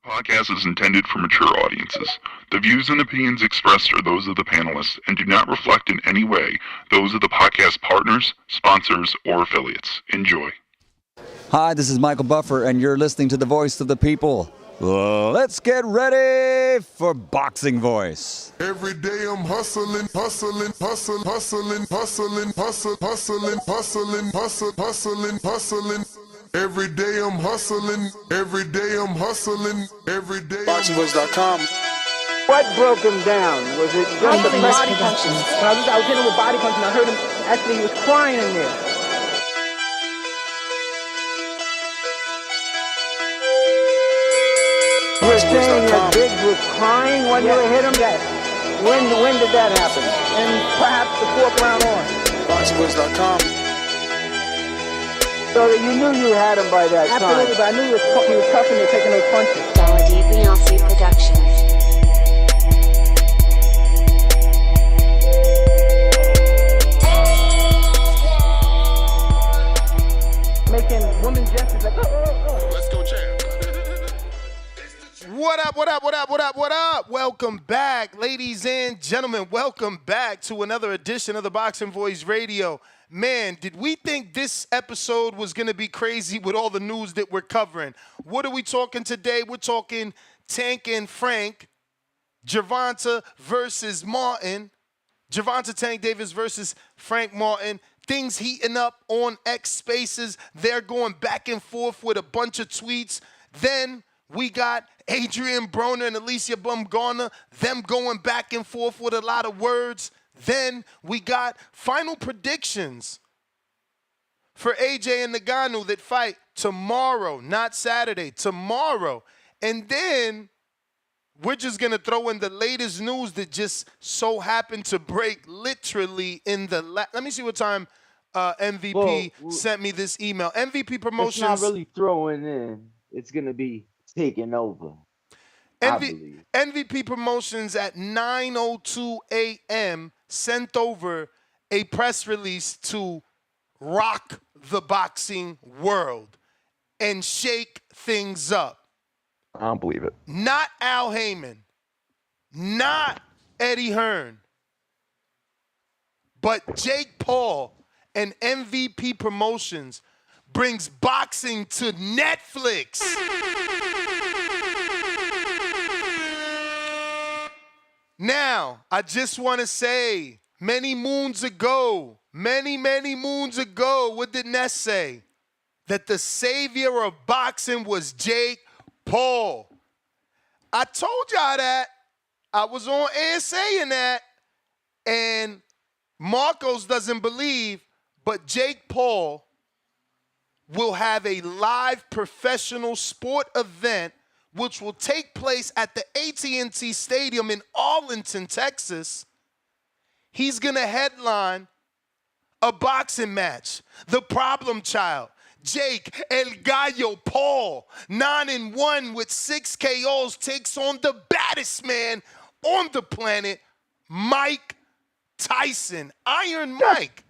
Podcast is intended for mature audiences. The views and opinions expressed are those of the panelists and do not reflect in any way those of the podcast partners, sponsors, or affiliates. Enjoy. Hi, this is Michael Buffer, and you're listening to the Voice of the People. Let's get ready for Boxing Voice. Every day I'm hustling, hustling, hustling, hustling, hustling, hustling, hustling, hustling, hustling, hustling, hustling. Every day I'm hustling, every day I'm hustling, every day. BoxingVoice.com. What broke him down? Was it just the body punches? When I was hitting him with body punches, and I heard him, actually he was crying in there. You were saying that Biggs was crying when you hit him? Yes. When did that happen? And perhaps the fourth round on? BoxingVoice.com. So that you knew you had him by that time. Absolutely, but I knew he was tough and they're taking those punches. DiBiase Productions. Making women gestures like, oh. Let's go, champ. What up, what up, what up, what up, what up? Welcome back, ladies and gentlemen. Welcome back to another edition of the Boxing Voice Radio. Man, did we think this episode was going to be crazy with all the news that we're covering? What are we talking today? We're talking Tank and Frank, Gervonta versus Martin, Gervonta Tank Davis versus Frank Martin. Things heating up on X Spaces. They're going back and forth with a bunch of tweets. Then we got Adrian Broner and Alycia Garner, them going back and forth with a lot of words. Then we got final predictions for AJ and Ngannou that fight tomorrow, not Saturday, tomorrow. And then we're just going to throw in the latest news that just so happened to break literally in the let me see what time MVP sent me this email. MVP Promotions. It's not really throwing in. It's going to be taking over. MVP Promotions at 9:02 a.m. sent over a press release to rock the boxing world and shake things up. I don't believe it. Not Al Heyman, not Eddie Hearn, but Jake Paul and MVP Promotions brings boxing to Netflix. Now, I just want to say, many moons ago, what did Ness say? That the savior of boxing was Jake Paul. I told y'all that. I was on air saying that. And Marcos doesn't believe, but Jake Paul will have a live professional sport event which will take place at the AT&T Stadium in Arlington, Texas. He's going to headline a boxing match. The Problem Child, Jake El Gallo Paul, 9-1 with 6 KOs, takes on the baddest man on the planet, Mike Tyson. Iron Mike,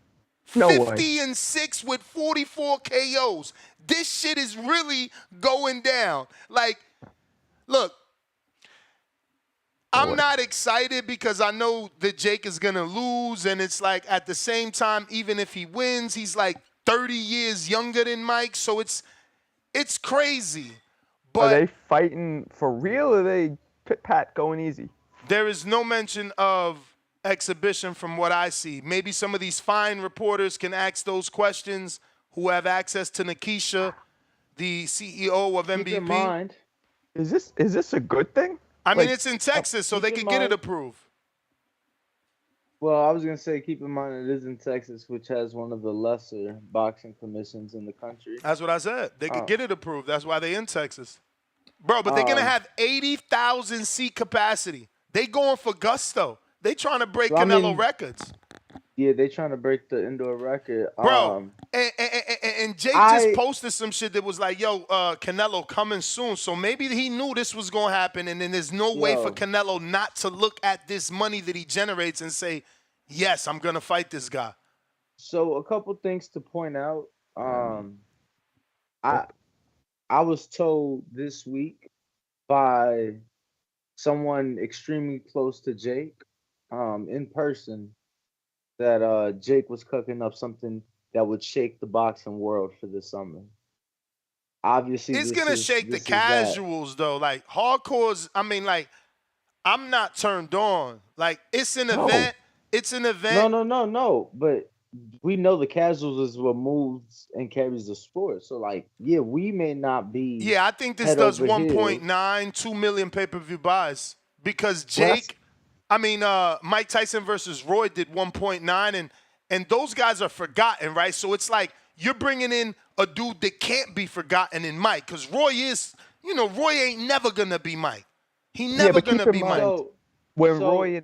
No 50-6 with 44 KOs. This shit is really going down. Like, look, I'm not excited because I know that Jake is going to lose, and it's like at the same time, even if he wins, he's like 30 years younger than Mike, so it's crazy. But Are they fighting for real, or are they pit-pat going easy? there is no mention of exhibition from what I see. Maybe some of these fine reporters can ask those questions who have access to Nikisha, the CEO of Keep in MVP. mind, Is this a good thing? I mean, Like, it's in Texas, so they keep can in get it mind- approved. well, I was going to say, keep in mind it is in Texas, which has one of the lesser boxing commissions in the country. That's what I said. They could Oh. get it approved. That's why they in Texas. Bro, but they're going to have 80,000 seat capacity. They going for gusto. They trying to break So, I Canelo mean, records. Yeah, they trying to break the indoor record. Bro, and Jake just posted some shit that was like, yo, Canelo coming soon. So maybe he knew this was going to happen, and then there's no way for Canelo not to look at this money that he generates and say, yes, I'm going to fight this guy. So a couple things to point out. I was told this week by someone extremely close to Jake, in person, that Jake was cooking up something that would shake the boxing world for the summer. Obviously, It's this gonna is shake the this is that. casuals though. Like hardcores, I mean, like I'm not turned on. Like it's an No. event. It's an No, event. no, no, no. But we know the casuals is what moves and carries the sport. So like, yeah, we may not be Yeah, I think this head does over heels. 1.9, 2 million pay-per-view buys because Well, that's Mike Tyson versus Roy did 1.9, and those guys are forgotten, right? So it's like you're bringing in a dude that can't be forgotten in Mike because Roy is, Roy ain't never gonna be Mike. He yeah, never but keep gonna in be Mike. mind So, when so Roy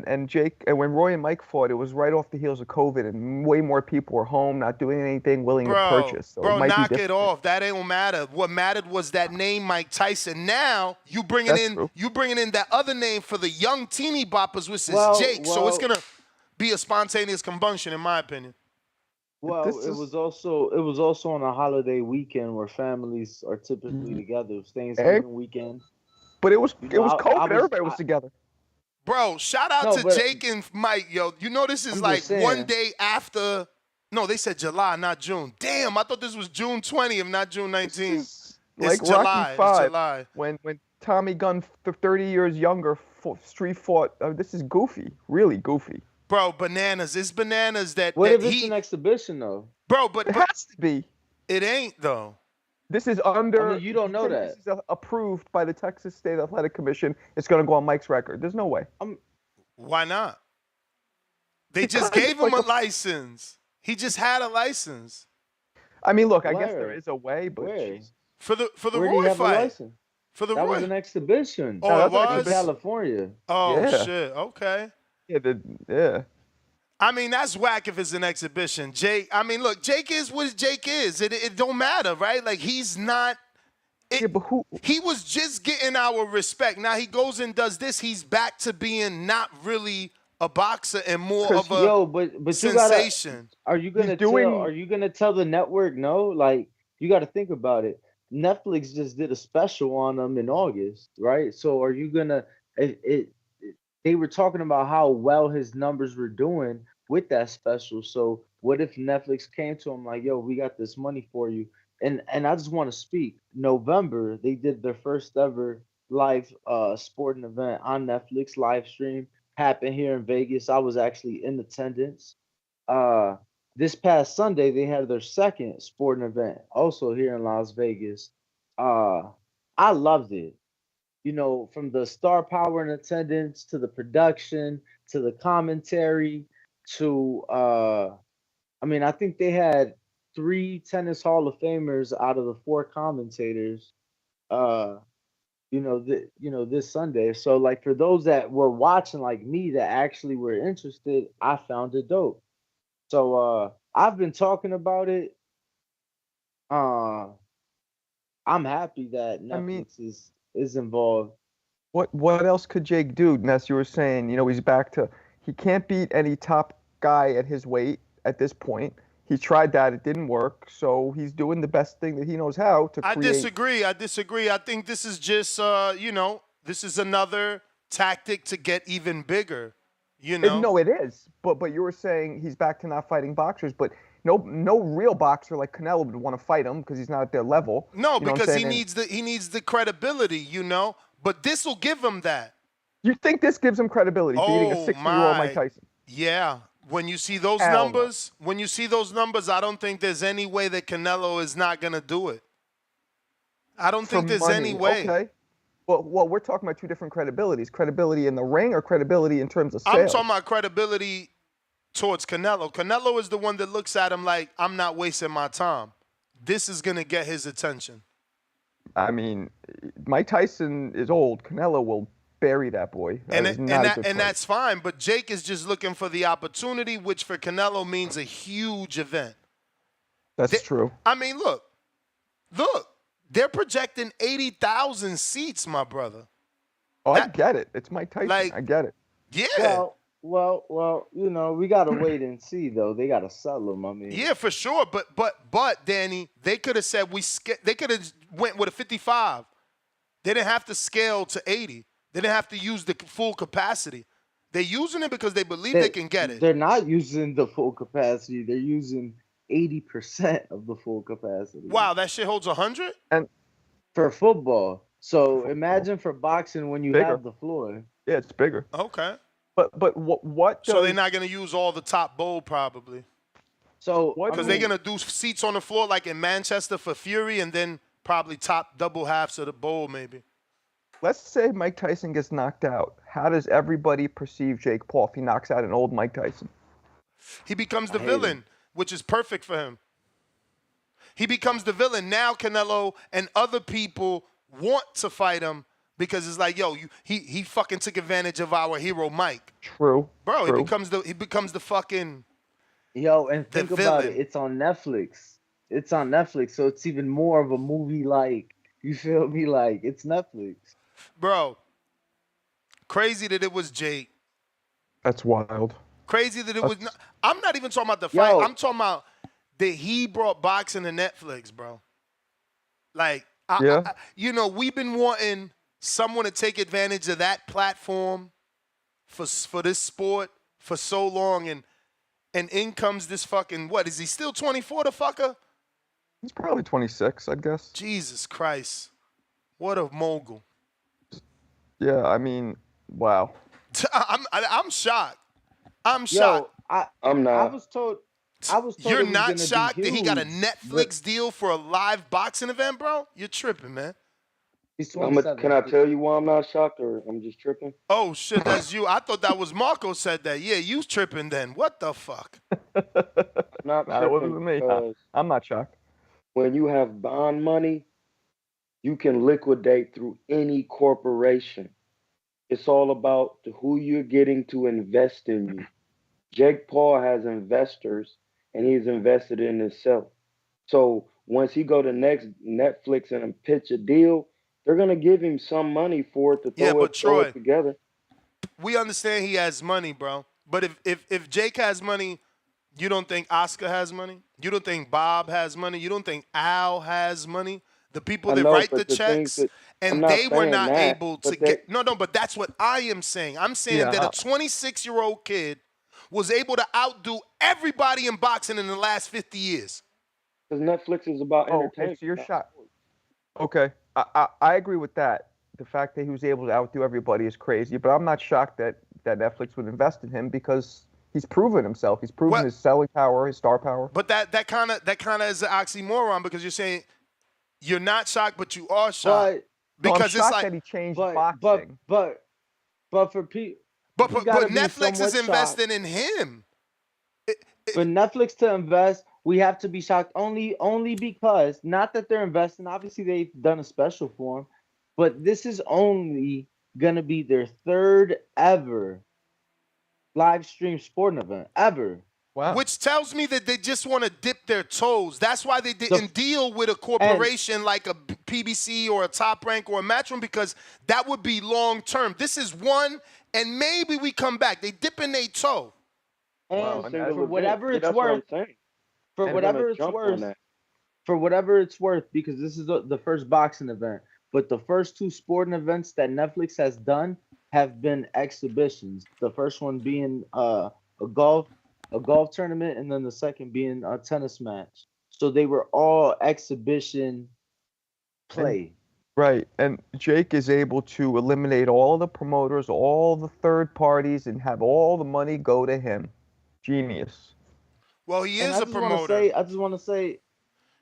and Jake and when Roy and Mike fought, it was right off the heels of COVID, and way more people were home, not doing anything, willing to Bro, purchase. So it bro, might be knock it different. off. That ain't matter. What mattered was that name, Mike Tyson. Now That's true. you bringing in that other name for the young teeny boppers, which is well, Jake. So it's well, gonna be a spontaneous combustion, in my opinion. well. This is It was also on a holiday weekend where families are typically mm, together. It was eh, Thanksgiving weekend. but it was You it know, was I COVID. was Everybody was together. Bro, shout out no, to but Jake and Mike, yo. You know this is I'm like just one saying. day after. No, they said July, not June. Damn, I thought this was June 20th, not June This 19th. is It's like Rocky July. It's Five July. when Tommy Gunn, 30 years younger, street fought. This is goofy, really goofy. Bro, bananas. It's bananas that What that if it's an he. exhibition though? Bro, It but has to be. it ain't though. This is I mean, under. you Do don't you know think this that. is approved by the Texas State Athletic Commission? It's going to go on Mike's record. There's no way. I'm Why not? They Because just gave it's him like a a. license. He just had a license I mean, look. I guess there where? is a way, but Where? jeez. for the Where do you Roy have a fight. license? For the That was Roy. an exhibition No, Oh, it that's an in was? exhibition. California. Oh Yeah. shit. Okay. Yeah. Yeah. I mean, that's whack if it's an exhibition. Jake, I mean, look, Jake is what Jake is. It don't matter, right? Like he's not Yeah. it But who? he was just getting our respect. Now he goes and does this. He's back to being not really a boxer and more Because of a Yo, but you gotta. sensation. Are you he's gonna tell? Are doing. you gonna tell the network no? Like you got to think about it. Netflix just did a special on them in August, right? So are you gonna? They were talking about how well his numbers were doing with that special. So what if Netflix came to him like, "Yo, we got this money for you," and I just want to speak. November, they did their first ever live sporting event on Netflix live stream. Happened here in Vegas. I was actually in attendance. Uh, this past Sunday, they had their second sporting event, also here in Las Vegas. Uh, I loved it. From the star power in attendance to the production to the commentary to I mean, I think they had three tennis Hall of Famers out of the four commentators. Uh, this Sunday. So like for those that were watching like me that actually were interested, I found it dope. So I've been talking about it. Uh I'm happy that I mean, Netflix is involved. what else could Jake do? And as you were saying, he's back to. He can't beat any top guy at his weight at this point. He tried that; it didn't work. So he's doing the best thing that he knows how to I create. disagree. I disagree. I think this is just, this is another tactic to get even bigger. No, it is. But you were saying he's back to not fighting boxers. But no real boxer like Canelo would want to fight him because he's not at their level. No, You know what I'm because he saying? needs the credibility, But this will give him that. You think this gives him credibility, beating a Oh 60-year-old Mike my, Tyson? yeah. When you see those Hell no. numbers, I don't think there's any way that Canelo is not gonna do it. I don't For think there's any money, way. okay. Well, we're talking about two different credibilities. Credibility in the ring or credibility in terms of I'm sales? talking about credibility towards Canelo. Canelo is the one that looks at him like, I'm not wasting my time. This is gonna get his attention. I mean, Mike Tyson is old. Canelo will bury that boy. That is not a good fight. That's fine. But Jake is just looking for the opportunity, which for Canelo means a huge event. That's true. I mean, look, they're projecting 80,000 seats, my brother. Oh, I get it. It's Mike Tyson. like- I get it. Yeah, Well, we gotta wait and see though. They gotta sell them. I mean, yeah, for sure. But Danny, they could have said they could have went with a 55. They didn't have to scale to 80. They didn't have to use the full capacity. They're using it because they believe they can get it. They're not using the full capacity. They're using 80% of the full capacity. Wow, that shit holds 100? And For football. So imagine for boxing when you Bigger. have the floor. yeah, it's bigger. Okay. But what So does, they're not going to use all the top bowl probably. So What- Because they're going to do seats on the floor like in Manchester for Fury and then probably top double halves of the bowl maybe. let's say Mike Tyson gets knocked out. How does everybody perceive Jake Paul if he knocks out an old Mike Tyson? He becomes the hate villain, which is perfect for him. He becomes the villain. Now Canelo and other people want to fight him because it's like, yo, he fucking took advantage of our hero Mike. True. Bro, True. he becomes the fucking Yo, and The think about it. villain. It's on Netflix. It's on Netflix, so it's even more of a movie like. You feel me? Like it's Netflix. bro. Crazy that it was Jake. That's wild. Crazy that it was not, I'm not even talking about the fight. Yo. I'm talking about that he brought boxing to Netflix, bro. Like, Yeah. we've been wanting someone to take advantage of that platform for this sport for so long, and in comes this fucking, what, is he still 24, the fucker? He's probably 26, I guess. Jesus Christ. What a mogul. Yeah, I mean, wow. I'm shocked. I'm Yo, shocked. I not. was told. I was told You're it was not gonna be shocked that he got a huge, Netflix deal for a live boxing event, bro? You're tripping, man. He's 27. Can I tell you why I'm not shocked, or I'm just tripping? Oh, shit, that's you. I thought that was Marco said that. Yeah, you tripping then. What the fuck? I'm not Nah, it wasn't tripping me. because I'm not shocked. when you have bond money, you can liquidate through any corporation. It's all about who you're getting to invest in you. Jake Paul has investors, and he's invested in himself. So once he go to next Netflix and pitch a deal, they're gonna give him some money for it to Yeah, throw but throw Troy- it together. We understand he has money, bro. But if Jake has money, you don't think Oscar has money? You don't think Bob has money? You don't think Al has money? The people I that know, write but the the checks, things that- I'm and not they were saying not that, able but to they- get. No, but that's what I am saying. I'm saying Yeah, that a 26-year-old kid was able to outdo everybody in boxing in the last 50 years. Because Netflix is about Oh, okay, entertainment. so you're shocked. Okay, I agree with that. The fact that he was able to outdo everybody is crazy, but I'm not shocked that Netflix would invest in him because he's proven himself. He's proven Well- his selling power, his star power. But that kind of is an oxymoron because you're saying you're not shocked, but you are shocked. But No, I'm because it's shocked like, that he changed but boxing. but for people. but you gotta be Netflix is somewhat investing in him. For Netflix to invest, we have to be shocked only because not that they're investing. Obviously, they've done a special for him, but this is only gonna be their third ever live stream sporting event ever. Wow. Which tells me that they just want to dip their toes. That's why they didn't deal with a corporation like a PBC or a Top Rank or a Matchroom, because that would be long term. This is one, and maybe we come back. They dip in their toe. And Wow, and for whatever it's That's what I'm worth, saying. for They're whatever gonna it's jump on worth, that. for whatever it's worth, because this is the first boxing event. But the first two sporting events that Netflix has done have been exhibitions. The first one being a golf tournament, and then the second being a tennis match. So they were all exhibition play. Right, and Jake is able to eliminate all the promoters, all the third parties, and have all the money go to him. Genius. Well, he And is a promoter. I just want to say,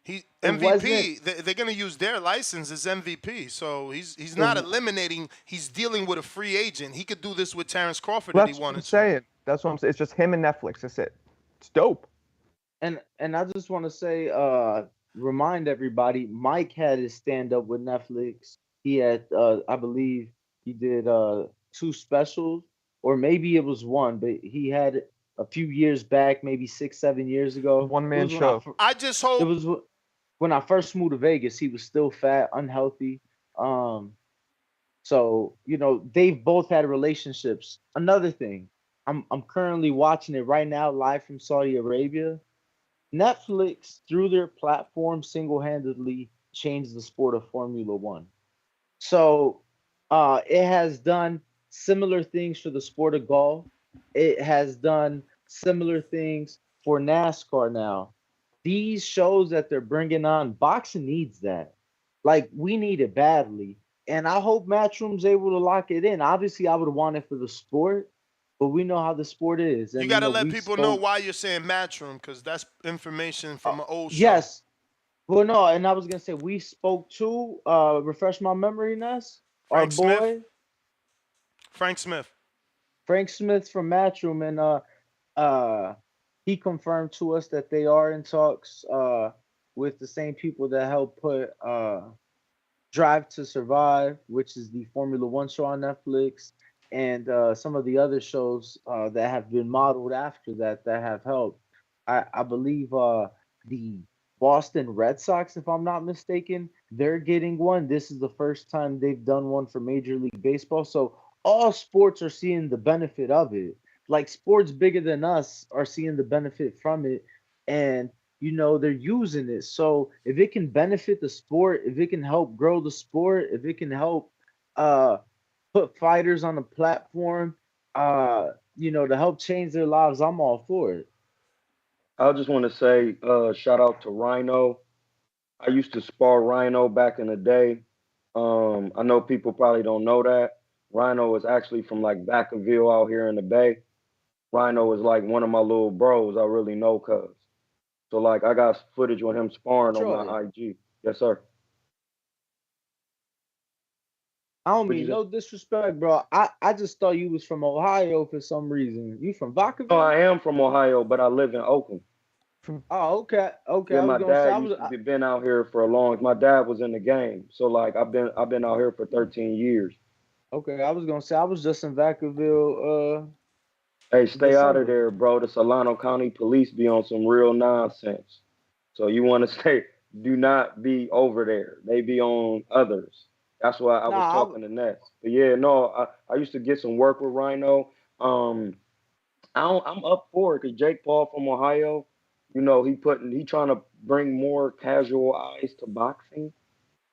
He It MVP. They're going to use their license as MVP. So he's not eliminating. He's dealing with a free agent. He could do this with Terrence Crawford if That's he what I'm wanted to. saying. That's what I'm saying. It's just him and Netflix. That's it. It's dope. and I just want to say, remind everybody, Mike had his stand up with Netflix. He had, I believe, he did 2 specials, or maybe it was 1, but he had it a few years back, maybe 6-7 years ago. One-man It was when show. I just hope. It was when I first moved to Vegas. He was still fat, unhealthy. So they've both had relationships. Another thing, I'm currently watching it right now, live from Saudi Arabia. Netflix, through their platform, single-handedly changed the sport of Formula One. So it has done similar things for the sport of golf. It has done similar things for NASCAR now. These shows that they're bringing on, boxing needs that. Like we need it badly. And I hope Matchroom's able to lock it in. Obviously, I would want it for the sport, but we know how the sport is. You And got to let we people know spoke. why you're saying Matchroom, because that's information Uh, from an old show. yes, well, no, and I was gonna say we spoke to refresh my memory, Ness, our Frank Smith? boy Frank Smith. Frank Smith from Matchroom, and uh he confirmed to us that they are in talks with the same people that helped put Drive to Survive, which is the Formula One show on Netflix, and some of the other shows that have been modeled after that have helped. I believe the Boston Red Sox, if I'm not mistaken, they're getting one. This is the first time they've done one for Major League Baseball. So all sports are seeing the benefit of it. Like sports bigger than us are seeing the benefit from it. And they're using it. So if it can benefit the sport, if it can help grow the sport, if it can help uh put fighters on the platform, to help change their lives, I'm all for it. I just want to say, shout out to Rhino. I used to spar Rhino back in the day. I know people probably don't know that. Rhino is actually from like Vacaville out here in the Bay. Rhino is like one of my little bros I really know, cuz. So like I got footage with him sparring on Detroit. my IG. Yes, sir. I don't What you mean just no disrespect, bro. I just thought you was from Ohio for some reason. You from No, Vacaville? I am from Ohio, but I live in Oakland. From Oh, okay, okay. Yeah, I was my gonna say dad I was. used to be been out here for a long. My dad was in the game, so like I've been out here for 13 years. Okay, I was gonna say I was just in Vacaville Hey, stay out of December. there, bro. The Solano County Police be on some real nonsense. So you want to stay? Do not be over there. They be on others. That's why I was Nah, talking to Ness. But yeah, no, I used to get some work with Rhino. Um, I'm up for it because Jake Paul from Ohio, he trying to bring more casual eyes to boxing.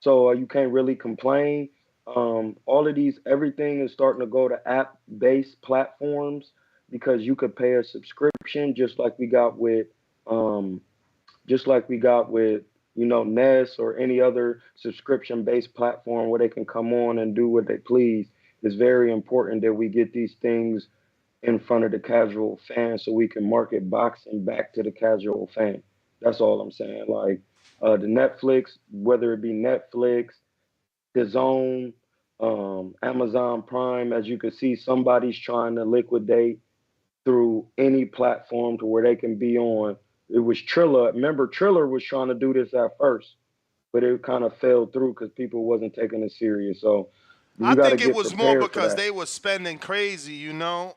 So you can't really complain. All of these, everything is starting to go to app-based platforms because you could pay a subscription um, just like we got with Ness or any other subscription-based platform where they can come on and do what they please. It's very important that we get these things in front of the casual fan so we can market boxing back to the casual fan. That's all I'm saying. Like the Netflix, whether it be Netflix, the Zone, Amazon Prime, as you can see, somebody's trying to liquidate through any platform to where they can be on. It was Triller. Remember, Triller was trying to do this at first, but it kind of fell through because people wasn't taking it serious. So I you got to think it get was more prepared for because that. they were spending crazy, you know.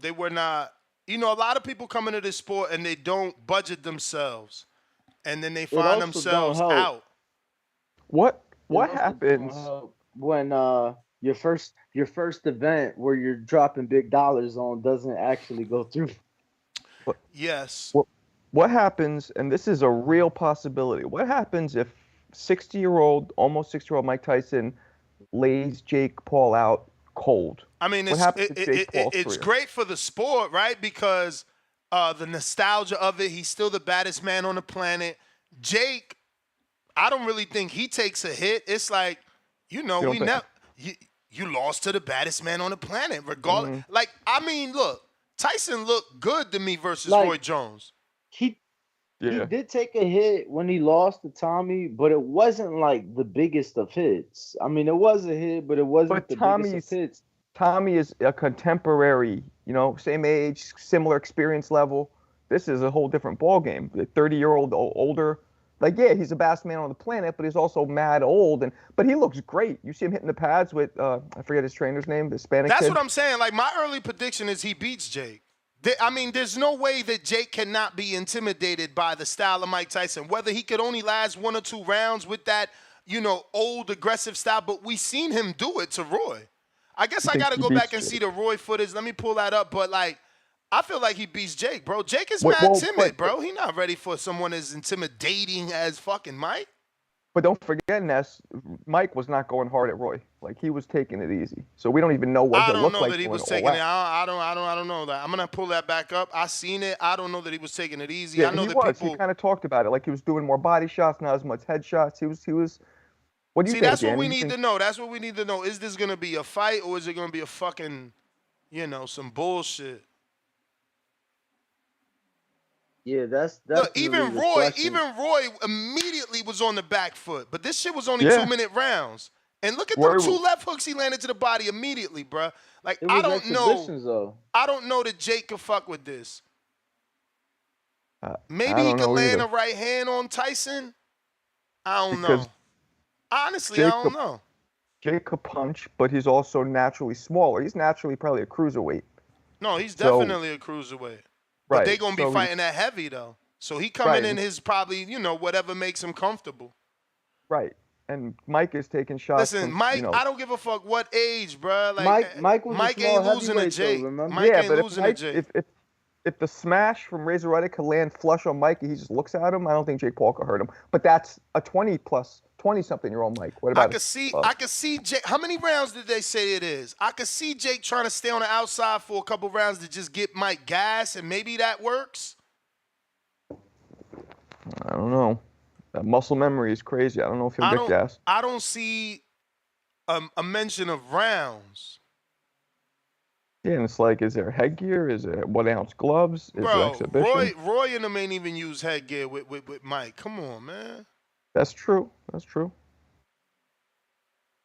They were not, a lot of people come into this sport and they don't budget themselves, and then they it find also don't themselves help. out. what It also don't happens? help when your first event where you're dropping big dollars on doesn't actually go through. What Yes. what what happens? And this is a real possibility. What happens if 60-year-old, almost 60-year-old Mike Tyson lays Jake Paul out cold? I mean, What it's happens it, to it, Jake it, Paul's it's career? great for the sport, right? Because the nostalgia of it. He's still the baddest man on the planet. Jake, I don't really think he takes a hit. It's like, You we don't think? never you lost to the baddest man on the planet. Regardless, Mm, like I mean, look, Tyson looked good to me versus Roy Like Jones. he he yeah. did take a hit when he lost to Tommy, but it wasn't like the biggest of hits. I mean, it was a hit, but it wasn't But the biggest of hits. Tommy is a contemporary, same age, similar experience level. This is a whole different ball game. The 30-year-old older, like yeah, he's the best man on the planet, but he's also mad old, and but he looks great. You see him hitting the pads with I forget his trainer's name, the Hispanic That's what kid. I'm saying. Like my early prediction is he beats Jake. I mean, there's no way that Jake cannot be intimidated by the style of Mike Tyson. Whether he could only last 1 or 2 rounds with that, old aggressive style, but we seen him do it to Roy. I guess You I think got to he go beats back and see Jake? the Roy footage. Let me pull that up. But like, I feel like he beats Jake, bro. Jake is Well, mad well, but timid, bro. He not ready for someone as intimidating as fucking Mike. But don't forget, Ness, Mike was not going hard at Roy. Like, he was taking it easy. So we don't even know what I he'll don't look know like that he going was all taking it. out. I don't know that. I'm gonna pull that back up. I seen it. I don't know that he was taking it easy. Yeah, I know he that was. people. He kind of talked about it. Like, he was doing more body shots, not as much head shots. He was. What do you See, think, that's what Danny? we You need think- to know. That's what we need to know. Is this gonna be a fight or is it gonna be a fucking, some bullshit? Yeah, that's Look, definitely the question. even Roy immediately was on the back foot, but this shit was only Yeah. 2-minute rounds. And look at Roy the two was- left hooks he landed to the body immediately, bruh. Like, It I was don't know. exhibitions though. I don't know that Jake could fuck with this. I Maybe he don't could know land either. a right hand on Tyson. I don't Because know. Honestly, I don't Jacob- know. Jake could punch, but he's also naturally smaller. He's naturally probably a cruiserweight. No, he's So- definitely a cruiserweight. But Right. they gonna be so he- fighting that heavy though. So he coming Right. in his probably, whatever makes him comfortable. Right. And Mike is taking shots. Listen, from, Mike, I don't give a fuck what age, bruh. Like Mike was a Mike small ain't losing to heavyweight, though, Jake. remember? Mike yeah, ain't but if losing to Mike, Jake. if the smash from Razor Reddick could land flush on Mike and he just looks at him, I don't think Jake Paul could hurt him. But that's a 20-something-year-old Mike. What about I could see Jake. How many rounds did they say it is? I could see Jake trying to stay on the outside for a couple rounds to just get Mike gas, and maybe that works. I don't know. That muscle memory is crazy. I don't know if he'll get gas. I don't see a mention of rounds. Yeah, and it's like, is there headgear? Is there 1-ounce gloves? Is there Bro, exhibition? Roy and them ain't even use headgear with Mike. Come on, man. That's true. That's true.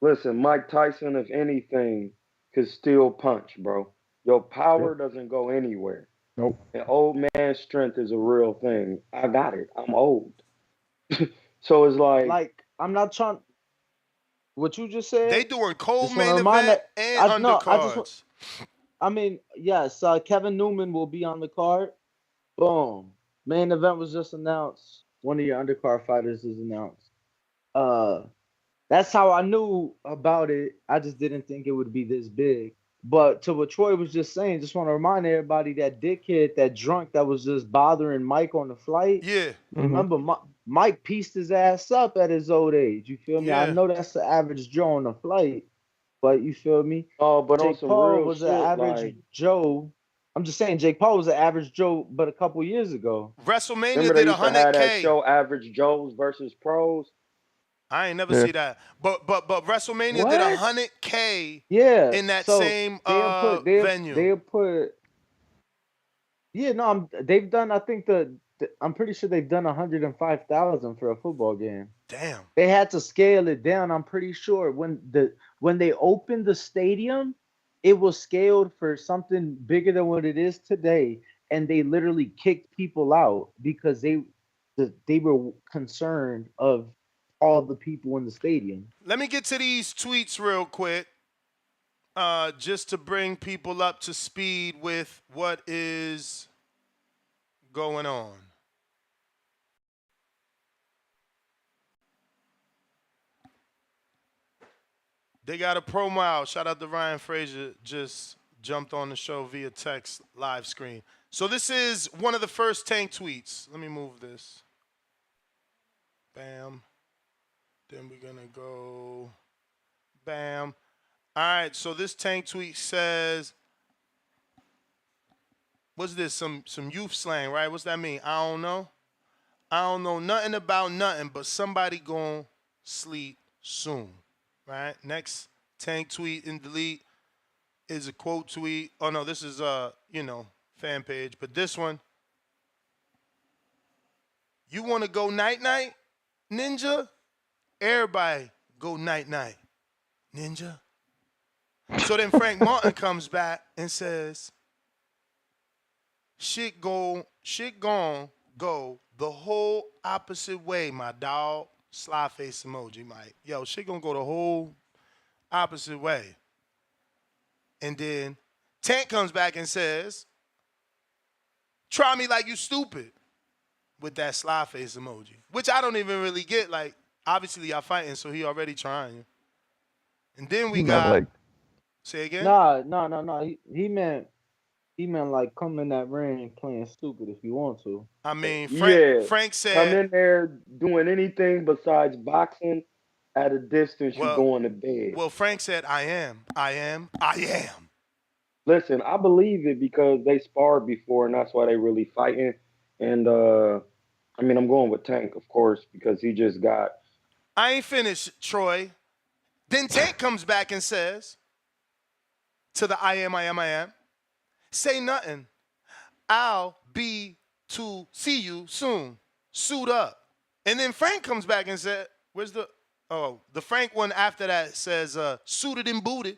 Listen, Mike Tyson, if anything, could still punch, bro. Your power doesn't go anywhere. Nope. And old man strength is a real thing. I got it. I'm old. So it's like I'm not trying. What you just said? They doing cold Just wanna main remind event that- and undercards. I mean, yes, Kevin Newman will be on the card. Boom. Main event was just announced. One of your undercard fighters is announced. That's how I knew about it. I just didn't think it would be this big. But to what Troy was just saying, just want to remind everybody that dickhead, that drunk that was just bothering Mike on the flight. Yeah. Remember, Mike pieced his ass up at his old age. You feel me? I Yeah. know that's the average Joe on the flight, but you feel me? oh, but on Jake some Paul real was shit, an average like, Joe. I'm just saying, Jake Paul was an average Joe, but a couple years ago. WrestleMania remember they did used to have that 100K. show Average Joes versus Pros? I ain't never Yeah. see that. But WrestleMania What? did 100K Yeah, in that so same they'll venue. They'll put. Yeah, no, they've done. I think I'm pretty sure they've done 105,000 for a football game. Damn. They had to scale it down. I'm pretty sure when they opened the stadium, it was scaled for something bigger than what it is today, and they literally kicked people out because they were concerned of all the people in the stadium. Let me get to these tweets real quick, just to bring people up to speed with what is going on. They got a promo out. Shout out to Ryan Frazier, just jumped on the show via text live screen. So this is one of the first Tank tweets. Let me move this. Bam. Then we're going to go, bam. All right, so this Tank tweet says, what's this, some youth slang, right? What's that mean? I don't know. I don't know nothing about nothing, but somebody gonna sleep soon, right? Next Tank tweet and delete is a quote tweet. Oh, no, this is, fan page. But this one, you want to go night-night, ninja? Everybody go night-night, ninja. So then Frank Martin comes back and says, shit gon' go the whole opposite way, my dog. Sly face emoji, Mike. Yo, shit gonna go the whole opposite way. And then Tank comes back and says, try me like you stupid, with that sly face emoji, which I don't even really get. Like, obviously y'all fighting, so he already trying. And then we got, say again? No. He meant He meant like come in that ring playing stupid if you want to. I mean, Yeah, Frank come said, in there doing anything besides boxing. At a distance, you well, going to bed. Frank said, I am. Listen, I believe it because they sparred before, and that's why they really fighting. And I mean, I'm going with Tank, of course, because he just got. I ain't finished, Troy. Then Tank comes back and says to the I am, say nothing. I'll be to see you soon. Suit up. And then Frank comes back and said, the Frank one after that says, suited and booted.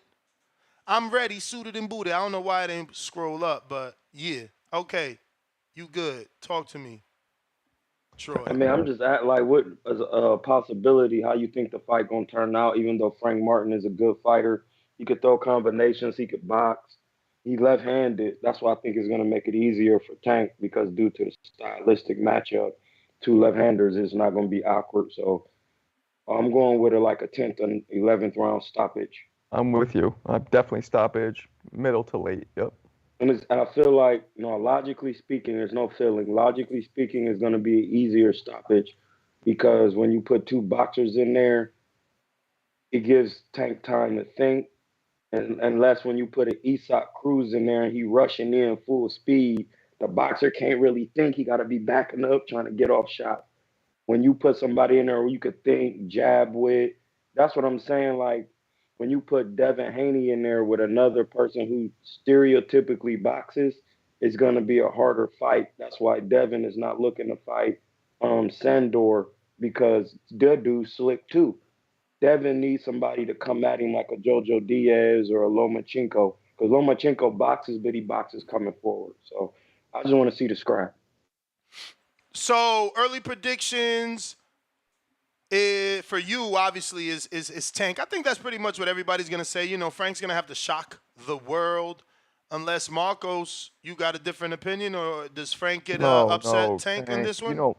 I'm ready, suited and booted. I don't know why it didn't scroll up, but yeah. Okay, you good. Talk to me, Troy. I mean, I'm just at like what is a possibility how you think the fight gonna turn out. Even though Frank Martin is a good fighter, he could throw combinations, he could box. He left-handed. That's why I think it's gonna make it easier for Tank because due to the stylistic matchup, two left-handers is not gonna be awkward. So I'm going with like a 10th and 11th round stoppage. I'm with you. I'm definitely stoppage, middle to late. Yep. And I feel like, logically speaking, there's no feeling. Logically speaking, it's going to be an easier stoppage because when you put two boxers in there, it gives Tank time to think. And unless when you put an Isak Cruz in there and he rushing in full speed, the boxer can't really think. He got to be backing up, trying to get off shot. When you put somebody in there where you could think, jab with, that's what I'm saying. Like, when you put Devin Haney in there with another person who stereotypically boxes, it's going to be a harder fight. That's why Devin is not looking to fight Sandor because the dude's slick too. Devin needs somebody to come at him like a Jojo Diaz or a Lomachenko because Lomachenko boxes, but he boxes coming forward. So I just want to see the scrap. So early predictions for you obviously is Tank. I think that's pretty much what everybody's gonna say. Frank's gonna have to shock the world, unless Marcos, you got a different opinion, or does Frank get upset Tank in this one? You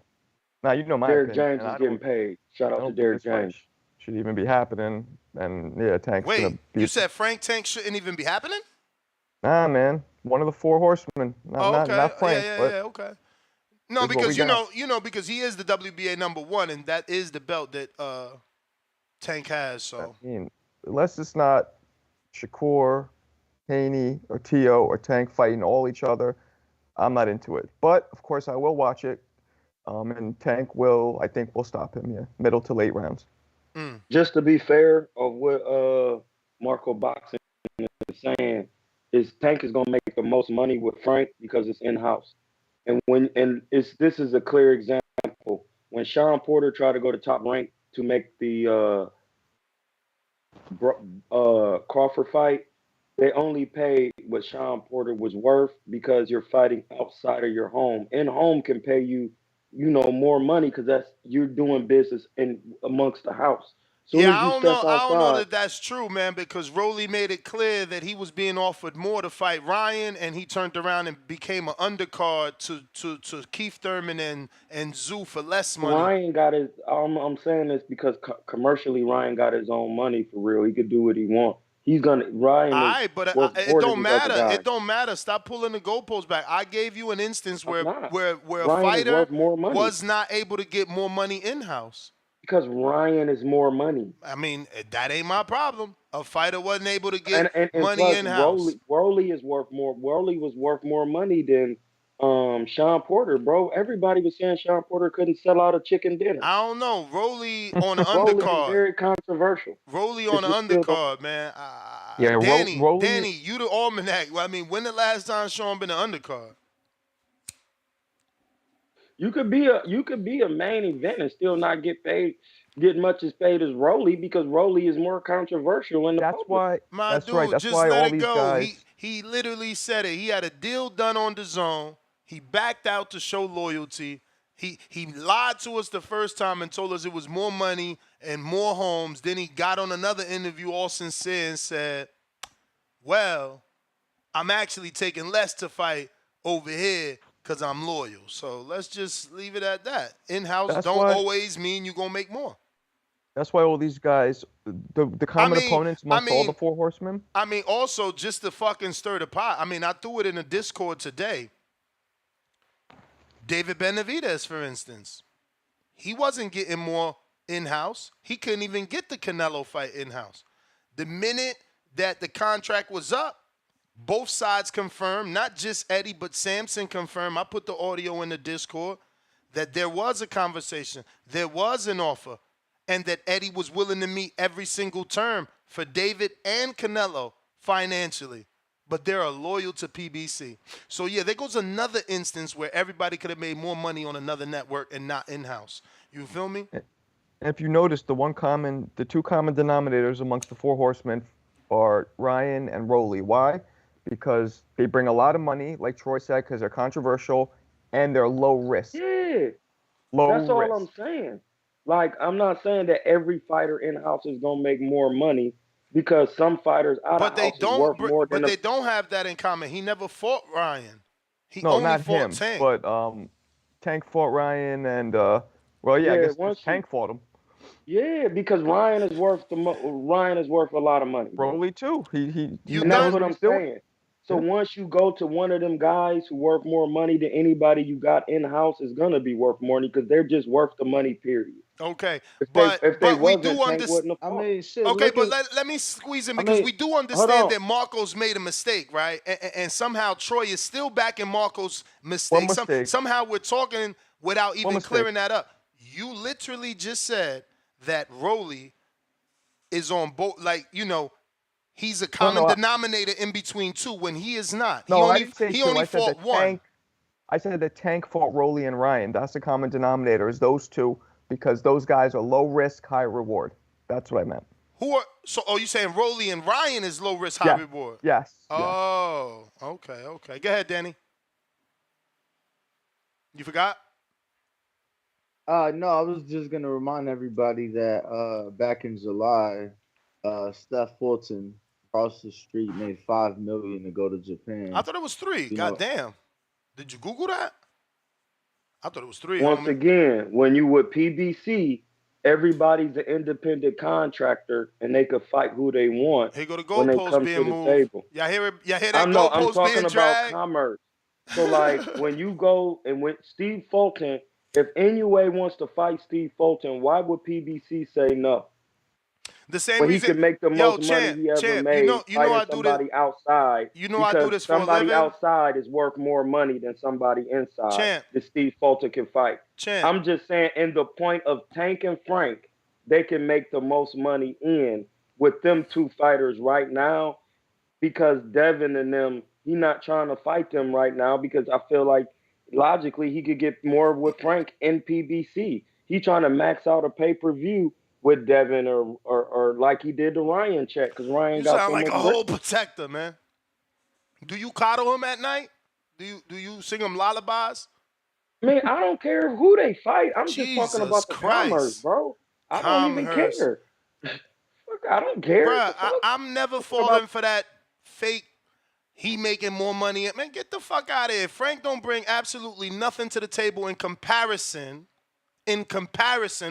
know my Derek opinion. James is getting paid. Shout out to Derek James. Should even be happening, and yeah, Tank's gonna Wait, be. you said Frank Tank shouldn't even be happening? Nah, man, one of the four horsemen. Not Frank, but okay. No, because because he is the WBA #1, and that is the belt that Tank has. So I mean, unless it's not Shakur, Haney, or Tio or Tank fighting all each other, I'm not into it. But of course, I will watch it. And Tank I think will stop him. Yeah, middle to late rounds. Just to be fair of what Marco Boxing is saying, is Tank is gonna make the most money with Frank because it's in house. This is a clear example. When Sean Porter tried to go to Top Rank to make the Crawford fight, they only paid what Sean Porter was worth because you're fighting outside of your home. In home can pay you, more money because you're doing business amongst the house. Soon as I you don't step know. I don't know outside, that that's true, man, because Rolly made it clear that he was being offered more to fight Ryan, and he turned around and became an undercard to Keith Thurman and Zoo for less money. Ryan got his. I'm saying this because commercially Ryan got his own money for real. He could do what he want. He's gonna Ryan. All right, but it don't matter. It don't matter. Stop pulling the goalposts back. I gave you an instance where a fighter was not able to get more money in house. Because Ryan is more money. I mean, that ain't my problem. A fighter wasn't able to get money plus, in house. Rolly is worth more. Rolly was worth more money than Sean Porter, bro. Everybody was saying Sean Porter couldn't sell out a chicken dinner. I don't know. Rolly on the undercard. Rolly is very controversial. Rolly on the undercard, man. Danny, you the almanac. I mean, when the last time Sean been an undercard? You could be a main event and still not get much as paid as Rolly because Rolly is more controversial in the public. That's right. That's why all these guys. He literally said it. He had a deal done on DAZN. He backed out to show loyalty. He lied to us the first time and told us it was more money and more homes. Then he got on another interview all sincere and said, well, I'm actually taking less to fight over here because I'm loyal. So let's just leave it at that. In-house don't always mean you're going to make more. That's why all these guys, the common opponents amongst all the four horsemen. I mean, also just to fucking stir the pot. I mean, I threw it in the Discord today. David Benavidez, for instance, he wasn't getting more in-house. He couldn't even get the Canelo fight in-house. The minute that the contract was up, both sides confirmed, not just Eddie, but Samson confirmed. I put the audio in the Discord that there was a conversation, there was an offer, and that Eddie was willing to meet every single term for David and Canelo financially. But they're loyal to PBC. So, yeah, there goes another instance where everybody could have made more money on another network and not in-house. You feel me? And if you notice, the two common denominators amongst the four horsemen are Ryan and Rolly. Why? Because they bring a lot of money, like Troy said, because they're controversial and they're low risk. Yeah, Low that's all risk. I'm saying. Like, I'm not saying that every fighter in-house is gonna make more money because some fighters out of house is worth more than. But they don't have that in common. He never fought Ryan. He No, only not fought him, Tank. but Tank fought Ryan, and I guess Tank fought him. Yeah, because Ryan is worth a lot of money. Broly too. That's what I'm saying. So once you go to one of them guys who worth more money than anybody you got in house, is gonna be worth more money because they're just worth the money. Period. Okay, but we do understand. I mean, shit. Okay, but let me squeeze in because we do understand that Marco's made a mistake, right? And somehow Troy is still backing Marco's mistake. Somehow we're talking without even clearing that up. You literally just said that Rolly is on both, like, you know, he's a common denominator in between two when he is not. No, he only fought one. I said that Tank fought Rolly and Ryan. That's the common denominator, is those two, because those guys are low risk, high reward. That's what I meant. You saying Rolly and Ryan is low risk, high reward? Yes. Oh, okay. Go ahead, Danny. You forgot? No, I was just gonna remind everybody that back in July, Steph Fulton across the street made $5 million to go to Japan. I thought it was 3. Goddamn. Did you Google that? I thought it was 3. Once again, when you with PBC, everybody's an independent contractor and they could fight who they want. Here go the goalposts being moved. Table. Y'all hear that I'm goalpost talking being about dragged? commerce. So like when you go and with Steve Fulton, if Inoue wants to fight Steve Fulton, why would PBC say no? The same when reason he can make the most money he ever made, you know I do somebody this. outside. You know I do this for a living. Somebody outside is worth more money than somebody inside that Steve Fulton can fight. I'm just saying, in the point of Tank and Frank, they can make the most money with them two fighters right now, because Devin and them, he not trying to fight them right now because I feel like logically he could get more with Frank in PBC. He trying to max out a pay-per-view with Devin or like he did the Ryan check, because Ryan got so much. You sound like a whole protector, man. Do you coddle him at night? Do you sing him lullabies? Man, I don't care who they fight. I'm just talking about the commerce, bro. I don't even care. Fuck, I don't care. Bruh, I'm never falling for that fake he making more money. Man, get the fuck out of here. Frank don't bring absolutely nothing to the table in comparison,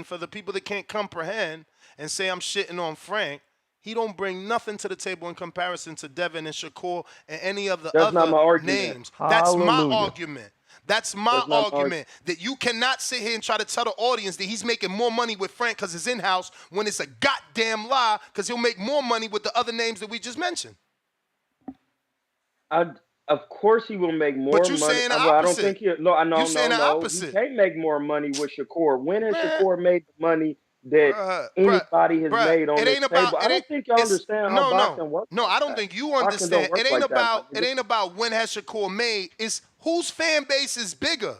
for the people that can't comprehend and say I'm shitting on Frank, he don't bring nothing to the table in comparison to Devin and Shakur and any of the other names. That's my argument. That's my argument, that you cannot sit here and try to tell the audience that he's making more money with Frank because it's in-house when it's a goddamn lie, because he'll make more money with the other names that we just mentioned. Of course he will make more money. But you saying the opposite. I don't think he. No. Saying the opposite. He can't make more money with Shakur. When has Shakur made the money that anybody has made on this table? I don't think y'all understand how boxing works. No, I don't think you understand. It ain't about when has Shakur made. It's whose fan base is bigger.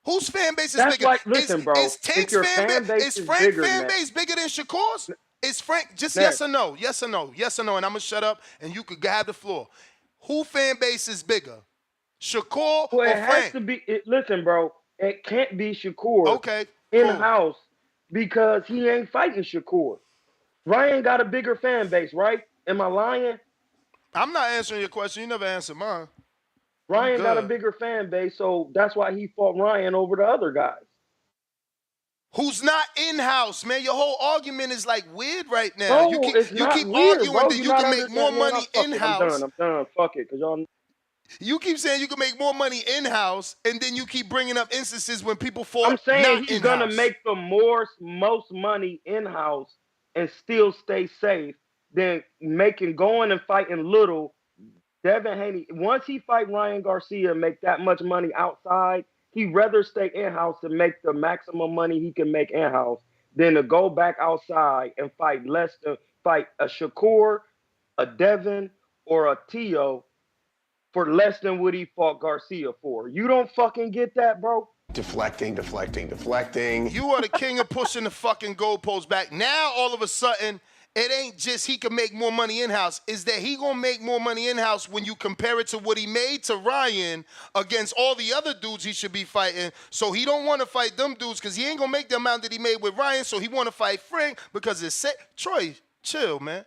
Whose fan base is bigger? Like, listen, bro. Is Tank's fan base? Is Frank's fan base bigger than Shakur's? Is Frank just yes or no? Yes or no? Yes or no? And I'm gonna shut up and you could have the floor. Who fan base is bigger, Shakur or it Frank? Has to be. Listen, bro, it can't be Shakur. Okay, in house because he ain't fighting Shakur. Ryan got a bigger fan base, right? Am I lying? I'm not answering your question. You never answered mine. Ryan got a bigger fan base, so that's why he fought Ryan over the other guys. Who's not in-house, man. Your whole argument is like weird right now. Bro, you keep it's not weird, arguing bro. that You're you not can make more understanding. Man, money fuck it. in-house. I'm done. Fuck it, because y'all. You keep saying you can make more money in-house, and then you keep bringing up instances when people fought I'm saying not he's in-house. gonna make the most money in-house and still stay safe than going and fighting little. Devin Haney, once he fight Ryan Garcia and make that much money outside, he'd rather stay in-house and make the maximum money he can make in-house than to go back outside and fight a Shakur, a Devin, or a Tio for less than what he fought Garcia for. You don't fucking get that, bro? Deflecting. You are the king of pushing the fucking goalposts back. Now, all of a sudden, it ain't just he can make more money in-house. Is that he gonna make more money in-house when you compare it to what he made to Ryan against all the other dudes he should be fighting. So he don't want to fight them dudes because he ain't gonna make the amount that he made with Ryan. So he want to fight Frank because it's set. Troy, chill, man.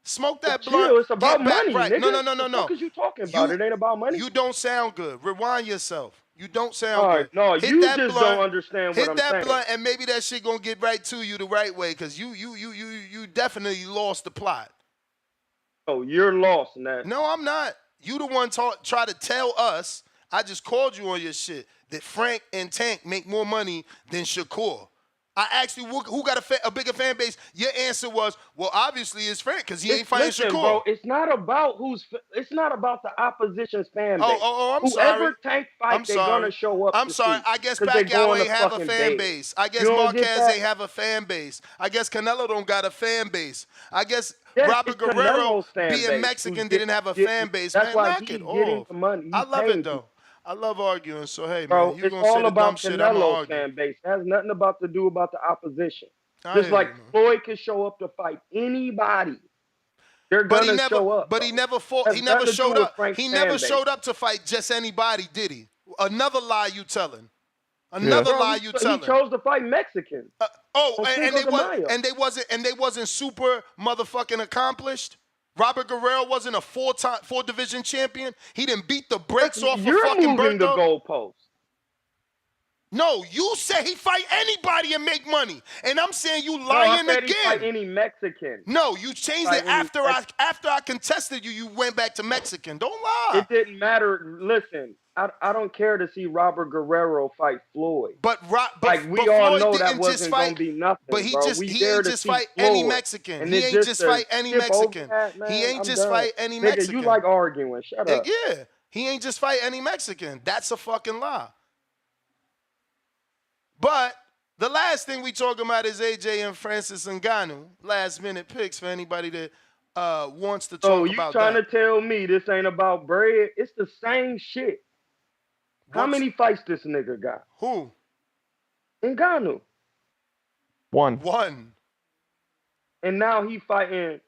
Smoke that blunt. It's about money, right. nigga. No. What the fuck is you talking about? It ain't about money. You don't sound good. Rewind yourself. You don't sound all right, good. No, hit you that just blunt, don't understand what I'm saying. Hit that blunt, and maybe that shit gonna get right to you the right way, because you definitely lost the plot. Oh, you're lost, Nat. No, I'm not. You the one try to tell us. I just called you on your shit that Frank and Tank make more money than Shakur. I asked you who got a bigger fan base. Your answer was, well, obviously it's Frank because he ain't fighting Shakur. Bro, it's not about the opposition's fan base. I'm Whoever sorry. Whoever Tank fight, they're gonna show up. I'm sorry. I guess Pacquiao ain't have a fan base. I guess Marquez ain't have a fan base. I guess Canelo don't got a fan base. I guess Robert Guerrero being Mexican didn't have a fan base. That's man, why knock he's it getting off. the money. I love it though. I love arguing. So hey, bro, man, you're it's gonna say all the dumb about shit. I'm gonna Canelo's argue. fan base. It has nothing to do about the opposition. Just like Floyd can show up to fight anybody. They're gonna show up. But he never fought. He never showed up. He never showed up to fight just anybody, did he? Another lie you telling. Another lie you telling. He chose to fight Mexicans. And they wasn't super motherfucking accomplished. Robert Guerrero wasn't a four division champion. He didn't beat the brakes off of fucking Berto. You're moving the goalpost. No, you say he fight anybody and make money, and I'm saying you lying again. He fight any Mexican. No, you changed it after I contested you. You went back to Mexican. Don't lie. It didn't matter. Listen, I don't care to see Robert Guerrero fight Floyd. But we all know that wasn't gonna be nothing. But he bro. ain't just fight any Mexican. He ain't just fight any Mexican. He ain't just fight any Mexican. You like arguing? Shut up. Yeah, he ain't just fight any Mexican. That's a fucking lie. But the last thing we talking about is AJ and Francis Ngannou. Last minute picks for anybody that wants to talk about that. So you trying to tell me this ain't about bread? It's the same shit. How many fights this nigga got? Who? Ngannou. One. And now he fighting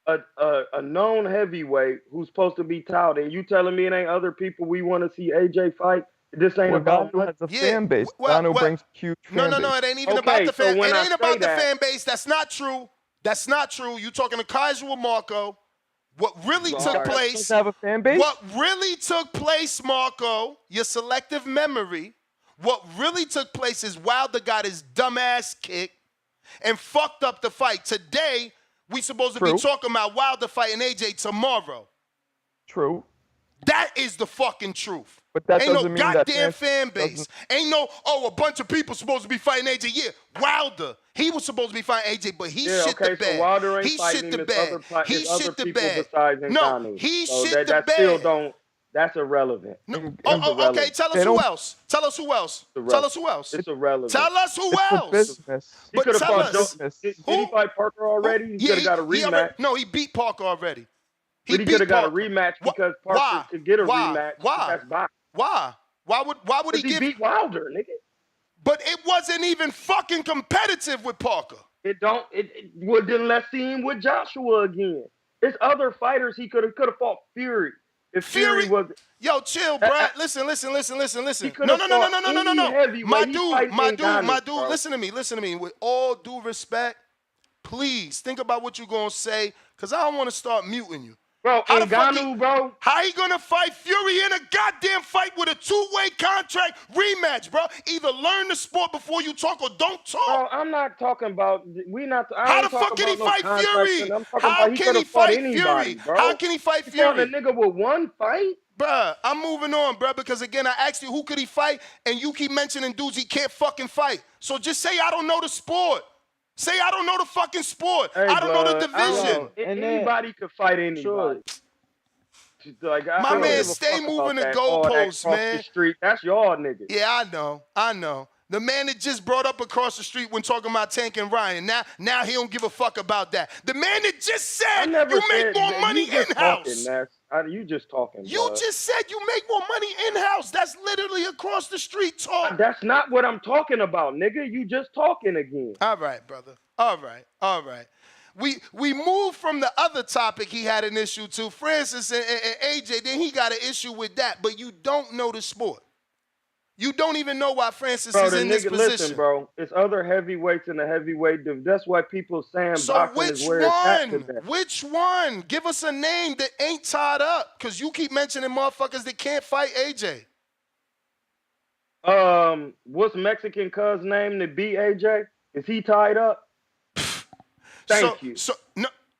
a known heavyweight who's supposed to be touted. And you telling me it ain't other people we want to see AJ fight? This ain't about Ngannou has a fan base. Ngannou brings huge fan base. No, it ain't even about the fan. It ain't about the fan base. That's not true. That's not true. You talking to casual Marco. What really took place? Have a fan base? What really took place, Marco? Your selective memory. What really took place is Wilder got his dumbass kicked and fucked up the fight. Today, we supposed to be talking about Wilder fighting AJ tomorrow. True. That is the fucking truth. But that ain't doesn't no mean goddamn fan base. Ain't no, a bunch of people supposed to be fighting AJ. Yeah, Wilder. He was supposed to be fighting AJ, but he shit the bed. So Wilder ain't he fighting shit the bed. He shit the bed. No, he shit the bed. That's irrelevant. Okay, tell us who else. Tell us who else. Tell us who else. It's irrelevant. Tell us who else. He could have fought Did he fight Parker already? He could have got a rematch. No, he beat Parker already. But he could have got a rematch because Parker could get a rematch. Why? Why? Why would he beat Wilder, nigga? But it wasn't even fucking competitive with Parker. Then let's see him with Joshua again. There's other fighters he could have fought Fury. If Fury was yo, chill, Brad. Listen. No. My dude, listen to me. With all due respect, please think about what you're gonna say, because I don't want to start muting you. Bro, How the fuck Ngannou, bro. How he gonna fight Fury in a goddamn fight with a two-way contract rematch, bro? Either learn the sport before you talk or don't talk. Bro, I'm not talking about. I How ain't the fuck talking can he about no fight contracts. Fury? I'm talking How about he can could he have fought fight anybody, Fury? bro. How can he fight He fought a Fury? nigga with one fight. Bruh, I'm moving on, bruh, because again, I asked you who could he fight, and you keep mentioning dudes he can't fucking fight. So just say I don't know the sport. Say I don't know the fucking sport. Hey, I don't know the bud, division. Anybody could fight anybody. Like, I My don't man, give a stay fuck moving the about that. All that goalposts, across man. the street. That's y'all niggas. Yeah, I know. The man that just brought up across the street when talking about Tank and Ryan. Now he don't give a fuck about that. The man that just said you make more money in-house. You just talking, You bud. just said you make more money in-house. That's literally across the street talk. That's not what I'm talking about, nigga. You just talking again. All right, brother. All right. We moved from the other topic he had an issue to, Francis and AJ, then he got an issue with that, but you don't know the sport. You don't even know why Francis is in this position. Listen, bro, it's other heavyweights in the heavyweight division. That's why people saying so boxing is where it's at today. Which one? Give us a name that ain't tied up, because you keep mentioning motherfuckers that can't fight AJ. What's Mexican cuz name to beat AJ? Is he tied up? Thank you. So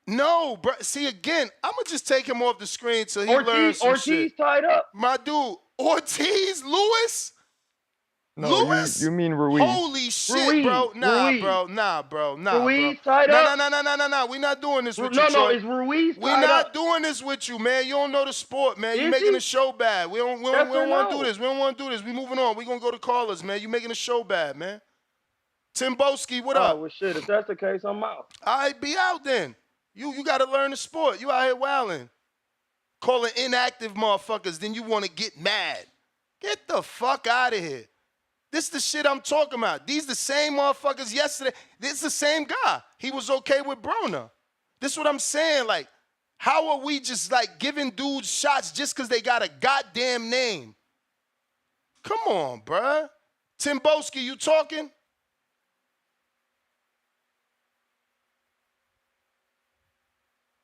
no, bro. See, again, I'm gonna just take him off the screen till he learns some shit. Ortiz tied up. My dude, Ortiz, Lewis. No, Lewis? you mean Ruiz. Holy shit, bro. Nah, bro. Ruiz tied up? No. We're not doing this with you, No, Troy. is Ruiz tied We're not doing this with you, man. You don't know the sport, man. You're making the show bad. We don't want to do this. We don't want to do this. We moving on. We going to go to callers, man. You making the show bad, man. Tim Boski, what up? Oh, well, shit. If that's the case, I'm out. All right, be out then. You got to learn the sport. You out here wilding. Calling inactive motherfuckers, then you want to get mad. Get the fuck out of here. This is the shit I'm talking about. These the same motherfuckers yesterday. This is the same guy. He was okay with Broner. This is what I'm saying. Like, how are we just like giving dudes shots just because they got a goddamn name? Come on, bruh. Tim Boski, you talking?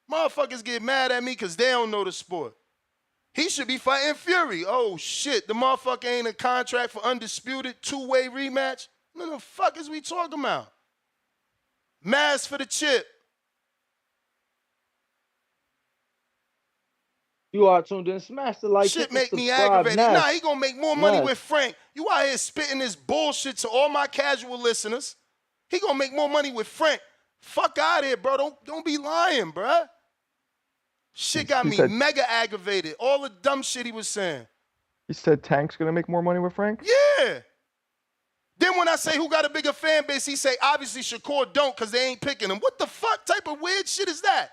Motherfuckers get mad at me because they don't know the sport. He should be fighting Fury. Oh, shit. The motherfucker ain't a contract for undisputed two-way rematch? What the fuck is we talking about? Mask for the chip. You are tuned in. Smash the like. Shit make me aggravated. Nah, he gonna make more money with Frank. You out here spitting this bullshit to all my casual listeners. He gonna make more money with Frank. Fuck out of here, bro. Don't be lying, bruh. Shit got me mega aggravated. All the dumb shit he was saying. He said Tank's going to make more money with Frank? Yeah. Then when I say who got a bigger fan base, he say obviously Shakur don't because they ain't picking him. What the fuck type of weird shit is that?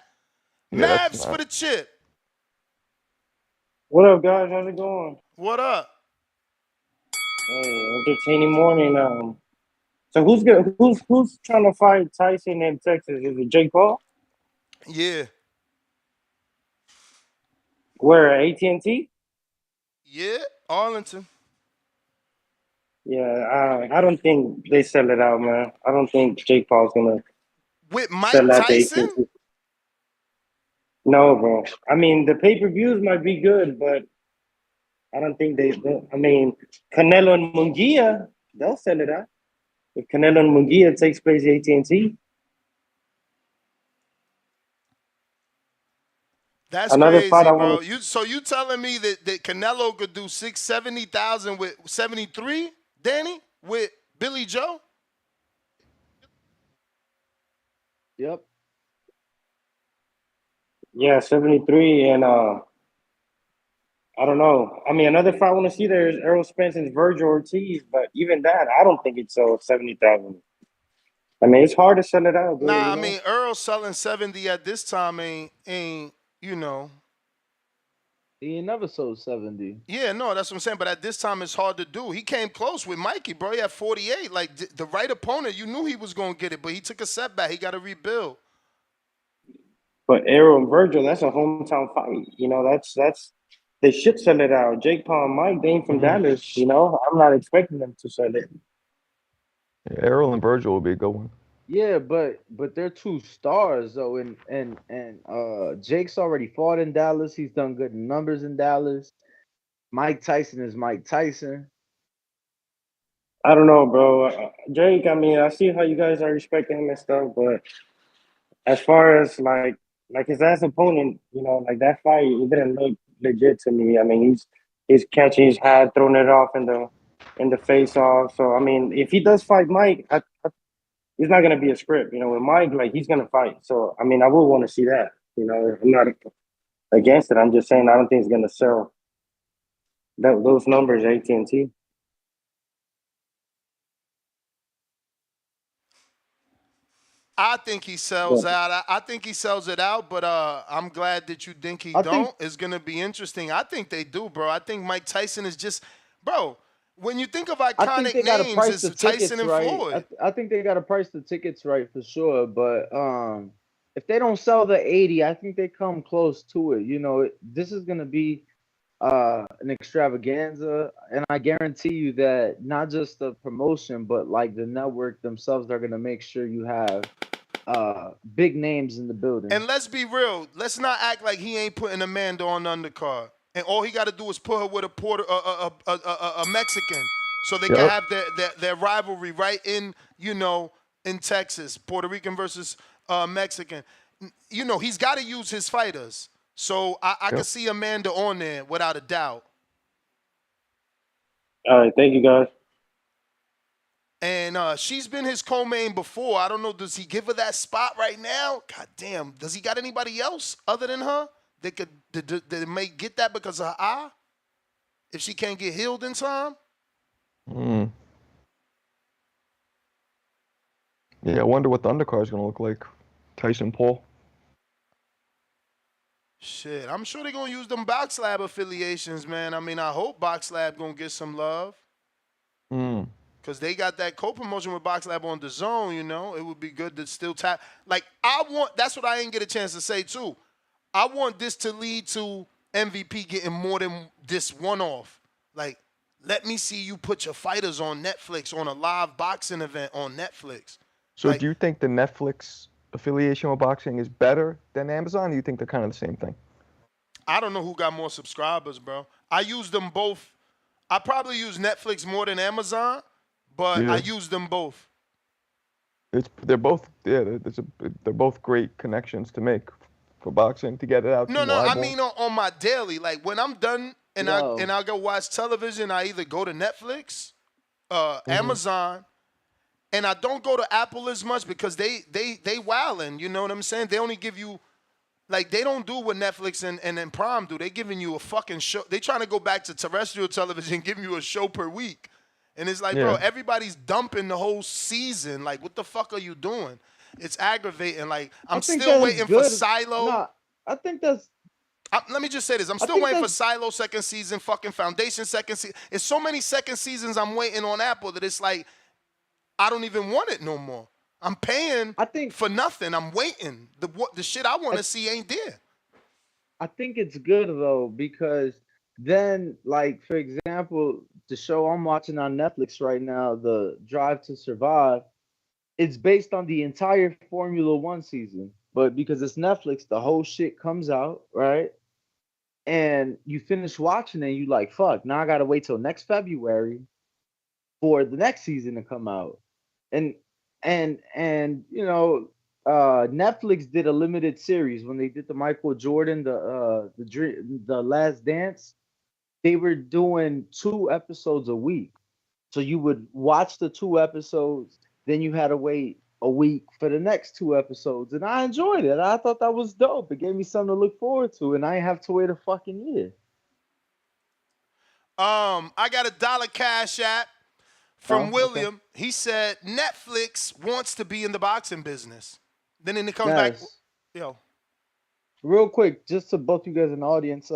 Yeah, Mavs for the chip. What up, guys? How's it going? What up? Hey, entertaining morning. So who's trying to fight Tyson in Texas? Is it Jake Paul? Yeah. Where, AT&T? Yeah, Arlington. Yeah, I don't think they sell it out, man. I don't think Jake Paul's gonna with Mike sell out Tyson. AT&T. No, bro. I mean, the pay-per-views might be good, but I don't think they. I mean, Canelo and Munguia, they'll sell it out. If Canelo and Munguia takes place at AT&T. That's another crazy, bro. You telling me that Canelo could do 670,000 with 73, Danny, with Billy Joe? Yep. Yeah, 73, and I don't know. I mean, another fight I want to see there is Errol Spence and Virgil Ortiz, but even that, I don't think it's so 70,000. I mean, it's hard to sell it out. Dude, I mean, Earl selling 70 at this time ain't you know. He ain't never sold 70. Yeah, no, that's what I'm saying. But at this time, it's hard to do. He came close with Mikey, bro. He had 48. Like, the right opponent, you knew he was going to get it, but he took a setback. He got to rebuild. But Errol and Virgil, that's a hometown fight. You know, that's they should sell it out. Jake Paul and Mike, they ain't from Dallas. You know, I'm not expecting them to sell it. Yeah, Errol and Virgil will be a good one. Yeah, but they're two stars though, and Jake's already fought in Dallas. He's done good numbers in Dallas. Mike Tyson is Mike Tyson. I don't know, bro. Jake, I mean, I see how you guys are respecting him and stuff, but as far as like his last opponent, like that fight, it didn't look legit to me. I mean, he's catching his hat, throwing it off in the face off. So I mean, if he does fight Mike, he's not gonna be a script. With Mike, like he's gonna fight. So I mean, I would want to see that. I'm not against it. I'm just saying I don't think he's gonna sell those numbers AT&T. I think he sells out. I think he sells it out, but I'm glad that you think he I don't. think It's gonna be interesting. I think they do, bro. I think Mike Tyson is just, bro. When you think of I think iconic they got to names, price it's the Tyson tickets and right. Floyd. I think they got to price the tickets right for sure. But if they don't sell the 80, I think they come close to it. This is gonna be an extravaganza, and I guarantee you that not just the promotion, but like the network themselves, they're gonna make sure you have big names in the building. And let's be real. Let's not act like he ain't putting Amanda on the undercard. And all he got to do is put her with a Mexican, so they can Yep. have their rivalry right in Texas, Puerto Rican versus Mexican. He's got to use his fighters. So I can Yep. see Amanda on there without a doubt. All right, thank you guys. And she's been his co-main before. I don't know. Does he give her that spot right now? God damn. Does he got anybody else other than her that may get that because of her eye? If she can't get healed in time? Mm. Yeah, I wonder what the undercard is going to look like. Tyson Paul. Shit, I'm sure they're going to use them Box Lab affiliations, man. I mean, I hope Box Lab going to get some love. Mm. Because they got that co-promotion with Box Lab on the zone, It would be good to still tap. Like, that's what I didn't get a chance to say, too. I want this to lead to MVP getting more than this one-off. Like, let me see you put your fighters on Netflix on a live boxing event on Netflix. So Like, do you think the Netflix affiliation with boxing is better than Amazon? Or do you think they're kind of the same thing? I don't know who got more subscribers, bro. I use them both. I probably use Netflix more than Amazon, but I Yeah. use them both. They're both they're both great connections to make for boxing to get it out to No, more I eyeballs. mean on my daily. Like when I'm done and Yo, I go watch television, I either go to Netflix, Mm-hmm. Amazon, and I don't go to Apple as much because they wildin'. You know what I'm saying? They only give you like they don't do what Netflix and then Prime do. They giving you a fucking show. They trying to go back to terrestrial television, giving you a show per week. And it's like, bro, Yeah. everybody's dumping the whole season. Like, what the fuck are you doing? It's aggravating. Like, I I'm think still that is waiting for good. Silo. Nah, I think that's. Let me just say this. I'm I still think waiting for that's. Silo second season, fucking Foundation second season. It's so many second seasons I'm waiting on Apple that it's like, I don't even want it no more. I'm paying I think. for nothing. I'm waiting. The shit I want to see ain't there. I think it's good though because then, like for example, the show I'm watching on Netflix right now, the Drive to Survive, it's based on the entire Formula One season. But because it's Netflix, the whole shit comes out, right? And you finish watching it, you like, fuck, now I gotta wait till next February for the next season to come out. And Netflix did a limited series when they did the Michael Jordan, the Last Dance. They were doing 2 episodes a week. So you would watch the 2 episodes, then you had to wait a week for the next 2 episodes. And I enjoyed it. I thought that was dope. It gave me something to look forward to, and I didn't have to wait a fucking year. I got $1 cash app Oh, from okay. William. He said Netflix wants to be in the boxing business. Then it comes back, Nice. yo. Real quick, just to both you guys in the audience,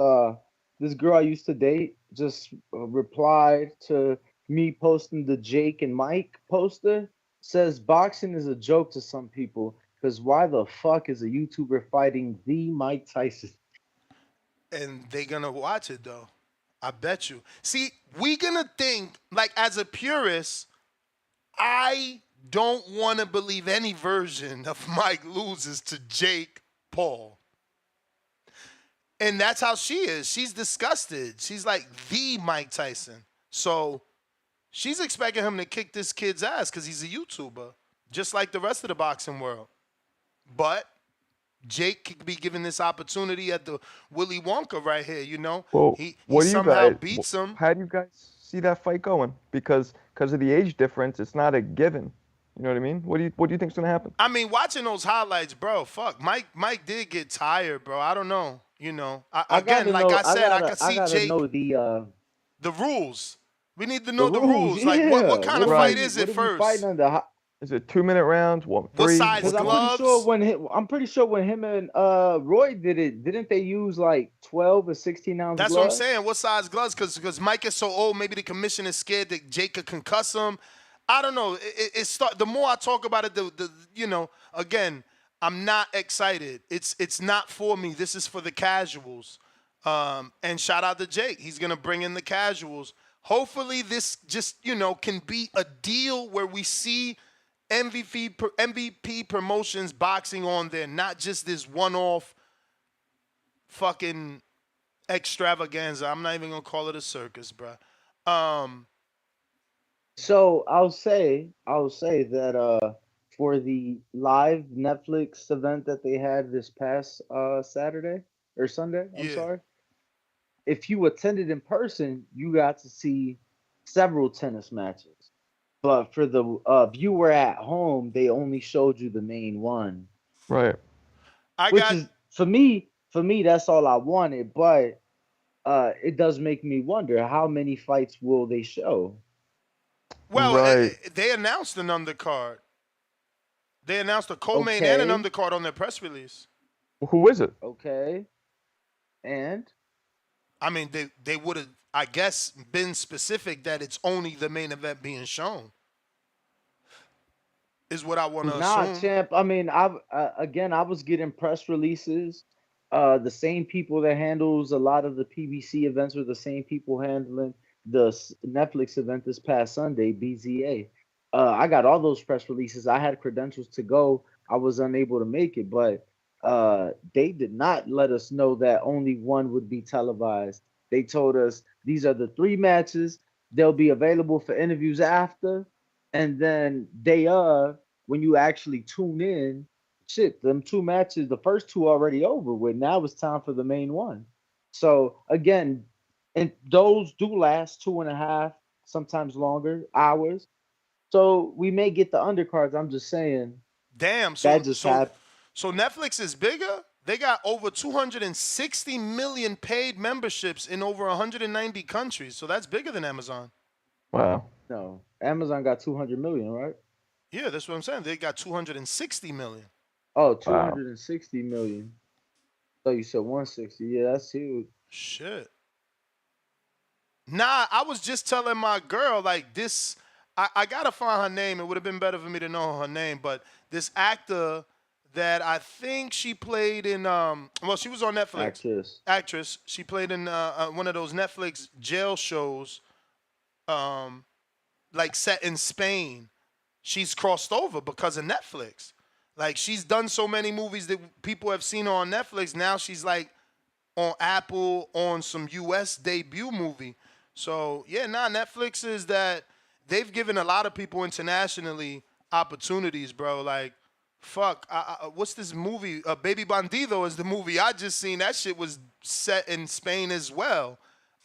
this girl I used to date just replied to me posting the Jake and Mike poster. Says boxing is a joke to some people because why the fuck is a YouTuber fighting the Mike Tyson? And they gonna watch it though. I bet you. See, we gonna think like as a purist, I don't want to believe any version of Mike loses to Jake Paul. And that's how she is. She's disgusted. She's like the Mike Tyson. So she's expecting him to kick this kid's ass because he's a YouTuber, just like the rest of the boxing world. But Jake could be given this opportunity at the Willy Wonka right here, you know? Well, He what do you somehow guys? beats him. How do you guys see that fight going? Because of the age difference, it's not a given. You know what I mean? What do you think's gonna happen? I mean, watching those highlights, bro, fuck. Mike did get tired, bro. I don't know. You know. Again, like I said, I could see Jake. Know the rules. We need to the know the rules. rules. Like, Yeah. what kind of Right. fight is it What are we first? fighting under? Is it 2-minute rounds? What, What 3? size Because gloves? I'm pretty sure when him and Roy did it, didn't they use like 12 or 16 ounce That's gloves? what I'm saying. What size gloves? Because Mike is so old, maybe the commission is scared that Jake could concuss him. I don't know. The more I talk about it, again, I'm not excited. It's not for me. This is for the casuals. And shout out to Jake. He's gonna bring in the casuals. Hopefully, this just can be a deal where we see MVP Promotions boxing on there, not just this one-off fucking extravaganza. I'm not even gonna call it a circus, bruh. So I'll say that for the live Netflix event that they had this past Saturday or Sunday, I'm Yeah. sorry. If you attended in person, you got to see several tennis matches. But for the viewer at home, they only showed you the main one. Right. Which is for me, that's all I wanted. But it does make me wonder how many fights will they show? Well, Right. they announced an undercard. They announced a co-main and an Okay. undercard on their press release. Who is it? Okay. And I mean, they would have, I guess, been specific that it's only the main event being shown. Is what I want to assume. champ. I mean, I was getting press releases. The same people that handles a lot of the PBC events were the same people handling the Netflix event this past Sunday, BZA. I got all those press releases. I had credentials to go. I was unable to make it, but they did not let us know that only one would be televised. They told us these are the 3 matches. They'll be available for interviews after, and then when you actually tune in, shit, them 2 matches, the first 2 already over with. Now it's time for the main one. So again, and those do last 2.5, sometimes longer hours. So we may get the undercards. I'm just saying. Damn. That just happened. So Netflix is bigger? They got over 260 million paid memberships in over 190 countries. So that's bigger than Amazon. Wow. No, Amazon got 200 million, right? Yeah, that's what I'm saying. They got 260 million. Oh, 260 million. So you said 160. Yeah, that's huge. Shit. Nah, I was just telling my girl, like, this, I gotta find her name. It would have been better for me to know her name, but this actor that I think she played in, she was on Netflix. Actress. She played in one of those Netflix jail shows, like set in Spain. She's crossed over because of Netflix. Like, she's done so many movies that people have seen her on Netflix. Now she's like on Apple on some US debut movie. So, yeah, Netflix is that they've given a lot of people internationally opportunities, bro. Like, fuck, what's this movie? Baby Bandido is the movie I just seen. That shit was set in Spain as well.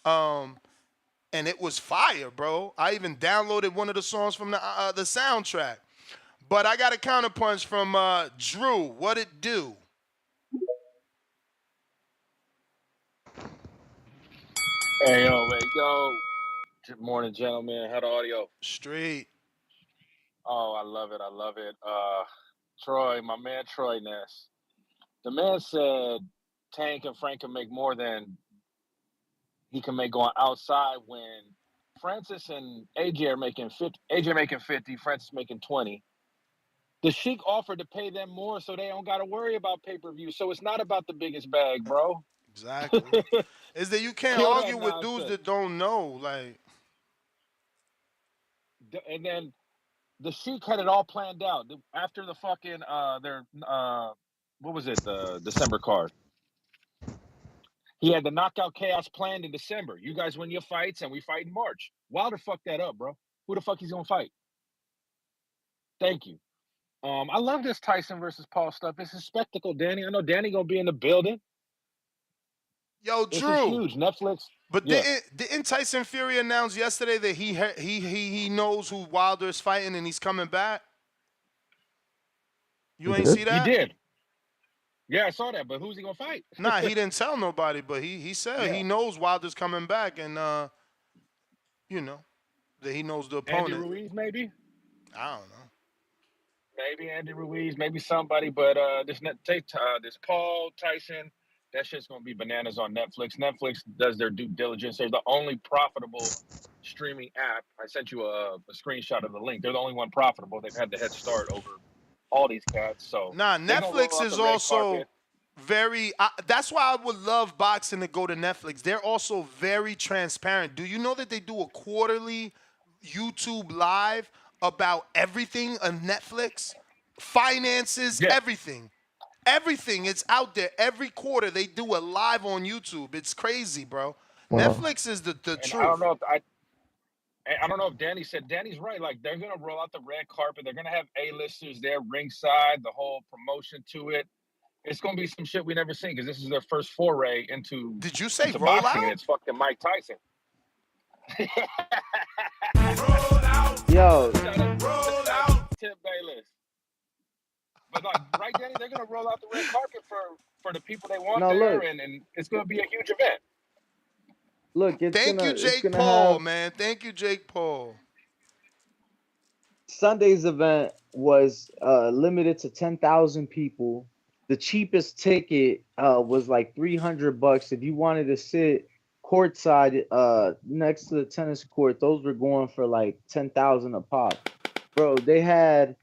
And it was fire, bro. I even downloaded one of the songs from the soundtrack. But I got a counterpunch from Drew. What it do? Hey, yo. Good morning, gentlemen. How the audio? Straight. Oh, I love it. Troy, my man Troy Ness. The man said Tank and Frank can make more than he can make going outside when Francis and AJ are making 50. AJ making 50, Francis making 20. The Sheik offered to pay them more so they don't got to worry about pay-per-view. So it's not about the biggest bag, bro. Exactly. Is that you can't Kill argue that with dudes nonsense. that don't know. Like, And then the Sheik had it all planned out after the fucking their what was it, the December card. He had the knockout chaos planned in December. You guys win your fights and we fight in March. Wilder fucked that up, bro. Who the fuck he's gonna fight? Thank you. I love this Tyson versus Paul stuff. It's a spectacle, Danny. I know Danny gonna be in the building. Yo, This is Drew. huge. Netflix. But Yeah. didn't Tyson Fury announce yesterday that he knows who Wilder is fighting and he's coming back? You ain't see that? He did. Yeah, I saw that. But who's he gonna fight? Nah, he didn't tell nobody, but he said he knows Wilder's coming back, and you know that he knows the opponent. Andy Ruiz, maybe. I don't know. Maybe Andy Ruiz, maybe somebody. But this Paul Tyson, that shit's gonna be bananas on Netflix. Netflix does their due diligence. They're the only profitable streaming app. I sent you a screenshot of the link. They're the only one profitable. They've had the head start over all these cats. So nah, Netflix is also very. That's why I would love boxing to go to Netflix. They're also very transparent. Do you know that they do a quarterly YouTube live about everything on Netflix? Finances, everything. Everything. It's out there. Every quarter they do a live on YouTube. It's crazy, bro. Wow. Netflix is the truth. I don't know if Danny said. Danny's right. Like, they're gonna roll out the red carpet. They're gonna have A-listers there ringside. The whole promotion to it. It's gonna be some shit we never seen because this is their first foray into. Did you say into roll boxing, out? and it's fucking Mike Tyson. Yo. Roll out. Tip Bayless. But like, right, Danny, they're gonna roll out the red carpet for the people they want there, and it's gonna be a huge event. Look, Thank you, Jake Paul, man. Thank you, Jake Paul. Sunday's event was limited to 10,000 people. The cheapest ticket was like $300. If you wanted to sit courtside next to the tennis court, those were going for like 10,000 a pop. Bro, they had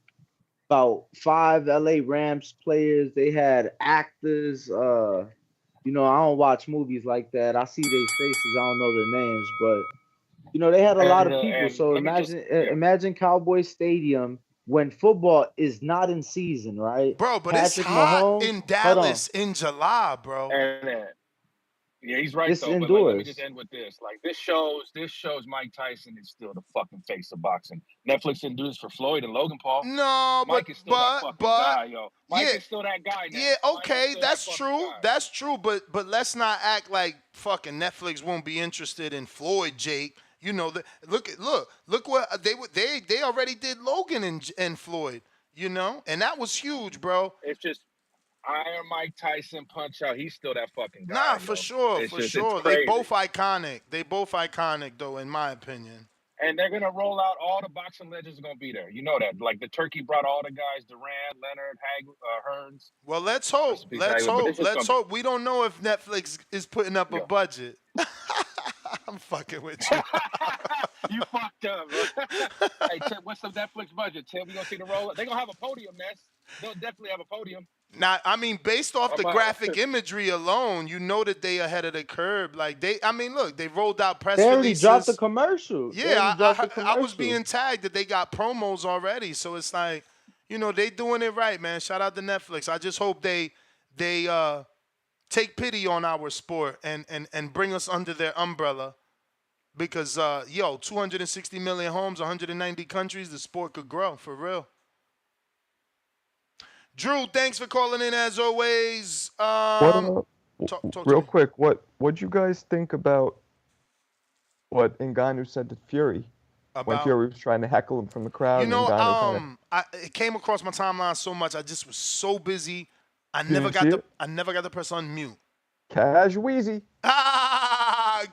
about 5 LA Rams players. They had actors. You know, I don't watch movies like that. I see their faces. I don't know their names, but you know, they had a lot of people. So imagine Cowboy Stadium when football is not in season, right? Bro, but Patrick it's hot Mahomes, in Dallas in July, bro. Yeah, he's right, It's though. But like, let me just end with this. Like, this shows Mike Tyson is still the fucking face of boxing. Netflix didn't do this for Floyd and Logan Paul. No, Mike is still that fucking guy, yo. Mike is still that guy now. Yeah, okay, that's true. That's true, but let's not act like fucking Netflix won't be interested in Floyd, Jake. You know, look what they already did Logan and Floyd, you know? And that was huge, bro. It's just Iron Mike Tyson punch out. He's still that fucking guy. Nah, for sure. They both iconic. Though, in my opinion. And they're gonna roll out all the boxing legends are gonna be there. You know that. Like, the Turkey brought all the guys: Durant, Leonard, Hearns. Well, let's hope. Let's hope. We don't know if Netflix is putting up a budget. I'm fucking with you. You fucked up, bro. Hey, Tim, what's the Netflix budget? Tim, we gonna see the roll? They're gonna have a podium, man. They'll definitely have a podium. Now, I mean, based off the graphic imagery alone, you know that they ahead of the curve. Like, look, they rolled out press releases. They already dropped the commercial. Yeah, I was being tagged that they got promos already. So it's like, you know, they doing it right, man. Shout out to Netflix. I just hope they take pity on our sport and bring us under their umbrella. Because, 260 million homes, 190 countries, the sport could grow, for real. Drew, thanks for calling in as always. Real quick, what'd you guys think about what Ngannou said to Fury when Fury was trying to heckle him from the crowd? You know, it came across my timeline so much. I just was so busy. I never got the press on mute. Cash Wheezy.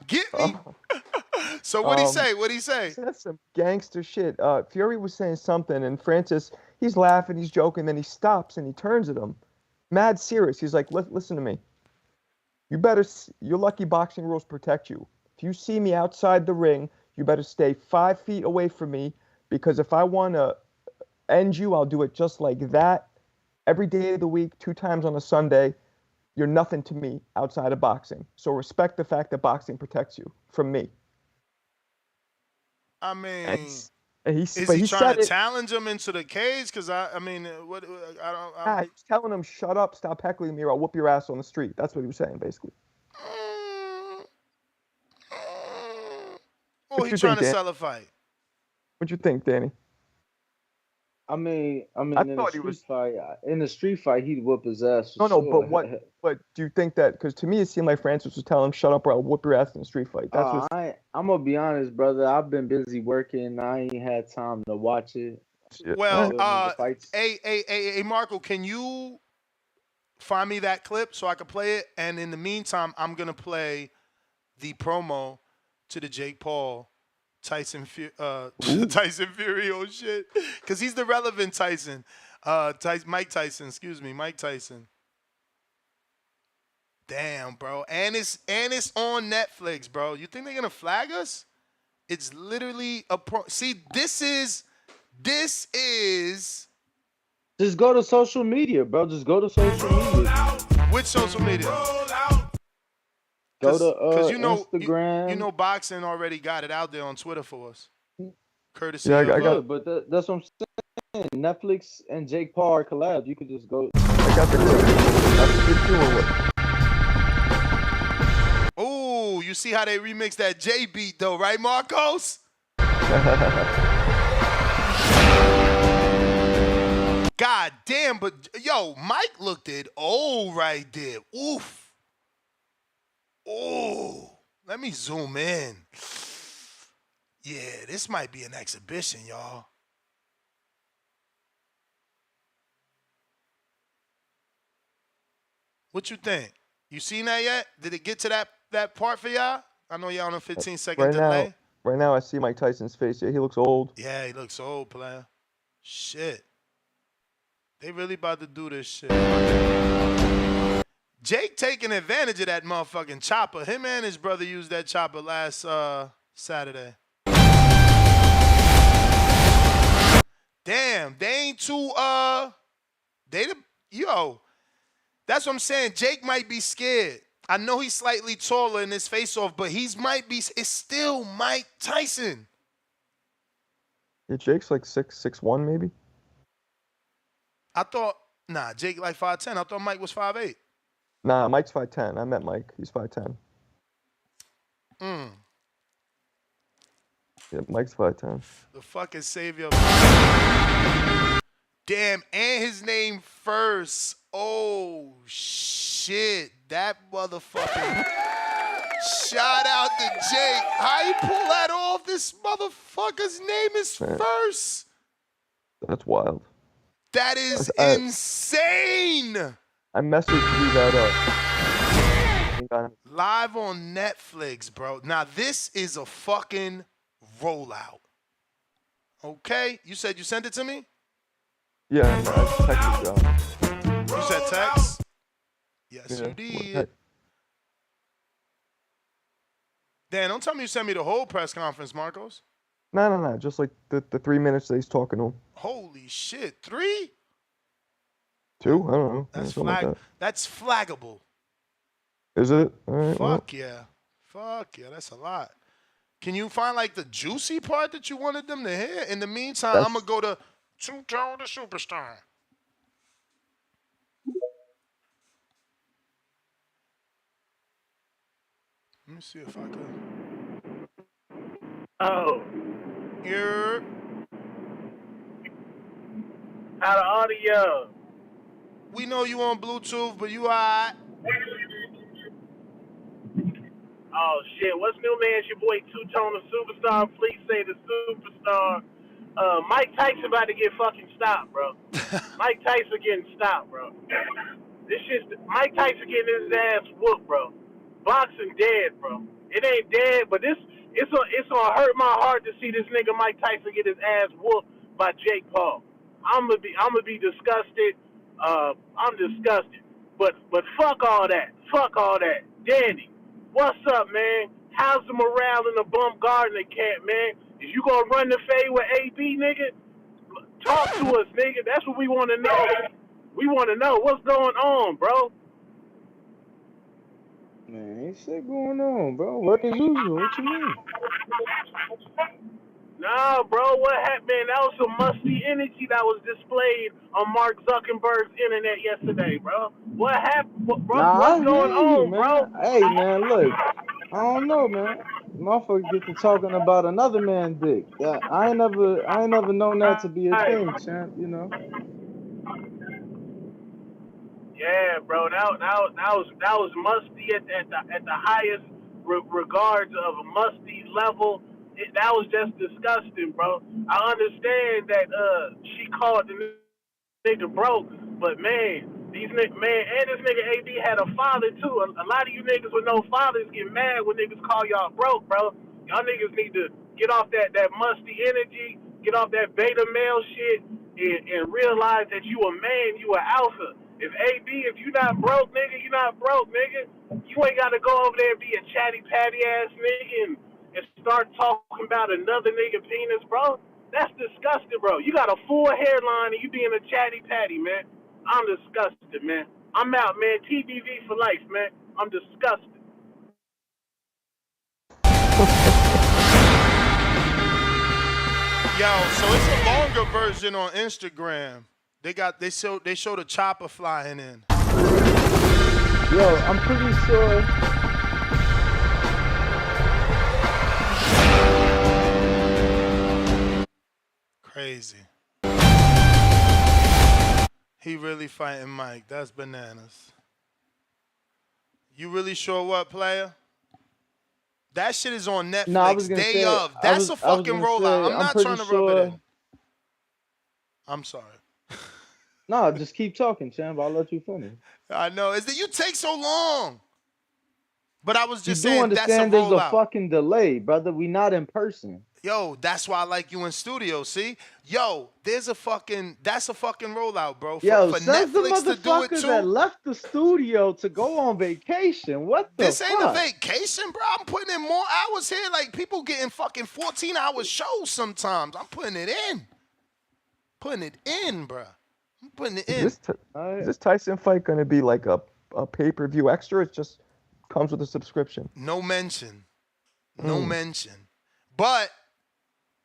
Get me. So what'd he say? What'd he say? He said some gangster shit. Fury was saying something, and Francis, he's laughing, he's joking, then he stops and he turns at him. Mad serious. He's like, listen to me. Your lucky boxing rules protect you. If you see me outside the ring, you better stay 5 feet away from me, because if I want to end you, I'll do it just like that. Every day of the week, 2 times on a Sunday. You're nothing to me outside of boxing. So respect the fact that boxing protects you from me. I mean, And Is he he trying said to it. challenge him into the cage? Because I mean, what I don't. Yeah, he was telling him, "Shut up, stop heckling me, or I'll whoop your ass on the street." That's what he was saying, basically. Or What he you trying think, to Dan? sell a fight? What you think, Danny? I mean, I in a thought he street was. fight, he'd whoop his ass for No, but sure. what? But do you think that? Because to me, it seemed like Francis was telling him, "Shut up, or I'll whoop your ass in a street fight." That's what. I'm gonna be honest, brother. I've been busy working. I ain't had time to watch it. Shit. Well, The fights. hey, Marco, can you find me that clip so I can play it? And in the meantime, I'm gonna play the promo to the Jake Paul Tyson Fury shit, because he's the relevant Tyson. Mike Tyson, excuse me, Mike Tyson. Damn, bro, and it's on Netflix, bro. You think they're gonna flag us? It's literally a pro. See, this is. Just go to social media, bro. Just go to social media. Which social media? Go to Instagram. Instagram. You know, boxing already got it out there on Twitter for us. Courtesy Yeah, of. I got. That's what I'm saying. Netflix and Jake Paul are collab. You could just go. I got the clip. That's a good tour with. Oh, you see how they remixed that J beat though, right, Marcos? God damn, but yo, Mike looked it old right there. Oof. Oh, let me zoom in. Yeah, this might be an exhibition, y'all. What you think? You seen that yet? Did it get to that part for y'all? I know y'all on a 15-second delay. Right now, I see Mike Tyson's face. Yeah, he looks old. Yeah, he looks old, player. Shit. They really about to do this shit. Jake taking advantage of that motherfucking chopper. Him and his brother used that chopper last Saturday. Damn, they ain't too that's what I'm saying. Jake might be scared. I know he's slightly taller in his face-off, but it's still Mike Tyson. Yeah, Jake's like 6'1", maybe. I thought, Jake like 5'10". I thought Mike was 5'8". Nah, Mike's 5'10". I met Mike. He's 5'10". Yeah, Mike's 5'10". The fucking savior. Damn, and his name first. Oh, shit. That motherfucker. Shout out to Jake. How you pull that off? This motherfucker's name is first. That's wild. That is insane. I messaged you that Live on Netflix, bro. Now, this is a fucking rollout. Okay? You said you sent it to me? Yeah, I texted you. You said text? Yes, you did. Dan, don't tell me you sent me the whole press conference, Marcos. No. Just like the 3 minutes that he's talking to him. Holy shit. 3? 2? I don't know. That's flaggable. Is it? All right, Fuck yeah. That's a lot. Can you find like the juicy part that you wanted them to hear? In the meantime, I'm going to go to Two-Tone the Superstar. Let me see if I can. Oh. Here. How the audio? We know you on Bluetooth, but you alright. Oh shit! What's new, man? It's your boy Two-Tone the Superstar. Please say the Superstar. Mike Tyson about to get fucking stopped, bro. Mike Tyson getting stopped, bro. This shit's Mike Tyson getting his ass whooped, bro. Boxing dead, bro. It ain't dead, but it's gonna hurt my heart to see this nigga Mike Tyson get his ass whooped by Jake Paul. I'm gonna be disgusted. I'm disgusted. But fuck all that. Fuck all that. Danny, what's up, man? How's the morale in the Bump Gardner camp, man? Is you gonna run the fade with AB, nigga? Talk to us, nigga. That's what we want to know. We want to know what's going on, bro. Man, ain't shit going on, bro. Work as usual. What you mean? Nah, bro, what happened? Man, that was some musty energy that was displayed on Mark Zuckerberg's internet yesterday, bro. What happened, bro? Nah, What's I going hear you, on, man. bro? Hey, man, look, I don't know, man. Motherfucker get to talking about another man dick. That I ain't never known that to be a Alright. thing, champ. You know. Yeah, bro, that was musty at the highest regards of a musty level. That was just disgusting, bro. I understand that she called the nigga broke, but man, and this nigga AB had a father too. A lot of you niggas with no fathers get mad when niggas call y'all broke, bro. Y'all niggas need to get off that musty energy, get off that beta male shit, and realize that you a man, you a alpha. If AB, if you not broke, nigga, you not broke, nigga. You ain't gotta go over there and be a chatty patty ass nigga and start talking about another nigga penis, bro. That's disgusting, bro. You got a full hairline and you being a chatty patty, man. I'm disgusted, man. I'm out, man. TBV for life, man. I'm disgusted. Yo, so it's a longer version on Instagram. They show the chopper flying in. Yo, I'm pretty sure. Crazy. He really fighting Mike. That's bananas. You really sure what, player? That shit is on Netflix. No, I was gonna Day say. of. That's a fucking rollout. I'm not trying to rub it in. I'm sorry. No, just keep talking, champ. I'll let you finish. I know. Is that you take so long? But I was just you do saying understand that's a there's rollout. a fucking delay, brother. We not in person. Yo, that's why I like you in studio, see? Yo, that's a fucking rollout, bro. Yo, For says the Netflix to do it motherfucker too. that left the studio to go on vacation. What the This ain't a fuck? vacation, bro. I'm putting in more hours here. Like, people getting fucking 14-hour shows sometimes. I'm putting it in. Putting it in, bro. I'm putting it in. Is this Tyson fight going to be like a pay-per-view extra? It just comes with a subscription. No mention. No mention. But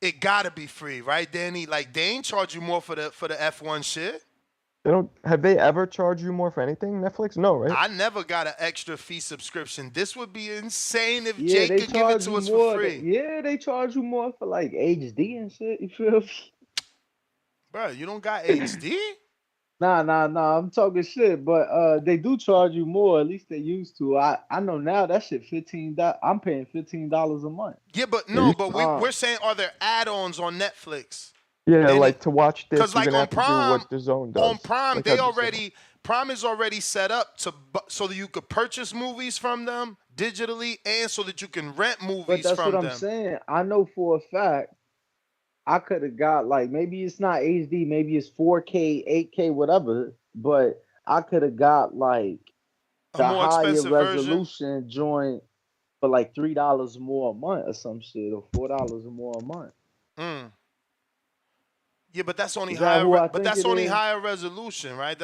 it gotta be free, right, Danny? Like, they ain't charge you more for the F1 shit. Have they ever charged you more for anything? Netflix? No, right? I never got an extra fee subscription. This would be insane if Yeah, Jake they could give it charge to you us more. for free. Yeah, they charge you more for like HD and shit. You feel me? Bro, you don't got HD? Nah. I'm talking shit, but they do charge you more. At least they used to. I know now that shit $15. I'm paying $15 a month. Yeah, but no, but we're saying, are there add-ons on Netflix? Yeah, like to watch this, you're like gonna on have to do Prime, what the Zone does. on Prime, like Prime is already set up so that you could purchase movies from them digitally, and so that you can rent movies But that's from what them. I'm saying. I know for a fact I could have got like maybe it's not HD, maybe it's 4K, 8K, whatever. But I could have got like A the more higher expensive resolution joint for like $3 more a month or some shit, or $4 more a month. Yeah, but that's only Is that who I but think that's it only is? higher resolution, right?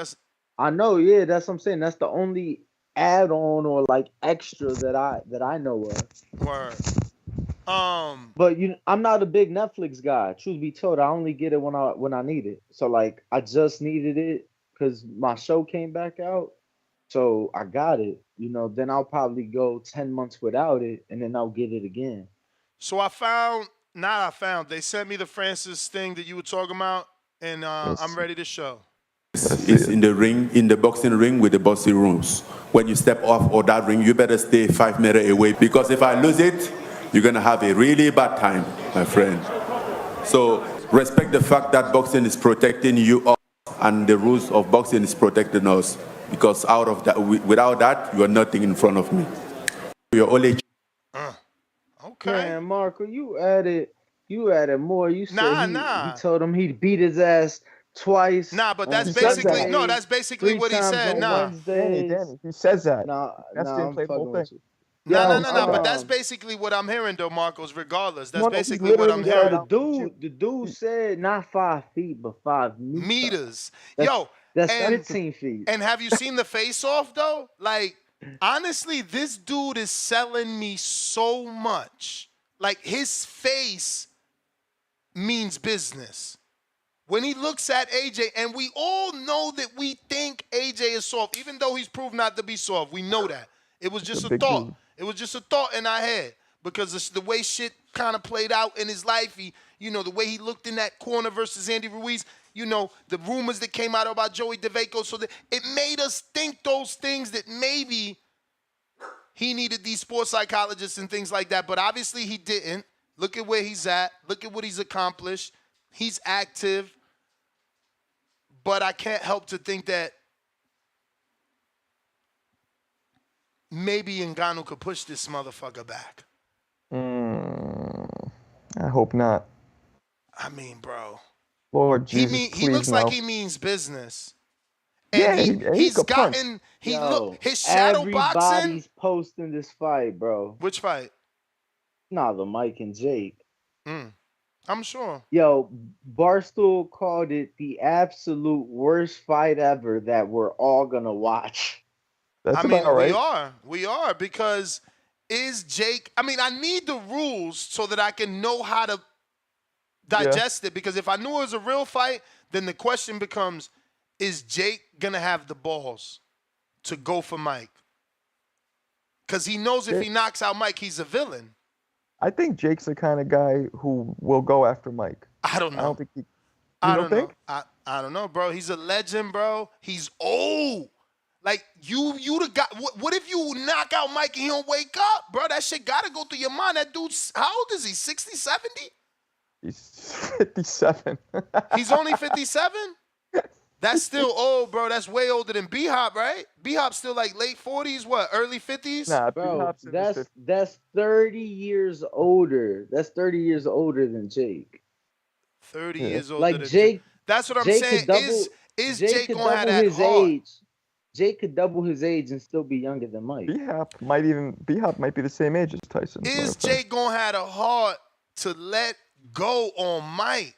I know, yeah, that's what I'm saying. That's the only add-on or like extra that I know of. Word. But I'm not a big Netflix guy. Truth be told, I only get it when I need it. So like, I just needed it because my show came back out, so I got it. Then I'll probably go 10 months without it, and then I'll get it again. So they sent me the Francis thing that you were talking about, and I'm ready to show. It's in the ring, in the boxing ring with the boxing rules. When you step off of that ring, you better stay 5 meters away, because if I lose it, you're gonna have a really bad time, my friend. So respect the fact that boxing is protecting you, and the rules of boxing is protecting us, because out of that, without that, you are nothing in front of me. You're only. Okay. Man, Marco, you added more. You said he told him he'd beat his ass twice. Nah, but that's basically that's basically what he said. Danny, he says that. That's didn't play the whole thing. No. But that's basically what I'm hearing, though, Marcos. Regardless, that's basically what I'm hearing. The dude said not 5 feet, but 5 meters. That's 15 feet. And have you seen the face-off though? Like, honestly, this dude is selling me so much. Like, his face means business. When he looks at AJ, and we all know that we think AJ is soft, even though he's proved not to be soft. We know that. It was just a thought. Dude. It was just a thought in our head because it's the way shit kind of played out in his life. He, the way he looked in that corner versus Andy Ruiz, the rumors that came out about Joey DeVaco. So that it made us think those things that maybe he needed these sports psychologists and things like that. But obviously he didn't. Look at where he's at. Look at what he's accomplished. He's active. But I can't help to think that maybe Ngannou could push this motherfucker back. I hope not. I mean, bro. Lord Jesus, he looks no. like he means business. And he's gotten his shadow boxing. Everybody's posting this fight, bro. Which fight? Nah, the Mike and Jake. I'm sure. Yo, Barstool called it the absolute worst fight ever that we're all gonna watch. That's about right. We are because is Jake? I mean, I need the rules so that I can know how to digest it. Because if I knew it was a real fight, then the question becomes: is Jake gonna have the balls to go for Mike? Because he knows if he knocks out Mike, he's a villain. I think Jake's the kind of guy who will go after Mike. I don't know. I don't think he. I don't know. I don't know, bro. He's a legend, bro. He's old. Like you the guy. What if you knock out Mike and he don't wake up, bro? That shit gotta go through your mind. That dude's how old is he? 60, 70? He's 57. He's only 57? That's still old, bro. That's way older than B-Hop, right? B-Hop's still like late 40s, what, early 50s? Nah, bro, that's 30 years older. That's 30 years older than Jake. 30 years older like than Jake. That's what I'm Jake saying. Is Jake could gonna have double that his heart? age. Jake could double his age and still be younger than Mike. B-Hop might be the same age as Tyson. Is Jake gonna have a heart to let go on Mike?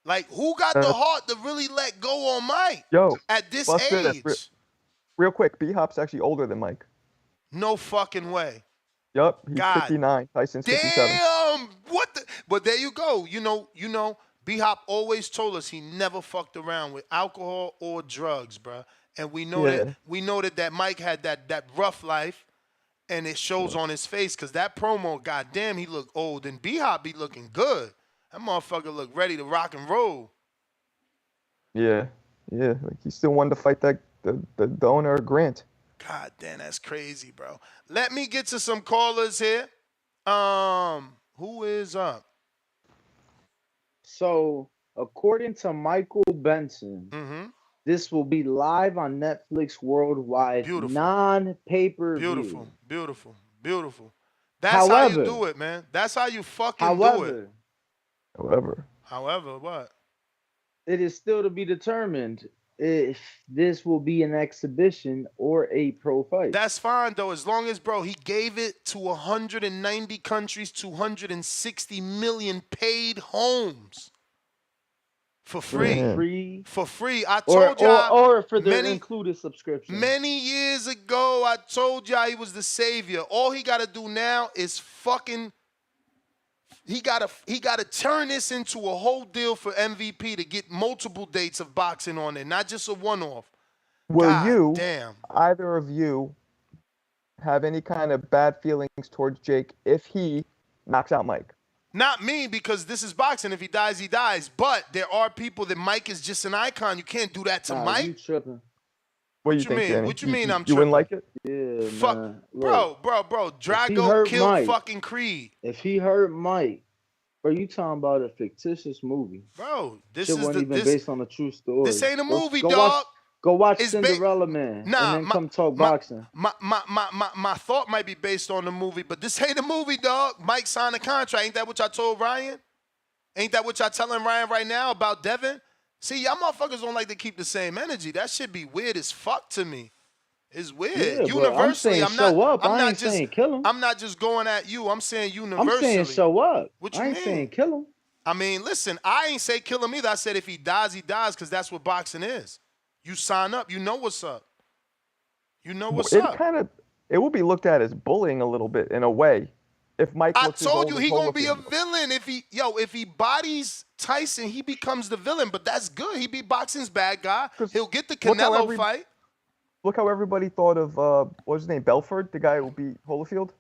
Like, who got the heart to really let go on Mike at this age? Real quick, B-Hop's actually older than Mike. No fucking way. Yup, he's 59. Tyson's 57. Damn, what the? But there you go. You know, B-Hop always told us he never fucked around with alcohol or drugs, bruh. And we know that Mike had that rough life, and it shows on his face because that promo, goddamn, he looked old, and B-Hop be looking good. That motherfucker look ready to rock and roll. Yeah. Like he still wanted to fight the owner of Grant. God damn, that's crazy, bro. Let me get to some callers here. Who is up? So, according to Michael Benson, this will be live on Netflix worldwide, non-pay-per-view. Beautiful. That's how you do it, man. That's how you fucking do it. However, what? It is still to be determined if this will be an exhibition or a pro fight. That's fine, though, as long as, bro, he gave it to 190 countries, 260 million paid homes. For free. For free. I told y'all. Or for the included subscription. Many years ago, I told y'all he was the savior. All he got to do now is fucking... He gotta turn this into a whole deal for MVP to get multiple dates of boxing on it, not just a one-off. Will either of you, have any kind of bad feelings towards Jake if he knocks out Mike? Not me, because this is boxing. If he dies, he dies. But there are people that Mike is just an icon. You can't do that to Mike. You tripping. What do you think, mean? Danny? What you mean I'm You wouldn't tripping? like it? Yeah, fuck, man. bro. Drago killed fucking Creed. If he hurt Mike, bro, you talking about a fictitious movie. Bro, this Shit is wasn't even based on a true story. This ain't a movie, go dog. Go watch Cinderella Man, and then come talk boxing. My thought might be based on the movie, but this ain't a movie, dog. Mike signed a contract. Ain't that what y'all told Ryan? Ain't that what y'all telling Ryan right now about Devin? See, y'all motherfuckers don't like to keep the same energy. That should be weird as fuck to me. It's weird. Yeah, universally, I'm not saying kill him. I'm not just going at you. I'm saying universally. I'm saying show up. What you I ain't mean? saying kill him. I mean, listen, I ain't say kill him either. I said if he dies, he dies, because that's what boxing is. You sign up. You know what's up. You know what's up. It will be looked at as bullying a little bit in a way. if Mike I looks as told old you as he gonna be a Holyfield. villain if he bodies Tyson, he becomes the villain. But that's good. He be boxing's bad guy. He'll get the Look how Canelo fight. Look how everybody thought of what's his name, Belford, the guy who beat Holyfield.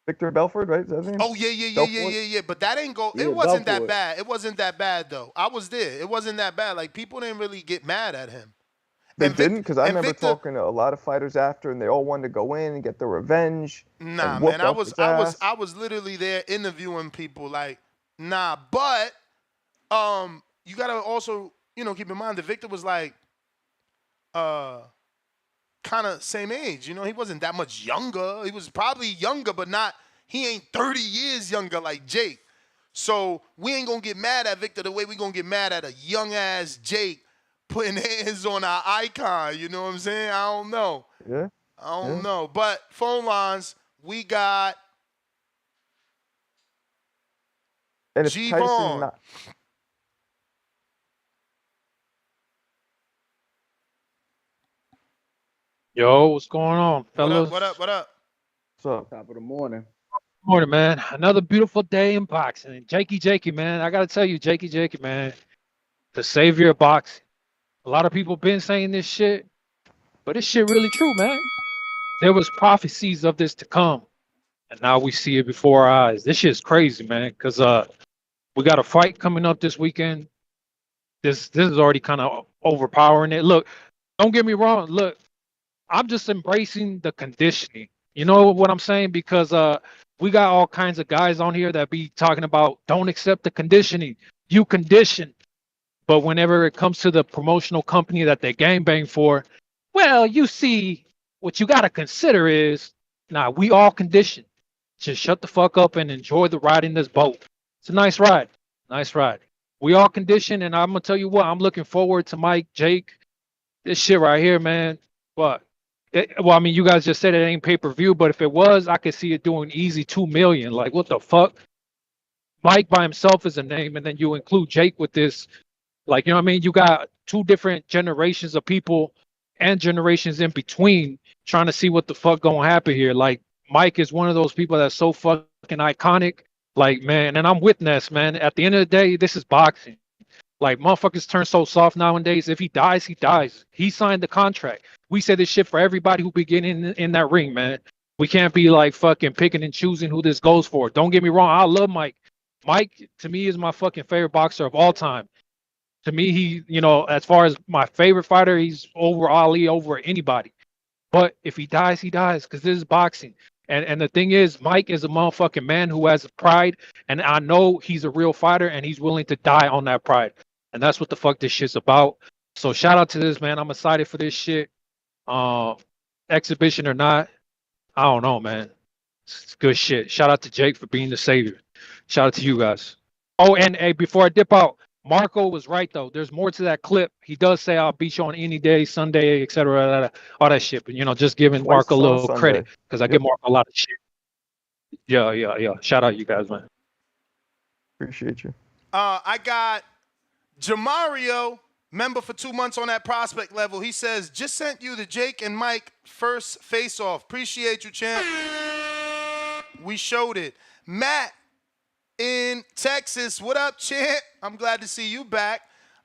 Victor Belford, right? Is that his name? Oh yeah. But that ain't go. Yeah, It wasn't that Belfort. bad. It wasn't that bad though. I was there. It wasn't that bad. Like people didn't really get mad at him. They And didn't, because I remember Victor, talking to a lot of fighters after, and they all wanted to go in and get their revenge. Nah, and whoop man. Belford's ass. I was literally there interviewing people. Like, nah. But you gotta also keep in mind that Victor was like kind of same age. He wasn't that much younger. He was probably younger, but not. He ain't 30 years younger like Jake. So we ain't gonna get mad at Victor the way we gonna get mad at a young ass Jake putting hands on our icon. You know what I'm saying? I don't know. Yeah. I don't know. But phone lines, we got And if Gervonta. Tyson not, Yo, what's going on, fellas? What up? What's up? Top of the morning. Morning, man. Another beautiful day in boxing. Jakey, man. I gotta tell you, Jakey, man, the savior of boxing. A lot of people been saying this shit, but this shit really true, man. There was prophecies of this to come, and now we see it before our eyes. This shit's crazy, man. Cause we got a fight coming up this weekend. This is already kind of overpowering it. Look, don't get me wrong. Look, I'm just embracing the conditioning. You know what I'm saying? Because we got all kinds of guys on here that be talking about don't accept the conditioning. You condition. But whenever it comes to the promotional company that they gangbang for, well, you see, what you got to consider is, nah, we all condition. Just shut the fuck up and enjoy the ride in this boat. It's a nice ride. Nice ride. We all condition, and I'm going to tell you what, I'm looking forward to Mike, Jake, this shit right here, man. What? Well, I mean, you guys just said it ain't pay-per-view, but if it was, I could see it doing easy 2 million. Like, what the fuck? Mike by himself is a name, and then you include Jake with this. Like, you know what I mean? You got two different generations of people and generations in between trying to see what the fuck gonna happen here. Like, Mike is one of those people that's so fucking iconic. Like, man, and I'm with Ness, man. At the end of the day, this is boxing. Like, motherfuckers turn so soft nowadays. If he dies, he dies. He signed the contract. We say this shit for everybody who be getting in that ring, man. We can't be like fucking picking and choosing who this goes for. Don't get me wrong. I love Mike. Mike, to me, is my fucking favorite boxer of all time. To me, he, as far as my favorite fighter, he's over Ali, over anybody. But if he dies, he dies, because this is boxing. And the thing is, Mike is a motherfucking man who has pride, and I know he's a real fighter, and he's willing to die on that pride. And that's what the fuck this shit's about. So shout out to this, man. I'm excited for this shit. Exhibition or not, I don't know, man. It's good shit. Shout out to Jake for being the savior. Shout out to you guys. Oh, and hey, before I dip out, Marco was right though. There's more to that clip. He does say I'll beat you on any day, Sunday, etc. All that shit. But just giving Twice Marco a on little Sunday. credit because I give Marco a lot of shit. Yeah. Shout out you guys, man. Appreciate you. I got Jamario, member for 2 months on that prospect level. He says, just sent you the Jake and Mike first face-off. Appreciate you, champ. We showed it. Matt in Texas. What up, champ? I'm glad to see you back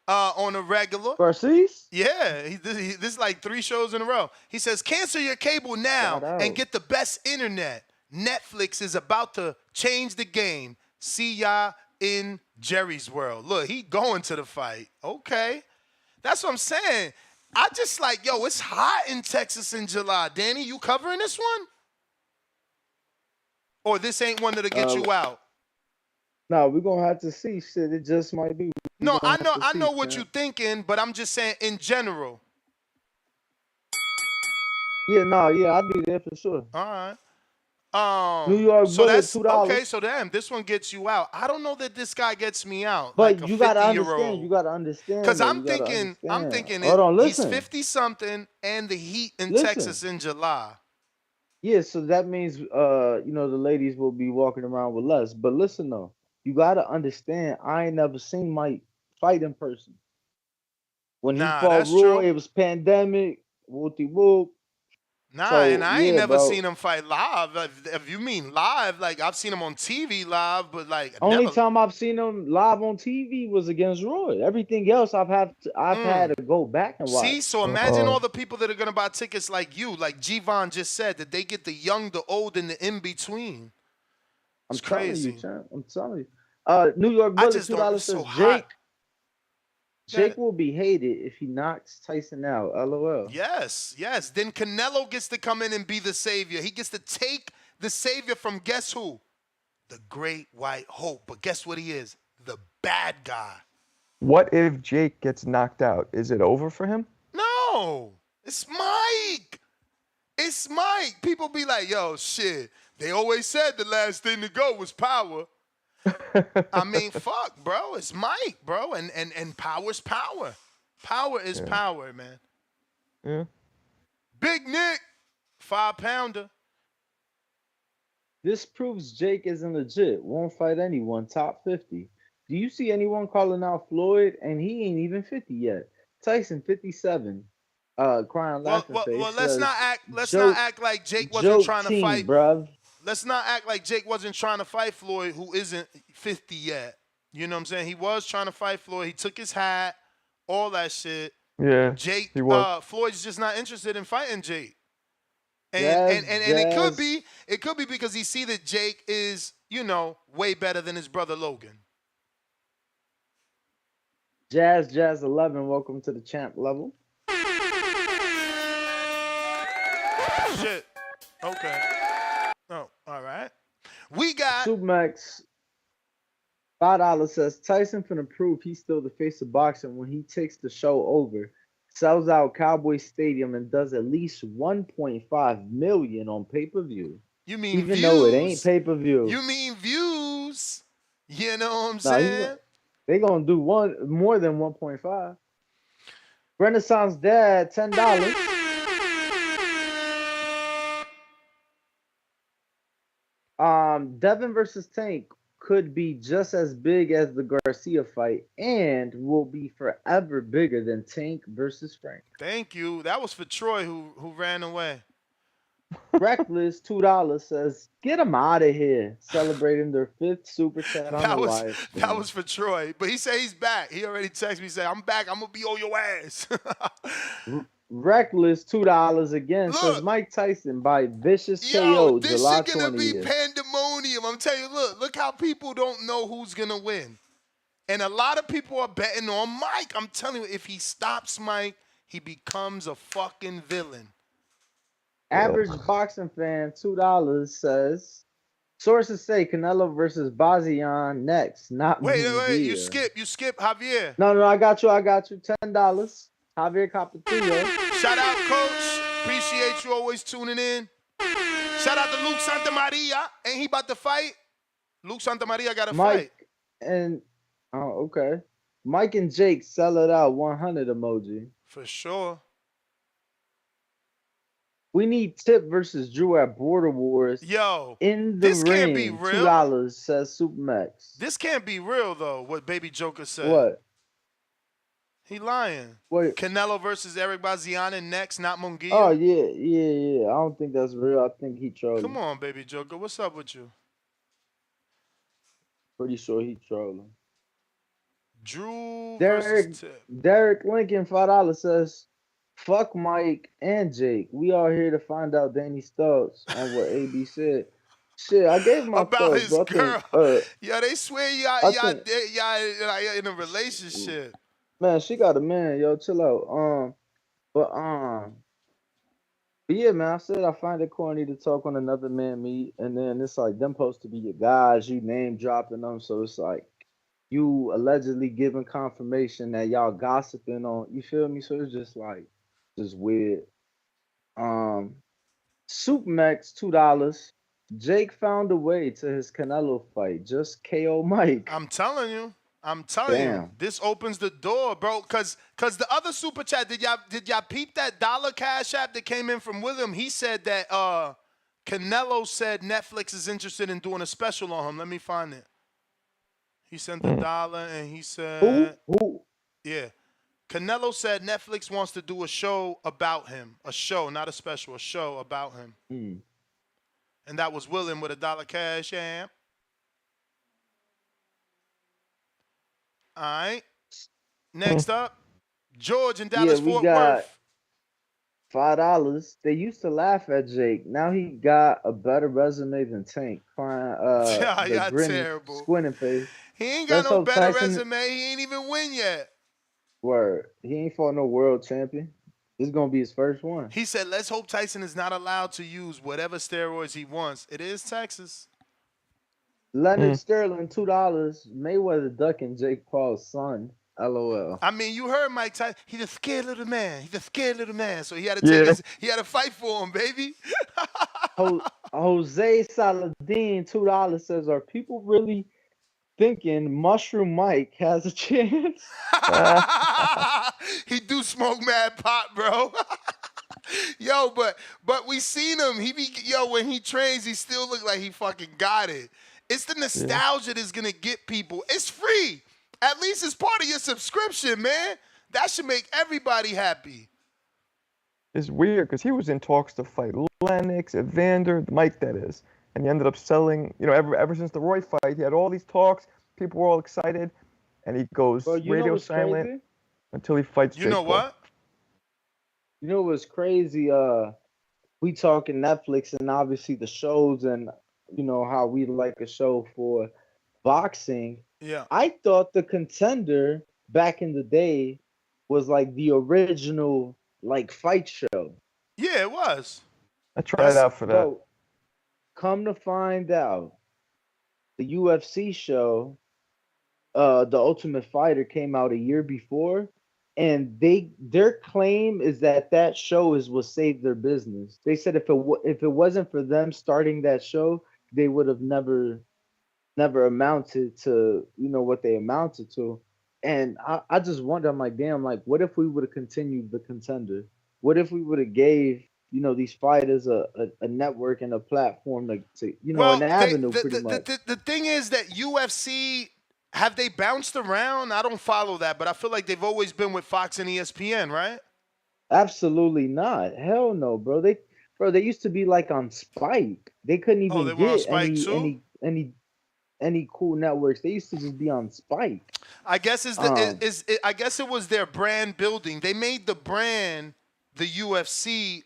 on a regular. Garces? Yeah, this is like 3 shows in a row. He says, cancel your cable now and get the best internet. Netflix is about to change the game. See y'all in Jerry's world. Look, he going to the fight. Okay. That's what I'm saying. I just like, yo, it's hot in Texas in July. Danny, you covering this one? Or this ain't one that'll get you out? No, we're gonna have to see. Shit, it just might be. No, I know what you're thinking, but I'm just saying in general. Yeah, I'll be there for sure. All right. New York so Bullet, that's $2. okay. So damn, this one gets you out. I don't know that this guy gets me out. But like you gotta 50-year-old. understand. You gotta understand. Because though. I'm thinking. Hold on, he's listen. 50 something, and the heat in Listen. Texas in July. Yeah, so that means the ladies will be walking around with less. But listen though, you gotta understand. I ain't never seen Mike fight in person. When he fought that's Roy, true. it was pandemic. Whoopty whoop. Nah, and So I ain't yeah, never bro. seen him fight live. If you mean live, like I've seen him on TV live, but like Only never. time I've seen him live on TV was against Roy. Everything else I've had to go back and watch. See, so imagine all the people that are gonna buy tickets like you, like Gervon just said, that they get the young, the old, and the in between. I'm It's telling you, crazy. champ. I'm telling you. New York I Bullet just don't. $2 It's so says hot. Jake will be hated if he knocks Tyson out. LOL. Yes, yes. Then Canelo gets to come in and be the savior. He gets to take the savior from guess who? The Great White Hope. But guess what he is? The bad guy. What if Jake gets knocked out? Is it over for him? No, it's Mike. It's Mike. People be like, yo, shit. They always said the last thing to go was power. I mean, fuck, bro. It's Mike, bro. And power's power. Power is power, man. Yeah. Big Nick, 5-pounder. This proves Jake isn't legit. Won't fight anyone. Top 50. Do you see anyone calling out Floyd? And he ain't even 50 yet. Tyson 57. Crying laughing face. Well, says, let's not act like Jake wasn't joke trying to team, fight. bruv. Let's not act like Jake wasn't trying to fight Floyd, who isn't 50 yet. You know what I'm saying? He was trying to fight Floyd. He took his hat, all that shit. Yeah. Jake, he was. Floyd's just not interested in fighting Jake. And Jazz, it could be because he see that Jake is, you know, way better than his brother Logan. Jazz 11. Welcome to the champ level. Shit. Okay. Oh, all right. We got Supermax $5 says Tyson finna prove he's still the face of boxing when he takes the show over, sells out Cowboy Stadium, and does at least 1.5 million on pay-per-view. You mean even views? Though it ain't pay-per-view. You mean views? You know what I'm saying? They gonna do more than 1.5. Renaissance Dad, $10. Devin versus Tank could be just as big as the Garcia fight and will be forever bigger than Tank versus Frank. Thank you. That was for Troy who ran away. Reckless $2 says, "Get him out of here!" Celebrating their 5th super chat on the live stream. That was for Troy, but he said he's back. He already texted me, said, "I'm back. I'm gonna be on your ass." Reckless $2 again says Mike Tyson by vicious KO this July shit gonna 20th. be pandemonium. I'm telling you, look how people don't know who's gonna win, and a lot of people are betting on Mike. I'm telling you, if he stops Mike, he becomes a fucking villain. Average boxing fan $2 says sources say Canelo versus Bazian next. Not wait, you Munguia. skip Javier. No, I got you. $10. Javier Capetillo. Shout out, Coach. Appreciate you always tuning in. Shout out to Luke Santamaria. Ain't he about to fight? Luke Santamaria got to fight. Okay. Mike and Jake sell it out. 100 emoji. For sure. We need Tip versus Drew at Border Wars. Yo, in the this ring. Can't be real. $2 says Supermax. This can't be real though. What Baby Joker said. What? He lying. Wait. Canelo versus Eric Baziana next, not Munguia. Oh yeah. I don't think that's real. I think he trolling. Come on, Baby Joker. What's up with you? Pretty sure he trolling. Drew versus Tip. Derek Lincoln $5 says, "Fuck Mike and Jake. We are here to find out Danny's thoughts on what AB said." Shit, I gave my about thoughts, his girl. Yo, they swear y'all in a relationship. Man, she got a man. Yo, chill out. But yeah, man. I said I find it corny to talk on another man meet, and then it's like them supposed to be your guys. You name dropping them, so it's like you allegedly giving confirmation that y'all gossiping on. You feel me? So it's just weird. Supermax $2. Jake found a way to his Canelo fight. Just KO Mike. I'm telling you. This opens the door, bro. Cause the other super chat, did y'all peep that dollar cash app that came in from William? He said that Canelo said Netflix is interested in doing a special on him. Let me find it. He sent the dollar and he said Who? Yeah. Canelo said Netflix wants to do a show about him. A show, not a special, a show about him. Mm. And that was willing with $1 cash. Yeah. All right. Next up, George in Yeah, Dallas we Fort got Worth. $5. They used to laugh at Jake. Now he got a better resume than Tank. Crying, the Y'all grinning, terrible. squinting face. He ain't got Let's no hope better Tyson. resume. He ain't even win yet. Word. He ain't fought no world champion. This is gonna be his first one. He said, let's hope Tyson is not allowed to use whatever steroids he wants. It is Texas. Leonard Sterling, $2. Mayweather ducking Jake Paul's son. LOL. I mean, you heard Mike Tyson. He's a scared little man. He's a scared little man. So he had to he had to fight for him, baby. Jose Saladin, $2 says, are people really thinking Mushroom Mike has a chance? He do smoke mad pot, bro. Yo, but we seen him. When he trains, he still look like he fucking got it. It's the nostalgia that's gonna get people. It's free. At least it's part of your subscription, man. That should make everybody happy. It's weird because he was in talks to fight Lennox, Evander, Mike, that is, and he ended up selling. Ever since the Roy fight, he had all these talks. People were all excited, and he goes radio silent crazy? until he fights. You know what? You know what's crazy? We talking Netflix and obviously the shows, and how we like a show for boxing. Yeah. I thought the Contender back in the day was like the original like fight show. Yeah, it was. I tried out for that. Bro, come to find out, the UFC show, The Ultimate Fighter came out a year before, and their claim is that show is what saved their business. They said if it wasn't for them starting that show, they would have never amounted to what they amounted to. And I just wonder, I'm like, damn, like what if we would have continued the Contender? What if we would have gave these fighters a network and a platform to an avenue pretty much. The thing is that UFC, have they bounced around? I don't follow that, but I feel like they've always been with Fox and ESPN, right? Absolutely not. Hell no, bro. They used to be like on Spike. They couldn't even get any cool networks. They used to just be on Spike. I guess I guess it was their brand building. They made the brand, the UFC,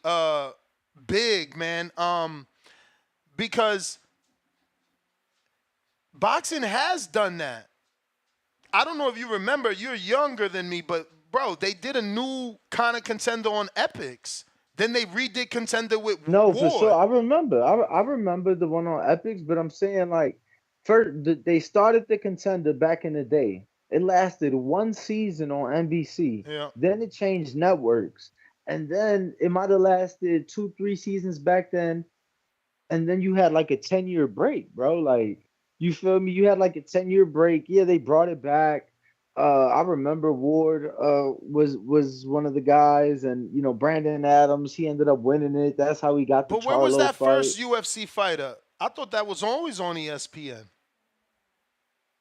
big, man. Because boxing has done that. I don't know if you remember. You're younger than me, but bro, they did a new kind of Contender on Epics. Then they redid Contender with Ward. For sure. I remember. I remember the one on Epics, but I'm saying like first they started the Contender back in the day. It lasted one season on NBC. Yeah. Then it changed networks. And then it might have lasted 2-3 seasons back then. And then you had like a 10-year break, bro. Like, you feel me? You had like a 10-year break. Yeah, they brought it back. I remember Ward was one of the guys, and Brandon Adams, he ended up winning it. That's how he got the Charlo fight. But where was that first UFC fighter? I thought that was always on ESPN.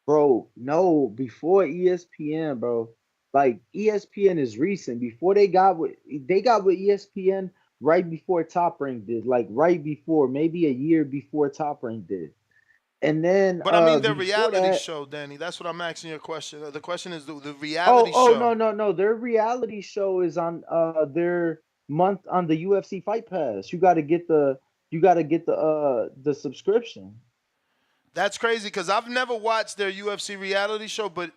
Bro, no, before ESPN, bro. Like ESPN is recent. Before they got with ESPN right before Top Rank did. Like right before, maybe a year before Top Rank did. And then, but I mean, the reality show, Danny. That's what I'm asking you a question. The question is the reality show. Oh, no. Their reality show is on their month on the UFC Fight Pass. You got to get the subscription. That's crazy because I've never watched their UFC reality show, but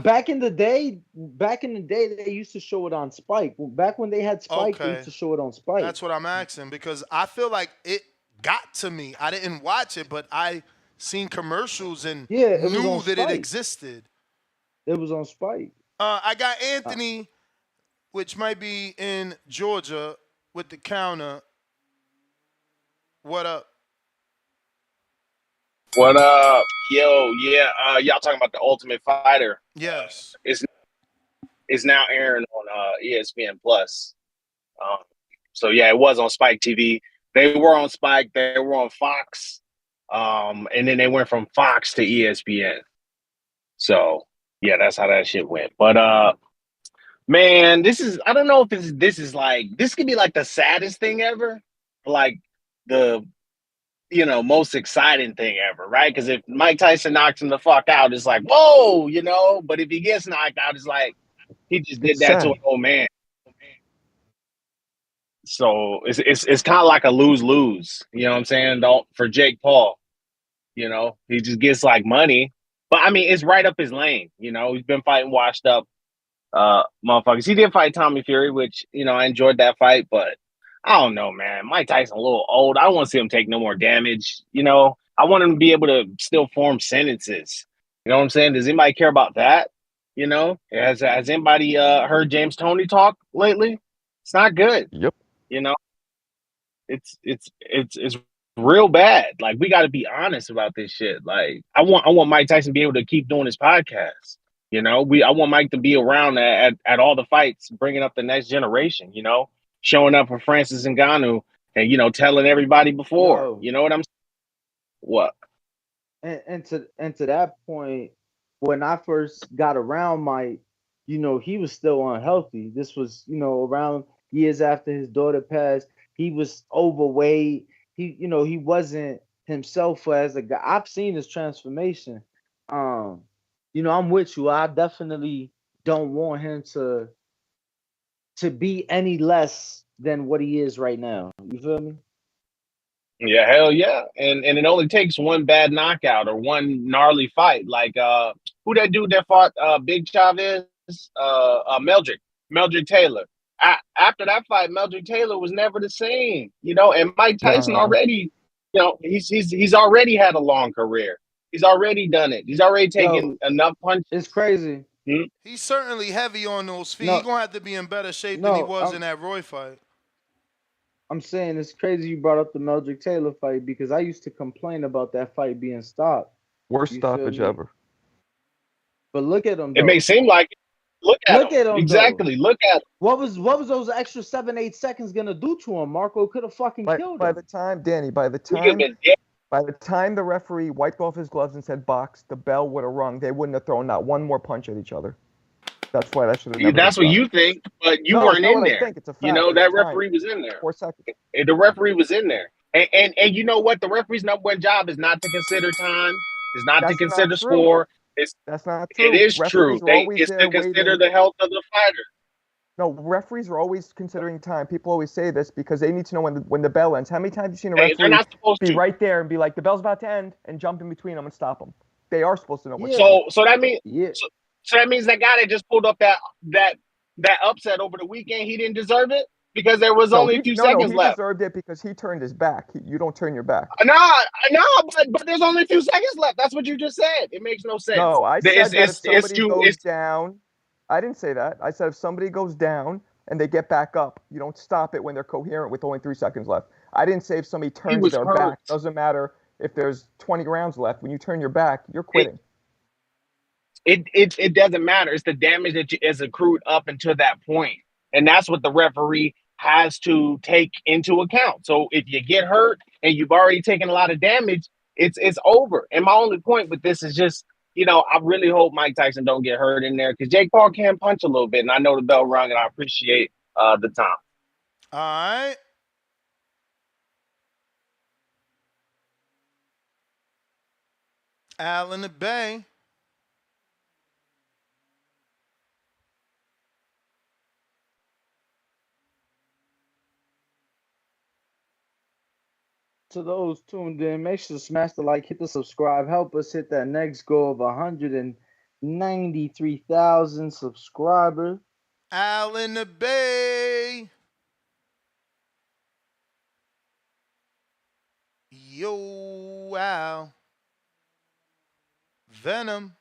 back in the day, they used to show it on Spike. Back when they had Spike, they used to show it on Spike. That's what I'm asking because I feel like it got to me. I didn't watch it, but I seen commercials and knew that it existed. It was on Spike. I got Anthony, which might be in Georgia, with the counter. What up? What up? Yo, yeah, y'all talking about the Ultimate Fighter. Yes. It's now airing on ESPN Plus. So yeah, it was on Spike TV. They were on Spike, they were on Fox. And then they went from Fox to ESPN. So yeah, that's how that shit went. But Man, I don't know if this is like, this could be like the saddest thing ever, like the, most exciting thing ever, right? Because if Mike Tyson knocks him the fuck out, it's like, whoa, but if he gets knocked out, it's like he just did It's that to an sad. old man. So it's kind of like a lose-lose, you know what I'm saying? For Jake Paul, he just gets like money, but I mean, it's right up his lane. He's been fighting washed up motherfuckers. He did fight Tommy Fury, which, I enjoyed that fight, but I don't know, man. Mike Tyson a little old. I don't want to see him take no more damage. I want him to be able to still form sentences. You know what I'm saying? Does anybody care about that? Has anybody heard James Toney talk lately? It's not good. Yep. It's real bad. Like, we got to be honest about this shit. Like, I want Mike Tyson to be able to keep doing his podcast. I want Mike to be around at all the fights, bringing up the next generation. Showing up for Francis Ngannou and telling everybody before. Yo. You know what I'm saying? What? And to that point, when I first got around Mike, he was still unhealthy. This was, around years after his daughter passed. He was overweight. He wasn't himself as a guy. I've seen his transformation. I'm with you. I definitely don't want him to be any less than what he is right now. You feel me? Yeah, hell yeah. And it only takes one bad knockout or one gnarly fight. Like who that dude that fought Big Chavez? Meldrick Taylor. After that fight, Meldrick Taylor was never the same. And Mike Tyson No. already, he's already had a long career. He's already done it. He's already taken enough punches. It's crazy. He's certainly heavy on those feet. No. He's gonna have to be in better shape than he was in that Roy fight. I'm saying it's crazy you brought up the Meldrick Taylor fight because I used to complain about that fight being stopped. Worst stoppage ever. But look at him. Though. It may seem like it. Look at him. Exactly. Though. Look at him. What was those extra 7-8 seconds gonna do to him? Marco could have fucking killed him. By the time the referee wiped off his gloves and said box, the bell would have rung. They wouldn't have thrown not one more punch at each other. That's why that should have never That's been what you think, but you weren't in there. It's a fact. That referee was in there. 4 seconds. The referee was in there. And you know what? The referee's number one job is not to consider time. Is not to consider score. That's not true. It is true. It's to consider the health of the fighter. No, referees are always considering time. People always say this because they need to know when the bell ends. How many times have you seen a referee be right there and be like, the bell's about to end, and jump in between them and stop them? They are supposed to know what's So that means so that means that guy that just pulled up that upset over the weekend, he didn't deserve it because there was only a few seconds left. He deserved it because he turned his back. You don't turn your back. No, but there's only a few seconds left. That's what you just said. It makes no sense. No, I said that if somebody goes down. I didn't say that. I said if somebody goes down and they get back up, you don't stop it when they're coherent with only 3 seconds left. I didn't say if somebody turns their back. Doesn't matter if there's 20 rounds left. When you turn your back, you're quitting. It doesn't matter. It's the damage that is accrued up until that point. And that's what the referee has to take into account. So if you get hurt and you've already taken a lot of damage, it's over. And my only point with this is just, I really hope Mike Tyson don't get hurt in there because Jake Paul can punch a little bit. And I know the bell rung and I appreciate the time. All right. Al in the Bay. To those tuned in, make sure to smash the like, hit the subscribe, help us hit that next goal of 193,000 subscribers. Al in the Bay. Yo, Al. Venom.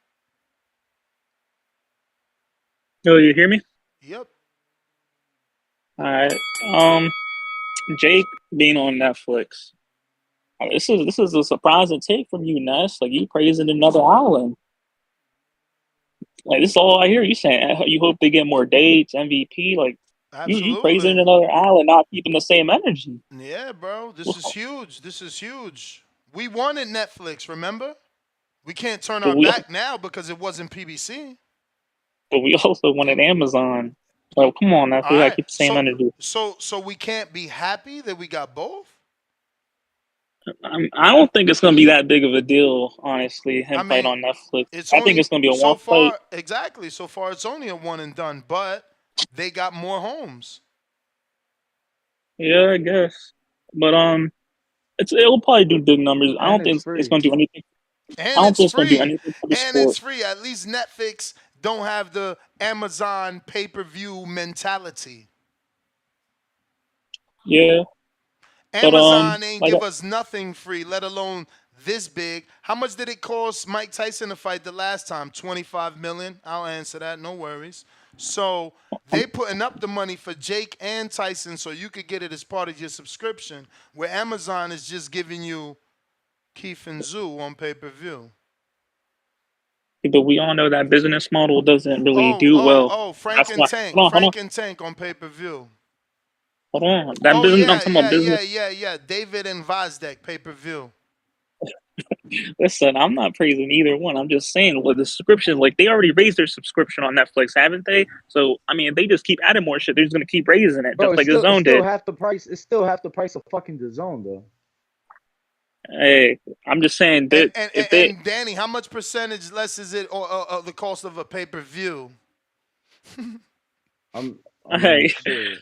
Yo, you hear me? Yep. All right. Jake being on Netflix. This is a surprising take from you, Ness. Like, you praising another island. Like, this is all I hear you saying. You hope they get more dates, MVP. Like, you praising another island, not keeping the same energy. Yeah, bro. This is huge. This is huge. We wanted Netflix, remember? We can't turn our back now because it wasn't PBC. But we also wanted Amazon. Oh, come on, now. All We gotta right. keep the same energy. So we can't be happy that we got both. I don't think it's gonna be that big of a deal, honestly. I Him fight mean, on Netflix. it's I think only it's gonna be a so one fight. far. Exactly. So far, it's only a one and done. But they got more homes. Yeah, I guess. But it'll probably do big numbers. I And don't it's think it's free. gonna do anything. I And don't it's think it's gonna do free. anything for the And it's sport. free. At least Netflix don't have the Amazon pay-per-view mentality. Yeah, but Amazon ain't like give us nothing free, let alone this big. How much did it cost Mike Tyson to fight the last time? 25 million. I'll answer that. No worries. So they putting up the money for Jake and Tyson, so you could get it as part of your subscription. Where Amazon is just giving you Keith and Zoo on pay-per-view. but we all know that business model doesn't really do well. Frank That's and why. Tank. Hold on, Frank and Tank on pay-per-view. hold on. That Oh business. I'm yeah, talking about business. yeah. David and Vazdek pay-per-view. Listen, I'm not praising either one. I'm just saying, with the subscription, like they already raised their subscription on Netflix, haven't they? So I mean, if they just keep adding more shit, they're just gonna keep raising it, Bro, just like the it's Zone still did. half the price. It's still half the price of fucking the zone though. Hey, I'm just saying that if they, And Danny, how much percentage less is it or the cost of a pay-per-view? I mean, hey, shit.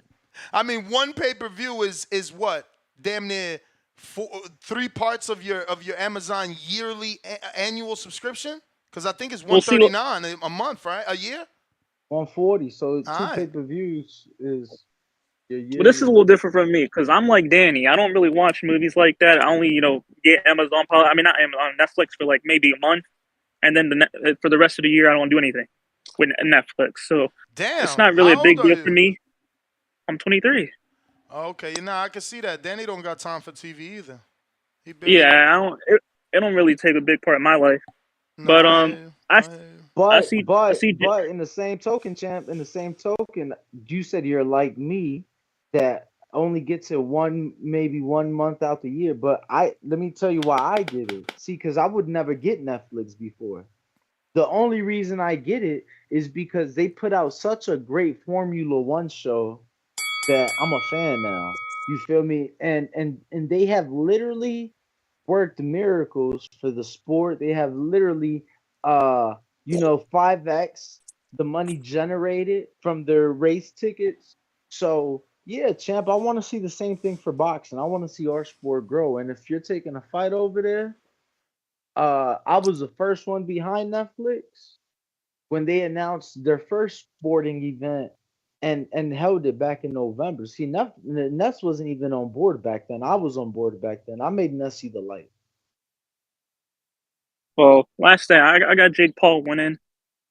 I mean, one pay-per-view is what? Damn near 3 parts of your Amazon yearly annual subscription? Because I think it's we'll see. What, $139 a month, right? A year? 140. So All two right. pay-per-views is your but this is a yearly. little different from me because I'm like Danny. I don't really watch movies like that. I only, get Amazon. I mean, not Amazon, Netflix for like maybe a month, and then for the rest of the year, I don't do anything with Netflix. So it's Damn. not really a How old big are deal for you? me. I'm 23. Okay, I can see that. Danny don't got time for TV either. He Yeah, barely. I don't. It don't really take a big part of my life. No, But I hear you. I I hear you. I But see I but see. but in the same token, champ, in the same token, you said you're like me that only gets it maybe 1 month out the year. But let me tell you why I get it. See, because I would never get Netflix before. The only reason I get it is because they put out such a great Formula One show that I'm a fan now. You feel me? And they have literally worked miracles for the sport. They have literally 5x the money generated from their race tickets. So yeah, champ, I want to see the same thing for boxing. I want to see our sport grow. And if you're taking a fight over there, I was the first one behind Netflix when they announced their first sporting event and held it back in November. See, Ness wasn't even on board back then. I was on board back then. I made Ness see the light. Well, last thing I got Jake Paul winning.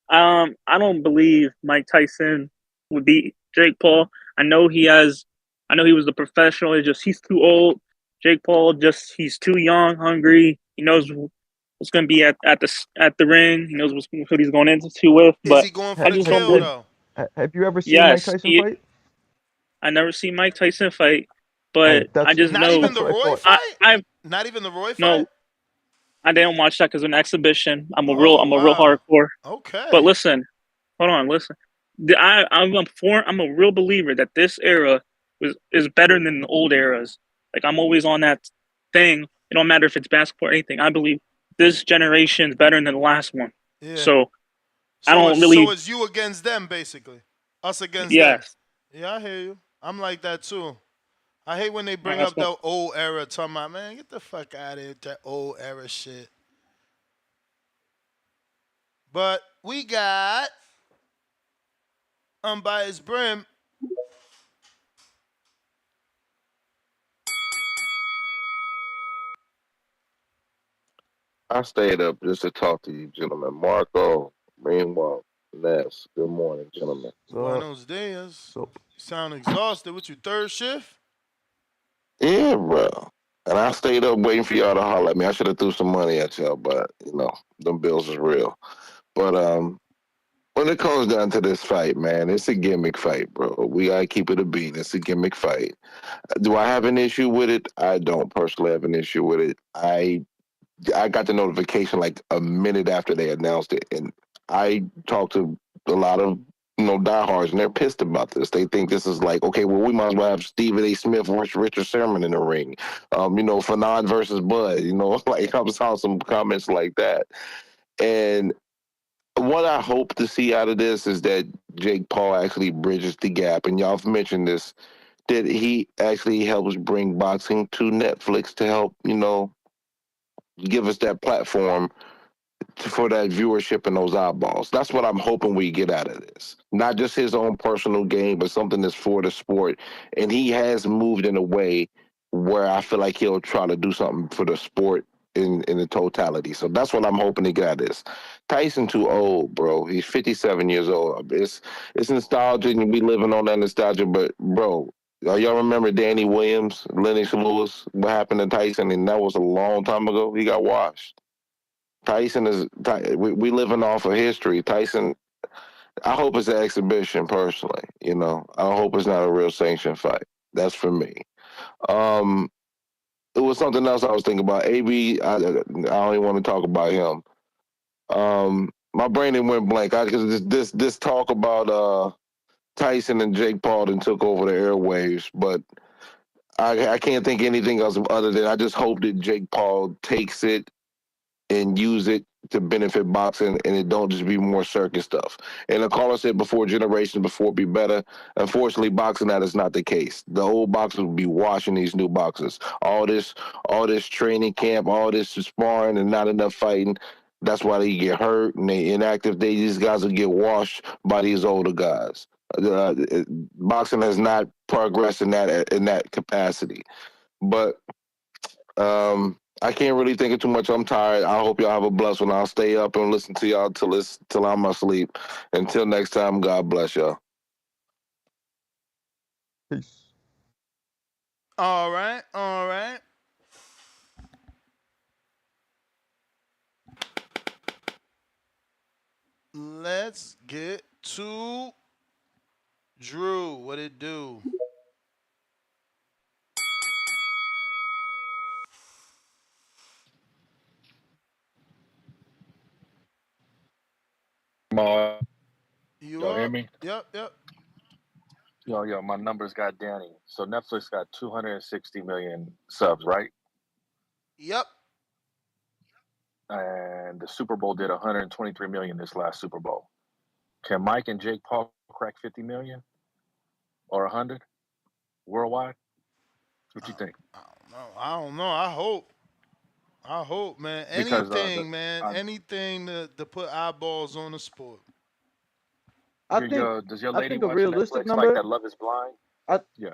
I don't believe Mike Tyson would beat Jake Paul. I know he has. I know he was the professional. It's just he's too old. Jake Paul he's too young, hungry. He knows what's going to be at the ring. He knows what he's going into with. Is But he going Ha- for I the just Have, don't kill believe. have, though? have you ever seen Mike Yes, Tyson fight? I never seen Mike Tyson fight, but I That's just Not know even that's the what I Roy thought. fight? I Not even the Roy fight? no, I didn't watch that because of an exhibition. Oh I'm a real wow. hardcore. But Okay. listen, hold on, listen. I'm a real believer that this era is better than the old eras. Like I'm always on that thing. It don't matter if it's basketball or anything. I believe this generation is better than the last one. Yeah. So I So don't it's so really. it's you against them basically. Us against them. Yes, Yeah, I hear you. I'm like that too. I hate when they bring that's up what. the old era talking about, man, get the fuck out of here with that old era shit. But we got Unbiased Brim. I stayed up just to talk to you, gentlemen. Marco, Greenwald, Ness. Good morning, gentlemen. So Buenos dias. so You sound exhausted. What you third shift? Yeah, bro. And I stayed up waiting for y'all to holler at me. I should have threw some money at y'all, but them bills is real. But when it comes down to this fight, man, it's a gimmick fight, bro. We gotta keep it a beat. It's a gimmick fight. Do I have an issue with it? I don't personally have an issue with it. I got the notification like a minute after they announced it, and I talked to a lot of diehards, and they're pissed about this. They think this is like, okay, well, we might as well have Stephen A. Smith versus Richard Sherman in the ring. Fanon versus Bud. Like I saw some comments like that. And what I hope to see out of this is that Jake Paul actually bridges the gap. And y'all have mentioned this, that he actually helps bring boxing to Netflix to help, give us that platform for that viewership and those eyeballs. That's what I'm hoping we get out of this. Not just his own personal game, but something that's for the sport. And he has moved in a way where I feel like he'll try to do something for the sport in the totality. So that's what I'm hoping to get out of this. Tyson too old, bro. He's 57 years old. It's nostalgia and we living on that nostalgia, but bro, y'all remember Danny Williams, Lennox Lewis, what happened to Tyson? And that was a long time ago. He got washed. Tyson is we living off of history. Tyson, I hope it's an exhibition personally. I hope it's not a real sanctioned fight. That's for me. It was something else I was thinking about. AB, I don't even want to talk about him. My brain didn't went blank. Because this talk about Tyson and Jake Paul and took over the airwaves, but I can't think anything else other than I just hope that Jake Paul takes it and use it to benefit boxing, and it don't just be more circus stuff. And the caller said before, generations before be better. Unfortunately, boxing, that is not the case. The old boxers will be washing these new boxers. All this training camp, all this sparring, and not enough fighting. That's why they get hurt and they inactive. These guys will get washed by these older guys. Boxing has not progressed in that capacity, but I can't really think of too much. I'm tired. I hope y'all have a blessed one. I'll stay up and listen to y'all till I'm asleep. Until next time, God bless y'all. Peace. All right, all right. Let's get to Drew. What it do? You Y'all hear up? me? Yep, yep. Yo, my numbers got Danny. So Netflix got 260 million subs, right? Yep. And the Super Bowl did 123 million this last Super Bowl. Can Mike and Jake Paul crack 50 million or 100 worldwide? What you think? I don't know. I hope. I hope, man. Because Anything, man. Anything to put eyeballs on the sport. I think does your I lady think a watch realistic Netflix like number. that? Love Is Blind. I Yeah.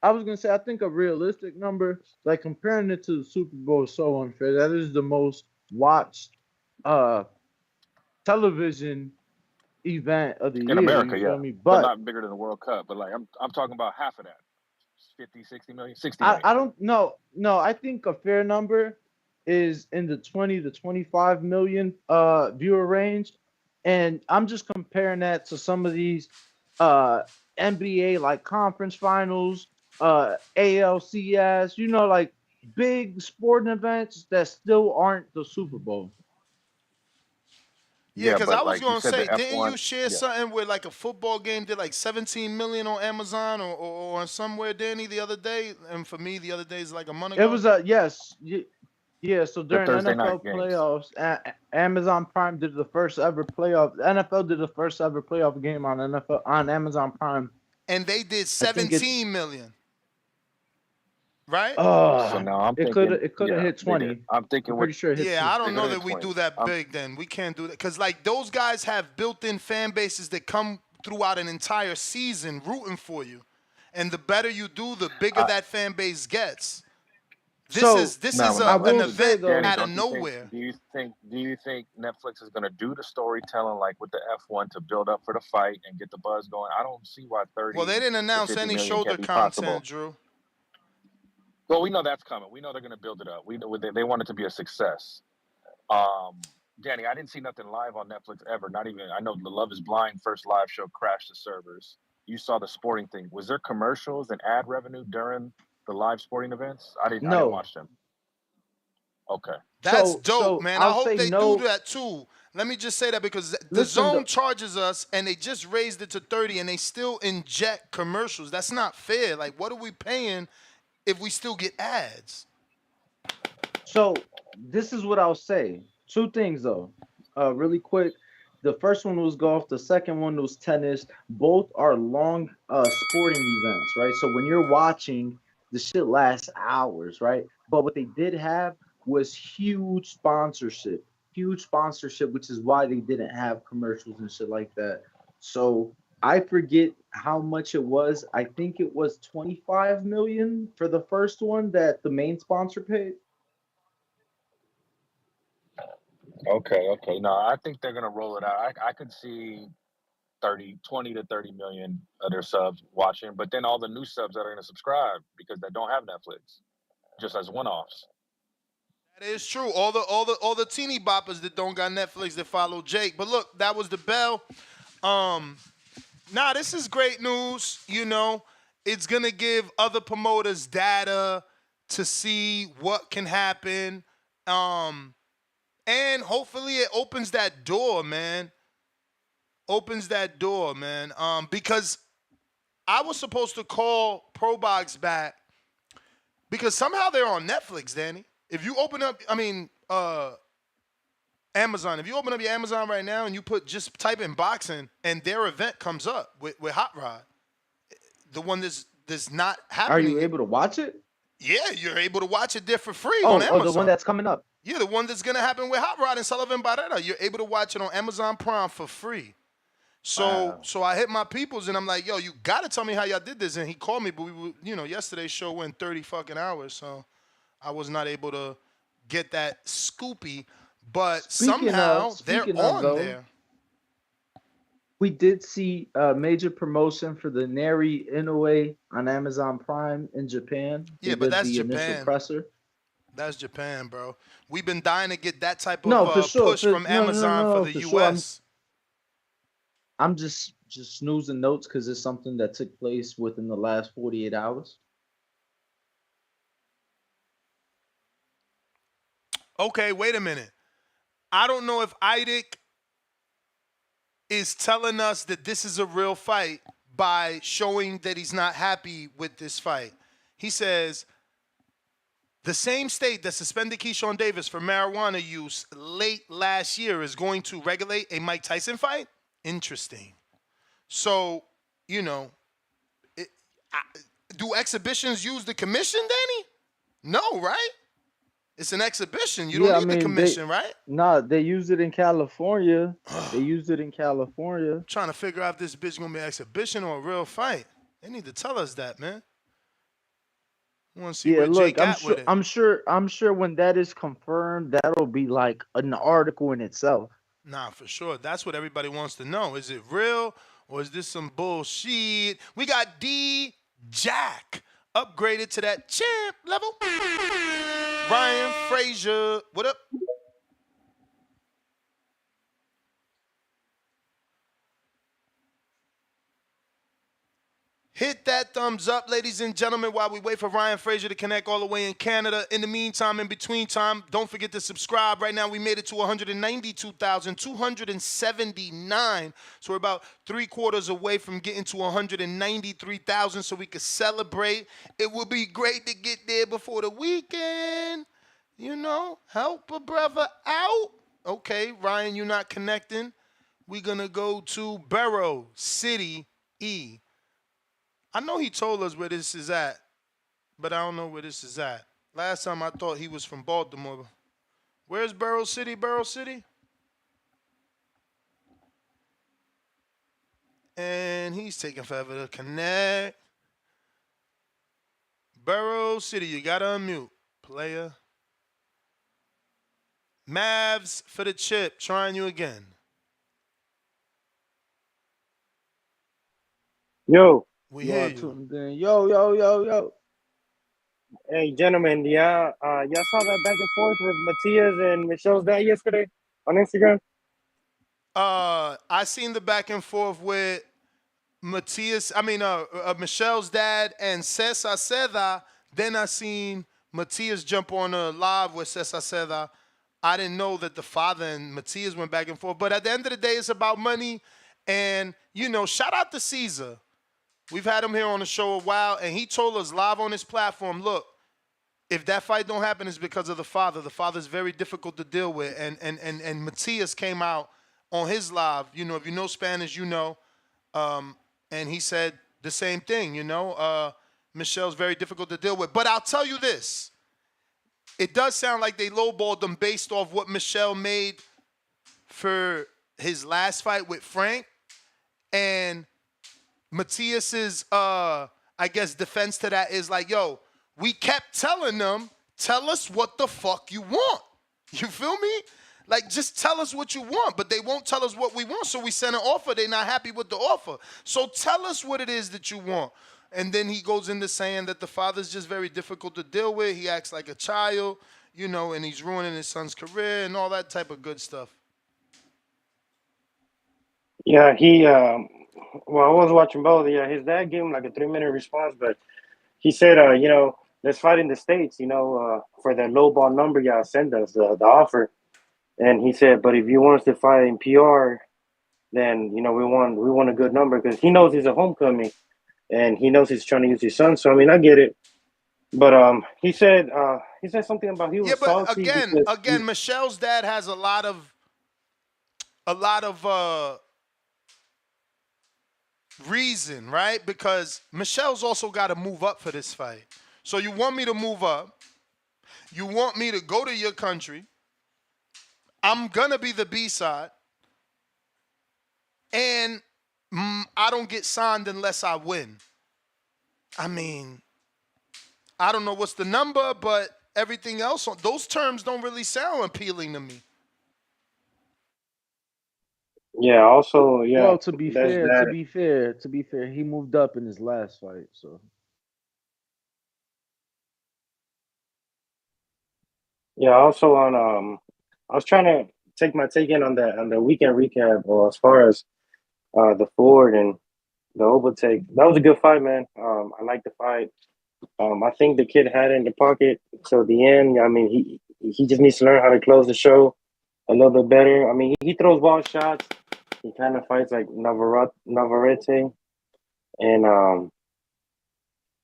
I was gonna say I think a realistic number, like comparing it to the Super Bowl, is so unfair. That is the most watched uh television event of the In year. America, You yeah, feel me? but But not bigger than the World Cup. But like I'm talking about half of that, 50, 60 million, 60 I, million. I don't know. No, I think a fair number is in the 20 to 25 million viewer range. And I'm just comparing that to some of these uh NBA like conference finals, ALCS, like big sporting events that still aren't the Super Bowl. Yeah, Yeah, because I but was like you gonna said, say, the didn't F1. you share Yeah, something where like a football game did like 17 million on Amazon or somewhere, Danny, the other day? And for me, the other day is like a month It ago. was yeah. So the during Thursday night NFL games. playoffs, Amazon Prime did the first ever playoff. The NFL did the first ever playoff game on NFL on Amazon Prime. And they did I think it's 17 million, right? So now I'm it could thinking, it could have yeah, hit they did. 20. I'm thinking I'm with pretty sure it hit Yeah, 20. I they don't could know hit that we 20. do that big then. We can't do that. Because, like, those guys have built in fan bases that come throughout an entire season rooting for you. And the better you do, the bigger I, that fan base gets. This So is this no, is I no, an will but say event though, Danny, out of don't you think? nowhere. Do you think Netflix is going to do the storytelling like with the F1 to build up for the fight and get the buzz going? I don't see why Well, they 30 didn't to announce 50 any million shoulder can't be possible. content, Drew. Well, we know that's coming. We know they're going to build it up. We know they want it to be a success. Um, Danny, I didn't see nothing live on Netflix ever. Not even I know the Love Is Blind first live show crashed the servers. You saw the sporting thing. Was there commercials and ad revenue during the live sporting events? I didn't no. watch them. Okay. That's dope, So man. I I'll hope say they do no. that too. Let me just say that because the Listen, zone charges us and they just raised it to 30 and they still inject commercials. That's not fair. Like, what are we paying if we still get ads? so this is what I'll say. Two things though, really quick. The first one was golf. The second one was tennis. Both are long sporting events, right? So when you're watching, the shit lasts hours, right? But what they did have was huge sponsorship, which is why they didn't have commercials and shit like that. So I forget how much it was. I think it was 25 million for the first one that the main sponsor paid. Okay. No, I think they're gonna roll it out. I could see 20 to 30 million of their subs watching, but then all the new subs that are gonna subscribe because they don't have Netflix, just as one-offs. That is true. All the teeny boppers that don't got Netflix that follow Jake. But look, that was the bell. Um, this is great news. You know, it's gonna give other promoters data to see what can happen. And hopefully it opens that door, man. Because I was supposed to call ProBox back because somehow they're on Netflix, Danny. If you open up, Amazon. If you open up your Amazon right now and you just type in boxing and their event comes up with Hot Rod, the one that's not Are happening. you able to watch it? Yeah, you're able to watch it there for free on Amazon. Oh, the one that's coming up. Yeah, the one that's gonna happen with Hot Rod and Sullivan Barrera. You're able to watch it on Amazon Prime for free. So I hit my peoples and I'm like, yo, you gotta tell me how y'all did this. And he called me, but yesterday's show went 30 fucking hours, so I was not able to get that scoopy. But somehow they're on there. We did see a major promotion for the Neri Inoue on Amazon Prime in Japan. Yeah, but that's Japan. Initial presser. That's Japan, bro. We've been dying to get that type of push from Amazon for the U.S. Sure. I'm just snoozing notes because it's something that took place within the last 48 hours. Okay, wait a minute. I don't know if Idic is telling us that this is a real fight by showing that he's not happy with this fight. He says, the same state that suspended Keyshawn Davis for marijuana use late last year is going to regulate a Mike Tyson fight? Interesting. So, do exhibitions use the commission, Danny? No, right? It's an exhibition. You don't need the commission, right? No, they use it in California. Trying to figure out if this bitch gonna be an exhibition or a real fight. They need to tell us that, man. I want to see where Jake got with it. I'm sure when that is confirmed, that'll be like an article in itself. Nah, for sure. That's what everybody wants to know. Is it real or is this some bullshit? We got D Jack upgraded to that champ level. Ryan Frazier, what up? Hit that thumbs up, ladies and gentlemen, while we wait for Ryan Frazier to connect all the way in Canada. In the meantime, in between time, don't forget to subscribe. Right now, we made it to 192,279. So we're about 3/4 away from getting to 193,000 so we could celebrate. It would be great to get there before the weekend. Help a brother out. Okay, Ryan, you're not connecting. We're going to go to Barrow City, E. I know he told us where this is at, but I don't know where this is at. Last time I thought he was from Baltimore. Where's Barrow City? And he's taking forever to connect. Barrow City, you gotta unmute, player. Mavs for the chip, trying you again. Yo. We hear you. Yo. Hey, gentlemen, y'all saw that back and forth with Matias and Michelle's dad yesterday on Instagram? I seen the back and forth with Michelle's dad and Cesar Seda. Then I seen Matias jump on a live with Cesar Seda. I didn't know that the father and Matias went back and forth. But at the end of the day, it's about money. And, shout out to Caesar. We've had him here on the show a while, and he told us live on his platform, look, if that fight don't happen, it's because of the father. The father's very difficult to deal with. And Matias came out on his live. If you know Spanish, and he said the same thing, Michelle's very difficult to deal with. But I'll tell you this. It does sound like they lowballed him based off what Michelle made for his last fight with Frank. And Matias's, defense to that is like, yo, we kept telling them, tell us what the fuck you want. You feel me? Like, just tell us what you want, but they won't tell us what we want, so we send an offer. They're not happy with the offer. So tell us what it is that you want. And then he goes into saying that the father's just very difficult to deal with. He acts like a child, and he's ruining his son's career and all that type of good stuff. Yeah, well, I was watching both. Yeah, his dad gave him like a 3-minute response, but he said, let's fight in the States, for that low ball number y'all send us, the offer. And he said, but if you want us to fight in PR, then, we want a good number, because he knows he's a homecoming and he knows he's trying to use his son. So, I mean, I get it. But he said something about he was salty. Again, Michelle's dad has a lot of reason, right? Because Michelle's also got to move up for this fight. So you want me to move up. You want me to go to your country. I'm going to be the B-side. And I don't get signed unless I win. I mean, I don't know what's the number, but everything else, those terms don't really sound appealing to me. Yeah, also, yeah. Well, to be fair, he moved up in his last fight, so. Yeah, also I was trying to take my take in on the weekend recap, or as far as the Ford and the overtake. That was a good fight, man. I like the fight. I think the kid had it in the pocket till the end. I mean, he just needs to learn how to close the show a little bit better. I mean, he throws ball shots. He kind of fights like Navarrete, and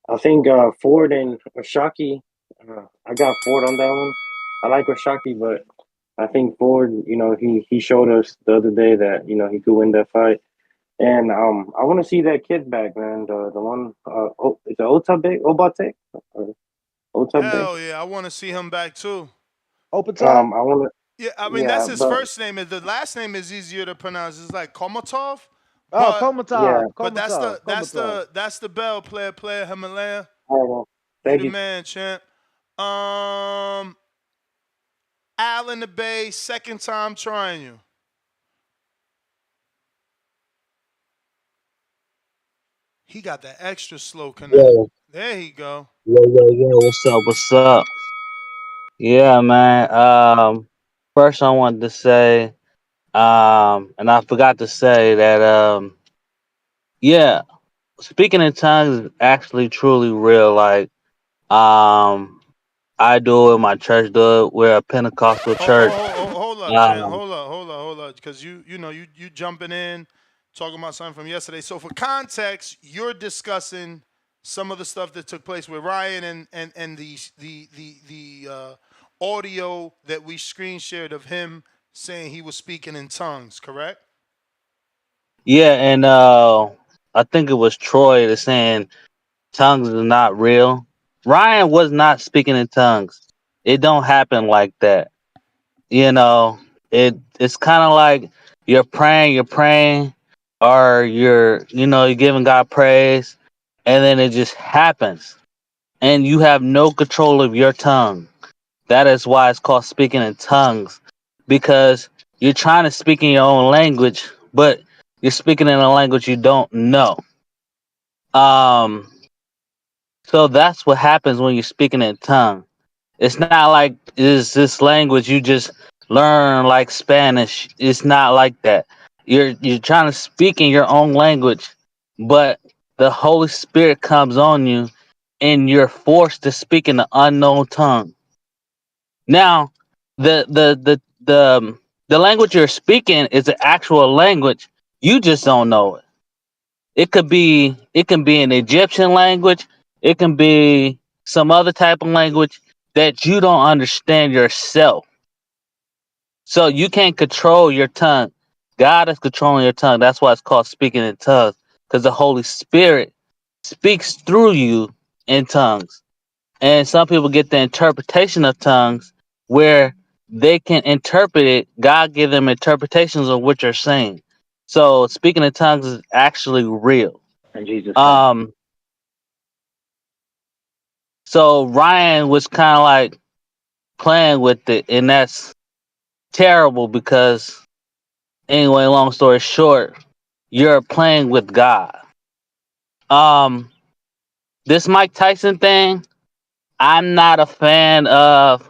I think Ford and Oshaki. I got Ford on that one. I like Oshaki, but I think Ford. He showed us the other day that he could win that fight. And I want to see that kid back, man. The one, it's Obate? Hell yeah, I want to see him back too. I want to. Yeah, I mean that's his first name. The last name is easier to pronounce. It's like Komatov. Komatov. But that's the bell player Himalaya. Oh, Thank you. The man, champ. Al in the Bay, second time trying you. He got that extra slow connect. Yo. There he go. Yo, what's up? What's up? Yeah, man. First I wanted to say, and I forgot to say that, yeah, speaking in tongues is actually truly real. Like, I do it, my church do it. We're a Pentecostal church. Hold up, champ. Hold up, because you jumping in, talking about something from yesterday. So for context, you're discussing some of the stuff that took place with Ryan and the audio that we screen shared of him saying he was speaking in tongues, correct? Yeah, and I think it was Troy that's saying tongues is not real. Ryan was not speaking in tongues. It don't happen like that. It's kind of like you're praying, or you're giving God praise, and then it just happens, and you have no control of your tongue. That is why it's called speaking in tongues, because you're trying to speak in your own language, but you're speaking in a language you don't know. Um, so that's what happens when you're speaking in tongue. It's not like is this language you just learn like Spanish. It's not like that. You're trying to speak in your own language, but the Holy Spirit comes on you and you're forced to speak in the unknown tongue. Now, The language you're speaking is an actual language. You just don't know it. It can be an Egyptian language. It can be some other type of language that you don't understand yourself. So you can't control your tongue. God is controlling your tongue. That's why it's called speaking in tongues, because the Holy Spirit speaks through you in tongues. And some people get the interpretation of tongues where they can interpret it. God give them interpretations of what you're saying. So speaking in tongues is actually real. In Jesus' name. Um, so Ryan was kind of like playing with it, and that's terrible because anyway, long story short, you're playing with God. Um, this Mike Tyson thing, I'm not a fan of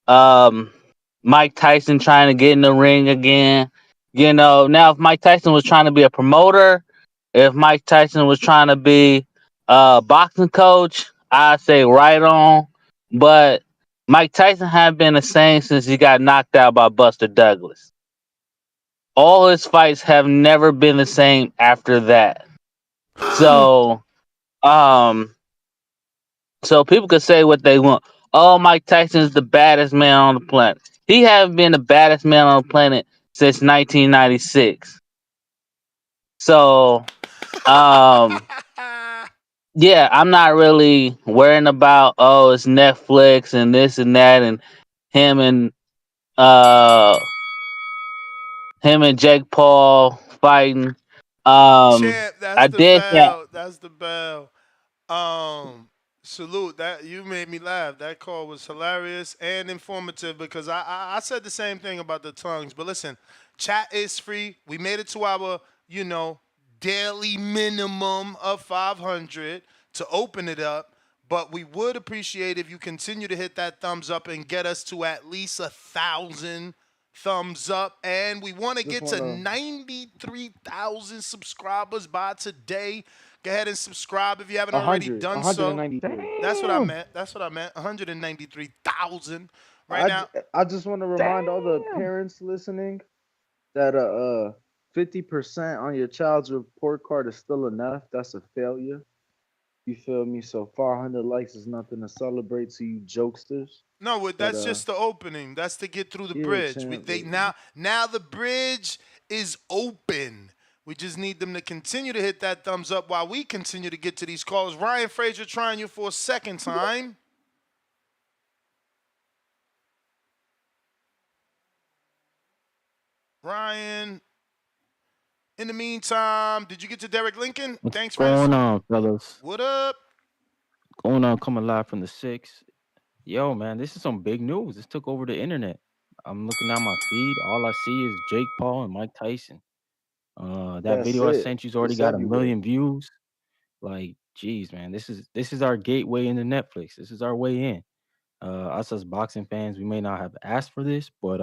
um Mike Tyson trying to get in the ring again. You know, now if Mike Tyson was trying to be a promoter, if Mike Tyson was trying to be a boxing coach, I'd say right on. But Mike Tyson had been the same since he got knocked out by Buster Douglas. All his fights have never been the same after that. So, um, so people could say what they want. Oh, Mike Tyson is the baddest man on the planet. He hasn't been the baddest man on the planet since 1996. So, yeah, I'm not really worrying about it's Netflix and this and that and him and uh him and Jake Paul fighting. Champ, that's I the did that. bell. That's the bell. Um, Salute. That you made me laugh. That call was hilarious and informative because I said the same thing about the tongues. But listen, chat is free. We made it to our daily minimum of 500 to open it up. But we would appreciate if you continue to hit that thumbs up and get us to at least 1,000 thumbs up. And we want to Just get to wanna 93,000 subscribers by today. Go ahead and subscribe if you haven't already 100, done so. 193. That's what I Damn. meant. That's what I meant. 193,000 right I, now. I just want to remind all the Damn. parents listening that 50% on your child's report card is still enough. That's a failure. You feel me? So 400 likes is nothing to celebrate to you jokesters. No, But that's just the opening. That's to get through the yeah, bridge. champ. They now the bridge is open. We just need them to continue to hit that thumbs up while we continue to get to these calls. Ryan Frazier trying you for a second time. Ryan. In the meantime, did you get to Derek Lincoln? What's Thanks for going on, fellas? what up? Going on, coming live from the six. Yo, man, this is some big news. This took over the internet. I'm looking at my feed. All I see is Jake Paul and Mike Tyson. That That's video I it. sent you's already It's got a everywhere. million views. Like, geez, man, this is our gateway into Netflix. This is our way in. Us as boxing fans, we may not have asked for this, but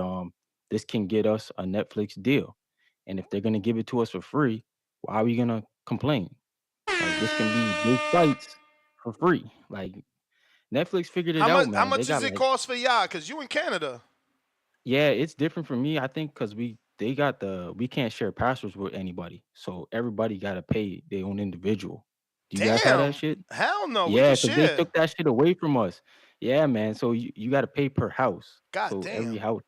this can get us a Netflix deal. And if they're gonna give it to us for free, why are we gonna complain? Like this can be big fights for free. Like Netflix figured it How out, much how man. They much does got it like cost for y'all? Cause you in Canada. yeah, it's different for me. I think because they got we can't share passwords with anybody, so everybody got to pay their own individual. Do you guys have that Damn. shit? Hell no. We Yeah, can because they share. took that shit away from us. Yeah, man. So you got to pay per house. God So every damn. house.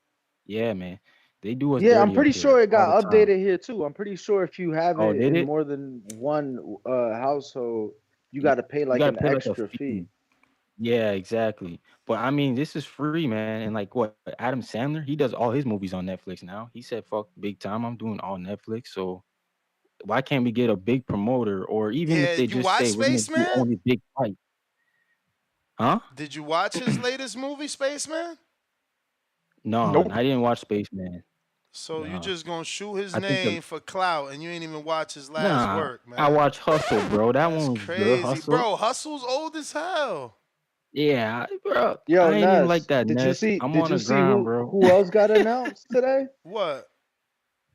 Yeah, man. They do us Yeah, I'm dirty up pretty here sure it all the got time. updated here too. I'm pretty sure if you have Oh, it did in it? more than one household, you Yeah, got to pay you like got to an pay like a extra fee. fee. Yeah, exactly. But I mean, this is free, man. And like what Adam Sandler, he does all his movies on Netflix now. He said, "Fuck big time, I'm doing all Netflix." So why can't we get a big promoter, or even if Yeah, they you just watch say we're gonna do Spaceman? only big fight, huh? Did you watch his latest movie, Spaceman? No, Nope. I didn't watch Spaceman. So you No, just gonna shoot his I think name for clout and you ain't even watch his last nah. work, I man. watch Hustle, bro. That That's one was good. crazy. Hustle. Bro, Hustle's old as hell. Yeah, bro. Yo, I ain't even like Ness, that, did you Ness. see? I'm Did on you the see grind, bro. who else got announced today? What?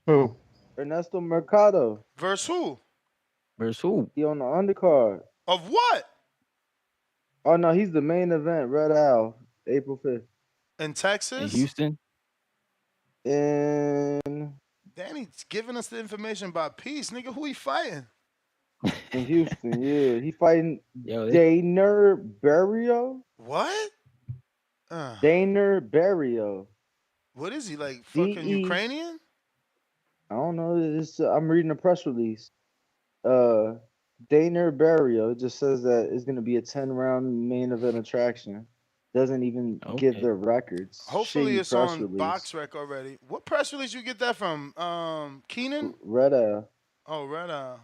Who? Ernesto Mercado. Verse who? Versus who? He on the undercard. Of what? Oh no, he's the main event. Red Owl, April 5th. In in Texas? Houston. In Danny's giving us the information about peace, nigga. Who he fighting? Houston, yeah. He fighting Yo, they Daner Barrio. What? Daner Barrio. What is he, like fucking DE. Ukrainian? I don't know. I'm reading a press release. Uh, Daner Barrio. It just says that it's gonna be a 10-round main event attraction. Doesn't even give okay. the records. Hopefully Shitty it's press on release. BoxRec already. What press release you get that from? Keenan? Reda. Oh, Red Eye.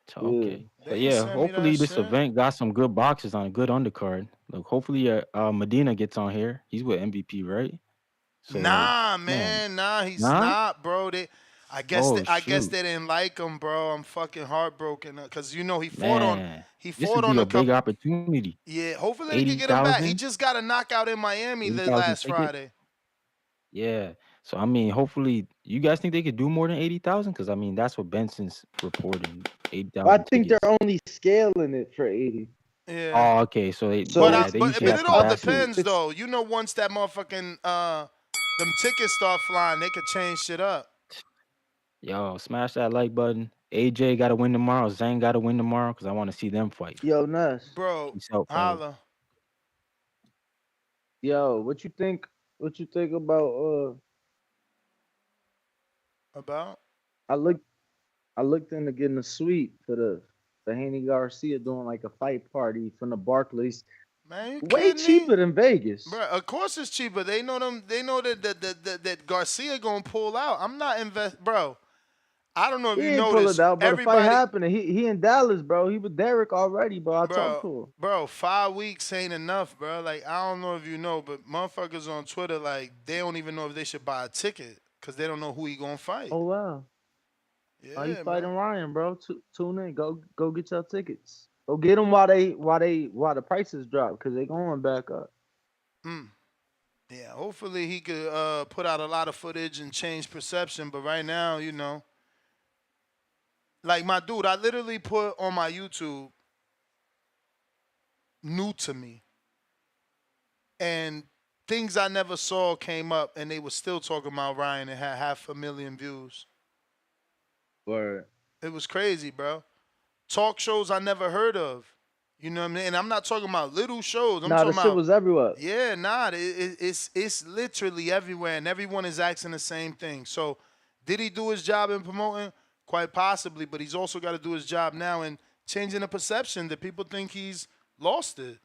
So, Yeah. okay. They But ain't yeah, sent me that hopefully this shit. event got some good boxes on a good undercard. Look, hopefully Medina gets on here. He's with MVP, right? So like, Nah, man, man, nah, he's nah. not, bro. Oh I guess shoot, they didn't like him, bro. I'm fucking heartbroken because you know man, he this fought would on be a a big couple. opportunity. Yeah, hopefully they could get him back. He 80,000, just got a knockout in Miami the 80,000 last ticket. Friday. Yeah. So I mean, hopefully, you guys think they could do more than 80,000? Because I mean, that's what Benson's reporting. I 80,000 think tickets. they're only scaling it for 80. Yeah, Oh, okay. So So yeah, they usually but have it all capacity. depends though. You know, once that motherfucking them tickets start flying, they could change shit up. Yo, smash that like button. AJ got to win tomorrow. Zhang got to win tomorrow because I want to see them fight. Yo, Ness. Bro, Peace out, fellas. holla. Yo, what you think? What you think about? About? I looked into getting a suite for the Haney Garcia doing like a fight party from the Barclays. Man, you Way kidding me? cheaper than Vegas. Bro, of course it's cheaper. They know them. They know that Garcia gonna pull out. I'm not bro. I don't know if He you ain't pull it noticed. out, but the fight Everybody, happened. And he in Dallas, bro. He with Derek already, bro. I talked to him. bro, 5 weeks ain't enough, bro. Like I don't know if you know, but motherfuckers on Twitter like they don't even know if they should buy a ticket because they don't know who he gonna fight. Oh wow. Are you Yeah, fighting bro. Ryan, bro? Tune in. Go get your tickets. Go get them while the prices drop because they going back up. Mm. Yeah, hopefully he could put out a lot of footage and change perception. But right now, you know, like my dude, I literally put on my YouTube new to me. And things I never saw came up and they were still talking about Ryan and had 500,000 views. Word. It was crazy, bro. Talk shows I never heard of. You know what I mean? And I'm not talking about little shows. I'm Nah, the talking shit about, was everywhere. yeah, nah, it's literally everywhere and everyone is asking the same thing. So did he do his job in promoting? Quite possibly, but he's also got to do his job now in changing the perception that people think he's lost it.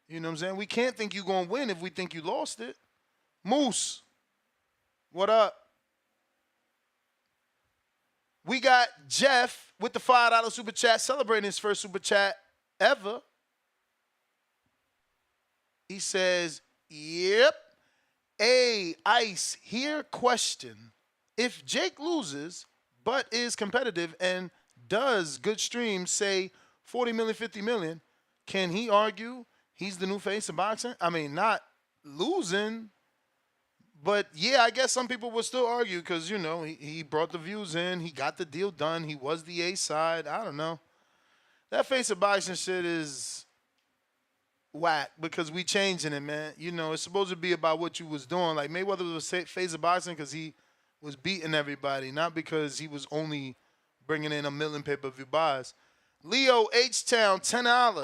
You know what I'm saying? We can't think you're going to win if we think you lost it. Moose, what up? We got Jeff with the $5 super chat, celebrating his first super chat ever. He says, yep. Hey, Ice, here question. If Jake loses, but is competitive and does good streams, say 40 million, 50 million, can he argue he's the new face of boxing? I mean, not losing, but yeah, I guess some people would still argue because, you know, he brought the views in. He got the deal done. He was the A side. I don't know. That face of boxing shit is whack because we changing it, man. You know, it's supposed to be about what you was doing. Like Mayweather was face of boxing because he was beating everybody, not because he was only bringing in 1 million pay-per-view buys. Leo H-Town, $10.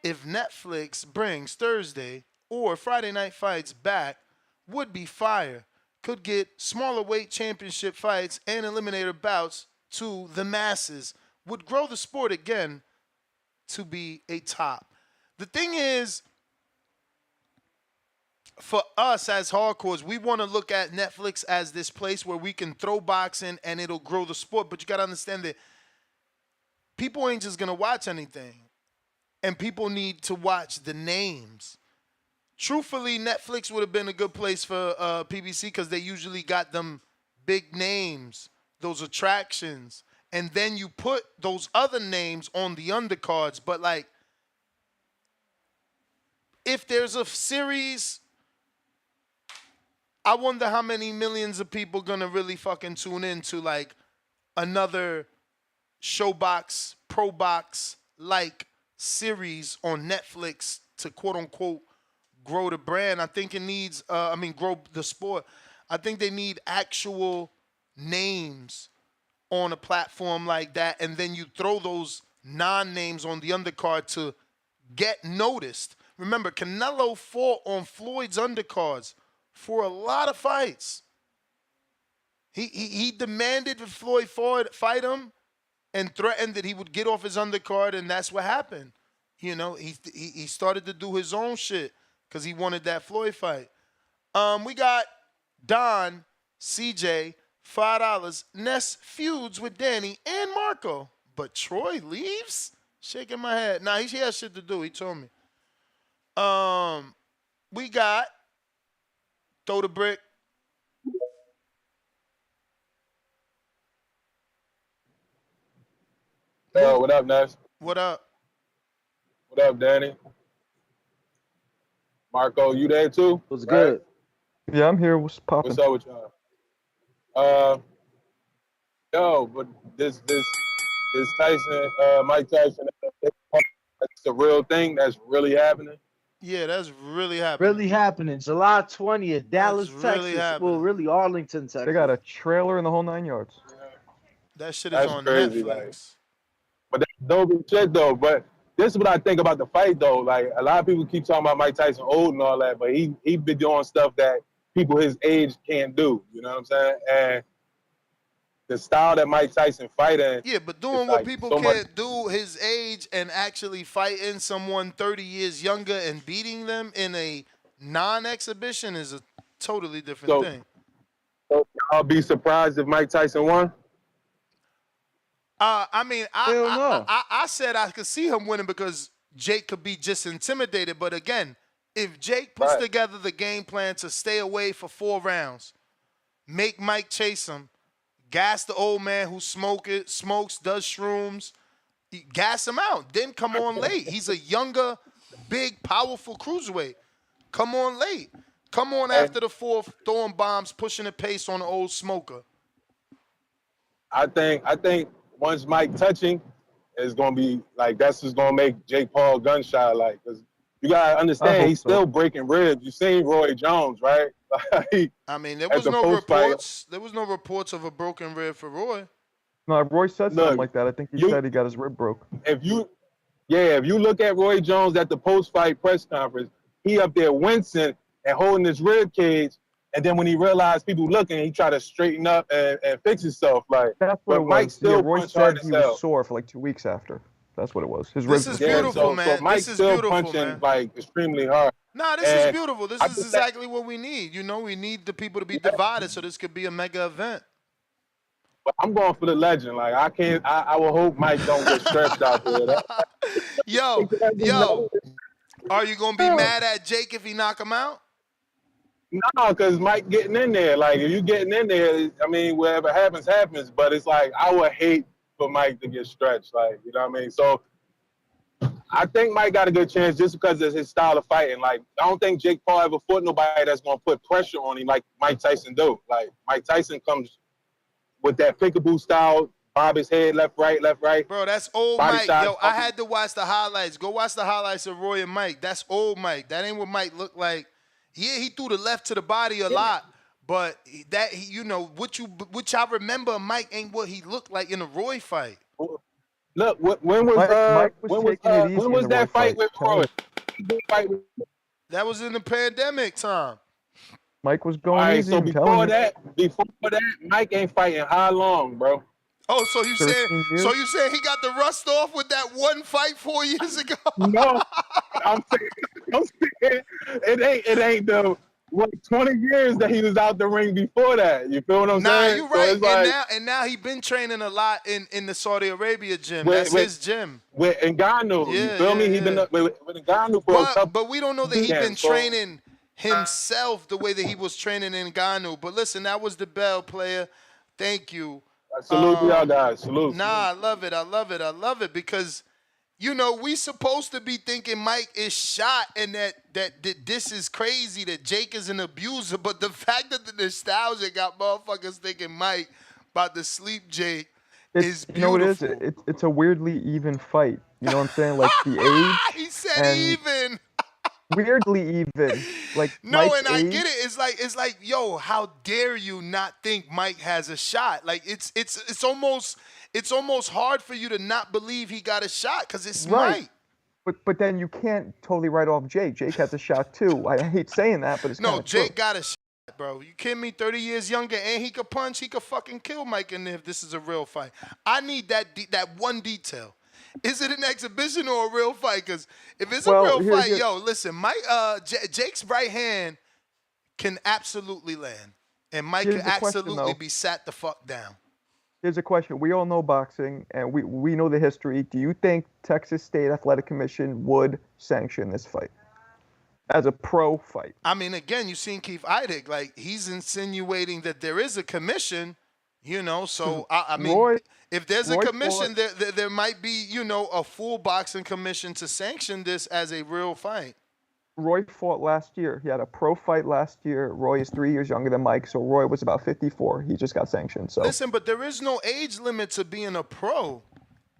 If Netflix brings Thursday or Friday night fights back, would be fire. Could get smaller weight championship fights and eliminator bouts to the masses. Would grow the sport again to be a top. The thing is, for us as hardcores, we want to look at Netflix as this place where we can throw boxing and it'll grow the sport. But you got to understand that people ain't just going to watch anything. And people need to watch the names. Truthfully, Netflix would have been a good place for PBC because they usually got them big names, those attractions. And then you put those other names on the undercards. But, like, if there's a series, I wonder how many millions of people going to really fucking tune into, like, another Showbox, Pro Box, like, series on Netflix to quote unquote grow the brand. I think it needs, grow the sport. I think they need actual names on a platform like that, and then you throw those non-names on the undercard to get noticed. Remember, Canelo fought on Floyd's undercards for a lot of fights. He demanded that Floyd fight him and threatened that he would get off his undercard, and that's what happened. You know, he started to do his own shit because he wanted that Floyd fight. We got Don, CJ, $5. Ness feuds with Danny and Marco, but Troy leaves? Shaking my head. Nah, he has shit to do. He told me. We got Throw the Brick. Yo, what up, Ness? What up? What up, Danny? Marco, you there too? What's good? Yeah, I'm here. What's popping? What's up with y'all? Yo, but this Tyson, Mike Tyson, that's the real thing. That's really happening. Yeah, that's really happening. Really happening. July 20th, Dallas, really Texas. happening. Well, really Arlington, Texas. They got a trailer in the whole 9 yards. That shit is That's on crazy, Netflix. like. But that's dope as shit though. But this is what I think about the fight though. Like a lot of people keep talking about Mike Tyson old and all that, but he been doing stuff that people his age can't do. You know what I'm saying? And the style that Mike Tyson fight in. Yeah, but doing what people can't do his age and actually fighting someone 30 years younger and beating them in a non-exhibition is a totally different thing. So I'll be surprised if Mike Tyson won. I said I could see him winning because Jake could be just intimidated. But again, if Jake puts together the game plan to stay away for 4 rounds, make Mike chase him, gas the old man who smokes, does shrooms, gas him out, then come on late. He's a younger, big, powerful cruiserweight. Come on late. Come on after the 4th, throwing bombs, pushing the pace on the old smoker. I think once Mike touching is gonna be like that's just gonna make Jake Paul gun shy, like, because you gotta understand he's still breaking ribs. You seen Roy Jones, right? I mean, there was no reports. There was no reports of a broken rib for Roy. No, Roy said something like that. I think he said he got his rib broke. If you look at Roy Jones at the post-fight press conference, he up there wincing and holding his rib cage, and then when he realized people looking, he tried to straighten up and fix himself. Like that's what but it Mike was. still Roy punched said hard he as hell. was sore for like 2 weeks after. That's what it was. His This ribs is were sore. beautiful, man. So Mike's This is still beautiful, punching man. like extremely hard. Nah, this is beautiful. This is exactly what we need. You know, we need the people to be divided so this could be a mega event. But I'm going for the legend. Like I will hope Mike don't get stretched out there. Yo, are you gonna be mad at Jake if he knock him out? No, because Mike getting in there. Like if you getting in there, I mean, whatever happens, happens. But it's like I would hate for Mike to get stretched. Like, you know what I mean? So I think Mike got a good chance just because of his style of fighting. Like, I don't think Jake Paul ever fought nobody that's gonna put pressure on him like Mike Tyson do. Like Mike Tyson comes with that peekaboo style, bob his head left, right. Bro, that's old Body Mike. shot. Yo, I had to watch the highlights. Go watch the highlights of Roy and Mike. That's old Mike. That ain't what Mike looked like. Yeah, he threw the left to the body a lot, but that you know what I remember Mike ain't what he looked like in a Roy fight. Look, when was that fight with Roy? That was in the pandemic time. Mike was going All right, easy. so I'm telling before that, Mike ain't fighting how long, bro? Oh, so you 13 years? saying he got the rust off with that one fight 4 years ago? No, I'm saying it ain't the 20 years that he was out the ring before that. You feel what I'm saying? Nah, you right. So it's and now he been training a lot in the Saudi Arabia gym. That's his gym. With Ngannou, you feel me? He been with Ngannou for a couple. But we don't know that he been training himself the way that he was training in Ngannou. But listen, that was the bell, player. Thank you. Salute to y'all guys. Salute. Nah, I love it because, you know, we supposed to be thinking Mike is shot and that this is crazy, that Jake is an abuser. But the fact that the nostalgia got motherfuckers thinking Mike about to sleep Jake is beautiful. You know what it is? It's a weirdly even fight. You know what I'm saying? Like the age. He said even. weirdly even. Like No, Mike's and I age. get it. It's like, yo, how dare you not think Mike has a shot? Like it's almost hard for you to not believe he got a shot because it's Right. Mike. But then you can't totally write off Jake. Jake has a shot too. I hate saying that, but it's kind No, of true. Jake got a shot, bro. You kidding me? 30 years younger, and he could punch. He could fucking kill Mike in there if this is a real fight. I need that one detail. Is it an exhibition or a real fight? Because if it's a Well, real fight, here- yo, listen, Mike, Jake's right hand can absolutely land, and Mike Here's can the question, absolutely though. be sat the fuck down. Here's a question. We all know boxing, and we know the history. Do you think Texas State Athletic Commission would sanction this fight as a pro fight? I mean, again, you've seen Keith Eidig. Like, he's insinuating that there is a commission, you know. So, I mean, if there's a Roy commission, fought- there might be, you know, a full boxing commission to sanction this as a real fight. Roy fought last year. He had a pro fight last year. Roy is 3 years younger than Mike, so Roy was about 54. He just got sanctioned. So Listen, but there is no age limit to being a pro.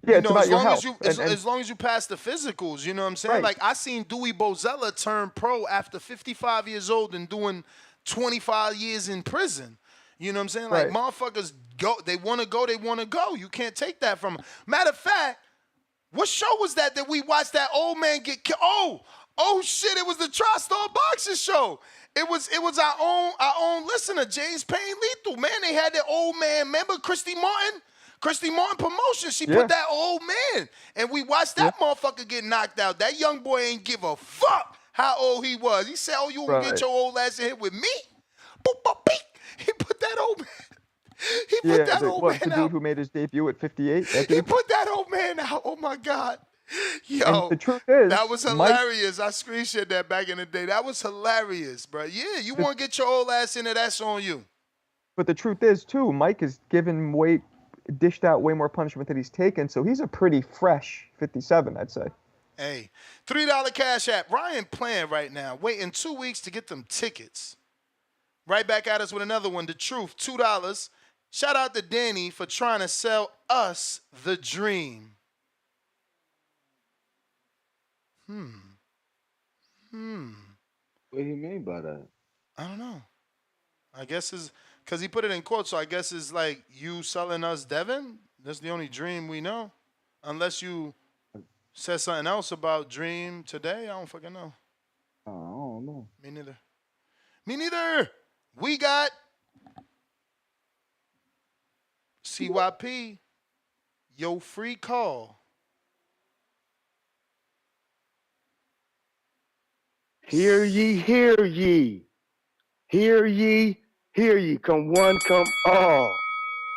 yeah, You it's know, about as your long health. as you and as long as you pass the physicals, you know what I'm saying? Right. Like, I seen Dewey Bozella turn pro after 55 years old and doing 25 years in prison. You know what I'm saying? Like, Right. motherfuckers go, they want to go. You can't take that from them. Matter of fact, what show was that we watched that old man get killed? Oh shit, it was the Tri-Star Boxing show. It was our own listener, James Payne Lethal. Man, they had that old man. Remember Christy Martin? Christy Martin Promotion. She Yeah. put that old man. And we watched that motherfucker get knocked out. That young boy ain't give a fuck how old he was. He said, oh, you gonna get Right. your old ass in here with me? Boop, boop, beep. He put that old man. He put yeah, that the, old what, the man dude out. who made his debut at 58? That He dude? put that old man out. Oh my God. Yo, And the truth is, that was Mike- hilarious. I screenshot that back in the day. That was hilarious, bro. Yeah, you want to get your old ass in there, that's on you. But the truth is, too, Mike has dished out way more punishment than he's taken, so he's a pretty fresh 57, I'd say. Hey, $3 Cash App. Ryan playing right now, waiting 2 weeks to get them tickets. Right back at us with another one. The Truth, $2. Shout out to Danny for trying to sell us the dream. What do you mean by that? I don't know. I guess it's because he put it in quotes, so I guess it's like you selling us Devin. That's the only dream we know. Unless you said something else about Dream today, I don't fucking know. Oh, I don't know. Me neither. Me neither. We got CYP. Yo, free call. Hear ye, hear ye. Hear ye, hear ye. Come one, come all.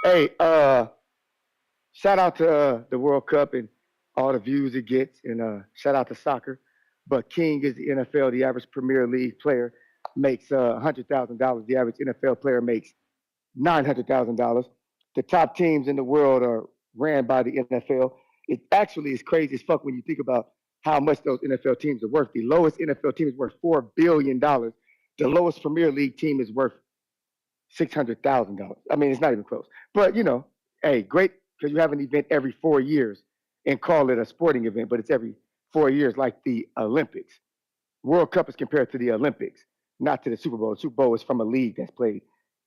Hey, shout out to the World Cup and all the views it gets, and shout out to soccer. But King is the NFL. The average Premier League player makes $100,000. The average NFL player makes $900,000. The top teams in the world are ran by the NFL. It actually is crazy as fuck when you think about how much those NFL teams are worth. The lowest NFL team is worth $4 billion. The lowest Premier League team is worth $600,000. I mean, it's not even close. But, you know, hey, great, because you have an event every 4 years and call it a sporting event, but it's every 4 years like the Olympics. World Cup is compared to the Olympics, not to the Super Bowl. The Super Bowl is from a league that's played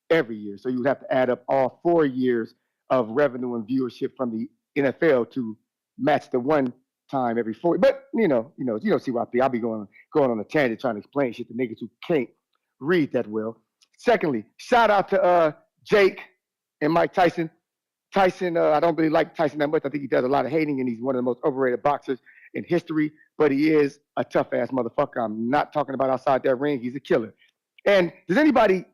every year. So you have to add up all 4 years of revenue and viewership from the NFL to match the one time every 4. But you know, CYP, I'll be going on a tangent trying to explain shit to niggas who can't read that well. Secondly, shout out to Jake and Mike Tyson. Tyson, I don't really like Tyson that much. I think he does a lot of hating, and he's one of the most overrated boxers in history. But he is a tough ass motherfucker. I'm not talking about outside that ring. He's a killer. And does anybody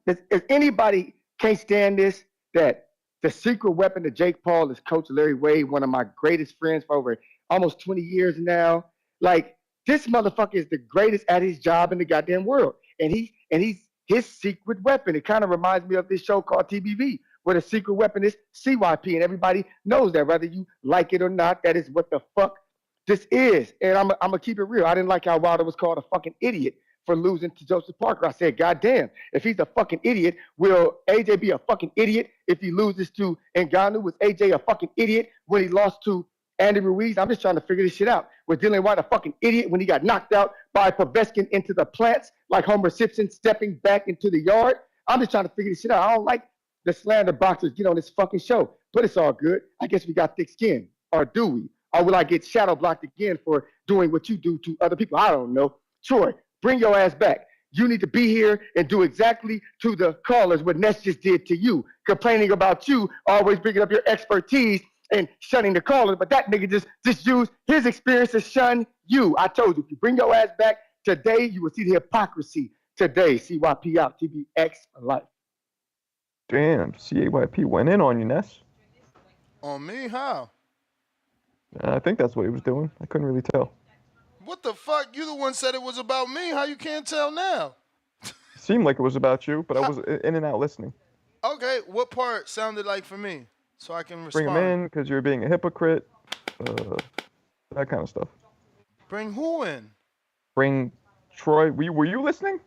can't stand this, that the secret weapon to Jake Paul is Coach Larry Wade, one of my greatest friends for over almost 20 years now. Like, this motherfucker is the greatest at his job in the goddamn world. And he's his secret weapon. It kind of reminds me of this show called TBV, where the secret weapon is CYP, and everybody knows that, whether you like it or not. That is what the fuck this is. And I'm gonna keep it real. I didn't like how Wilder was called a fucking idiot for losing to Joseph Parker. I said, God damn, if he's a fucking idiot, will AJ be a fucking idiot if he loses to Ngannou? Was AJ a fucking idiot when he lost to Andy Ruiz? I'm just trying to figure this shit out. with Dylan White a fucking idiot when he got knocked out by Povetkin into the plants like Homer Simpson stepping back into the yard. I'm just trying to figure this shit out. I don't like the slander boxers get on this fucking show, but it's all good. I guess we got thick skin, or do we? Or will I get shadow blocked again for doing what you do to other people? I don't know. Troy, bring your ass back. You need to be here and do exactly to the callers what Ness just did to you, complaining about you, always bringing up your expertise and shunning the callers, but that nigga just used his experience to shun you. I told you, if you bring your ass back today, you will see the hypocrisy today. CYP out, TBX for life. Damn, CAYP went in on you, Ness. On me? How? I think that's what he was doing. I couldn't really tell. What the fuck? You the one said it was about me. How you can't tell now? It seemed like it was about you, but I was in and out listening. Okay, what part sounded like for me? So I can respond. Bring him in because you're being a hypocrite. That kind of stuff. Bring who in? Bring Troy. Were you listening?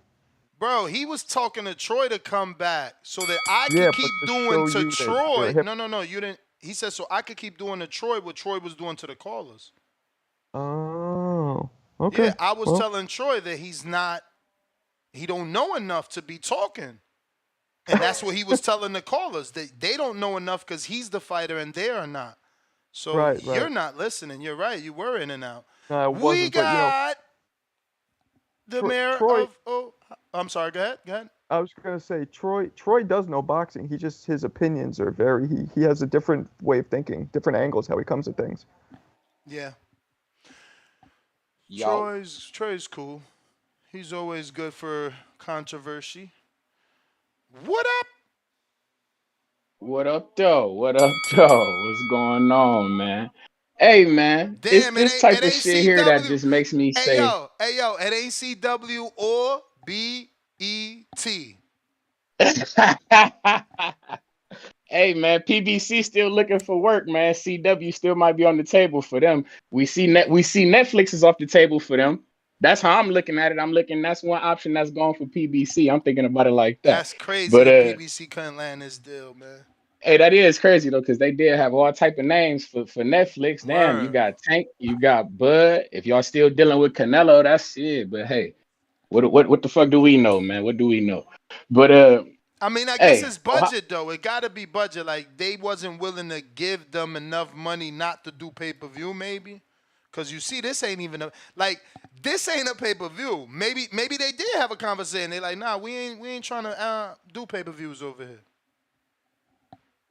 Bro, he was talking to Troy to come back so that I Yeah, could keep but to doing show to you that Troy. you're a No, you didn't. He said so I could keep doing to Troy what Troy was doing to the callers. Oh, okay. Yeah, I was Well, telling Troy that he don't know enough to be talking. And that's what he was telling the callers, that they don't know enough because he's the fighter and they are not. So Right. you're not listening. You're right. You were in and out. No, I We wasn't, but, got the mayor Troy- of. Oh, I'm sorry. Go ahead. Go ahead. I was gonna say Troy does know boxing. His opinions are very. He has a different way of thinking, different angles how he comes at things. Yeah. Yo. Troy's cool. He's always good for controversy. What up? What up, though? What up, though? What's going on, man? Hey, man, it's Damn, this type of shit here that just makes me say, Hey yo, it ain't CW or BET. hey, man, PBC still looking for work, man. CW still might be on the table for them. We see Netflix is off the table for them. That's how I'm looking at it. That's one option that's going for PBC. I'm thinking about it like that. That's crazy But that PBC couldn't land this deal, man. hey, that is crazy though, because they did have all type of names for Netflix. Damn, you Word. got Tank, you got Bud. If y'all still dealing with Canelo, that's it. But hey, what the fuck do we know, man? What do we know? But I mean, I guess hey, it's budget though. It gotta be budget. Like they wasn't willing to give them enough money not to do pay-per-view, maybe. Cause you see, this ain't even this ain't a pay-per-view. Maybe they did have a conversation. They like, nah, we ain't trying to do pay-per-views over here.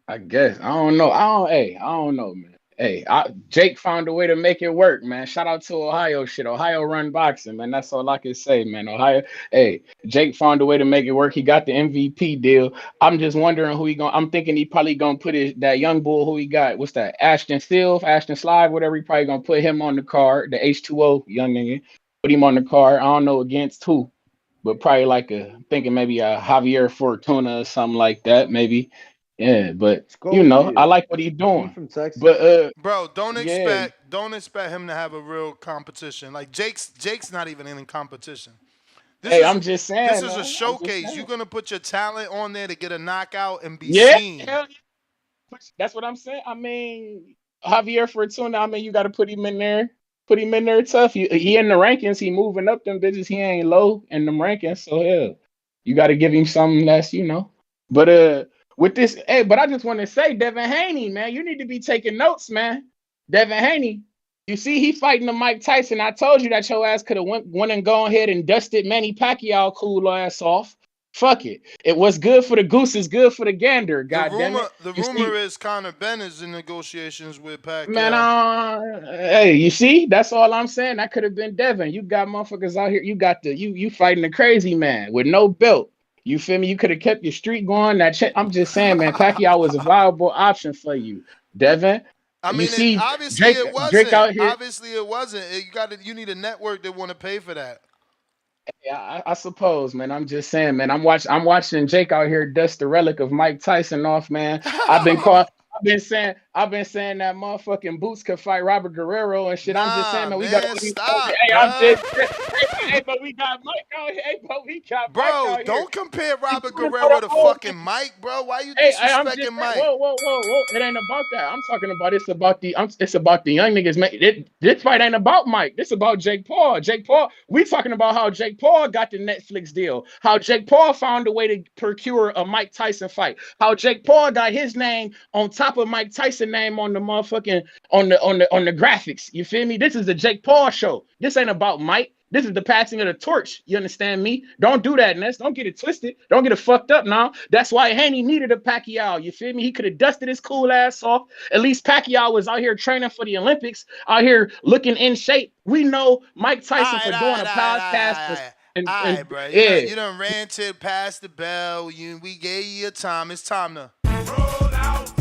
I guess I don't know. I don't know, man. Hey, Jake found a way to make it work, man. Shout out to Ohio shit. Ohio run boxing, man. That's all I can say, man. Ohio. Hey, Jake found a way to make it work. He got the MVP deal. I'm just wondering who he going. I'm thinking he probably gonna put that young bull who he got. What's that? Ashton Slide, whatever. He probably gonna put him on the card. The H2O young nigga. Put him on the card. I don't know against who, but probably thinking maybe a Javier Fortuna or something like that, maybe. Yeah, but I like what he's doing. From Texas. But Bro, don't yeah. expect him to have a real competition. Like Jake's not even in competition. I'm just saying. This is man. a showcase. You're gonna put your talent on there to get a knockout and be Yeah, seen. hell yeah. That's what I'm saying. I mean, Javier Fortuna. I mean, you got to put him in there. Put him in there tough. He in the rankings. He moving up them bitches. He ain't low in them rankings. So hell, you got to give him something that's But with this, but I just want to say, Devin Haney, man, you need to be taking notes, man. Devin Haney, you see, he fighting the Mike Tyson. I told you that your ass could have went and gone ahead and dusted Manny Pacquiao cool ass off. Fuck it. It was good for the goose is good for the gander. God damn it. The rumor is Conor Ben is in negotiations with Pacquiao. Man, hey, you see, that's all I'm saying. That could have been Devin. You got motherfuckers out here. You got you fighting the crazy man with no belt. You feel me? You could have kept your streak going. I'm just saying, man, Pacquiao was a viable option for you, Devin. I mean, obviously it wasn't. Drake out here. Obviously it wasn't. You need a network that want to pay for that. Yeah, I suppose, man. I'm just saying, man. I'm watching Jake out here dust the relic of Mike Tyson off, man. I've been saying that motherfucking Boots could fight Robert Guerrero and shit. I'm just saying, man, we got. Stop, Hey, but we got Mike out here. Hey, but we got Mike Bro, out here. don't compare He's Robert doing it for the Guerrero to whole fucking man. Mike, bro. Why you Hey, I'm just disrespecting saying. Mike? Whoa. It ain't about that. I'm talking about it's about the young niggas. Man, this fight ain't about Mike. This about Jake Paul. Jake Paul. We talking about how Jake Paul got the Netflix deal. How Jake Paul found a way to procure a Mike Tyson fight. How Jake Paul got his name on top of Mike Tyson name on the motherfucking on the graphics. You feel me? This is the Jake Paul show. This ain't about Mike. This is the passing of the torch. You understand me? Don't do that, Ness. Don't get it twisted. Don't get it fucked up now. That's why Haney needed a Pacquiao. You feel me? He could have dusted his cool ass off. At least Pacquiao was out here training for the Olympics, out here looking in shape. We know Mike Tyson for doing a podcast. All right, bro. Yeah. You done ranted past the bell. We gave you your time. It's time to roll out.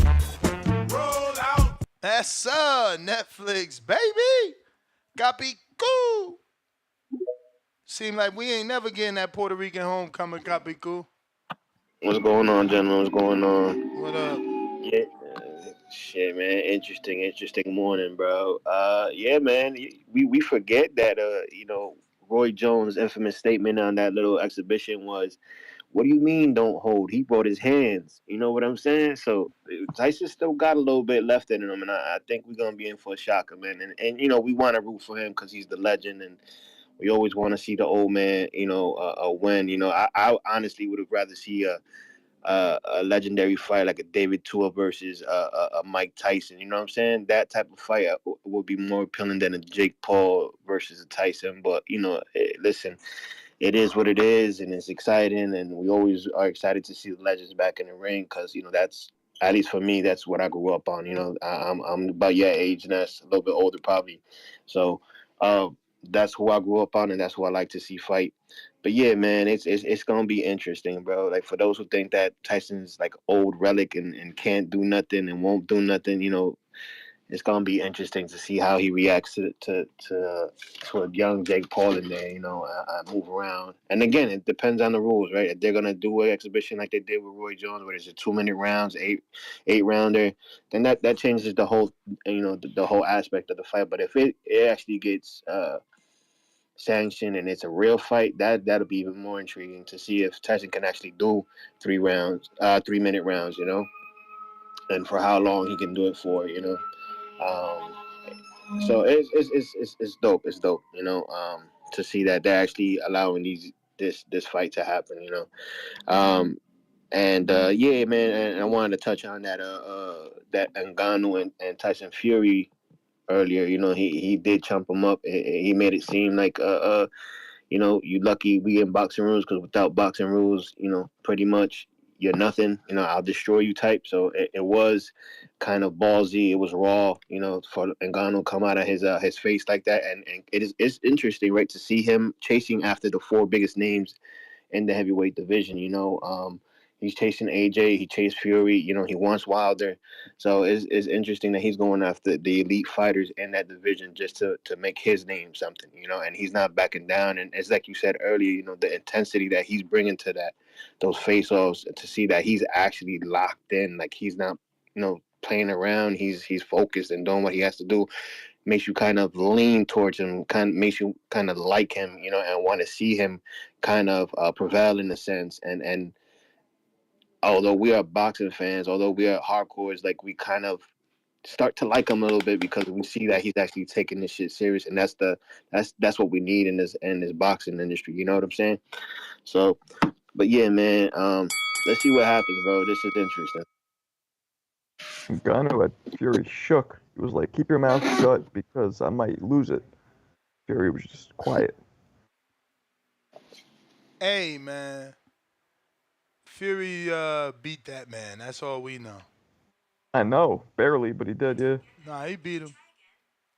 That's Netflix, baby. Copy cool. Seem like we ain't never getting that Puerto Rican homecoming, copy cool. What's going on, gentlemen? What's going on? What up? Yeah, shit, man. Interesting morning, bro. Yeah, man. We forget that, Roy Jones' infamous statement on that little exhibition was, "What do you mean don't hold? He brought his hands." You know what I'm saying? So Tyson still got a little bit left in him, and I think we're gonna be in for a shocker, man. And we want to root for him because he's the legend, and we always want to see the old man, win. I honestly would have rather see a legendary fight like a David Tua versus a Mike Tyson. You know what I'm saying? That type of fight would be more appealing than a Jake Paul versus a Tyson. But listen, it is what it is, and it's exciting, and we always are excited to see the legends back in the ring because that's, at least for me, that's what I grew up on. I'm about your age, and that's a little bit older probably. So that's who I grew up on, and that's who I like to see fight. But yeah, man, it's gonna be interesting, bro. Like, for those who think that Tyson's like old relic and can't do nothing and won't do nothing, it's gonna be interesting to see how he reacts to a young Jake Paul in there. I move around, and again, it depends on the rules, right? If they're gonna do an exhibition like they did with Roy Jones, where it's a 2-minute rounds, eight rounder, then that changes the whole the whole aspect of the fight. But if it actually gets sanctioned and it's a real fight, that'll be even more intriguing to see if Tyson can actually do 3-minute rounds, and for how long he can do it for, So it's dope. It's dope, to see that they're actually allowing this fight to happen, and yeah, man, and I wanted to touch on that Ngannou and Tyson Fury earlier. He did chump him up. He made it seem like you lucky we in boxing rules, because without boxing rules, pretty much you're nothing. I'll destroy you type. So it was kind of ballsy. It was raw, for Ngannou come out of his face like that. And it's interesting, right, to see him chasing after the 4 biggest names in the heavyweight division. He's chasing AJ. He chased Fury. He wants Wilder. So it's interesting that he's going after the elite fighters in that division just to make his name something. And he's not backing down. And it's like you said earlier, the intensity that he's bringing to those face-offs, to see that he's actually locked in. Like, he's not, playing around. He's focused and doing what he has to do. Makes you kind of lean towards him, makes you kind of like him, and want to see him kind of prevail in a sense. And although we are boxing fans, although we are hardcores, like, we kind of start to like him a little bit because we see that he's actually taking this shit serious, and that's what we need in this boxing industry. You know what I'm saying? So, but yeah, man, let's see what happens, bro. This is interesting. Ngannou had Fury shook. He was like, "Keep your mouth shut because I might lose it." Fury was just quiet. Hey, man. Fury beat that man. That's all we know. I know, barely, but he did, yeah. Nah, he beat him.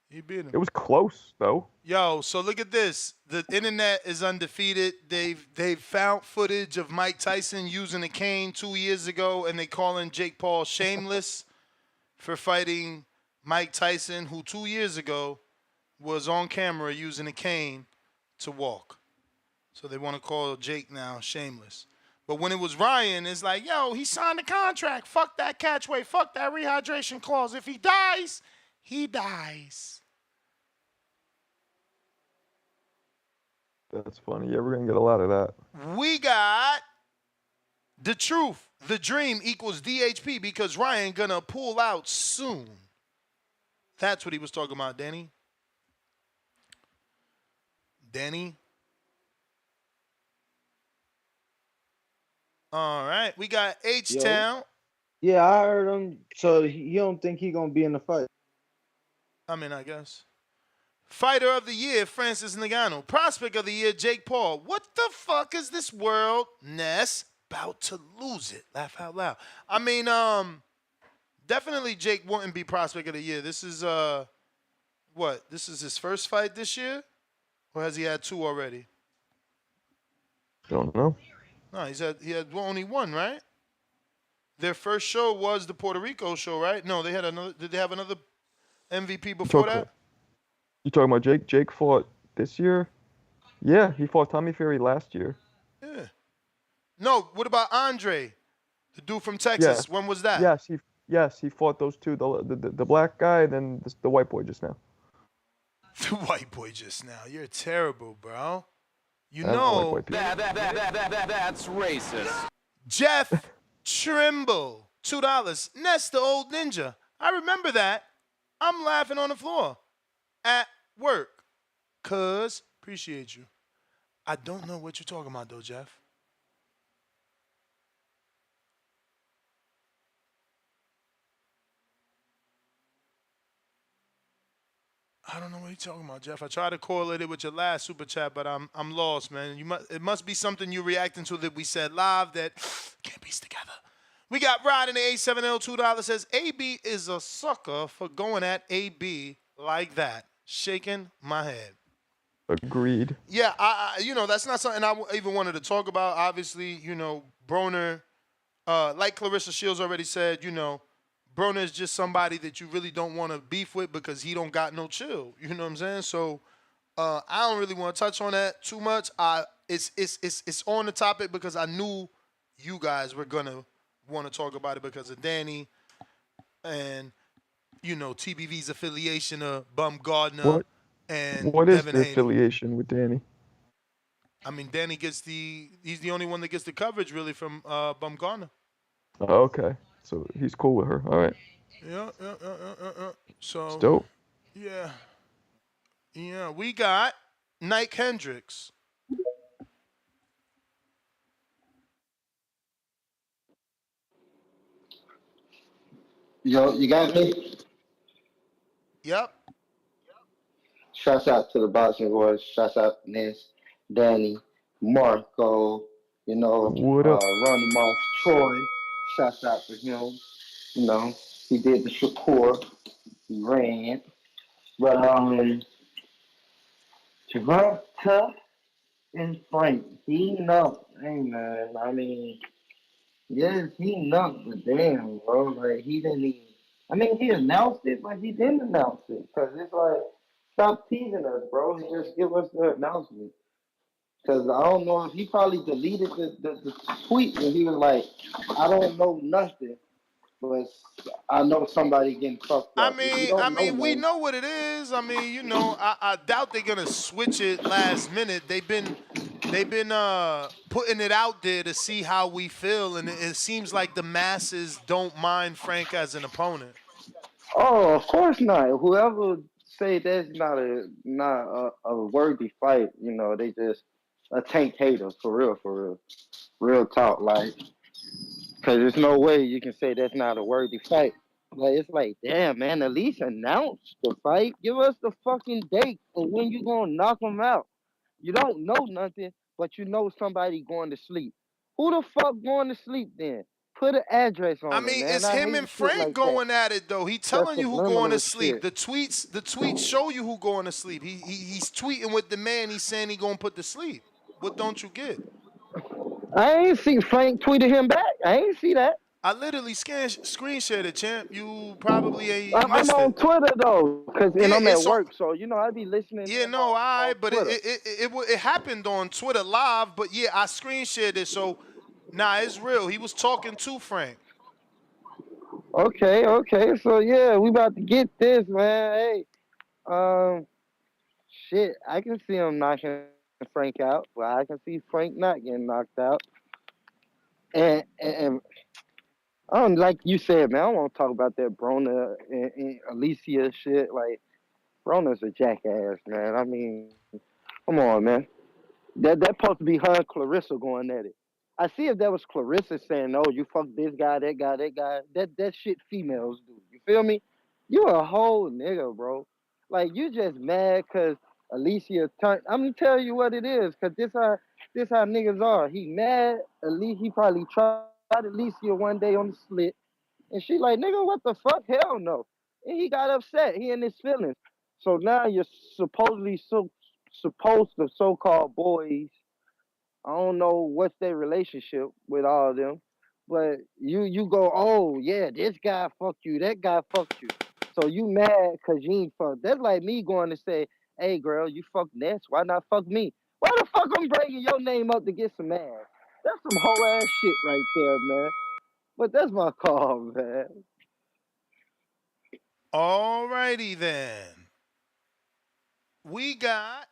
He beat him. It was close, though. Yo, so look at this. The internet is undefeated. They've found footage of Mike Tyson using a cane 2 years ago, and they calling Jake Paul shameless for fighting Mike Tyson, who 2 years ago was on camera using a cane to walk. So they want to call Jake now shameless. But when it was Ryan, it's like, yo, he signed a contract. Fuck that catchweight. Fuck that rehydration clause. If he dies, he dies. That's funny. Yeah, we're gonna get a lot of that. We got the truth. The dream equals DHP because Ryan gonna pull out soon. That's what he was talking about, Danny. Danny. All right. We got H-Town. Yeah, I heard him. So you don't think he gonna be in the fight? I mean, I guess. Fighter of the year, Francis Ngannou. Prospect of the year, Jake Paul. What the fuck is this world? Ness about to lose it. Laugh out loud. I mean, definitely Jake wouldn't be prospect of the year. This is what? This is his first fight this year, or has he had two already? Don't know. No, he had only one, right? Their first show was the Puerto Rico show, right? No, they had another. Did they have another MVP before that? You talking about Jake? Jake fought this year? Yeah, he fought Tommy Fury last year. Yeah. No, what about Andre, the dude from Texas? Yeah. When was that? Yes, he fought those two. The black guy, and then the white boy just now. The white boy just now. You're terrible, bro. You I don't know. like white people. That's racist. Jeff Trimble, $2. Ness the old ninja. I remember that. I'm laughing on the floor at work. Cuz, appreciate you. I don't know what you're talking about though, Jeff. I don't know what you're talking about, Jeff. I tried to correlate it with your last super chat, but I'm lost, man. It must be something you're reacting to that we said live that can't piece together. We got Rod in the A7L $2 says AB is a sucker for going at AB like that. Shaking my head. Agreed. Yeah, I that's not something I even wanted to talk about. Obviously, Broner, like Clarissa Shields already said, Broner is just somebody that you really don't want to beef with because he don't got no chill. You know what I'm saying? So I don't really want to touch on that too much. It's on the topic because I knew you guys were gonna want to talk about it because of Danny and TBV's affiliation of Bumgardner and What is Devin the Haney. affiliation with Danny? I mean, Danny he's the only one that gets the coverage really from Bumgardner. Oh, okay, so he's cool with her. All right. Yeah. So It's dope. Yeah. We got Nike Hendricks. Yo, you got me? Yep. Shouts out to the boxing boys. Shouts out to Ness, Danny, Marco, What up? Ronnie Moss, Troy. Shouts out to him. He did the Shakur. He ran. But Gervonta and Frank, he knocked. Hey man, I mean, yes, he knocked the damn, bro. Like he didn't even. I mean, he announced it, but he didn't announce it because it's like, stop teasing us, bro. Just give us the announcement. Because I don't know if he probably deleted the tweet and he was like, I don't know nothing, but I know somebody getting fucked up. If you don't know We nothing, know what it is. I mean, I doubt they're gonna switch it last minute. They've been putting it out there to see how we feel, and it seems like the masses don't mind Frank as an opponent. oh, of course not. Whoever say that's not a worthy fight, they just a tank hater for real, real talk. Like, cause there's no way you can say that's not a worthy fight. Like it's like, damn man, at least announce the fight. Give us the fucking date of when you gonna knock them out. You don't know nothing, but you know somebody going to sleep. Who the fuck going to sleep then? Put an address on I it, mean, man. it's I him hate and shit Frank like that. going at it though. He That's telling you who going to subliminal sleep. shit. The tweets show you who going to sleep. He's tweeting with the man. He's saying he gonna put to sleep. What don't you get? I ain't see Frank tweeted him back. I ain't see that. I literally screen shared it, champ. You probably you I'm missed on it. Twitter though, and Yeah, I'm at it's on. work, so I be listening Yeah, in no, on but Twitter. it happened on Twitter live. But yeah, I screen shared it. So it's real. He was talking to Frank. Okay, so yeah, we about to get this, man. Hey, shit, I can see him knocking Frank out. Well, I can see Frank not getting knocked out. And I don't like you said, man. I don't want to talk about that Broner and Alycia shit. Like Broner's a jackass, man. I mean, come on, man. That supposed to be her and Clarissa going at it. I see if that was Clarissa saying, "Oh, you fuck this guy, that guy, that guy." That shit females do. You feel me? You a whole nigga, bro. Like you just mad cause Alycia turned. I'm gonna tell you what it is, cause this how niggas are. He mad. He probably tried Alycia one day on the slit, and she like, "Nigga, what the fuck? Hell no." And he got upset. He in his feelings. So now you're supposed to so-called boys. I don't know what's their relationship with all of them, but you go, oh yeah, this guy fucked you, that guy fucked you. So you mad because you ain't fucked. That's like me going to say, hey girl, you fucked Ness, why not fuck me? Why the fuck I'm bringing your name up to get some ass? That's some whole ass shit right there, man. But that's my call, man. Alrighty then. We got.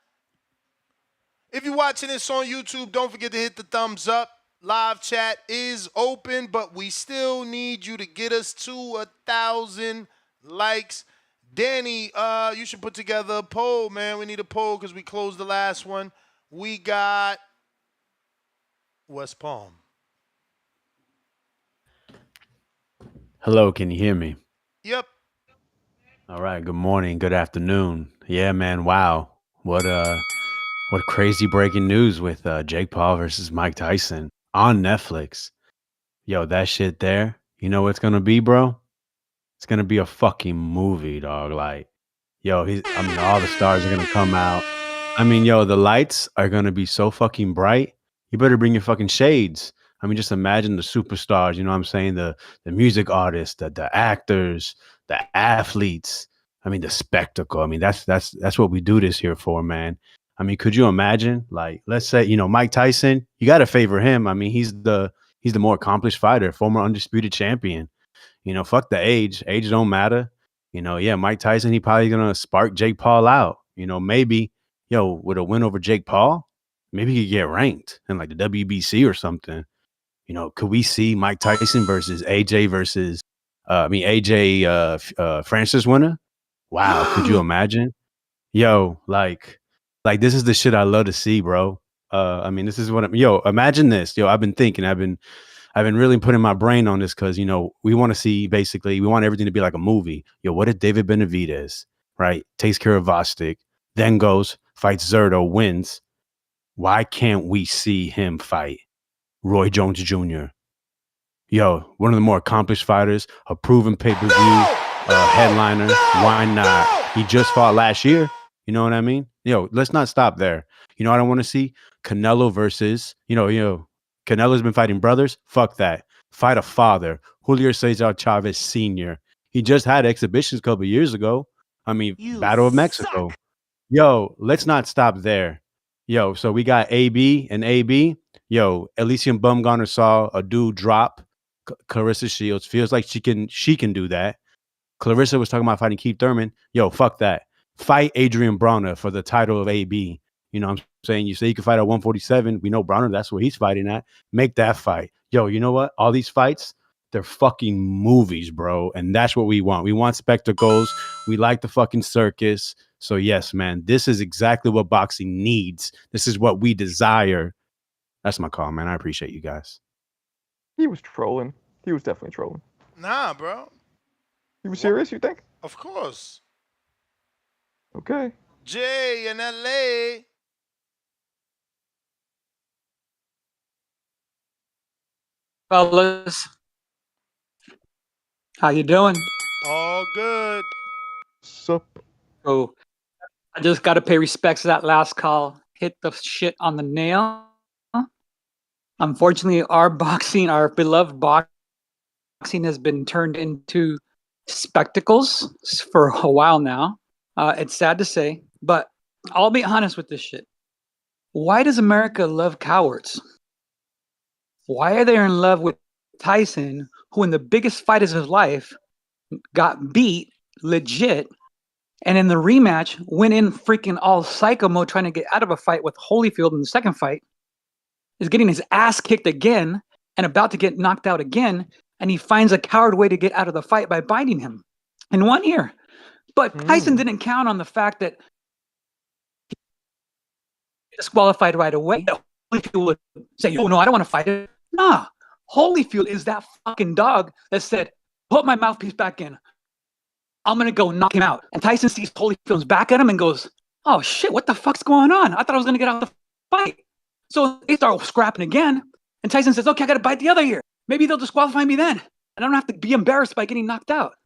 If you're watching this on YouTube, don't forget to hit the thumbs up. Live chat is open, but we still need you to get us to 1,000 likes. Danny, you should put together a poll, man. We need a poll because we closed the last one. We got West Palm. Hello, can you hear me? Yep. All right, good morning, good afternoon. Yeah, man, wow. What crazy breaking news with Jake Paul versus Mike Tyson on Netflix. Yo, that shit there, you know what it's gonna be, bro? It's gonna be a fucking movie, dog. Like, yo, all the stars are gonna come out. I mean, yo, the lights are gonna be so fucking bright. You better bring your fucking shades. I mean, just imagine the superstars. You know what I'm saying? The music artists, the actors, the athletes. I mean, the spectacle. I mean, that's what we do this here for, man. I mean, could you imagine? Like, let's say, Mike Tyson. You got to favor him. I mean, he's the more accomplished fighter, former undisputed champion. Fuck the age. Age don't matter. Yeah, Mike Tyson, he probably gonna spark Jake Paul out. Maybe, with a win over Jake Paul, maybe he could get ranked in like the WBC or something. Could we see Mike Tyson versus AJ versus AJ Francis winner? Wow, could you imagine? Yo, like this is the shit I love to see, bro. I mean, this is what imagine this. Yo, I've been really putting my brain on this because we want to see we want everything to be like a movie. Yo, what if David Benavidez, right, takes care of Vostik, then goes fights Zerto, wins? Why can't we see him fight Roy Jones Jr.? Yo, one of the more accomplished fighters, a proven pay-per-view headliner. Why not? He just fought last year. You know what I mean? Yo, let's not stop there. You know what I want to see? Canelo versus, Canelo's been fighting brothers. Fuck that. Fight a father. Julio Cesar Chavez Sr. He just had exhibitions a couple years ago. I mean, Battle of Mexico. Yo, let's not stop there. Yo, so we got AB and AB. Yo, Elysian Bumgarner saw a dude drop Clarissa Shields. Feels like she can do that. Clarissa was talking about fighting Keith Thurman. Yo, fuck that. Fight Adrian Broner for the title of AB. You know what I'm saying? You say you can fight at 147. We know Broner, that's where he's fighting at. Make that fight. Yo, you know what? All these fights, they're fucking movies, bro. And that's what we want. We want spectacles. We like the fucking circus. So yes, man, this is exactly what boxing needs. This is what we desire. That's my call, man. I appreciate you guys. He was trolling. He was definitely trolling. Nah, bro. You were serious, you think? Of course. Okay. Jay in LA. Fellas, how you doing? All good. Sup? Oh, I just got to pay respects to that last call. Hit the shit on the nail. Unfortunately, our beloved boxing has been turned into spectacles for a while now. It's sad to say, but I'll be honest with this shit. Why does America love cowards? Why are they in love with Tyson, who in the biggest fight of his life got beat legit, And in the rematch, went in freaking all psycho mode trying to get out of a fight with Holyfield in the second fight, is getting his ass kicked again and about to get knocked out again, and he finds a coward way to get out of the fight by biting him in 1 ear. But Tyson didn't count on the fact that he disqualified right away. Holyfield would say, oh, no, I don't want to fight it. Nah, Holyfield is that fucking dog that said, put my mouthpiece back in. I'm going to go knock him out. And Tyson sees Holyfield's back at him and goes, oh, shit, what the fuck's going on? I thought I was going to get out of the fight. So they start scrapping again. And Tyson says, okay, I got to bite the other ear. Maybe they'll disqualify me then. And I don't have to be embarrassed by getting knocked out.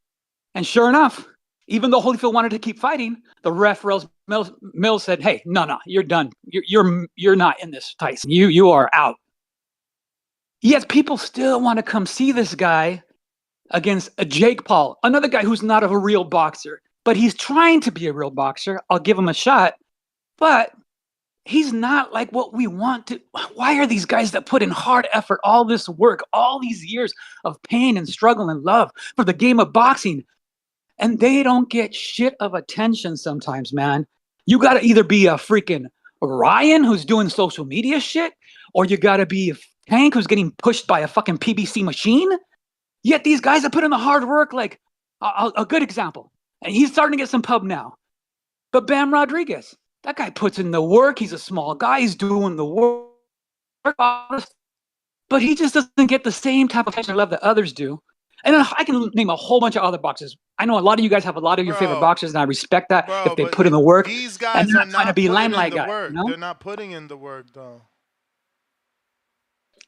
And sure enough, even though Holyfield wanted to keep fighting, the ref Mills said, hey, no, you're done. You're not in this, Tyson. You are out. Yet people still want to come see this guy against a Jake Paul, another guy who's not a real boxer, but he's trying to be a real boxer. I'll give him a shot, but he's not like what we want to. Why are these guys that put in hard effort, all this work, all these years of pain and struggle and love for the game of boxing, and they don't get shit of attention sometimes, man? You got to either be a freaking Ryan who's doing social media shit, or you got to be a Tank who's getting pushed by a fucking PBC machine. Yet these guys that put in the hard work, like a good example, and he's starting to get some pub now. But Bam Rodriguez, that guy puts in the work. He's a small guy. He's doing the work. But he just doesn't get the same type of attention or love that others do. And then I can name a whole bunch of other boxers. I know a lot of you guys have a lot of your favorite boxers, and I respect that if they put in the work. These guys and they're are not trying to not be putting limelight in the guys. work. You know? They're not putting in the work, though.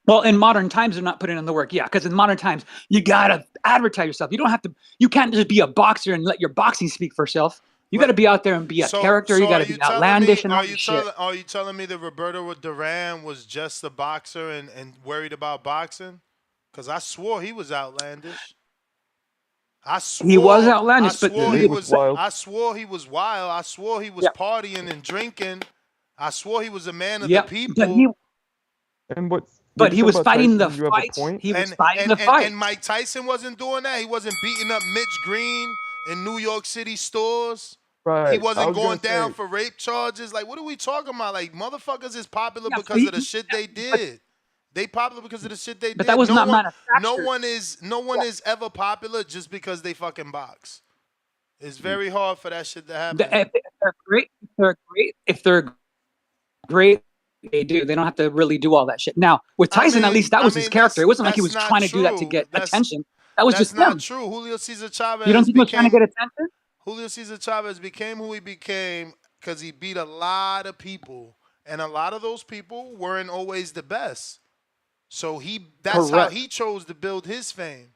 Well, in modern times, they're not putting in the work. Yeah, because in modern times, you gotta advertise yourself. You don't have to. You can't just be a boxer and let your boxing speak for itself. You got to be out there and be a character. You got to be outlandish and all this shit. Are you telling me that Roberto Duran was just a boxer and worried about boxing? Because I swore he was outlandish. He was outlandish, but he was wild. I swore he was wild. I swore he was partying and drinking. I swore he was a man of the people. But he was fighting the fights. He was fighting the fights. And Mike Tyson wasn't doing that. He wasn't beating up Mitch Green in New York City stores. Right. He wasn't going down for rape charges. Like, what are we talking about? Like, motherfuckers is popular because of the shit they did. They popular because of the shit they did. But that was not manufactured. No one is ever popular just because they fucking box. It's very hard for that shit to happen. If they're great, they do. They don't have to really do all that shit. Now, with Tyson, at least that was his character. It wasn't like he was trying to do that to get attention. That was just him. That's not true. Julio Cesar Chavez. You don't think he was trying to get attention? Julio Cesar Chavez became who he became because he beat a lot of people, and a lot of those people weren't always the best. So that's how he chose to build his fame.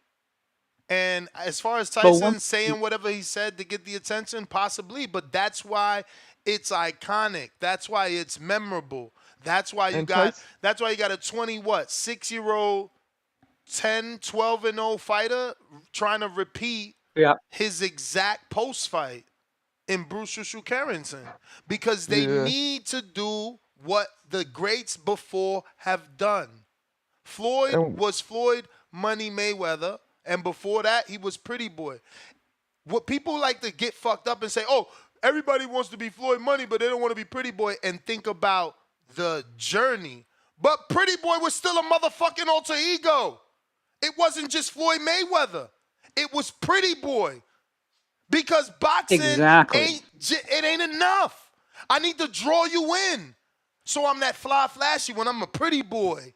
And as far as Tyson saying whatever he said to get the attention, possibly, but that's why it's iconic. That's why it's memorable. That's why you got a 6-year-old 10, 12-0 fighter trying to repeat his exact post fight in Bruce Shushu Carrington because they need to do what the greats before have done. Floyd was Floyd Money Mayweather, and before that he was Pretty Boy. What people like to get fucked up and say, oh, everybody wants to be Floyd Money, but they don't want to be Pretty Boy, and think about the journey. But Pretty Boy was still a motherfucking alter ego. It wasn't just Floyd Mayweather. It was Pretty Boy. Because boxing ain't enough. I need to draw you in. So I'm that fly flashy when I'm a pretty boy.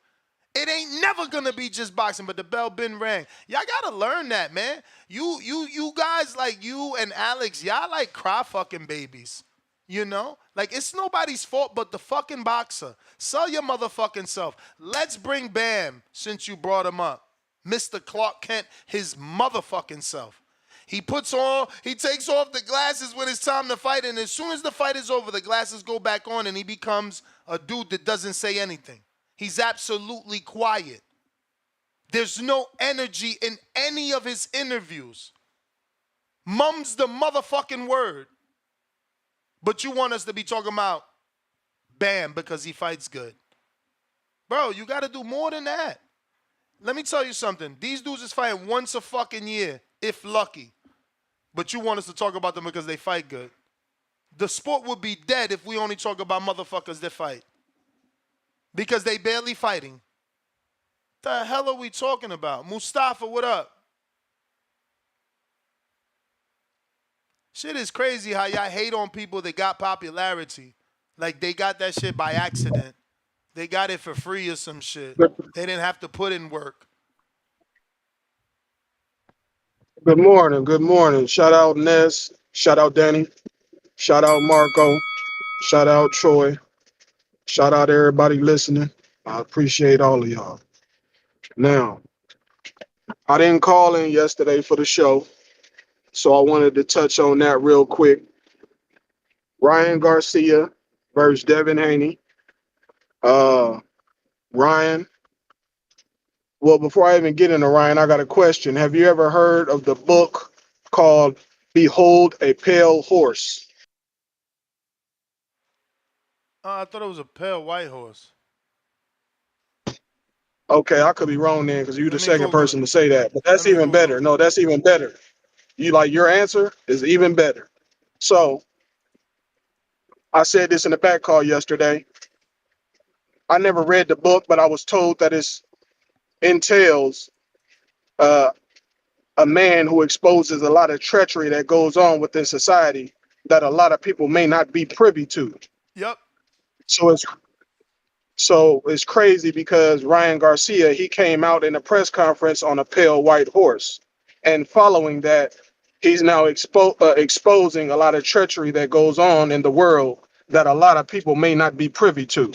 It ain't never gonna be just boxing, but the bell been rang. Y'all gotta learn that, man. You guys like you and Alex, y'all like cry fucking babies. You know? Like, it's nobody's fault but the fucking boxer. Sell your motherfucking self. Let's bring Bam, since you brought him up. Mr. Clark Kent, his motherfucking self. He takes off the glasses when it's time to fight, and as soon as the fight is over, the glasses go back on, and he becomes a dude that doesn't say anything. He's absolutely quiet. There's no energy in any of his interviews. Mum's the motherfucking word. But you want us to be talking about Bam because he fights good. Bro, you got to do more than that. Let me tell you something. These dudes is fighting once a fucking year, if lucky. but you want us to talk about them because they fight good. The sport would be dead if we only talk about motherfuckers that fight. Because they barely fighting. The hell are we talking about? Mustafa, what up? Shit is crazy how y'all hate on people that got popularity. Like they got that shit by accident. They got it for free or some shit. They didn't have to put in work. Good morning. Good morning. Shout out Ness. Shout out Danny. Shout out Marco. Shout out Troy. Shout out everybody listening. I appreciate all of y'all. Now, I didn't call in yesterday for the show, so I wanted to touch on that real quick. Ryan Garcia versus Devin Haney. Ryan. Well, before I even get into Ryan, I got a question. Have you ever heard of the book called Behold a Pale Horse? I thought it was a pale white horse. Okay, I could be wrong then because you're the Let me second Google person it. to say that. But that's Let me even Google better. it. No, that's even better. You like your answer is even better. So I said this in the back call yesterday. I never read the book, but I was told that it entails uh, a man who exposes a lot of treachery that goes on within society that a lot of people may not be privy to. Yep. So it's crazy because Ryan Garcia, he came out in a press conference on a pale white horse. And following that, he's now exposing a lot of treachery that goes on in the world that a lot of people may not be privy to.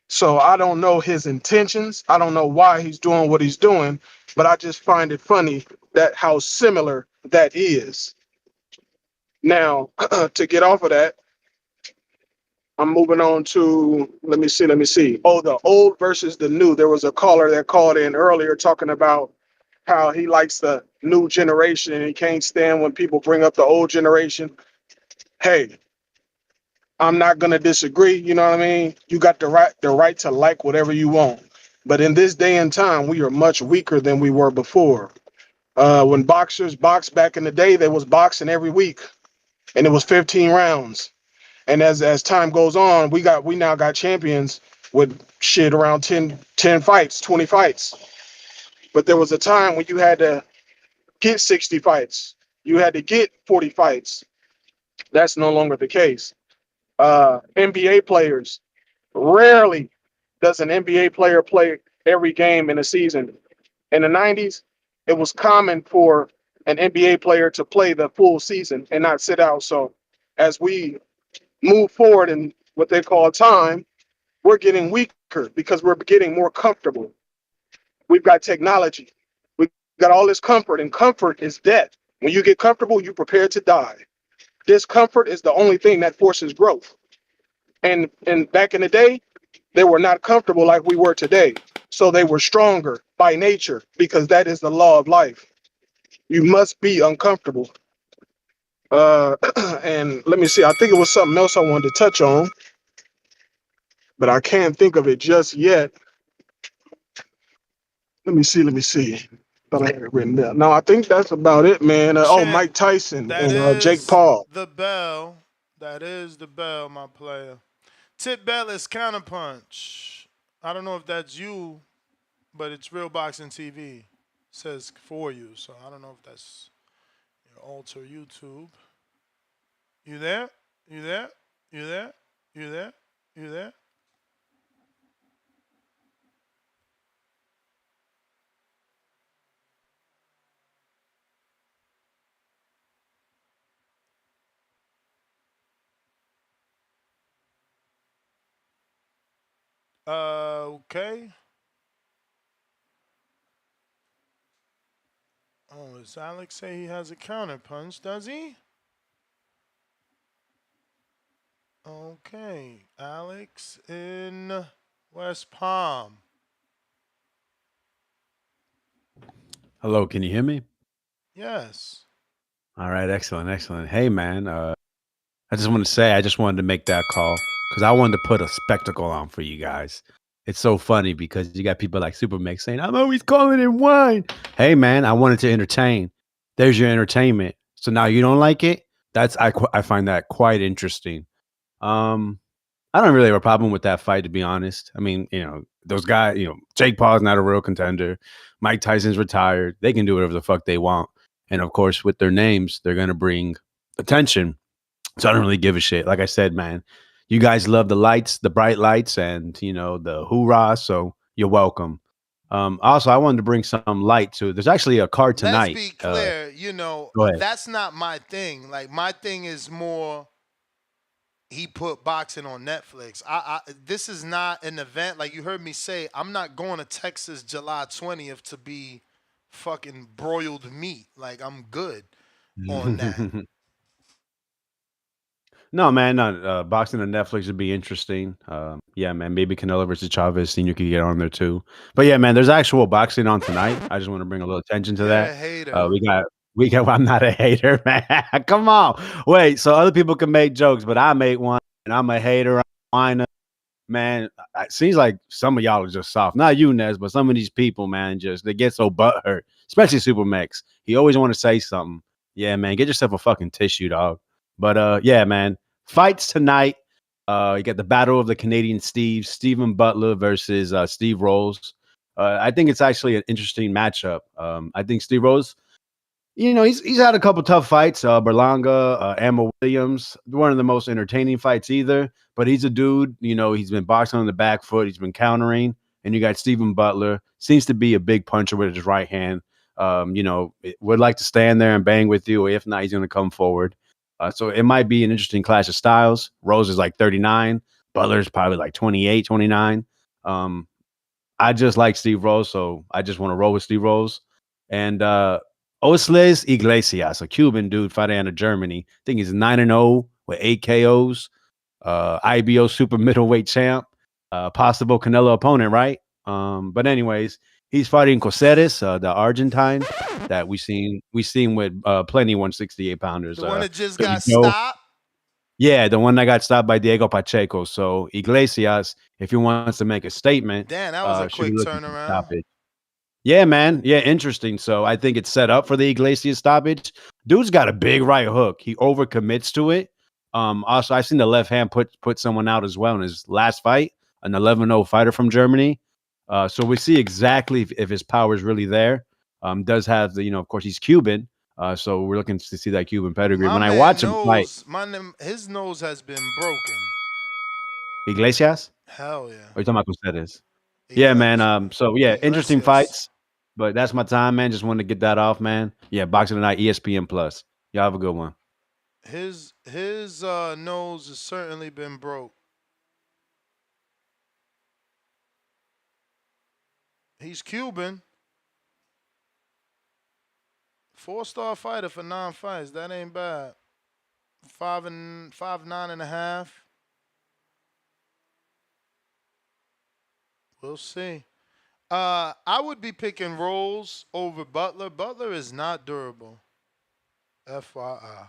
So I don't know his intentions. I don't know why he's doing what he's doing, but I just find it funny that how similar that is. Now, to get off of that, I'm moving on to, let me see. Oh, the old versus the new. There was a caller that called in earlier talking about how he likes the new generation and he can't stand when people bring up the old generation. Hey, I'm not gonna disagree, you know what I mean? You got the right to like whatever you want. But in this day and time, we are much weaker than we were before. When boxers boxed back in the day, there was boxing every week and it was 15 rounds. And as time goes on, we now got champions with shit around 10 fights, 20 fights. But there was a time when you had to get 60 fights. You had to get 40 fights. That's no longer the case. NBA players, rarely does an NBA player play every game in a season. In the 90s, it was common for an NBA player to play the full season and not sit out. So as we move forward in what they call time, we're getting weaker because we're getting more comfortable. We've got technology. We've got all this comfort, and comfort is death. When you get comfortable, you prepare to die. Discomfort is the only thing that forces growth. And back in the day, they were not comfortable like we were today. So they were stronger by nature because that is the law of life. You must be uncomfortable. And let me see, I think it was something else I wanted to touch on, but I can't think of it just yet. Let me see. Thought I had it written down. No, I think that's about it, man. Champ, Mike Tyson that and Jake is Paul. the bell. That is the bell, my player. Tip bell is counterpunch. I don't know if that's you, but it's Real Boxing TV. It says for you, so I don't know if that's your alter YouTube. You there? You there? You there? You there? You there? Okay. Oh, does Alex say he has a counterpunch? Does he? Okay. Alex in West Palm. Hello, can you hear me? Yes. All right, excellent. Hey, man, I just want to say I just wanted to make that call because I wanted to put a spectacle on for you guys. It's so funny because you got people like Super saying, I'm always calling in wine. Hey, man, I wanted to entertain. There's your entertainment. So now you don't like it. I find that quite interesting. Um, I don't really have a problem with that fight, to be honest. I mean, those guys, Jake Paul's not a real contender. Mike Tyson's retired. They can do whatever the fuck they want. And of course, with their names, they're going to bring attention. So I don't really give a shit. Like I said, man, you guys love the lights, the bright lights, and, the hoorah. So you're welcome. Also, I wanted to bring some light to. There's actually a card Let's tonight. be clear, Go ahead. that's not my thing. Like my thing is more he put boxing on Netflix. This is not an event like you heard me say. I'm not going to Texas July 20th to be fucking broiled meat. Like I'm good on that. No, man, no. Boxing on Netflix would be interesting. Yeah, man, maybe Canelo versus Chavez Senior could get on there too. But yeah, man, there's actual boxing on tonight. I just want to bring a little attention to You're a that. hater. We got. I'm not a hater, man. Come on, wait. So other people can make jokes, but I make one, and I'm a hater. I'm a whiner. Man, it seems like some of y'all are just soft. Not you, Nez, but some of these people, man, just they get so butthurt. Especially Super Mex. He always want to say something. Yeah, man, get yourself a fucking tissue, dog. But yeah, man, fights tonight. You got the battle of the Canadian Steves, Stephen Butler versus Steve Rolls. I think it's actually an interesting matchup. I think Steve Rolls, he's had a couple tough fights. Berlanga, Amma Williams, one of the most entertaining fights either. But he's a dude. He's been boxing on the back foot. He's been countering. And you got Stephen Butler, seems to be a big puncher with his right hand. Would like to stand there and bang with you. If not, he's going to come forward. So it might be an interesting clash of styles. Rose is like 39. Butler's probably like 28, 29. I just like Steve Rose, so I just want to roll with Steve Rose. And Osles Iglesias, a Cuban dude fighting out of Germany. I think he's 9-0 with 8 KOs. IBO super middleweight champ. Possible Canelo opponent, right? But anyways, he's fighting Coceres, the Argentine that we seen with plenty 168 pounders. The one that just Billy got Joe. stopped. Yeah, the one that got stopped by Diego Pacheco. So Iglesias, if he wants to make a statement, Damn, that was a should be quick looking to stop turnaround. it. Yeah, man. Yeah, interesting. So I think it's set up for the Iglesias stoppage. Dude's got a big right hook. He overcommits to it. Also, I've seen the left hand put someone out as well in his last fight, an 11-0 fighter from Germany. So we see exactly if his power is really there. Does have the, of course, he's Cuban. So we're looking to see that Cuban pedigree. When I watch him fight, His nose has been broken. Iglesias? Hell yeah. Or you talking about Coceres? Yeah, man. So yeah, interesting Iglesias. fights. But that's my time, man. Just wanted to get that off, man. Yeah, Boxing Tonight, ESPN Plus. Y'all have a good one. His nose has certainly been broke. He's Cuban. 4-star fighter for 9 fights. That ain't bad. 5'9.5". We'll see. I would be picking Rolls over Butler. Butler is not durable. FYI.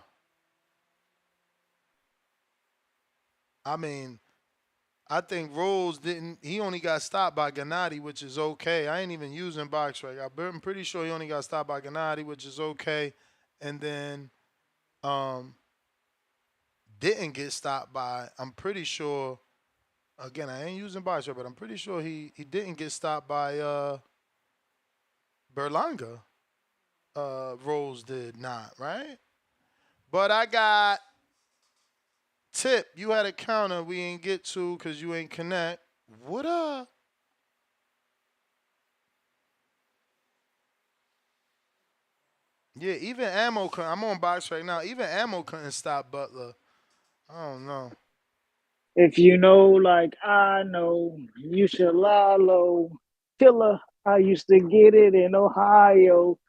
I mean, I think Rolls didn't. He only got stopped by Gennady, which is okay. I ain't even using BoxRec. I'm pretty sure he only got stopped by Gennady, which is okay. And then didn't get stopped by. I'm pretty sure. Again, I ain't using BoxRec, but I'm pretty sure he didn't get stopped by Berlanga. Rolls did not, right? But I got Tip. You had a counter we ain't get to because you ain't connect. What up? Yeah, even Ammo. I'm on box right now. Even Ammo couldn't stop Butler. I don't know. If you know, like I know, you should lie low. Killer, I used to get it in Ohio.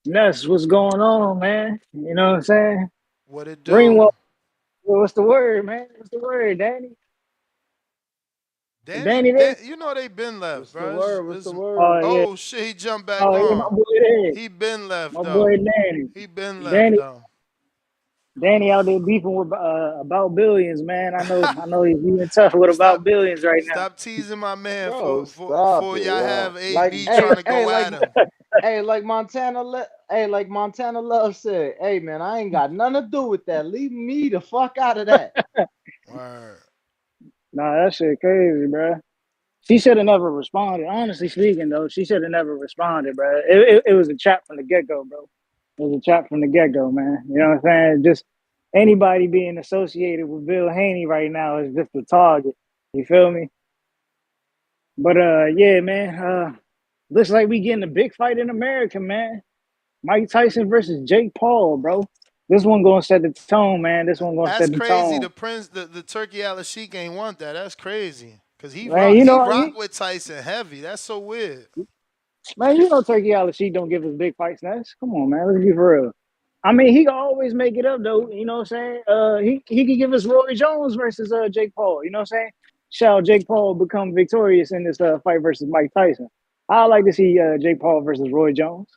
That's what's going on, man. You know what I'm saying? What it do? Ringwald. What's the word, man? What's the word, Danny? Danny, there? you know they been left, What's bro. the word? What's the word? Oh shit, he jumped back yeah, on. my boy there. He been left My though. boy Danny. He been left Danny, though. Danny out there beefing with about billions, man. I know he's being tough with about billions right now. Stop teasing my man Bro, for y'all have AD trying to go at him. Hey, like Montana Love said, hey man, I ain't got nothing to do with that. Leave me the fuck out of that. Word. Nah, that shit crazy, bro. She should have never responded. Honestly speaking, though, she should have never responded, bro. It was a trap from the get go, bro. It was a trap from the get go, man. You know what I'm saying? Just anybody being associated with Bill Haney right now is just a target. You feel me? But yeah, man. Looks like we getting a big fight in America, man. Mike Tyson versus Jake Paul, bro. This one gonna set the tone, man. This one gonna That's set the crazy. tone. The turkey Alycia ain't want that. That's crazy. Cause Man, he rock with Tyson heavy. That's so weird. Turkey Alycia don't give us big fights. That's come on, man. Let's be for real. I mean, he can always make it up though. You know what I'm saying? He could give us Roy Jones versus Jake Paul. You know what I'm saying? Shall Jake Paul become victorious in this fight versus Mike Tyson? I like to see Jake Paul versus Roy Jones.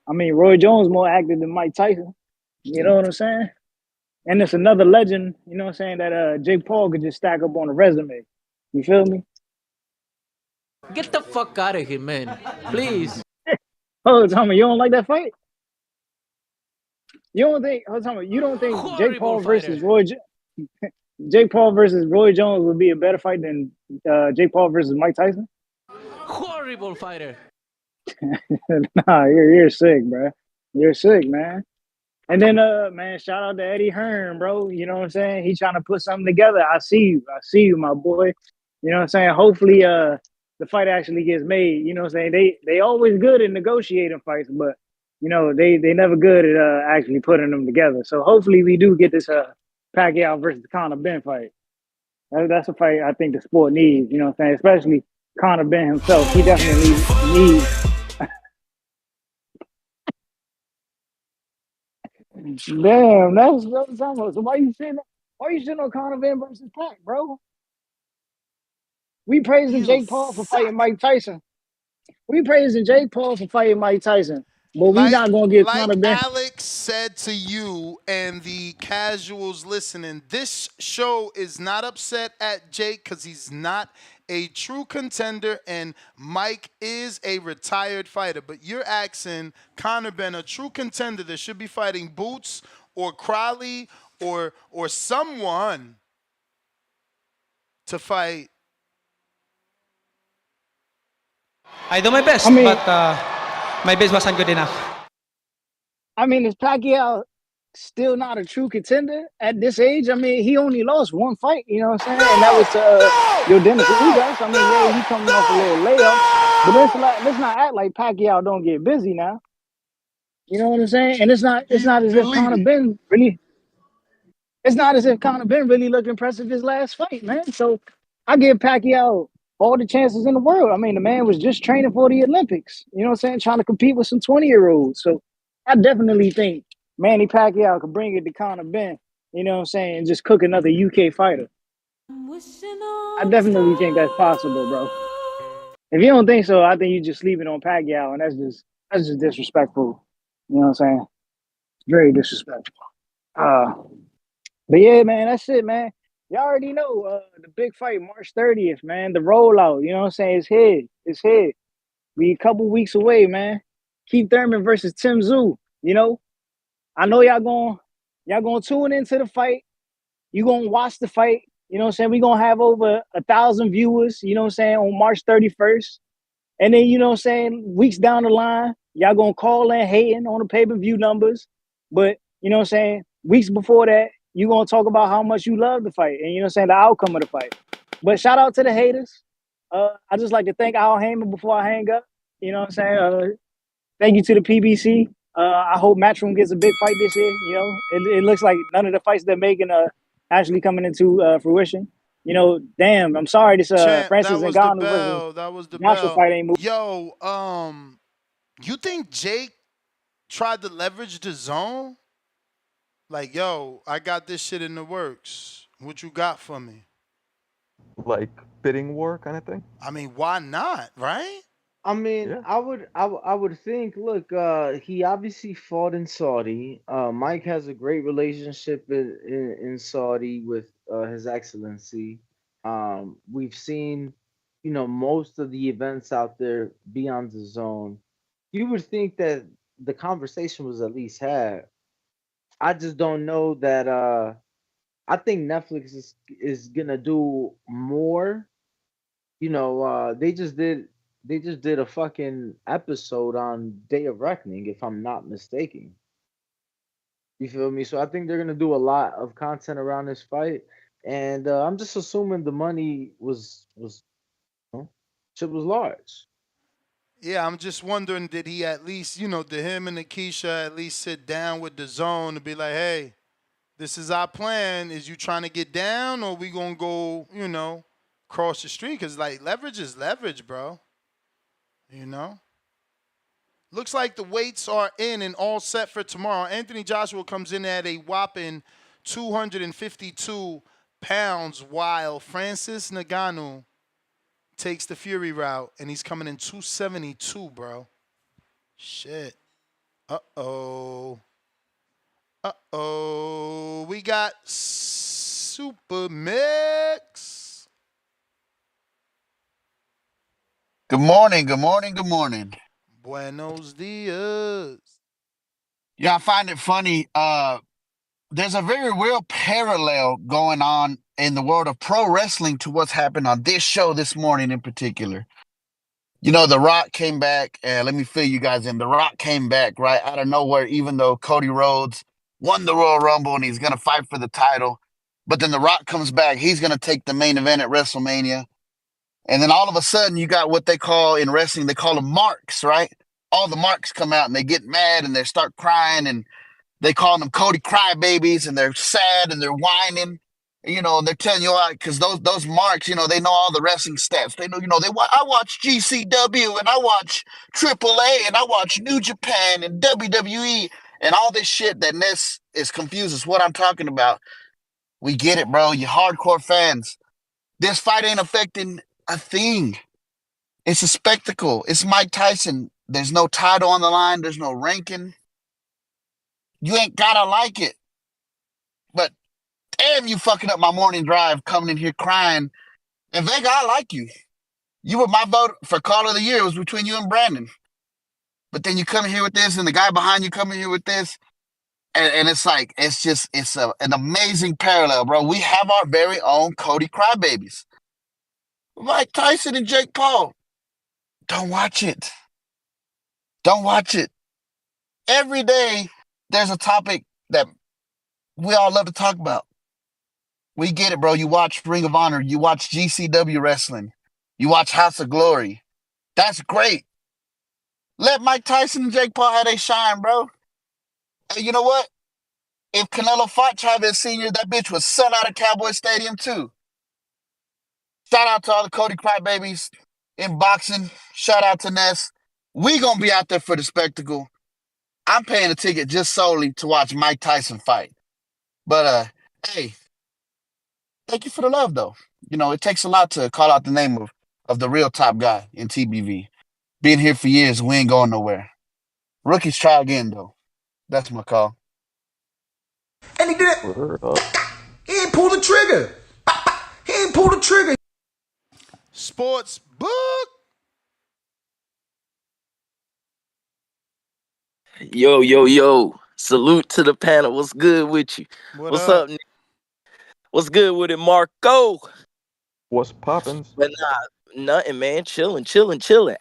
I mean, Roy Jones more active than Mike Tyson. You know what I'm saying? And it's another legend. You know what I'm saying that Jake Paul could just stack up on a resume. You feel me? Get the fuck out of here, man. Please. Oh, Tommy, you don't like that fight? You don't think? Hold on, you don't think Jake Horrible Paul fighter. versus Jake Paul versus Roy Jones would be a better fight than Jake Paul versus Mike Tyson? Horrible fighter. Nah, you're sick, bro. You're sick, man. And then man, shout out to Eddie Hearn, bro. You know what I'm saying? He trying to put something together. I see you. I see you, my boy. You know what I'm saying? Hopefully the fight actually gets made. You know what I'm saying? They always good at negotiating fights, but you know, they never good at actually putting them together. So hopefully we do get this Pacquiao versus Conor Ben fight. That's a fight I think the sport needs, you know what I'm saying? Especially Conor Ben himself. He definitely needs. Damn, that's what I'm talking about. So why you sitting on Conor Ben versus Pac, bro? We praising You Jake Paul for fighting suck. Mike Tyson. We praising Jake Paul for fighting Mike Tyson. But we Like not gonna give Conor like Ben. Alex said to you and the casuals listening, this show is not upset at Jake because he's not a true contender and Mike is a retired fighter. But you're asking Conor Ben, a true contender that should be fighting Boots or Crowley or someone to fight. I do my best, I mean, but my best wasn't good enough. is Pacquiao still not a true contender at this age? I mean, he only lost one fight, you know what I'm saying? And that was to your Dennis Ugas. I mean, yeah, he coming off a little layoff. But let's not act like Pacquiao don't get busy now. You know what I'm saying? And it's not as if Conor Deleted. Ben really it's not as if Conor Ben really looked impressive his last fight, man. So I give Pacquiao all the chances in the world. I mean, the man was just training for the Olympics. You know what I'm saying? Trying to compete with some 20-year-olds. So I definitely think Manny Pacquiao could bring it to Conor Ben. You know what I'm saying? And just cook another UK fighter. I definitely think that's possible, bro. If you don't think so, I think you're just sleeping on Pacquiao, and that's just disrespectful. You know what I'm saying? Very disrespectful. Uh, but yeah, man, that's it, man. Y'all already know the big fight, March 30th, man. The rollout, you know what I'm saying? It's here. It's here. We a couple weeks away, man. Keith Thurman versus Tim Tszyu. You know, I know y'all gonna tune into the fight. You gonna watch the fight. You know what I'm saying? We gonna have over 1,000 viewers, you know what I'm saying, on March 31st. And then, you know what I'm saying, weeks down the line, y'all gonna call in hating on the pay-per-view numbers. But, you know what I'm saying, weeks before that, you gonna talk about how much you love the fight and, you know what I'm saying, the outcome of the fight. But shout out to the haters. I just like to thank Al Heyman before I hang up. You know what I'm saying? Thank you to the PBC. I hope Matchroom gets a big fight this year. You know, it looks like none of the fights they're making are actually coming into fruition. You know, damn, I'm sorry, this Champ, that Francis was the Ngannou versus bell. That was the Joshua bell. fight ain't moving. Yo, you think Jake tried to leverage the zone? Like, yo, I got this shit in the works. What you got for me? Like bidding war kind of thing. I mean, why not, right? I mean, Yeah. I would think. Look, he obviously fought in Saudi. Mike has a great relationship in Saudi with His Excellency. We've seen, most of the events out there be on the zone. you would think that the conversation was at least had. I just don't know that. I think Netflix is gonna do more. They just did a fucking episode on Day of Reckoning, if I'm not mistaken. You feel me? So I think they're gonna do a lot of content around this fight, and I'm just assuming the money was you know, shit was large. Yeah, I'm just wondering, did he at least, did him and Akeisha at least sit down with the zone to be like, hey, this is our plan. Is you trying to get down, or we gonna go, cross the street? Cause like leverage is leverage, bro. You know. Looks like the weights are in and all set for tomorrow. Anthony Joshua comes in at a whopping 252 pounds, while Francis Ngannou takes the Fury route, and he's coming in 272, bro. Shit. Uh-oh. Uh-oh. We got Super Mix. Good morning, good morning, good morning. Buenos dias. Yeah, I find it funny. There's a very real parallel going on in the world of pro wrestling to what's happened on this show this morning in particular. The Rock came back, and let me fill you guys in. The Rock came back right out of nowhere, even though Cody Rhodes won the Royal Rumble and he's going to fight for the title. But then The Rock comes back. He's going to take the main event at WrestleMania. And then all of a sudden, you got what they call in wrestling, they call them marks, right? All the marks come out and they get mad and they start crying, and they call them Cody crybabies, and they're sad and they're whining, and they're telling you all, because those marks, they know all the wrestling stats. They know, I watch GCW and I watch AAA and I watch New Japan and WWE and all this shit that Ness is confused is what I'm talking about. We get it, bro. You hardcore fans. This fight ain't affecting a thing. It's a spectacle. It's Mike Tyson. There's no title on the line. There's no ranking. You ain't gotta like it. But damn, you fucking up my morning drive coming in here crying. And Vega, I like you. You were my vote for Call of the Year. It was between you and Brandon. But then you come here with this, and the guy behind you coming here with this. And it's like, it's an amazing parallel, bro. We have our very own Cody crybabies. Mike Tyson and Jake Paul. Don't watch it. Don't watch it. Every day, there's a topic that we all love to talk about. We get it, bro. You watch Ring of Honor. You watch GCW wrestling. You watch House of Glory. That's great. Let Mike Tyson and Jake Paul have their shine, bro. And you know what? If Canelo fought Chavez Sr., that bitch would sell out of Cowboy Stadium, too. Shout out to all the Cody crybabies in boxing. Shout out to Ness. We gonna be out there for the spectacle. I'm paying a ticket just solely to watch Mike Tyson fight. But, hey, thank you for the love, though. It takes a lot to call out the name of the real top guy in TBV. Been here for years, we ain't going nowhere. Rookies try again, though. That's my call. And he did it. Word up. He ain't pulled the trigger. He ain't pulled the trigger. Sports book. Yo, yo, yo. Salute to the panel. What's good with you? What's up, Nick? What's good with it, Marco? What's poppins? But nothing, man. Chilling.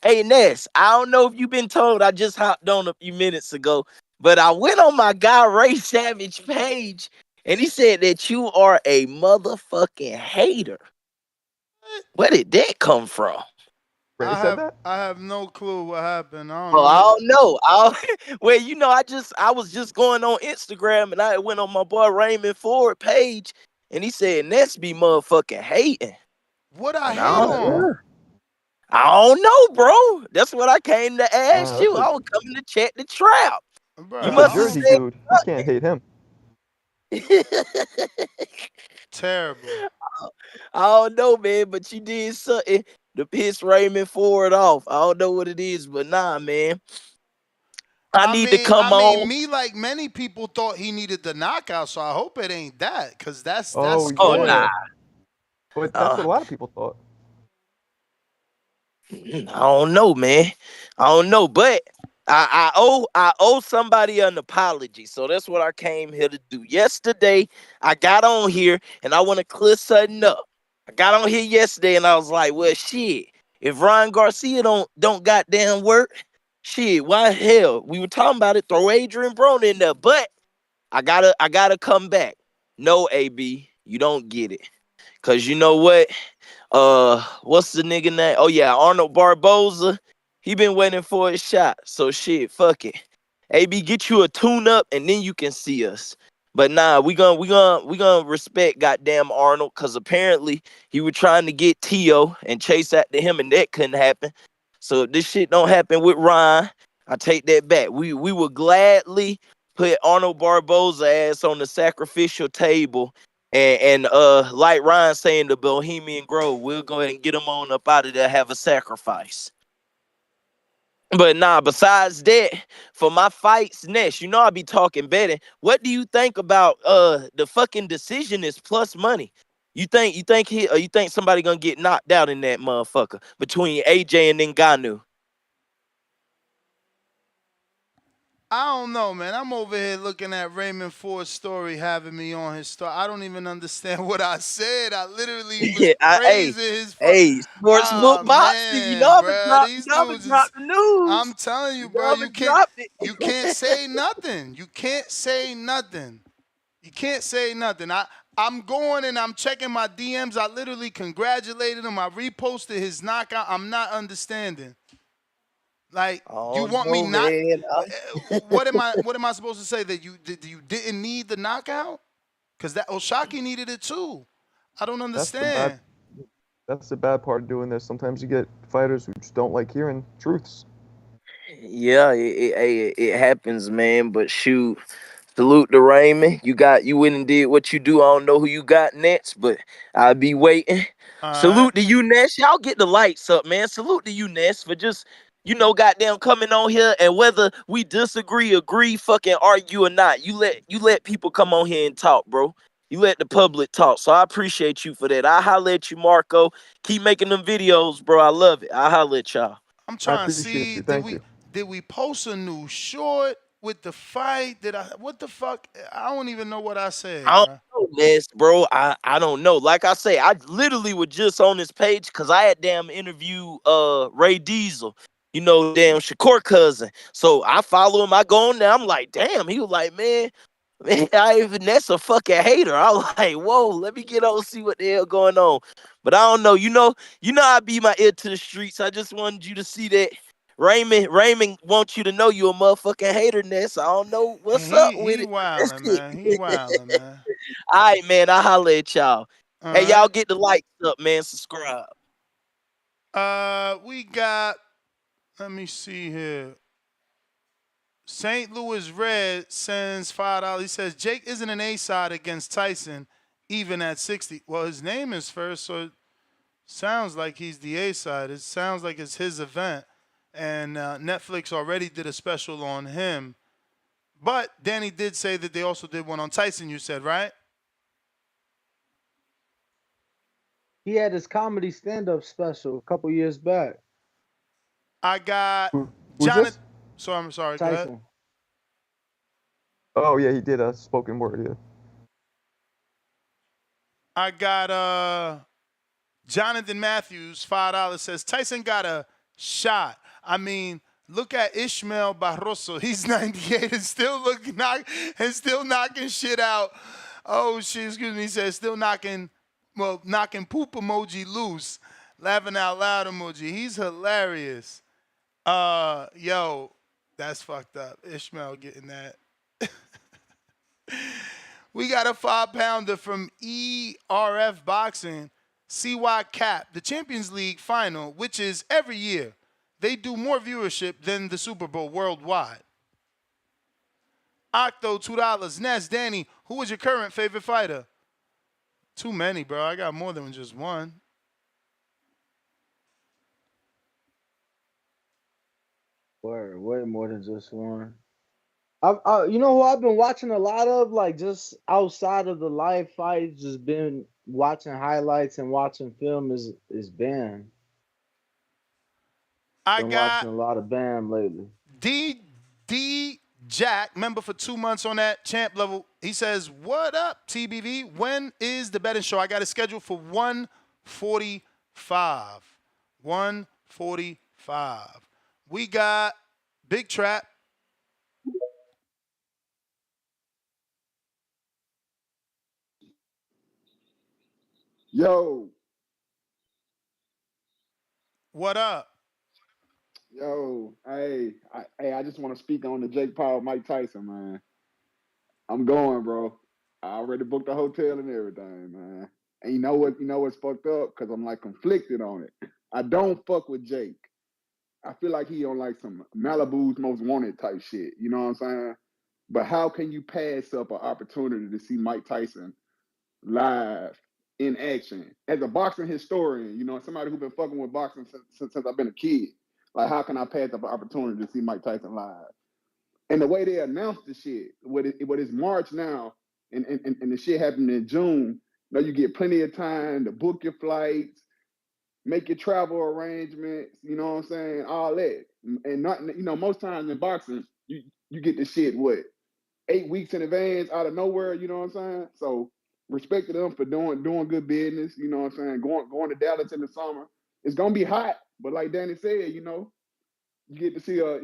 Hey, Ness, I don't know if you've been told. I just hopped on a few minutes ago, but I went on my guy Ray Savage page, and he said that you are a motherfucking hater. Where did that come from? I have no clue what happened. I don't know. I was just going on Instagram, and I went on my boy Raymond Ford page, and he said Ness be motherfucking hating. What I hate on? I don't know, bro. That's what I came to ask you. I was coming to check the trap. You must a Jersey dude. You can't hate him. Terrible. I don't know, man, but you did something to piss Raymond Ford off. I don't know what it is, but nah, man. I need to come on. Me, like many people, thought he needed the knockout, so I hope it ain't that, because that's Oh, corny. yeah. But that's what a lot of people thought. I don't know, man. I don't know, but I owe somebody an apology. So that's what I came here to do. Yesterday, I got on here and I want to clear something up. I got on here yesterday and I was like, well, shit. If Ryan Garcia don't goddamn work, shit, why hell? We were talking about it. Throw Adrian Broner in there, but I gotta come back. No, AB, you don't get it. Cause you know what? What's the nigga name? Oh yeah, Arnold Barboza. He been waiting for his shot. So shit, fuck it. AB, get you a tune up and then you can see us. But nah, we gonna respect goddamn Arnold, cause apparently he was trying to get Tio and chase after him, and that couldn't happen. So if this shit don't happen with Ryan, I take that back. We will gladly put Arnold Barboza ass on the sacrificial table, and like Ryan saying, the Bohemian Grove, we'll go ahead and get him on up out of there, have a sacrifice. But nah, besides that, for my fights next, you know I be talking betting. What do you think about the fucking decision is plus money? You think somebody gonna get knocked out in that motherfucker between AJ and Ngannou? I don't know, man. I'm over here looking at Raymond Ford's story, having me on his story. I don't even understand what I said. I literally was Yeah, praising his fuck. hey, sports book Ah, boxing. man, bruh, You these know I'ma dudes drop is. the news. I'm telling you, You know bro. I'ma drop it. You can't say nothing. You can't say nothing. You can't say nothing. I'm going and I'm checking my DMs. I literally congratulated him. I reposted his knockout. I'm not understanding. Like, you Oh want me no, not? man. What am I supposed to say, that you didn't need the knockout? Because that Oshaki needed it too. I don't That's the bad. understand. That's the bad part of doing this. Sometimes you get fighters who just don't like hearing truths. Yeah, it happens, man. But shoot, salute to Raymond. You went and did what you do. I don't know who you got next, but I'll be waiting. All right. Salute to you, Ness. Y'all get the lights up, man. Salute to you, Ness, for just goddamn coming on here, and whether we disagree, agree, fucking argue or not, you let people come on here and talk, bro. You let the public talk. So I appreciate you for that. I holler at you, Marco. Keep making them videos, bro. I love it. I holler at y'all. I'm I trying to appreciate see, you. did Thank we you. did we post a new short with the fight? What the fuck? I don't even know what I said, I don't bro. know, Ness, bro. I don't know. Like I say, I literally was just on this page because I had damn interview Ray Diesel, damn Shakur cousin. So I follow him. I go on there. I'm like, damn. He was like, man, I even that's a fucking hater. I was like, whoa, let me get on see what the hell going on. But I don't know. I be my ear to the streets. I just wanted you to see that. Raymond wants you to know you a motherfucking hater, Ness. I don't know what's up with He wildin', man. He it. wildin', man. All right, man. I holler at y'all. All Hey, right. y'all get the lights up, man. Subscribe. We got. Let me see here. St. Louis Red sends $5. He says Jake isn't an A side against Tyson, even at 60. Well, his name is first, so it sounds like he's the A side. It sounds like it's his event, and Netflix already did a special on him. But Danny did say that they also did one on Tyson. You said, right? He had his comedy stand-up special a couple years back. I got Who's Jonathan. this? So I'm sorry. Go ahead. Tyson. Oh yeah, he did a spoken word. Yeah. I got Jonathan Matthews, $5, says Tyson got a shot. I mean, look at Ishmael Barroso. He's 98 and still knocking shit out. Oh shit, excuse me. He says still knocking poop emoji loose. Laughing out loud emoji. He's hilarious. Yo, that's fucked up. Ishmael getting that. We got a 5-pounder from ERF Boxing, CY Cap, the Champions League final, which is every year. They do more viewership than the Super Bowl worldwide. Octo, $2. Ness, Danny, who is your current favorite fighter? Too many, bro. I got more than just one. Word, way more than just one. You know who I've been watching a lot of, like just outside of the live fights, just been watching highlights and watching film is Bam. I Been got watching a lot of Bam lately. D Jack, member for 2 months on that champ level. He says, "What up, TBV? When is the betting show? I got it scheduled for 1:45. 1:45. We got Big Trap. Yo, What up? I just want to speak on the Jake Paul, Mike Tyson, man. I'm going, bro. I already booked a hotel and everything, man. And you know what? You know what's fucked up? Because I'm like conflicted on it. I don't fuck with Jake. I feel like he on like some Malibu's Most Wanted type shit. You know what I'm saying? But how can you pass up an opportunity to see Mike Tyson live in action as a boxing historian? You know, somebody who's been fucking with boxing since I've been a kid. Like, how can I pass up an opportunity to see Mike Tyson live? And the way they announced the shit, what is March now, and the shit happened in June. You know, you get plenty of time to book your flights, make your travel arrangements. You know what I'm saying? All that, and not, you know, most times in boxing, you get the shit what 8 weeks in advance out of nowhere. You know what I'm saying? So respect to them for doing good business. You know what I'm saying? Going to Dallas in the summer. It's gonna be hot, but like Danny said, you know, you get to see a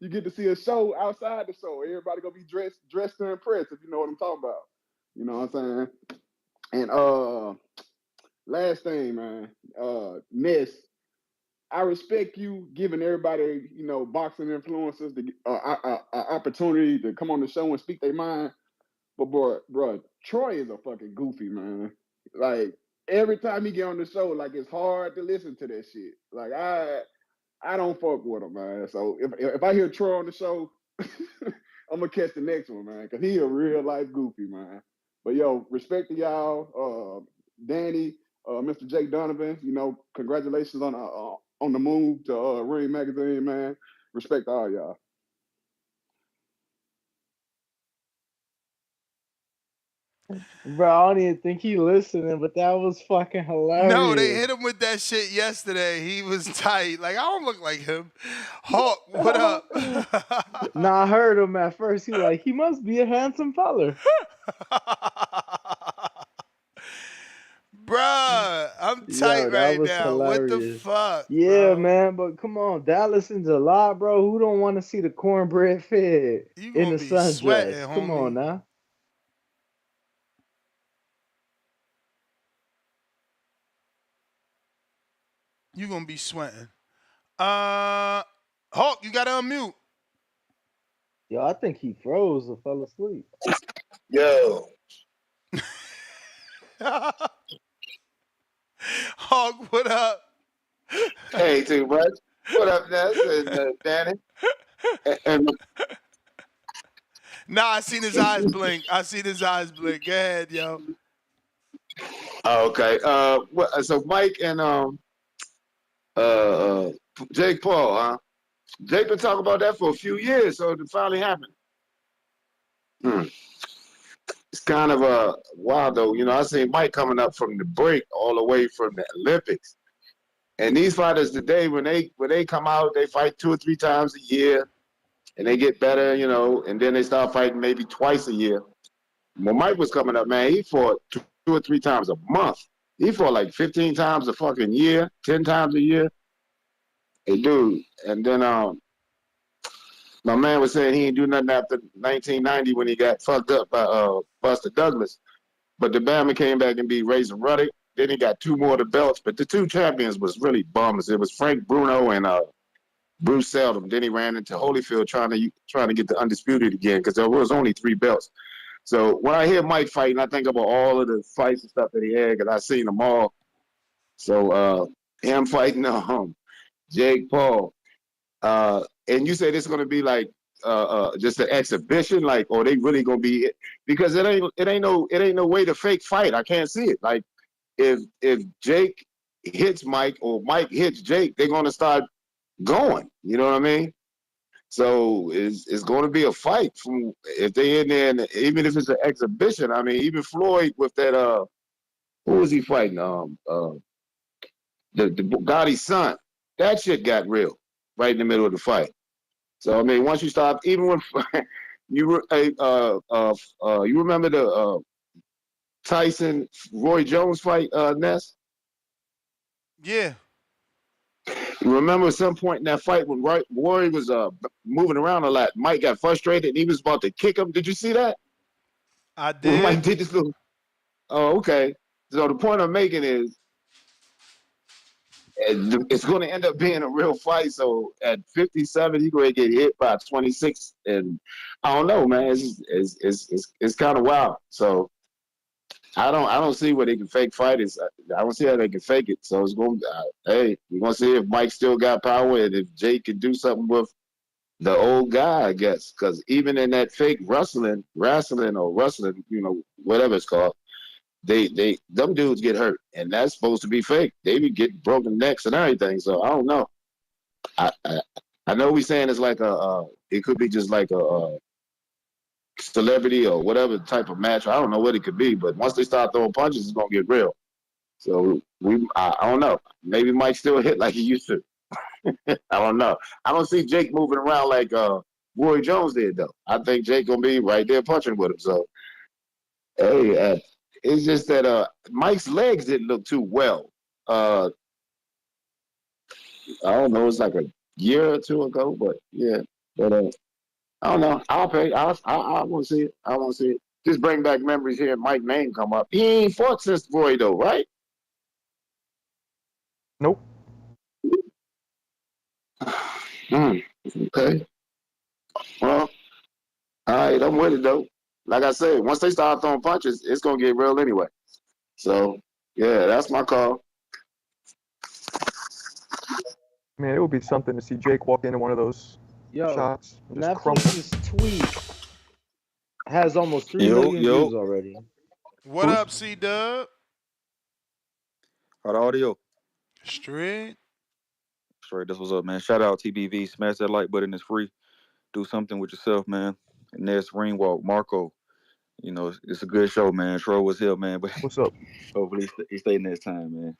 you get to see a show outside the show. Everybody gonna be dressed to impress, if you know what I'm talking about. You know what I'm saying? And last thing, man, Ness, I respect you giving everybody, you know, boxing influencers the opportunity to come on the show and speak their mind. But bro, Troy is a fucking goofy, man. Like every time he get on the show, like it's hard to listen to that shit. Like I don't fuck with him, man. So if I hear Troy on the show, I'm gonna catch the next one, man, because he a real life goofy, man. But yo, respect to y'all, Danny, Mr. Jake Donovan. You know, congratulations on the move to Ring Magazine, man. Respect to all y'all. Bro, I don't even think he listening, but that was fucking No, they hilarious. hit him with that shit yesterday. He was tight. Like, I don't look like him. Hawk, what up? Nah, I heard him at first. He like, he must be a handsome fella. Bruh, I'm Yo, tight that right was now. What the hilarious. fuck, Yeah, bro? man, but come on, Dallas is a lot, bro. Who don't want to see the cornbread fed You in gonna the be sweating, sundress? Come on homie. now. You gonna be sweating. Hawk, you gotta unmute. Yo, I think he froze or fell asleep. Yo, Hawk, what up? hey, too much. What up, Ness and Danny? And Nah, I seen his eyes blink. I seen his eyes blink. Go ahead, yo. oh, okay. So Mike and uh, Jake Paul, huh? Jake been talking about that for a few years, so it finally happened. Hmm. It's kind of wild though. You know, I seen Mike coming up from the break all the way from the Olympics, and these fighters today, when they come out, they fight 2 or 3 times a year, and they get better, you know, and then they start fighting maybe twice a year. When Mike was coming up, man, he fought 2 or 3 times a month. He fought like 15 times a fucking year, 10 times a year. Hey, dude. And then my man was saying he ain't do nothing after 1990 when he got fucked up by Buster Douglas. But the Bama came back and beat Razor Ruddock. Then he got 2 more of the belts. But the 2 champions was really bums. It was Frank Bruno and Bruce Seldom. Then he ran into Holyfield trying to get the undisputed again because there was only 3 belts. So when I hear Mike fighting, I think about all of the fights and stuff that he had because I seen them all. So him fighting Jake Paul, and you said it's going to be like just an exhibition, like, or they really going to be, because it ain't no way to fake fight. I can't see it. Like if Jake hits Mike or Mike hits Jake, they're going to start going. You know what I mean? So it's going to be a fight from if they in there, and even if it's an exhibition. I mean, even Floyd with that who was he fighting? The Bugatti's son. That shit got real right in the middle of the fight. So I mean, once you start, even when you you remember the Tyson Roy Jones fight, Ness? Yeah. You remember at some point in that fight when Roy was moving around a lot, Mike got frustrated and he was about to kick him. Did you see that? I When did. Mike did this little. Oh, okay. So the point I'm making is, it's going to end up being a real fight. So at 57, you're going to get hit by 26, and I don't know, man. It's kind of wild. So I don't see where they can fake fight. I don't see how they can fake it. So it's going. Hey, we're gonna see if Mike still got power and if Jake can do something with the old guy, I guess. Because even in that fake wrestling, whatever it's called, them dudes get hurt, and that's supposed to be fake. They be getting broken necks and everything. So I don't know. I know we saying it's like it could be just like a celebrity or whatever type of match. I don't know what it could be, but once they start throwing punches, it's gonna get real. So I don't know. Maybe Mike still hit like he used to. I don't know. I don't see Jake moving around like Roy Jones did though. I think Jake gonna be right there punching with him. So hey, it's just that Mike's legs didn't look too well. I don't know. It's like a year or two ago, but yeah. But I don't know. I'll pay. I want to see it. I want to see it. Just bring back memories here. Mike name come up. He ain't fought since Roy though, right? Nope. Okay. Well, all right. I'm with it though. Like I said, once they start throwing punches, it's gonna get real anyway. So yeah, that's my call. Man, it would be something to see Jake walk into one of those Yo, shots and just crumble. Netflix's tweet has almost 3 Yo, million yo. views already. What up, C Dub? How the audio? Straight. Straight. That's what's up, man. Shout out TBV. Smash that like button. It's free. Do something with yourself, man. And there's Ringwalk, Marco. You know, it's a good show, man. Troy was here, man. But What's up? hopefully he stay next time, man.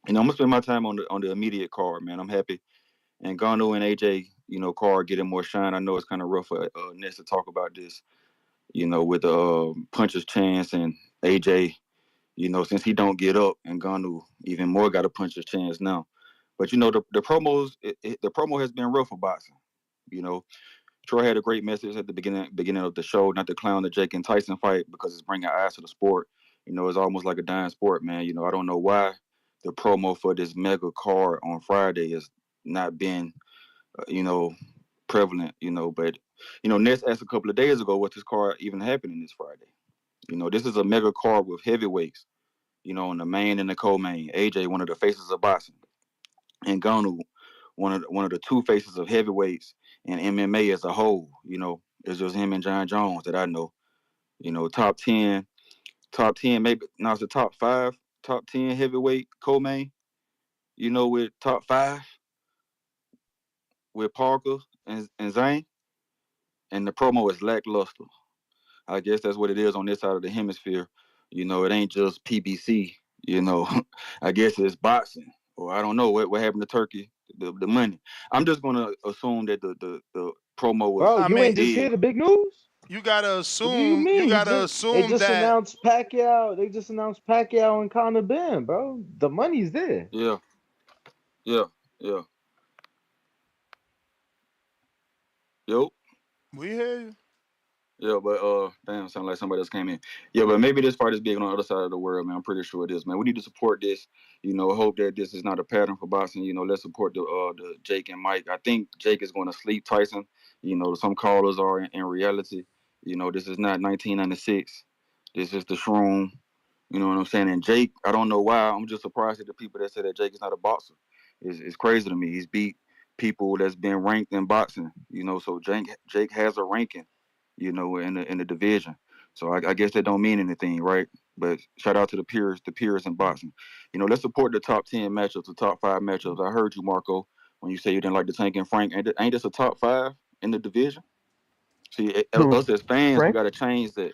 And I'm gonna spend my time on the immediate card, man. I'm happy. And Ngannou and AJ, card getting more shine. I know it's kind of rough for Ness to talk about this, with the puncher's chance and AJ. Since he don't get up, and Ngannou even more got a puncher's chance now. But the promos, the promo has been rough for boxing. You know, Troy had a great message at the beginning of the show, not to clown the Jake and Tyson fight because it's bringing eyes to the sport. It's almost like a dying sport, man. I don't know why the promo for this mega card on Friday has not been, prevalent. But Ness asked a couple of days ago, what's this card even happening this Friday? This is a mega card with heavyweights. On the main and the co-main. AJ, one of the faces of boxing, and Ngannou, one of the two faces of heavyweights and MMA as a whole. It's just him and John Jones that I know. Top 10, maybe now it's the top 10 heavyweight co-main. With top 5 with Parker and Zane, and the promo is lackluster. I guess that's what it is on this side of the hemisphere. It ain't just PBC. I guess it's boxing, or I don't know what happened to Turkey, the money. I'm just gonna assume that the promo was Bro, I you mean, ain't just hear big. the big news? you gotta What do you assume. You mean? gotta They assume just that. announced Pacquiao. They just announced Pacquiao and Conor Ben, bro. The money's there. Yeah, yeah, yeah. Yo. We hear you. Yeah, but damn, sound like somebody else came in. Yeah, but maybe this fight is big on the other side of the world, man. I'm pretty sure it is, man. We need to support this. Hope that this is not a pattern for boxing. Let's support the Jake and Mike. I think Jake is going to sleep Tyson. Some callers are in reality. This is not 1996. This is the Shroom. You know what I'm saying? And Jake, I don't know why. I'm just surprised at the people that say that Jake is not a boxer. It's crazy to me. He's beat people that's been ranked in boxing. So Jake has a ranking. In the division. So I guess that don't mean anything, right? But shout out to the peers in boxing. Let's support the top 10 matchups, the top 5 matchups. I heard you, Marco, when you say you didn't like the Tank and Frank. Ain't this a top 5 in the division? See, Who? us as fans, we Frank? got to change that.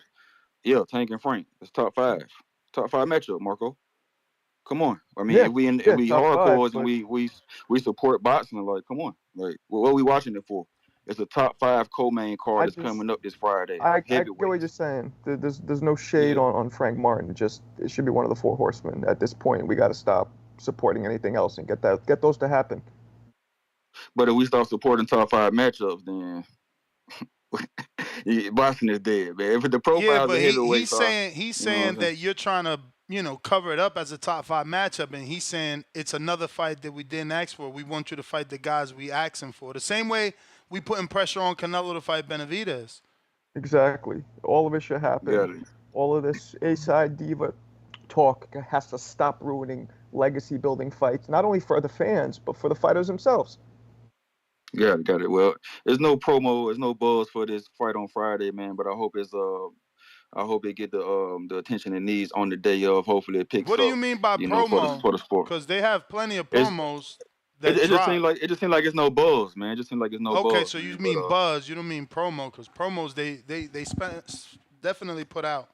Yeah, Tank and Frank. It's top 5. Top 5 matchup, Marco. Come on. I mean, Yeah, if yeah, we top 5. hardcores and But we support boxing, like, come on. Like, what are we watching it for? It's a top 5 co-main card I that's just coming up this Friday. I get what you're Heavyweights. saying. There's no shade Yeah. on Frank Martin. It should be one of the 4 horsemen. At this point, we got to stop supporting anything else and get those to happen. But if we start supporting top 5 matchups, then boxing is dead, man. If the Yeah, profiles but of heavyweights are, he's you know what I'm saying saying? that you're trying to cover it up as a top 5 matchup, and he's saying it's another fight that we didn't ask for. We want you to fight the guys we asking for. The same way we putting pressure on Canelo to fight Benavidez. Exactly. All of it should happen. Got it. All of this A-side diva talk has to stop ruining legacy building fights, not only for the fans, but for the fighters themselves. Got it. Well, there's no promo, there's no buzz for this fight on Friday, man. But I hope they get the attention it needs on the day of. Hopefully it picks What do up. you mean by You know, promo? for the sport. Because they have plenty of It's, promos that it just drop. seems like it's no buzz, man. It just seems like it's no buzz. Okay, so you man. mean But, buzz, you don't mean promo, because promos they definitely put out.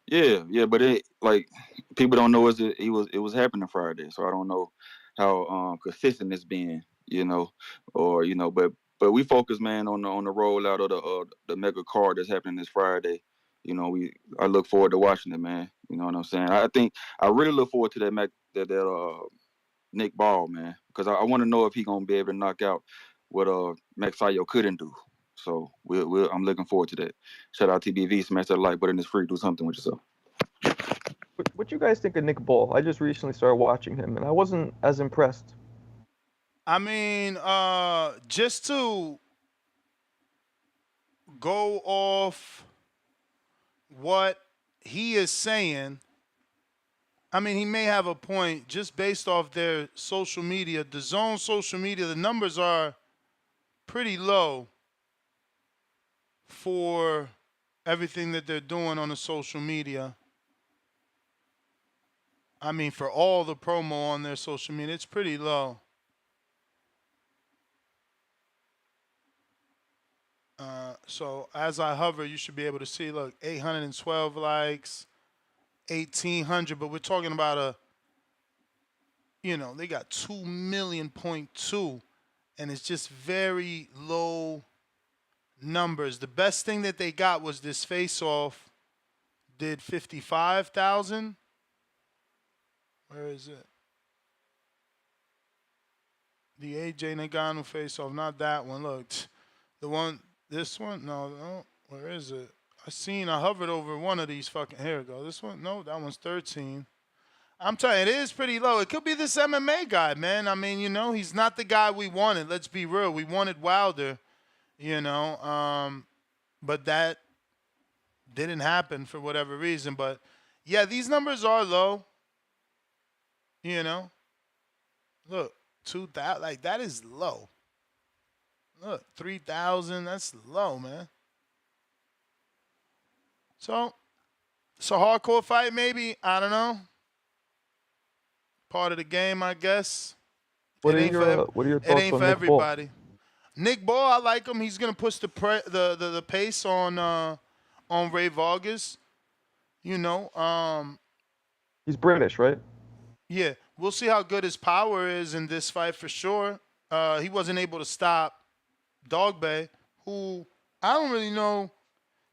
yeah, but it like people don't know it was happening Friday, so I don't know how consistent it's been, or but we focus, man, on the rollout of the mega card that's happening this Friday. I look forward to watching it, man. You know what I'm saying? I think I really look forward to that Nick Ball, man, because I want to know if he gonna be able to knock out what Max Sayo couldn't do. So I'm looking forward to that. Shout out TBV, smash that like button, it's free. Do something with yourself. What you guys think of Nick Ball? I just recently started watching him, and I wasn't as impressed. I mean, just to go off what he is saying, I mean, he may have a point just based off their social media. The Zone social media, the numbers are pretty low for everything that they're doing on the social media. I mean, for all the promo on their social media, it's pretty low. So as I hover, you should be able to see, look, 812 likes, 1,800, but we're talking about they got 2 million.2, and it's just very low numbers. The best thing that they got was this face-off did 55,000. Where is it? The AJ Ngannou face-off, not that one. Look, this one, no, where is it? I hovered over one of these fucking, here we go. This one, no, that one's 13. I'm telling you, it is pretty low. It could be this MMA guy, man. I mean, he's not the guy we wanted. Let's be real. We wanted Wilder, but that didn't happen for whatever reason. But, yeah, these numbers are low, Look, 2,000, like, that is low. Look, 3,000, that's low, man. So, it's a hardcore fight, maybe. I don't know. Part of the game, I guess. What are your thoughts It ain't on for Nick everybody. Ball? Nick Ball, I like him. He's gonna push the pace on Ray Vargas. He's British, right? Yeah, we'll see how good his power is in this fight for sure. He wasn't able to stop Dogbay, who I don't really know.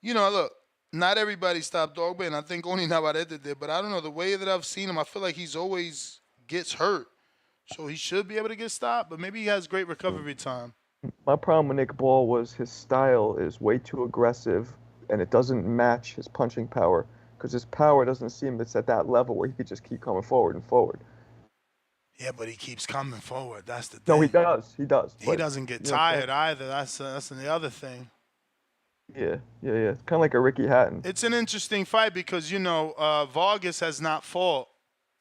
Look, not everybody stopped Dogbay, and I think only Navarrete did. But I don't know, the way that I've seen him, I feel like he's always gets hurt. So he should be able to get stopped, but maybe he has great recovery time. My problem with Nick Ball was his style is way too aggressive, and it doesn't match his punching power, because his power doesn't seem it's at that level where he could just keep coming forward and forward. Yeah, but he keeps coming forward. That's the thing. No, he does. He does. He doesn't get tired either. That's the other thing. Yeah. It's kind of like a Ricky Hatton. It's an interesting fight because, Vargas has not fought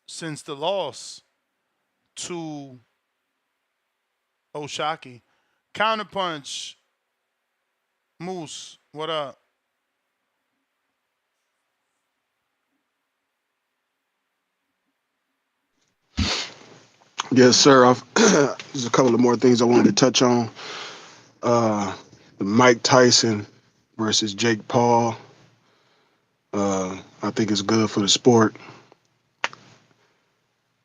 since the loss to Oshaki. Counterpunch. Moose, what up? Yes, sir. There's a couple of more things I wanted to touch on. The Mike Tyson versus Jake Paul. I think it's good for the sport.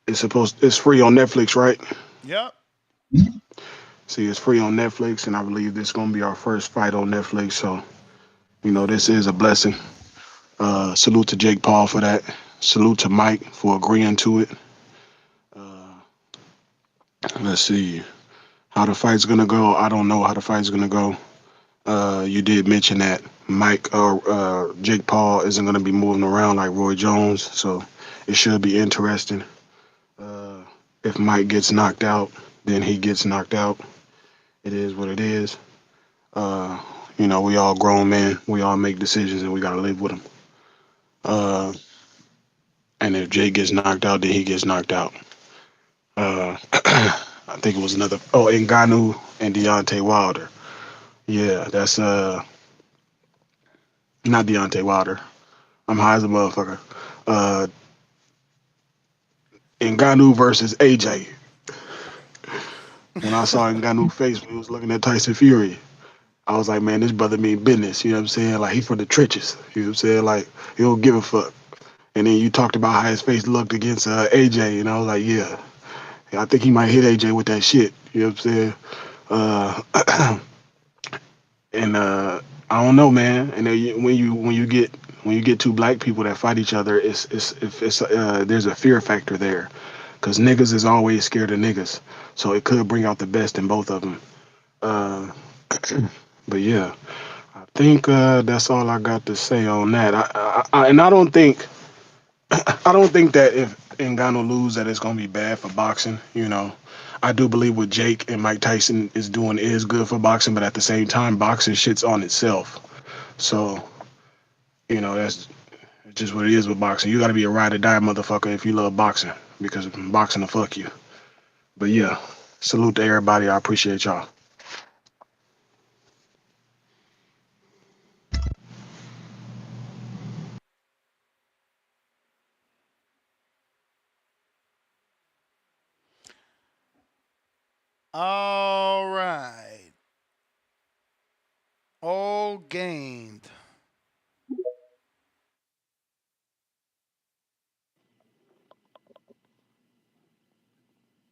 It's free on Netflix, right? Yep. See, it's free on Netflix, and I believe this is gonna be our first fight on Netflix. So, this is a blessing. Salute to Jake Paul for that. Salute to Mike for agreeing to it. Uh, let's see how the fight's gonna go. I don't know how the fight's gonna go. You did mention that Mike or Jake Paul isn't gonna be moving around like Roy Jones, so it should be interesting. Uh, if Mike gets knocked out, then he gets knocked out. It is what it is. Uh, we all grown men. We all make decisions, and we gotta live with them. Uh, and if Jake gets knocked out, then he gets knocked out. I think it was another. Oh, Ngannou and Deontay Wilder. Yeah, that's not Deontay Wilder. I'm high as a motherfucker. Uh, Ngannou versus AJ. When I saw Ngannou's face when he was looking at Tyson Fury, I was like, man, this brother mean business. You know what I'm saying? Like, he from the trenches. You know what I'm saying? Like, he don't give a fuck. And then you talked about how his face looked against AJ, and I was like, yeah, I think he might hit AJ with that shit. You know what I'm saying? And I don't know, man. And then when you get two black people that fight each other, it's there's a fear factor there, because niggas is always scared of niggas, so it could bring out the best in both of them. Uh, but yeah, I think that's all I got to say on that. And I don't think that if Ngannou lose that it's gonna be bad for boxing. I do believe what Jake and Mike Tyson is doing is good for boxing, but at the same time, boxing shits on itself. So that's just what it is with boxing. You got to be a ride or die motherfucker if you love boxing, because boxing will fuck you. But yeah, salute to everybody. I appreciate y'all. All right. All gamed.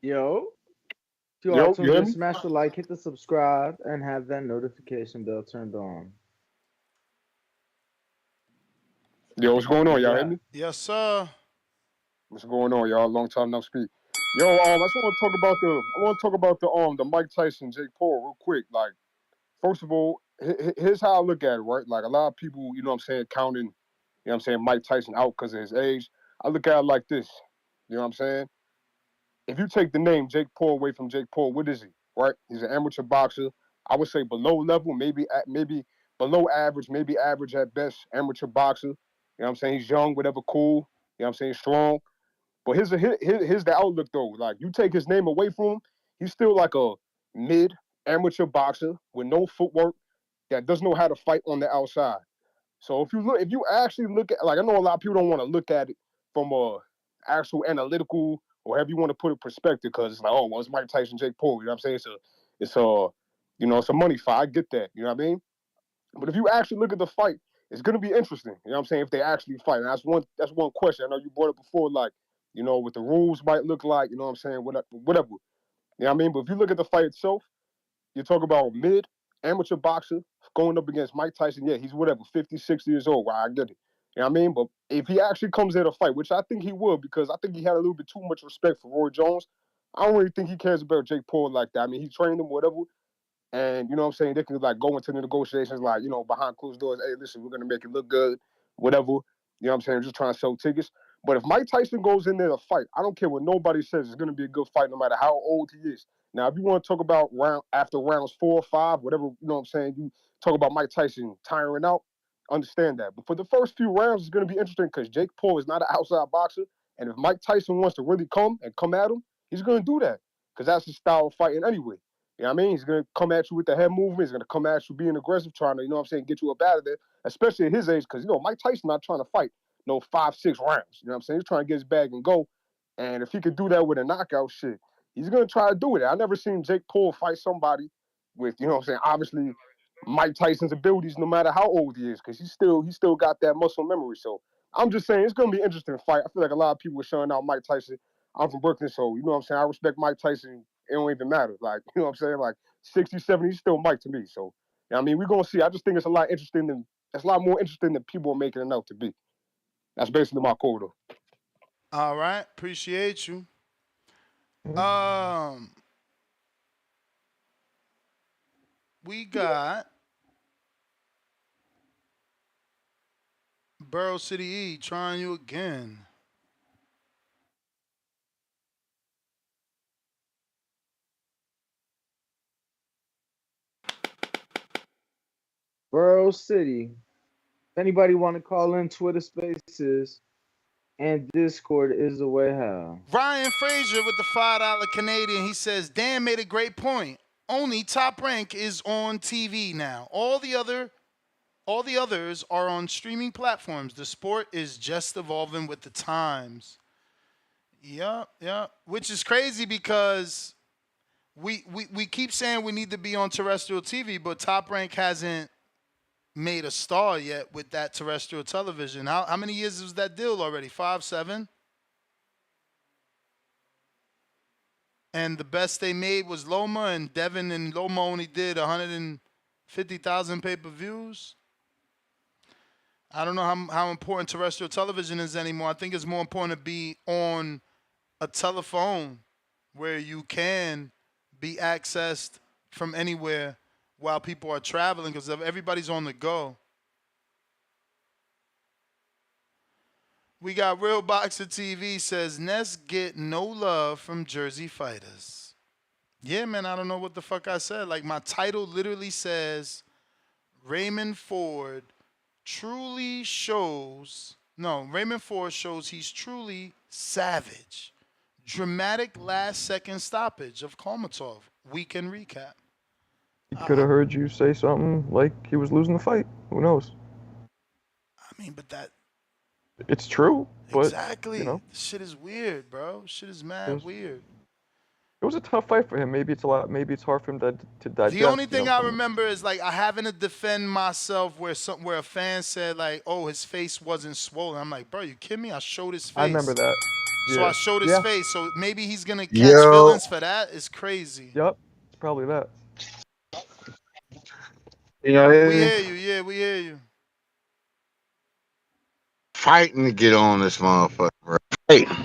Yo, if you all Yo, you tuned hear in, me? smash the like, hit the subscribe, and have that notification bell turned on. Yo, what's going You on? Y'all hear got me? Yes, sir. What's going on, y'all? Long time no speak. Yo, I just want to talk about the Mike Tyson Jake Paul real quick. Like, first of all, here's how I look at it, right? Like a lot of people, you know what I'm saying, counting, Mike Tyson out because of his age. I look at it like this. You know what I'm saying? If you take the name Jake Paul away from Jake Paul, what is he? Right? He's an amateur boxer. I would say below level, maybe below average, maybe average at best, amateur boxer. You know what I'm saying? He's young, whatever, cool. You know what I'm saying? Strong. But here's the outlook though. Like you take his name away from him, he's still like a mid amateur boxer with no footwork that doesn't know how to fight on the outside. So if you actually look at, like, I know a lot of people don't want to look at it from a actual analytical or however you want to put it perspective, because it's like, oh, well, it's Mike Tyson, Jake Paul. You know what I'm saying? It's a money fight. I get that. You know what I mean? But if you actually look at the fight, it's gonna be interesting. You know what I'm saying? If they actually fight, and that's one question. I know you brought up before, like, what the rules might look like. You know what I'm saying? Whatever. You know what I mean? But if you look at the fight itself, you talk about mid amateur boxer going up against Mike Tyson. Yeah, he's whatever, 50, 60 years old. Well, I get it. You know what I mean? But if he actually comes there to fight, which I think he will, because I think he had a little bit too much respect for Roy Jones. I don't really think he cares about Jake Paul like that. I mean, he trained him, whatever. And you know what I'm saying? They can like go into the negotiations like, behind closed doors, hey, listen, we're gonna make it look good, whatever. You know what I'm saying? Just trying to sell tickets. But if Mike Tyson goes in there to fight, I don't care what nobody says, it's gonna be a good fight no matter how old he is. Now, if you want to talk about after rounds 4 or 5, whatever, you know what I'm saying, you talk about Mike Tyson tiring out, understand that. But for the first few rounds, it's gonna be interesting because Jake Paul is not an outside boxer. And if Mike Tyson wants to really come at him, he's gonna do that. Because that's his style of fighting anyway. You know what I mean? He's going to come at you with the head movement. He's going to come at you being aggressive, trying to, you know what I'm saying, get you up out of there, especially at his age, because, Mike Tyson not trying to fight no 5, 6 rounds. You know what I'm saying? He's trying to get his bag and go. And if he could do that with a knockout, shit, he's going to try to do it. I never seen Jake Paul fight somebody with, you know what I'm saying, obviously Mike Tyson's abilities, no matter how old he is, because he still got that muscle memory. So I'm just saying it's going to be an interesting fight. I feel like a lot of people are showing out Mike Tyson. I'm from Brooklyn, so, you know what I'm saying, I respect Mike Tyson it don't even matter. Like, you know what I'm saying? Like 60, 70, he's still Mike to me. So, I mean, we're gonna see. I just think it's a lot more interesting than people are making it out to be. That's basically my quote. All right, appreciate you. We got Burrow City E trying you again. Borough City. If anybody want to call in, Twitter Spaces and Discord is the way how. Ryan Frazier with the $5 Canadian. He says, Dan made a great point. Only Top Rank is on TV now. All the others are on streaming platforms. The sport is just evolving with the times. Yep. Which is crazy because we keep saying we need to be on terrestrial TV, but Top Rank hasn't made a star yet with that terrestrial television. How many years was that deal already? 5, 7? And the best they made was Loma, and Devin and Loma only did 150,000 pay-per-views. I don't know how important terrestrial television is anymore. I think it's more important to be on a telephone where you can be accessed from anywhere while people are traveling because everybody's on the go. We got Real Boxer TV says, Ness get no love from Jersey fighters. Yeah, man, I don't know what the fuck I said. Like, my title literally says, Raymond Ford shows he's truly savage. Dramatic last-second stoppage of Kalmatov. Weekend recap. He could have heard you say something like he was losing the fight. Who knows? I mean, but that... It's true, but, Exactly. you know. This shit is weird, bro. Shit is mad weird. It was a tough fight for him. Maybe it's hard for him to digest. The only thing I remember is like I having to defend myself where a fan said like, "Oh, his face wasn't swollen." I'm like, "Bro, you kidding me? I showed his face." I remember that. So Yeah. I showed his face. So maybe he's gonna catch Yo. feelings for that. It's crazy. Yep, it's probably that. You know, We hear you. Yeah, we hear you. fighting to get on this motherfucker. Right? I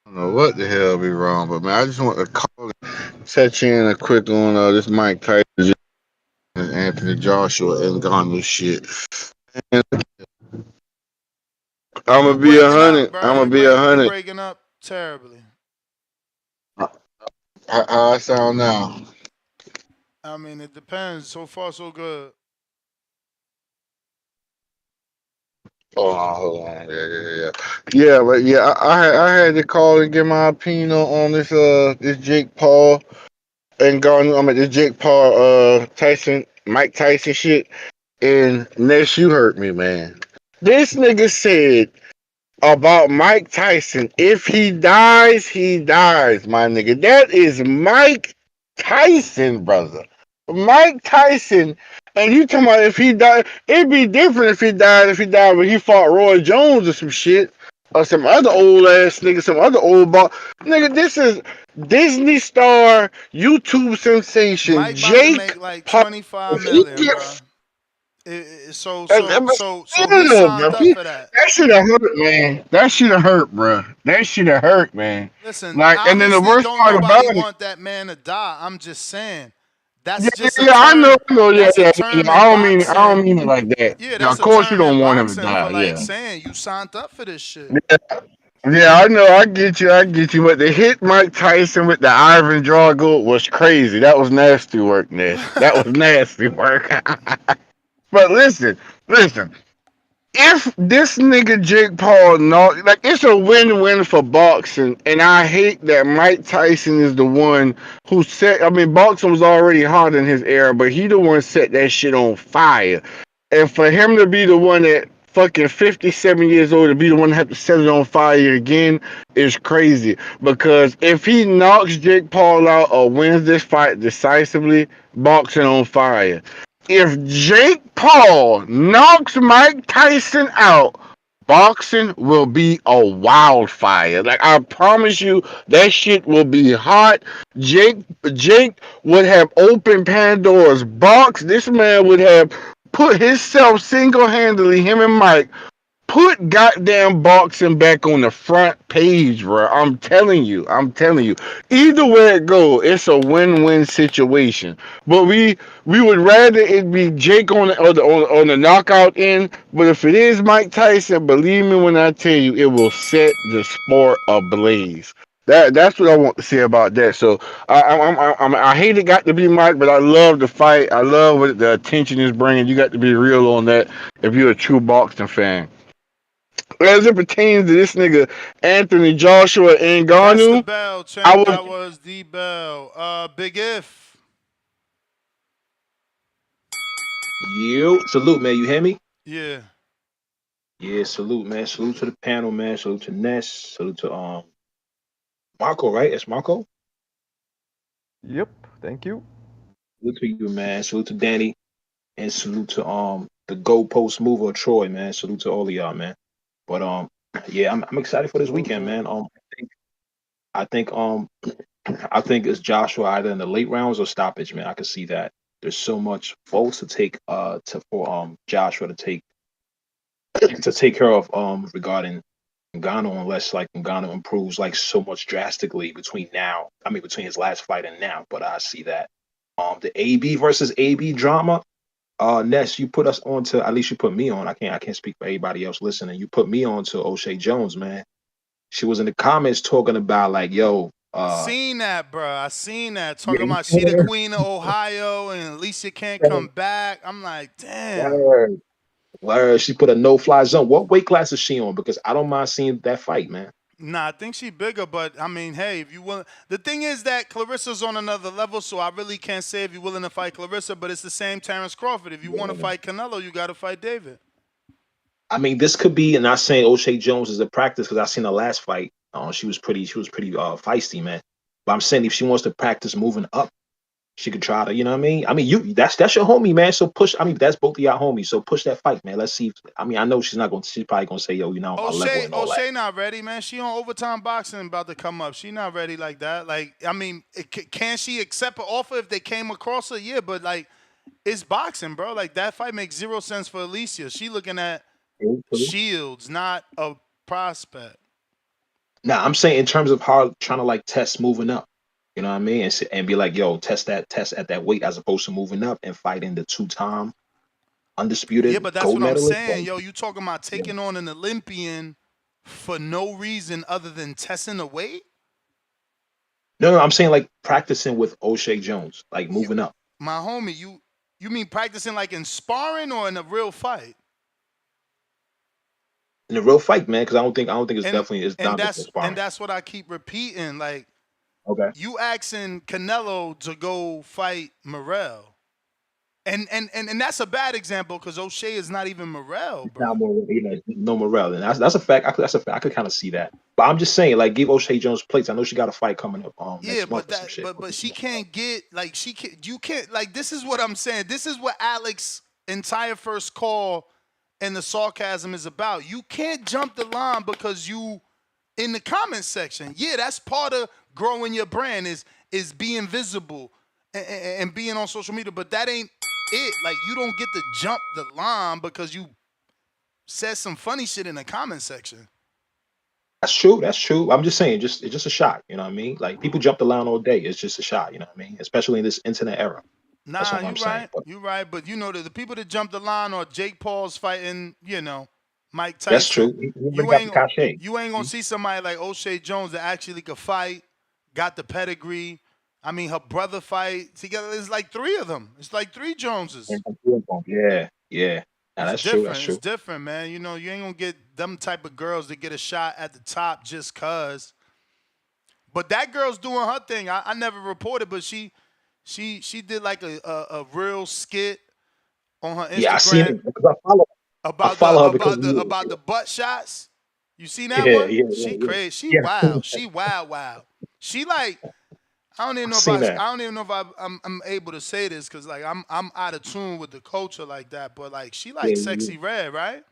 don't know what the hell be wrong, but man, I just want to call and touch in a quick on this Mike Tyson and Anthony Joshua and Ngannou shit. And I'm gonna be 100. I'm gonna be You 100. breaking up terribly. How I sound now? I mean, it depends. So far, so good. Hold on. Yeah, but yeah, I had to call and get my opinion on this Jake Paul and this Jake Paul Mike Tyson shit. And Ness, you hurt me, man. This nigga said about Mike Tyson, if he dies, he dies, my nigga. That is Mike Tyson, brother. Mike Tyson. And you talking about if he died, it'd be different if he died when he fought Roy Jones or some shit. Or some other old ass nigga, some other old ball. Nigga, this is Disney star, YouTube sensation, Mike about to Jake make like Paul. 25 million, bro. So he Bro, signed up for that. that should have hurt, man. That should have hurt, bro. That should have hurt, man. Listen, Like, and then the obviously, worst don't part about nobody it, want that man to die. I'm just saying, that's just a yeah, term. I know, yeah, That's a yeah. term I in don't mean, boxing. it like that. Yeah, Now, that's of a course, you term in don't want him to boxing die. for like Yeah, saying you signed up for this shit. yeah, I know. I get you. But to hit Mike Tyson with the Ivan Drago was crazy. That was nasty work, Ness. That was nasty work. But listen. If this nigga Jake Paul it's a win-win for boxing, and I hate that Mike Tyson is the one who boxing was already hot in his era, but he the one set that shit on fire. And for him to be the one that fucking 57 years old to be the one that have to set it on fire again is crazy. Because if he knocks Jake Paul out or wins this fight decisively, boxing on fire. If Jake Paul knocks Mike Tyson out, boxing will be a wildfire. Like I promise you, that shit will be hot. Jake Jake would have opened Pandora's box. This man would have put himself single-handedly, him and Mike, put goddamn boxing back on the front page, bro. I'm telling you. I'm telling you. Either way it go, it's a win-win situation. But we would rather it be Jake on the knockout end. But if it is Mike Tyson, believe me when I tell you, it will set the sport ablaze. That's what I want to say about that. So I hate it got to be Mike, but I love the fight. I love what the attention is bringing. You got to be real on that if you're a true boxing fan. As it pertains to this nigga Anthony Joshua That's the Ngannou, bell, I champ. was That was the bell. Big If. You salute, man. You hear me? Yeah. Yeah, salute, man. Salute to the panel, man. Salute to Ness. Salute to Marco, right? It's Marco. Yep. Thank you. Salute to you, man. Salute to Danny, and salute to the goalpost mover Troy, man. Salute to all of y'all, man. But yeah, I'm excited for this weekend, man. I think I think it's Joshua either in the late rounds or stoppage, man. I can see that. There's so much votes to take for Joshua to take care of regarding Ngannou unless like Ngannou improves like so much drastically between his last fight and now. But I see that. The AB versus AB drama. Ness, you put us on to at least you put me on. I can't speak for everybody else listening. You put me on to O'Shea Jones, man. She was in the comments talking about like, yo, I seen that, bro. I seen that. yeah, Talking about she the queen of Ohio and Alycia can't come back. I'm like, damn. word, word. She put a no fly zone. What weight class is she on? Because I don't mind seeing that fight, man. Nah, I think she bigger, but I mean, hey, if you will, the thing is that Clarissa's on another level, so I really can't say if you're willing to fight Clarissa. But it's the same Terrence Crawford. If you want to fight Canelo, you got to fight David. I mean, this could be, and not saying O'Shea Jones is a practice because I seen the last fight. She was pretty feisty, man. But I'm saying if she wants to practice moving up, she could try to, you know what I mean? I mean, that's your homie, man. So push. I mean, that's both of y'all homies. So push that fight, man. Let's see. I mean, I know she's not going. She's probably going to say, yo, you know, my level and all that. O'Shea not ready, man. She on overtime boxing about to come up. She not ready like that. Like, I mean, can she accept an offer if they came across her? Yeah, but like, it's boxing, bro. Like that fight makes 0 sense for Alycia. She looking at Shields, not a prospect. Nah, I'm saying in terms of her trying to like test moving up. You know what I mean? And be like, yo, test at that weight as opposed to moving up and fighting the 2-time undisputed Yeah, but that's gold what I'm medalist. saying. Yo, you talking about taking on an Olympian for no reason other than testing the weight? No, I'm saying like practicing with O'Shea Jones, like moving up. My homie, you mean practicing like in sparring or in a real fight? In a real fight, man, because I don't think it's definitely it's And not just sparring. that's what I keep repeating. Like, Okay. you asking Canelo to go fight Morrell. And that's a bad example because O'Shea is not even Morrell, bro. Now more, no Morel, and that's a fact. That's a fact. I could kind of see that, but I'm just saying, like, give O'Shea Jones plates. I know she got a fight coming up Yeah, next month but or some shit. but she can't get like you can't like this is what I'm saying. This is what Alex's entire first call and the sarcasm is about. You can't jump the line because you in the comment section. Yeah, that's part of growing your brand is being visible and being on social media, but that ain't it. Like you don't get to jump the line because you said some funny shit in the comment section. That's true. That's true. I'm just saying, it's just a shot. You know what I mean? Like people jump the line all day. It's just a shot. You know what I mean? Especially in this internet era. That's Nah, all I'm saying. But you right. But you know the people that jumped the line or Jake Paul's fighting, Mike that's Tyson. true. He really got the cachet. You ain't gonna see somebody like O'Shea Jones that actually could fight, got the pedigree. I mean, her brother fight together. It's like 3 of them. It's like 3 Joneses. Yeah, yeah. Nah, that's true. That's true. It's different, man. You ain't gonna get them type of girls that get a shot at the top just cause. But that girl's doing her thing. I never reported, but she did like a real skit on her Instagram. Yeah, I seen it because I follow her because about the butt shots. You seen that yeah, one? yeah, She yeah, crazy. She yeah. wild. She wild. She like I don't even know if I'm able to say this because like I'm out of tune with the culture like that. But like she like Yeah, sexy red, right?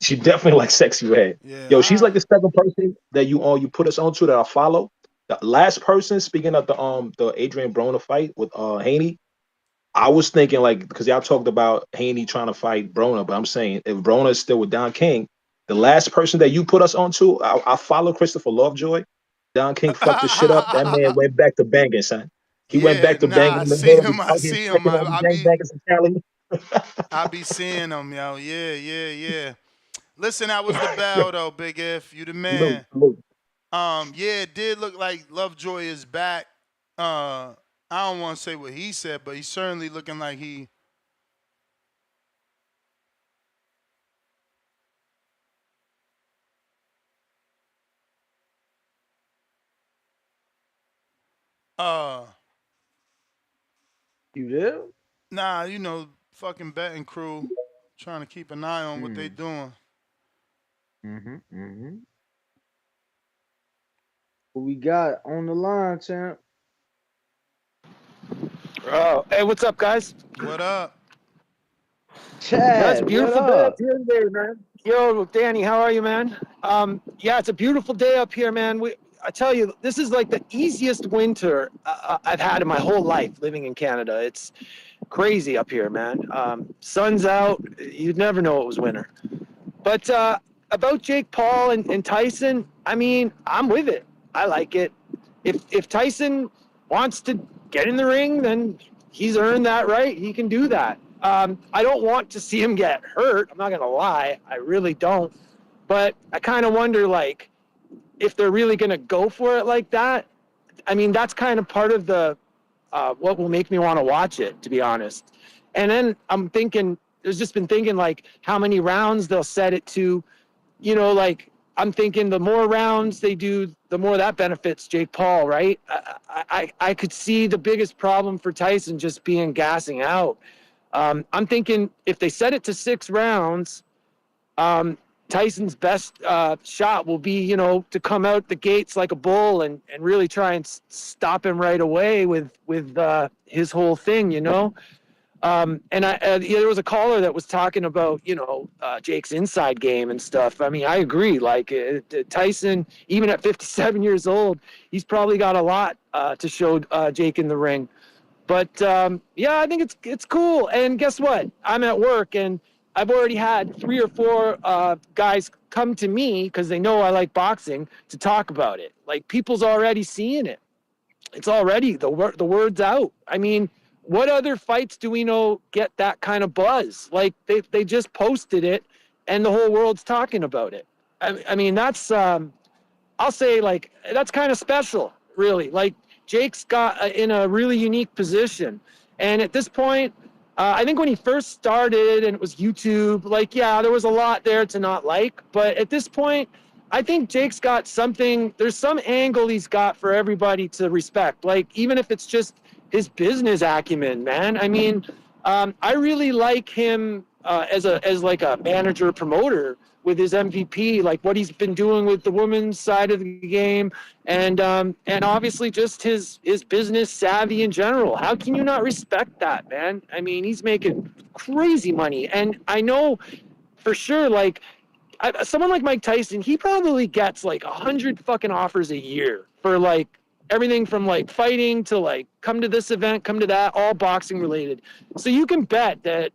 She definitely like sexy red. Yeah, Yo, she's like the second person that you put us onto that I follow. The last person, speaking of the Adrian Broner fight with Haney, I was thinking like because y'all talked about Haney trying to fight Broner, but I'm saying if Broner is still with Don King, the last person that you put us onto, I follow Christopher Lovejoy. Don King fucked the shit up. That man went back to banging, son. He went yeah, back to nah, banging I in the see hood. He him. I out here see him. tricking on the gangbangers in Cali. I be seeing him, yo. Yeah, yeah, yeah. Listen, that was the bell though, Big If. You the Salute, man. salute. Yeah, it did look like Lovejoy is back. I don't want to say what he said, but he's certainly looking like he. Uh, You there? nah, fucking betting crew trying to keep an eye on what they Mm. doing. Mm-hmm. Who we got on the line, champ? Hey, what's up, guys? What up? No, it's a Chad, what beautiful day up up? here today, man. Yo, Danny, how are you, man? Yeah, it's a beautiful day up here, man. I tell you, this is like the easiest winter I've had in my whole life living in Canada. It's crazy up here, man. Sun's out. You'd never know it was winter. But about Jake Paul and Tyson, I mean, I'm with it. I like it. If Tyson wants to get in the ring, then he's earned that right. He can do that. I don't want to see him get hurt. I'm not gonna lie. I really don't. But I kind of wonder, like, if they're really gonna go for it like that. I mean, that's kind of part of the what will make me want to watch it, to be honest. And then I'm thinking, there's just been thinking like how many rounds they'll set it to. Like I'm thinking the more rounds they do, the more that benefits Jake Paul, right? I could see the biggest problem for Tyson just being gassing out. I'm thinking if they set it to 6 rounds, Tyson's best shot will be, to come out the gates like a bull and really try and stop him right away with his whole thing. And there was a caller that was talking about, Jake's inside game and stuff. I mean, I agree. Like Tyson, even at 57 years old, he's probably got a lot to show Jake in the ring. But yeah, I think it's cool. And guess what? I'm at work and I've already had 3 or 4 guys come to me because they know I like boxing to talk about it. Like people's already seeing it. It's already the word's out. I mean, what other fights do we know get that kind of buzz? Like they just posted it, and the whole world's talking about it. I mean that's I'll say like that's kind of special, really. Like Jake's got in a really unique position, and at this point, I think when he first started and it was YouTube, like yeah, there was a lot there to not like, but at this point, I think Jake's got something. There's some angle he's got for everybody to respect. Like even if it's just his business acumen, man. I mean, I really like him as like a manager promoter with his MVP, like what he's been doing with the women's side of the game, and obviously just his business savvy in general. How can you not respect that, man? I mean, he's making crazy money, and I know for sure, like someone like Mike Tyson, he probably gets like 100 fucking offers a year for like everything from like fighting to like come to this event, come to that, all boxing related. So you can bet that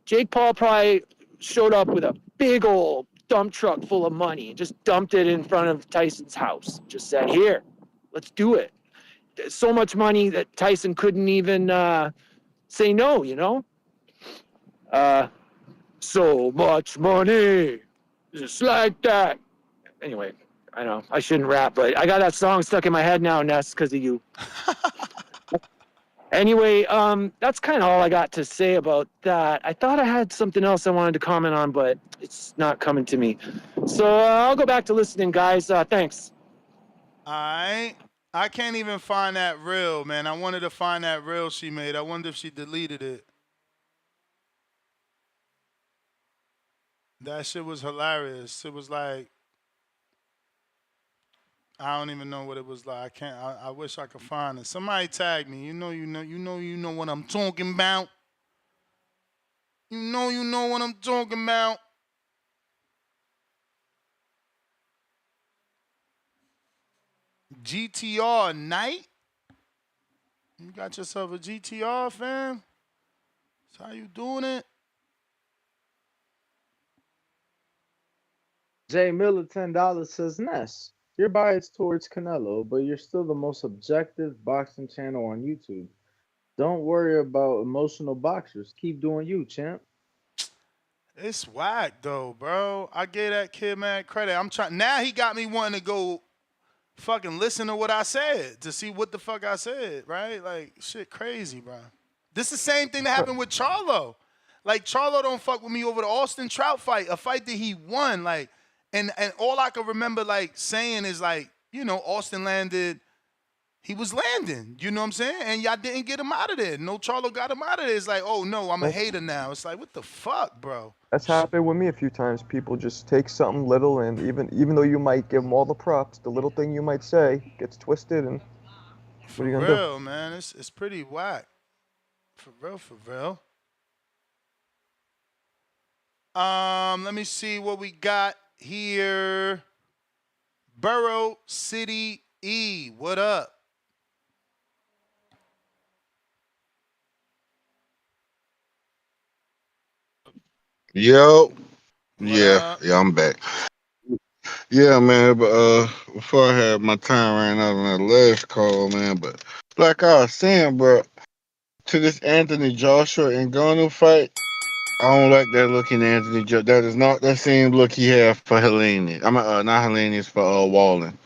Jake Paul probably showed up with a big old dump truck full of money and just dumped it in front of Tyson's house. Just said, "Here, let's do it." So much money that Tyson couldn't even say no. Uh, so much money, just like that. Anyway, I know I shouldn't rap, but I got that song stuck in my head now, Ness, because of you. Anyway, that's kind of all I got to say about that. I thought I had something else I wanted to comment on, but it's not coming to me. So I'll go back to listening, guys. Thanks. All right. I can't even find that reel, man. I wanted to find that reel she made. I wonder if she deleted it. That shit was hilarious. It was like I don't even know what it was like. I can't. I wish I could find it. Somebody tag me. You know what I'm talking about. You know what I'm talking about. GTR night. You got yourself a GTR, fam? That's how you doing it? Jay Miller, $10 says, Ness, you're biased towards Canelo, but you're still the most objective boxing channel on YouTube. Don't worry about emotional boxers. Keep doing you, champ. It's whack though, bro. I gave that kid man credit. I'm trying now. He got me wanting to go fucking listen to what I said to see what the fuck I said. Right? Like shit, crazy, bro. This is the same thing that happened with Charlo. Like Charlo don't fuck with me over the Austin Trout fight, a fight that he won. Like, and all I can remember like saying is like, Austin landed. He was landing, you know what I'm saying? And y'all didn't get him out of there. No Charlo got him out of there. It's like, oh no, I'm a That's hater now. It's like, what the fuck, bro? that's happened with me a few times. People just take something little, and even though you might give them all the props, the little thing you might say gets twisted, and what For are you gonna do? real, man. It's pretty whack. For real, for real. Let me see what we got here. Borough City E. What up? Yo, What yeah, up? yeah, I'm back. Yeah, man, but before I had my time ran out on that last call, man, but like I was saying, bro, to this Anthony Joshua and Ngannou fight, I don't like that look in Anthony Joshua. That is not that same look he had for Helene. I mean, not Helene, it's for Wallen.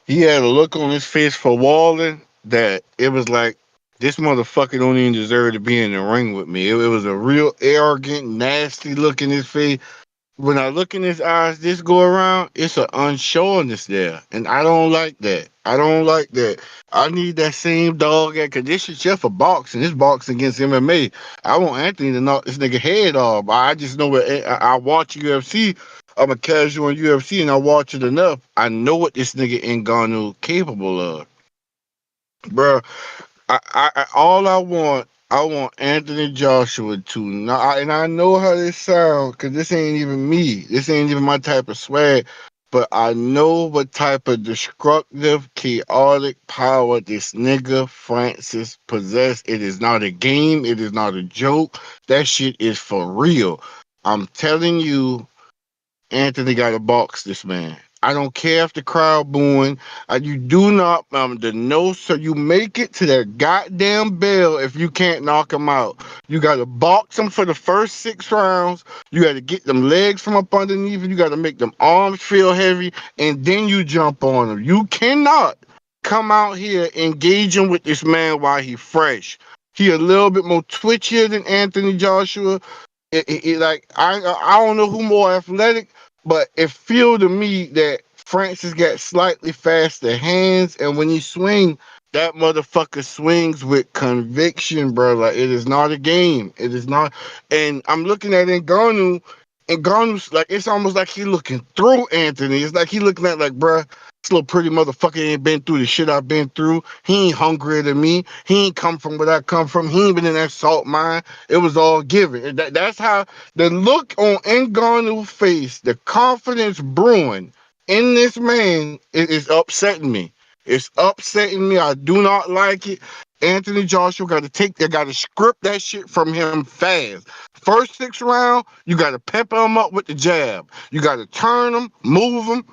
He had a look on his face for Wallen that it was like, this motherfucker don't even deserve to be in the ring with me. It was a real arrogant, nasty look in his face. When I look in his eyes this go around, it's an unsureness there. And I don't like that. I don't like that. I need that same dog at condition chef for boxing. This boxing against MMA. I want Anthony to knock this nigga head off. I just know what I watch UFC. I'm a casual in UFC and I watch it enough. I know what this nigga Ngannou capable of. Bruh, all I want Anthony Joshua to not, and I know how this sounds, cause this ain't even me. This ain't even my type of swag. But I know what type of destructive, chaotic power this nigga Francis possess. It is not a game. It is not a joke. That shit is for real. I'm telling you, Anthony got to box this man. I don't care if the crowd booing. You do not the no, so you make it to that goddamn bell if you can't knock him out. You got to box him for the first 6 rounds. You got to get them legs from up underneath. You got to make them arms feel heavy, and then you jump on him. You cannot come out here engaging with this man while he fresh. He a little bit more twitchier than Anthony Joshua. Like I don't know who more athletic, but it feel to me that Francis got slightly faster hands, and when he swing, that motherfucker swings with conviction, bro. Like it is not a game. It is not. And I'm looking at Ngannou, and Ngannou's like it's almost like he looking through Anthony. It's like he looking at like, bruh, this little pretty motherfucker ain't been through the shit I've been through. He ain't hungrier than me. He ain't come from where I come from. He ain't been in that salt mine. It was all given. That's how the look on Ngannou's face, the confidence brewing in this man is upsetting me. It's upsetting me. I do not like it. Anthony Joshua got to script that shit from him fast. First 6 round, you got to pepper him up with the jab. You got to turn him, move him,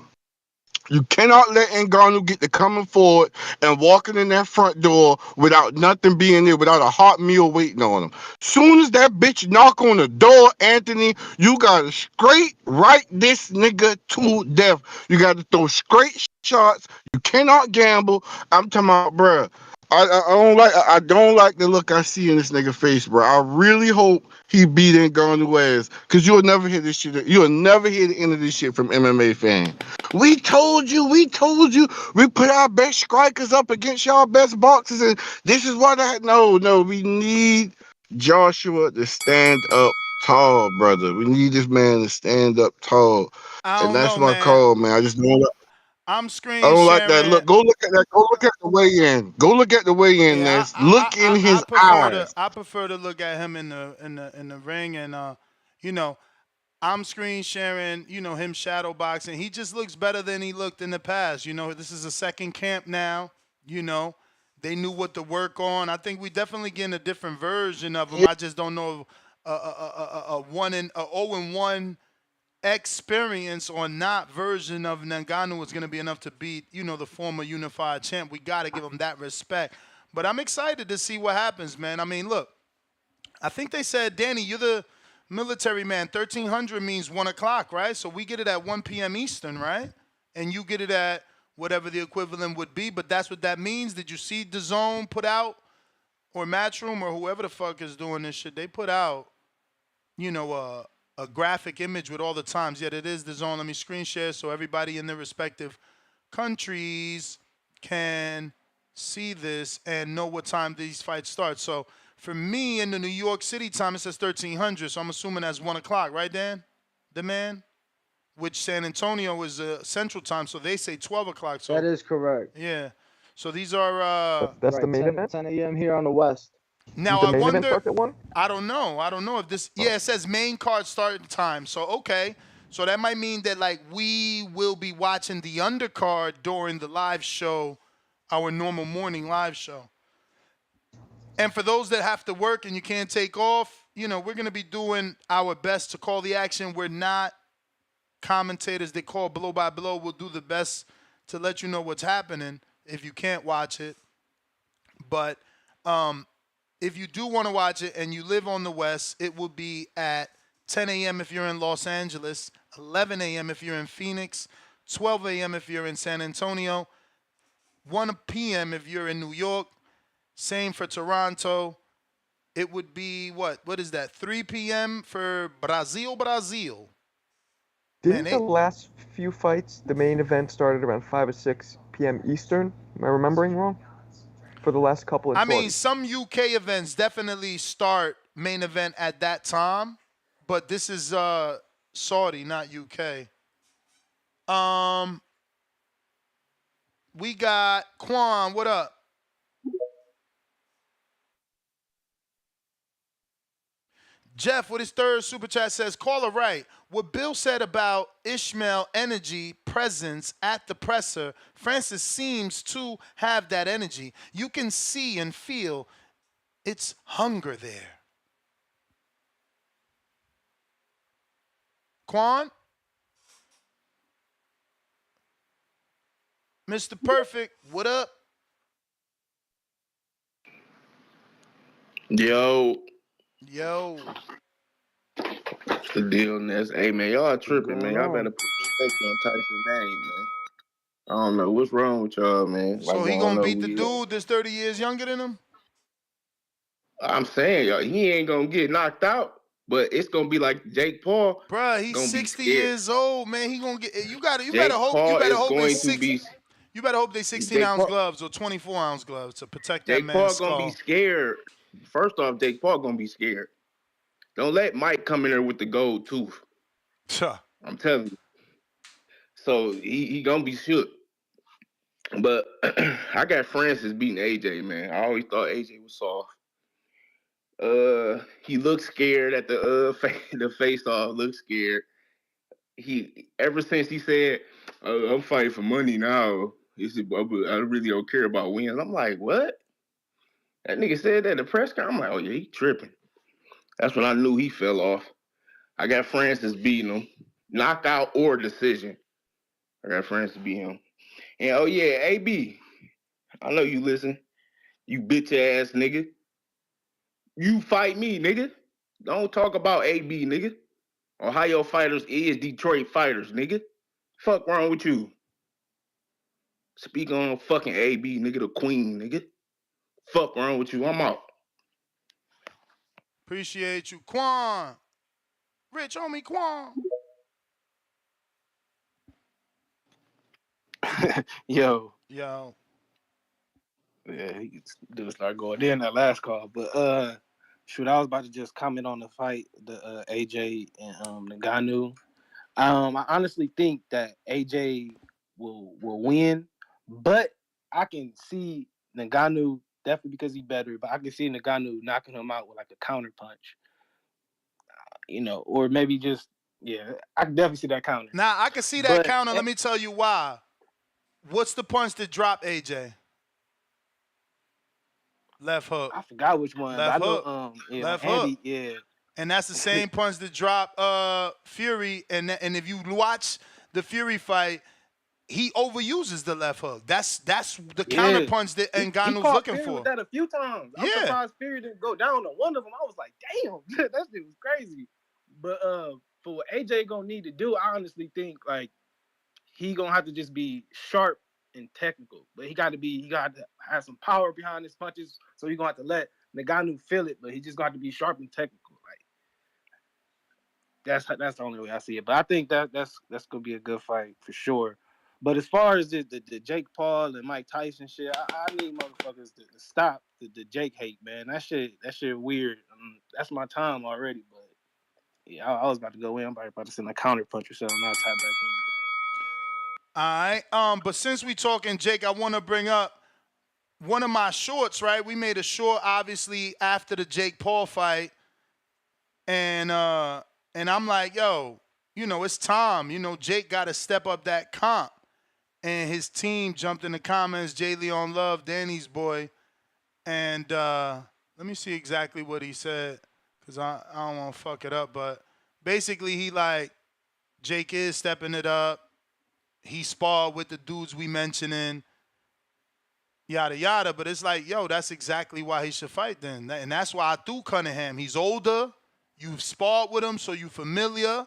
you cannot let Ngannou get to coming forward and walking in that front door without nothing being there, without a hot meal waiting on him. Soon as that bitch knock on the door, Anthony, you gotta straight right this nigga to death. You gotta throw straight shots. You cannot gamble. I'm talking about, bruh. I don't like the look I see in this nigga face, bro. I really hope he beat Ngannou ass, cause you'll never hear this shit. You'll never hear the end of this shit from MMA fan. We told you, we put our best strikers up against y'all best boxers, and this is what no, we need Joshua to stand up tall, brother. We need this man to stand up tall. I And don't that's know, my man. call, man. I'm I screen don't like that sharing. look. Go look at that. Go look at the weigh in. Go look at the weigh in. Yeah, Ness. Look in I his prefer to eyes. I prefer to look at him in the ring, and you know I'm screen sharing, him shadow boxing. He just looks better than he looked in the past. This is a second camp now. You know, they knew what to work on. I think we definitely getting a different version of him. I just don't know if a 0-1 experience or not version of Ngannou is going to be enough to beat, the former unified champ. We got to give him that respect. But I'm excited to see what happens, man. I mean, look, I think they said, Danny, you're the military man. 1300 means 1 o'clock, right? So we get it at 1 p.m. Eastern, right? And you get it at whatever the equivalent would be. But that's what that means. Did you see DAZN put out, or Matchroom, or whoever the fuck is doing this shit? They put out, a graphic image with all the times. Yet it is DAZN. Let me screen share so everybody in their respective countries can see this and know what time these fights start. So for me, in the New York City time, it says 1300. So I'm assuming that's 1 o'clock, right, Dan? The man? Which San Antonio is Central time, so they say 12 o'clock. So That is correct. yeah. So these are That's the Right, main 10, event. 10 a.m. here on the West. now The I main event wonder. starts at 1. I don't know if this. Yeah, it says main card start time. So okay. So that might mean that like we will be watching the undercard during the live show, our normal morning live show. And for those that have to work and you can't take off, we're going to be doing our best to call the action. We're not commentators. They call blow by blow. We'll do the best to let you know what's happening if you can't watch it. But if you do want to watch it and you live on the West, it will be at 10 a.m. if you're in Los Angeles, 11 a.m. if you're in Phoenix, 12 a.m. if you're in San Antonio, 1 p.m. if you're in New York. Same for Toronto. It would be what is that? 3 p.m. for Brazil. Didn't the last few fights, the main event started around 5 or 6 p.m. Eastern? Am I remembering wrong? For the last couple in I Saudi. mean, some UK events definitely start main event at that time, but this is Saudi, not UK. We got Quan. What up? Jeff, with his third super chat, says, caller right. What Bill said about Ishmael energy presence at the presser, Francis seems to have that energy. You can see and feel it's hunger there. Quan? Mr. Perfect, what up? Yo, Yo. the deal, Ness. Hey, man, y'all tripping, man. going Y'all on? better put respect on Tyson's name, man. I don't know what's wrong with y'all, man. Like, So I he don't gonna know beat who the you. dude that's 30 years younger than him? I'm saying, y'all, he ain't gonna get knocked out, but it's gonna be like Jake Paul. Bruh, he's Gonna be 60 scared. years old, man. He gonna get you better Jake hope Paul is they going to be. you better hope they 16 Jake ounce Paul. gloves or 24-ounce gloves to protect that Jake man's Paul gonna be skull. scared. First off, Jake Paul gonna be scared. Don't let Mike come in there with the gold tooth. I'm telling you. So he gonna be shook. But I got Francis beating AJ, man. I always thought AJ was soft. He looked scared at the the face off. Looked scared. He ever since he said, "I'm fighting for money now." He said, "I really don't care about wins." I'm like, what? That nigga said that in the press conference. I'm like, oh yeah, he tripping. That's when I knew he fell off. I got Francis beating him, knockout or decision. I got Francis beating him. And oh yeah, AB, I know you listen. You bitch ass nigga. You fight me, nigga. Don't talk about AB, nigga. Ohio fighters is Detroit fighters, nigga. Fuck wrong with you? Speak on fucking AB, nigga, the queen, nigga. Fuck wrong with you? I'm out. Appreciate you. Quan. Rich homie Quan. Yo. Yo. Yeah, he dude start going in that last call. But shoot, I was about to just comment on the fight, the AJ and Ngannou. I honestly think that AJ will win, but I can see Ngannou definitely because he's better, but I can see Ngannou knocking him out with like a counter punch. Or maybe just Yeah, I can definitely see that counter. Now I can see that But counter. Let me tell you why. What's the punch that dropped AJ? Left hook. I forgot which one, but I Left know hook. yeah, when Left hook. Andy, yeah. And that's the same punch that dropped Fury. And if you watch the Fury fight, he overuses the left hook. That's the counter Yeah. punch that He Ngannou's caught looking Fury with for. that a few times. I'm Yeah. surprised Fury didn't go down on one of them. I was like, damn, that shit was crazy. But for what AJ gonna need to do, I honestly think like he gonna have to just be sharp and technical. But he got to have some power behind his punches. So he gonna have to let Ngannou feel it, but he just got to be sharp and technical. Like that's the only way I see it. But I think that's gonna be a good fight for sure. But as far as the Jake Paul and Mike Tyson shit, I need motherfuckers to stop the Jake hate, man. That shit weird. That's my time already. But yeah, I was about to go in. I'm about to send a counter punch or something. I'll tap back in. All right. But since we talking Jake, I want to bring up one of my shorts, right? We made a short, obviously, after the Jake Paul fight. And I'm like, yo, it's time. Jake got to step up that comp. And his team jumped in the comments, J. Leon Love, Danny's boy. And let me see exactly what he said, because I don't want to fuck it up. But basically, he like, Jake is stepping it up. He sparred with the dudes we mentioning, yada, yada. But it's like, yo, that's exactly why he should fight then. And that's why I threw Cunningham. He's older. You've sparred with him, so you familiar.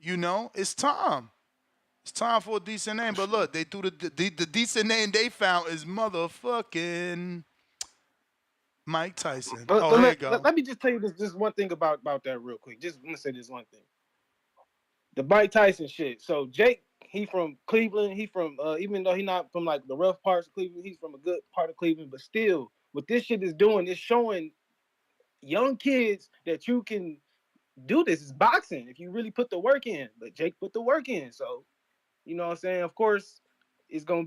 It's time. It's time for a decent name. But look, they threw the decent name they found is motherfucking Mike Tyson. But, Oh, but here you go. let me just tell you this one thing about that real quick. Just let me say this one thing. The Mike Tyson shit. So Jake, he from Cleveland. He from even though he not from like the rough parts of Cleveland, he's from a good part of Cleveland. But still, what this shit is doing is showing young kids that you can do this. It's boxing if you really put the work in. But Jake put the work in. So you know what I'm saying? Of course, he gonna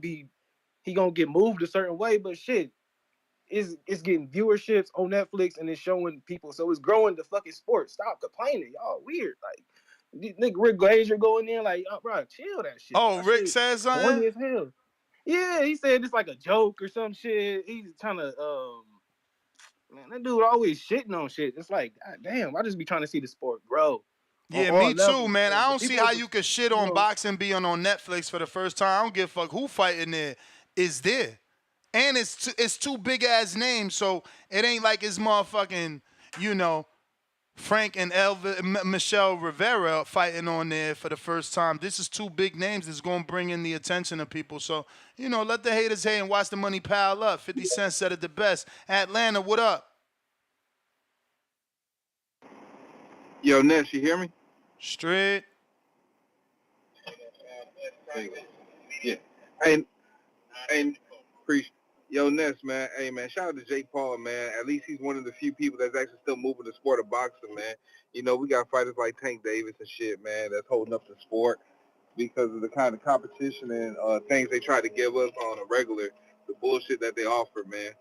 get moved a certain way, but shit. It's getting viewerships on Netflix and it's showing people, so it's growing the fucking sport. Stop complaining, y'all weird. Like nigga Rick Glazier going in like, oh, bro, chill that shit. Oh, That Rick shit says corny something? as hell. Yeah, he said it's like a joke or some shit. He's trying to man, that dude always shitting on shit. It's like, God damn, I just be trying to see the sport grow on Yeah, all me too, levels. man. And I the don't see people how with you could shit you on know, boxing being on Netflix for the first time. I don't give a fuck who fighting there is there. And it's two big ass names, so it ain't like it's motherfucking, Frank and Michelle Rivera fighting on there for the first time. This is two big names that's going to bring in the attention of people. So, let the haters hate and watch the money pile up. 50 Cent said it the best. Atlanta, what up? Yo, Ness, you hear me? Straight. Yeah. And appreciate. Yo, Ness, man. Hey, man. Shout out to Jake Paul, man. At least he's one of the few people that's actually still moving the sport of boxing, man. We got fighters like Tank Davis and shit, man, that's holding up the sport because of the kind of competition and things they try to give us on a regular, the bullshit that they offer, man.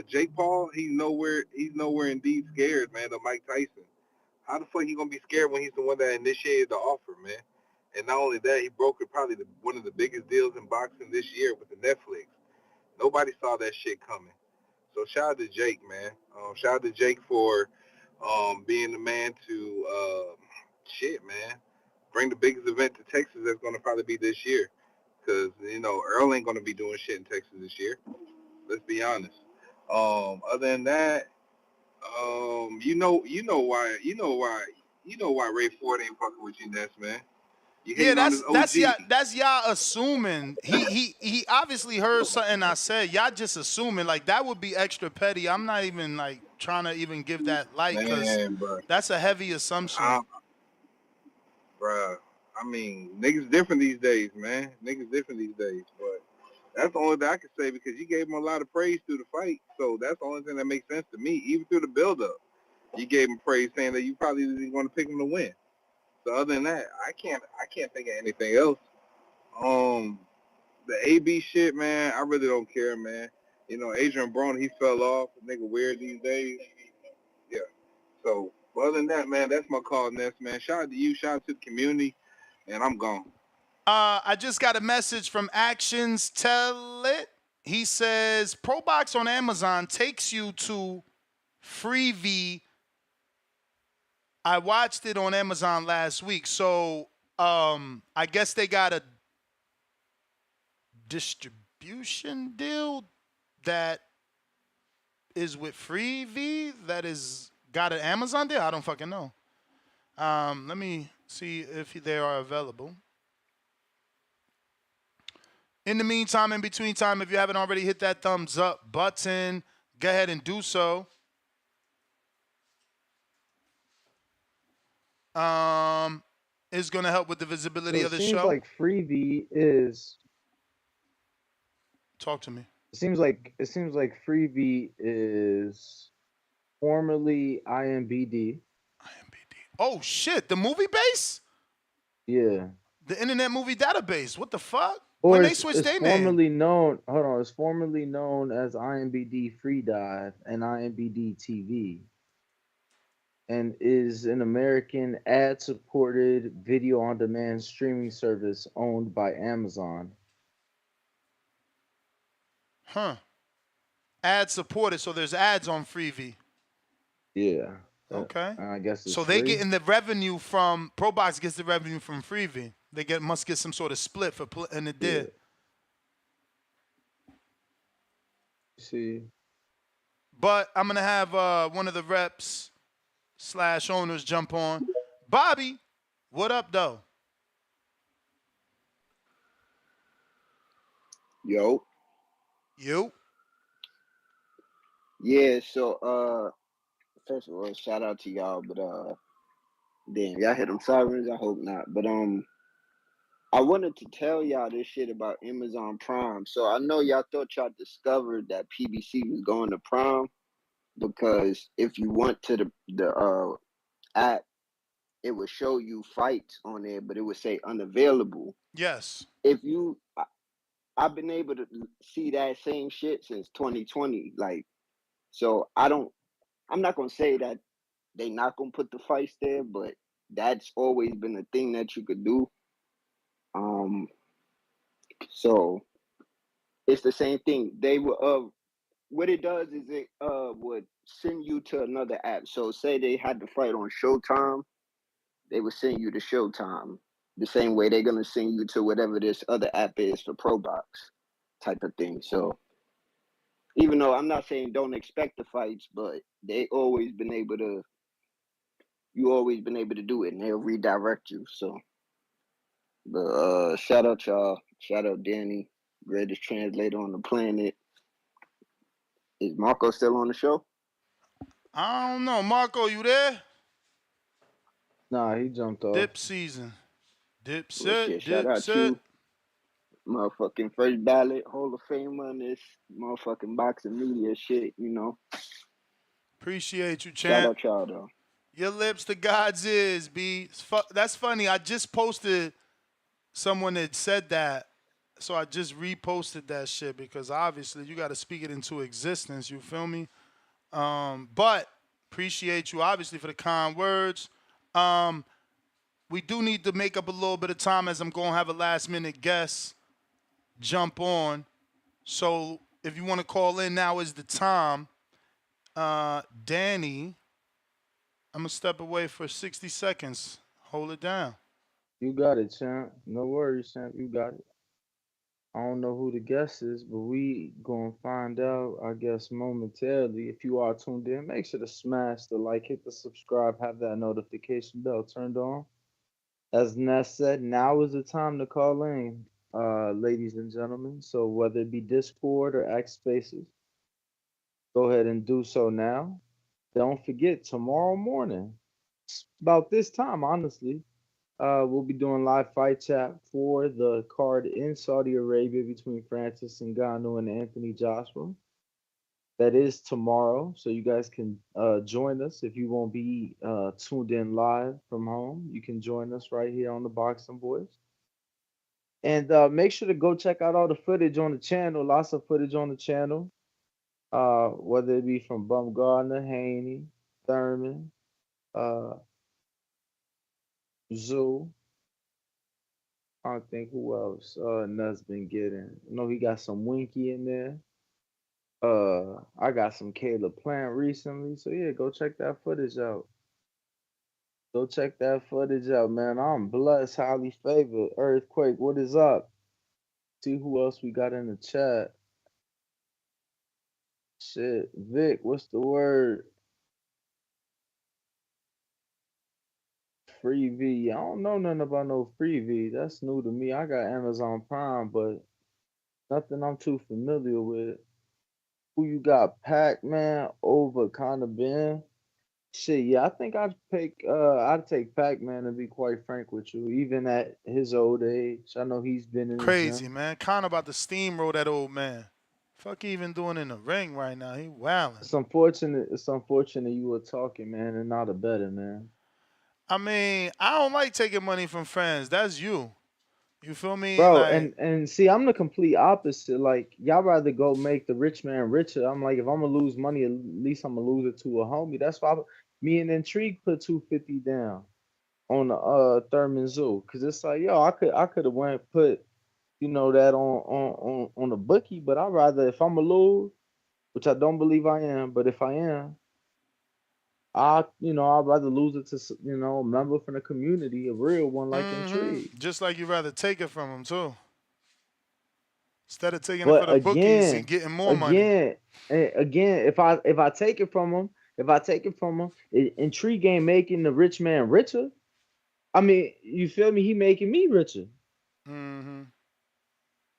Jake Paul, he's nowhere indeed scared, man, of Mike Tyson. How the fuck he gonna be scared when he's the one that initiated the offer, man? And not only that, he brokered probably one of the biggest deals in boxing this year with the Netflix. Nobody saw that shit coming. So shout out to Jake, man. Shout out to Jake for being the man to man, bring the biggest event to Texas that's gonna probably be this year. Cause Earl ain't gonna be doing shit in Texas this year. Let's be honest. Other than that, why Ray Ford ain't fucking with you, Ness, man. You Yeah, hating on this OG. that's y'all assuming. He obviously heard something I said. Y'all just assuming like that would be extra petty. I'm not even like trying to even give that light because Man, bro. that's a heavy assumption. Bruh. I mean, niggas different these days, man. Niggas different these days, but that's the only thing I can say because you gave him a lot of praise through the fight, so that's the only thing that makes sense to me. Even through the build-up, you gave him praise saying that you probably didn't want to pick him to win. So other than that, I can't think of anything else. The AB shit, man, I really don't care, man. Adrian Broner, he fell off. Nigga weird these days. Yeah. So But other than that, man, that's my call, Ness, man. Shout out to you, shout out to the community, and I'm gone. I just got a message from Actions Tell It. He says ProBox on Amazon takes you to Freevee. I watched it on Amazon last week, so I guess they got a distribution deal that is with Freevee that is got an Amazon deal. I don't fucking know. Let me see if they are available. In the meantime, in between time, if you haven't already hit that thumbs up button, go ahead and do so. Is going to help with the visibility So of it the seems show. like Freevee is. Talk to me. It seems like Freevee is formerly IMBD. Oh shit! The movie base, Yeah. the Internet Movie Database. What the fuck? When Or they switched it's their name? formerly known. Hold on. It's formerly known as IMBD Free Dive and IMBD TV, and is an American ad-supported video-on-demand streaming service owned by Amazon. Huh? Ad supported, so there's ads on Freevee. Yeah. Okay. I guess it's So they free. getting the revenue from ProBox gets the revenue from Freevee. They must get some sort of split for and it did. See. But I'm gonna have one of the reps / owners jump on. Bobby, what up though? Yo. You? Yeah, so first of all, shout out to y'all, but damn, y'all hit them sirens? I hope not. But I wanted to tell y'all this shit about Amazon Prime. So I know y'all thought y'all discovered that PBC was going to Prime because if you went to the app, it would show you fights on there, but it would say unavailable. Yes. If you I've been able to see that same shit since 2020. Like, so I'm not gonna say that they not gonna put the fights there, but that's always been a thing that you could do. So it's the same thing. They will what it does is it would send you to another app. So say they had the fight on Showtime, they would send you to Showtime. The same way they're gonna send you to whatever this other app is for ProBox type of thing. So even though I'm not saying don't expect the fights, but you always been able to do it and they'll redirect you. So but shout out y'all. Shout out Danny, greatest translator on the planet. Is Marco still on the show? I don't know. Marco, you there? Nah, he jumped off. Dip season. Dip Well, set. shit, shout Dip out set. you. Motherfucking first ballot Hall of Famer on this motherfucking boxing media shit, you know. Appreciate you, Shout champ. out y'all though. Your lips to God's ears, B. That's funny. I just posted someone that said that. So I just reposted that shit because obviously you got to speak it into existence. You feel me? But appreciate you obviously for the kind words. We do need to make up a little bit of time as I'm going to have a last minute guest jump on. So if you want to call in, now is the time. Danny, I'm going to step away for 60 seconds. Hold it down. You got it, champ. No worries, champ. You got it. I don't know who the guest is, but we gonna find out, I guess, momentarily. If you are tuned in, make sure to smash the like, hit the subscribe, have that notification bell turned on. As Ness said, now is the time to call in, ladies and gentlemen. So whether it be Discord or X Spaces, go ahead and do so now. Don't forget, tomorrow morning, about this time, honestly, we'll be doing live fight chat for the card in Saudi Arabia between Francis Ngannou and Anthony Joshua. That is tomorrow, so you guys can join us. If you won't be tuned in live from home, you can join us right here on the Boxing Boys. And make sure to go check out all the footage on the channel. Lots of footage on the channel, whether it be from Bumgardner, Haney, Thurman, Uh, Zoo. I don't think who else. Nuts been getting. You know he got some Winky in there. I got some Caleb Plant recently. So yeah, go check that footage out. Go check that footage out, man. I'm blessed, highly favored. Earthquake, what is up? See who else we got in the chat. Shit, Vic, what's the word? Free V. I don't know nothing about no Free V. That's new to me. I got Amazon Prime, but nothing I'm too familiar with. Who you got? Pac-Man over Conor Ben? Shit, yeah, I think I'd take Pac-Man to be quite frank with you, even at his old age. I know he's been in the Crazy, gym. man. Conor about to steamroll that old man. Fuck he even doing in the ring right now. He wilding. It's unfortunate you were talking, man, and not a better man. I mean, I don't like taking money from friends. That's you. You feel me? Bro, Like, and see, I'm the complete opposite. Like, y'all rather go make the rich man richer. I'm like, if I'm gonna lose money, at least I'm gonna lose it to a homie. That's why me and Intrigue put 250 down on the Thurman Zoo, cause it's like, yo, I could have went put that on the bookie, but I'd rather, if I'm a lose, which I don't believe I am, but if I am, I'd rather lose it to a member from the community, a real one like Intrigue. just like you rather take it from him too. Instead of taking it for But the bookies and again, getting more money. again, again, if I take it from him, Intrigue ain't making the rich man richer. I mean, you feel me? He making me richer. Mm-hmm.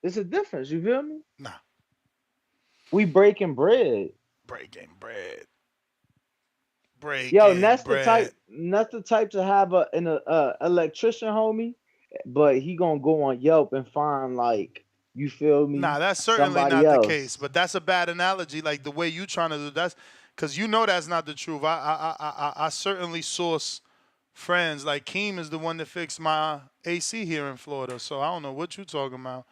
It's a difference. You feel me? Nah, We breaking bread. breaking bread. Yo, and Breaking that's the bread. type. That's the type to have a electrician, homie. But he gonna go on Yelp and find, like, you feel me, Nah, that's certainly somebody not the case. else. But that's a bad analogy. Like the way you trying to do that's because you know that's not the truth. I certainly source friends. Like Keem is the one that fixed my AC here in Florida. So I don't know what you talking about.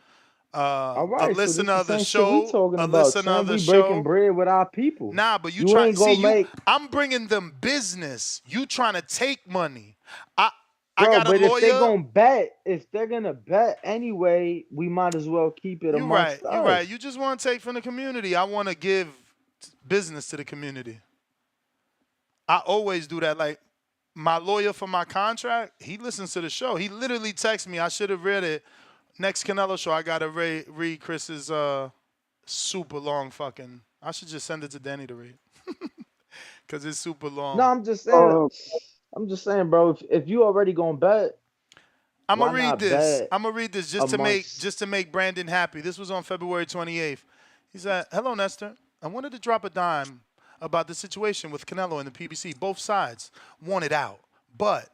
All A right, so this listener the of the same shit we show. talking A about, listener of son. the We breaking show. bread with our people. Nah, but you You try ain't see gonna you. make, I'm bringing them business. You trying to take money. I I bro. got a But if they lawyer. gonna bet, if they're gonna bet anyway, we might as well keep it You right. amongst You right. us. You just want to take from the community. I want to give business to the community. I always do that. Like my lawyer for my contract, he listens to the show. He literally texts me. I should have read it. Next Canelo show, I gotta read Chris's super long fucking. I should just send it to Danny to read because it's super No, long. I'm just saying. Bro. If you already gonna bet, I'm gonna why read not this. bet I'm gonna read this amongst? just to make Brandon happy. This was on February 28th. He said, "Hello, Nestor. I wanted to drop a dime about the situation with Canelo and the PBC. Both sides want it out, but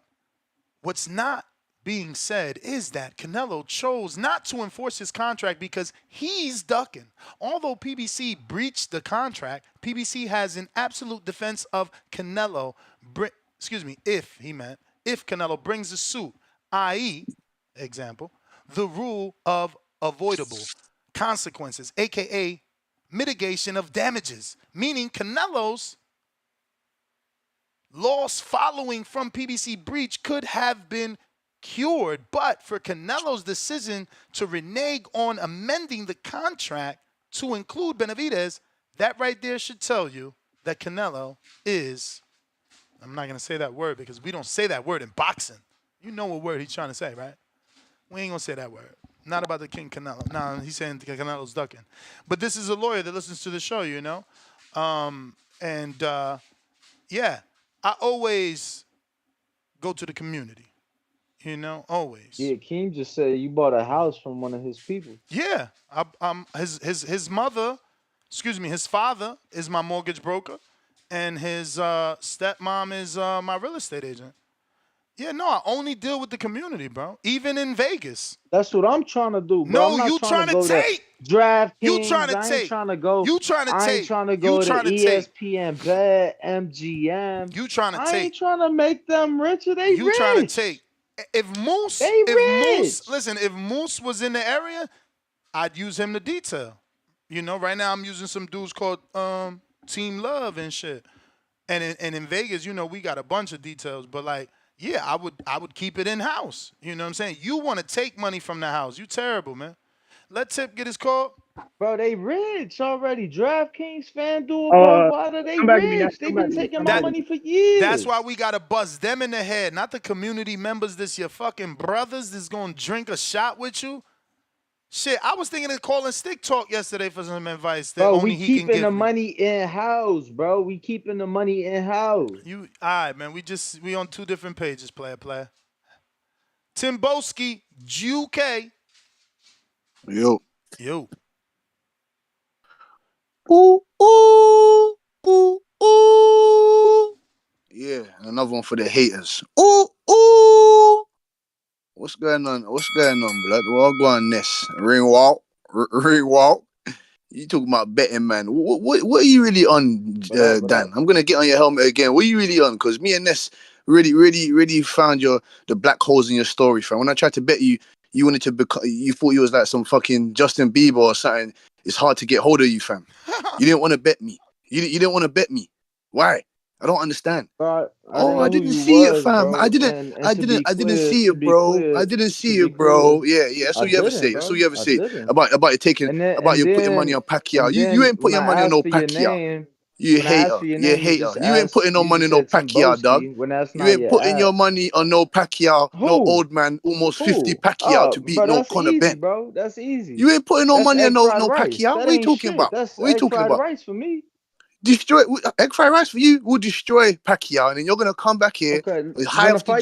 what's not being said is that Canelo chose not to enforce his contract because he's ducking. Although PBC breached the contract, PBC has an absolute defense of Canelo. If Canelo brings a suit, i.e., example, the rule of avoidable consequences, aka mitigation of damages, meaning Canelo's loss following from PBC breach could have been cured, but for Canelo's decision to renege on amending the contract to include Benavidez, that right there should tell you that Canelo is, I'm not going to say that word because we don't say that word in boxing. You know what word he's trying to say, right? We ain't going to say that word. Not about the King Canelo. No, he's saying Canelo's ducking. But this is a lawyer that listens to the show, you know? And yeah, I always go to the community, you know, always. Yeah, Keem just said you bought a house from one of his people. Yeah, his mother, his father is my mortgage broker, and his stepmom is my real estate agent. Yeah, no, I only deal with the community, bro. Even in Vegas. That's what I'm trying to do, bro. I'm No, not you trying to trying to go to take. You trying DraftKings. to I ain't take. trying to go. You trying to I ain't take. trying to You go to trying to take. ESPN Bet, MGM. You trying to I take. ain't trying to make them richer. They You trying to rich. take. If Moose, They rich. listen, if Moose was in the area, I'd use him to detail. You know, right now I'm using some dudes called Team Love and shit. And in Vegas, you know, we got a bunch of details, but like, yeah, I would keep it in house. You know what I'm saying? You want to take money from the house? You terrible, man. Let Tip get his call. Bro, they rich already. DraftKings, FanDuel, bro. Why are they Come back to me, Ness. rich? Come They've back been to me. taking Come my back to That me. money for that's why years. we gotta buzz them in the head, not the community members. This your fucking brothers that's gonna drink a shot with you. Shit, I was thinking of calling Stick Talk yesterday for some advice that Bro, only we he can keeping the give me. money in house, bro. We keeping the money in house. You all right, man? We on two different pages, player. Timboski, UK. Yo. Yo. Ooh, ooh, ooh, ooh. Yeah, another one for the haters. Ooh, ooh. What's going on? What's going on, blood? Well, go on, Ness. Ring walk. Ring walk. You talking about betting, man. What are you really on, What up? What Dan? up? I'm going to get on your helmet again. What are you really on? Because me and Ness really found the black holes in your story, fam. When I tried to bet you, you wanted to become, you thought you was like some fucking Justin Bieber or something. It's hard to get hold of you, fam. You didn't want to bet me. You didn't want to bet me. Why? I don't understand. Bro, I didn't Oh, I know who didn't you see it, was, fam. I bro. didn't, And I to didn't, be I didn't clear, see it, bro. I didn't to see be it, clear, bro. Yeah. That's I all you ever didn't, say. That's all bro. you ever I say didn't. about you taking, And then about and you putting money then on Pacquiao. and You then ain't when putting I your money on asked no for your Pacquiao. name, You when I asked hater. for your You name, you hater. just You ain't putting no money on no said Pacquiao, dog. Timboski when that's You not ain't your putting your app. money on no Pacquiao, no Who? old man, almost 50 Who? Pacquiao Oh, to beat bro, no that's Conor easy, Ben. bro. That's easy. You ain't putting no That's money on egg fried no rice. Pacquiao. That What are you ain't talking shit. about? That's What are you egg talking fried about? rice for me. Destroy egg fried rice for you will destroy Pacquiao, and then you're gonna come back here Okay, high off the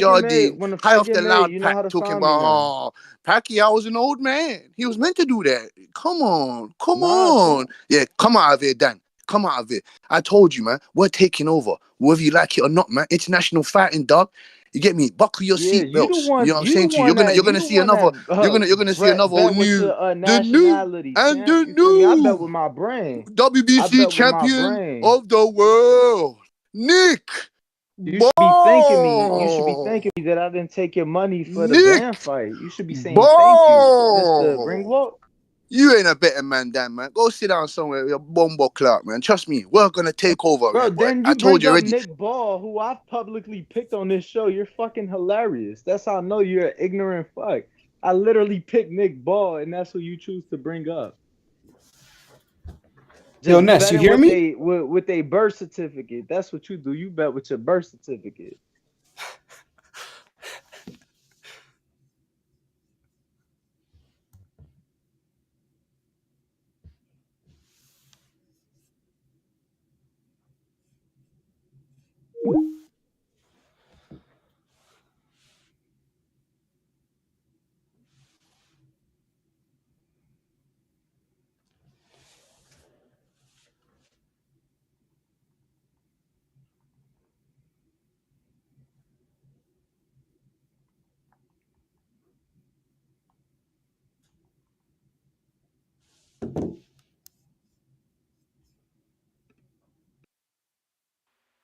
when the High fight off get the made, loud you know pack, how to talking find me about now. Pacquiao was an old man. He was meant to do that. Come Nah, on. Yeah, come out of here, Dan. Come out of it. I told you, man. We're taking over, whether you like it or not, man. International fighting, dog. You get me? Buckle your yeah, seatbelts. You know what I'm saying to you? You're you gonna the see one another. that You're gonna see another bet with new, your the new nationality, and champ. the You feel me? I bet new with my brain. I WBC bet with my champion brain. of the world, Nick You should be thanking me. You should be Ball. thanking me that I didn't take your money for the Nick band fight. You should be saying thank you, Mr. Ball. Ringwalk. You ain't a better man, Dan, man. Go sit down somewhere with your bumbo clock, man. Trust me, we're gonna take over, Bro, man, boy. then I you told bring you up already. Nick Ball, who I've publicly picked on this show. You're fucking hilarious. That's how I know you're an ignorant fuck. I literally picked Nick Ball, and that's who you choose to bring up. Yo, Just Ness, you betting hear me? with a birth certificate. That's what you do. You bet with your birth certificate.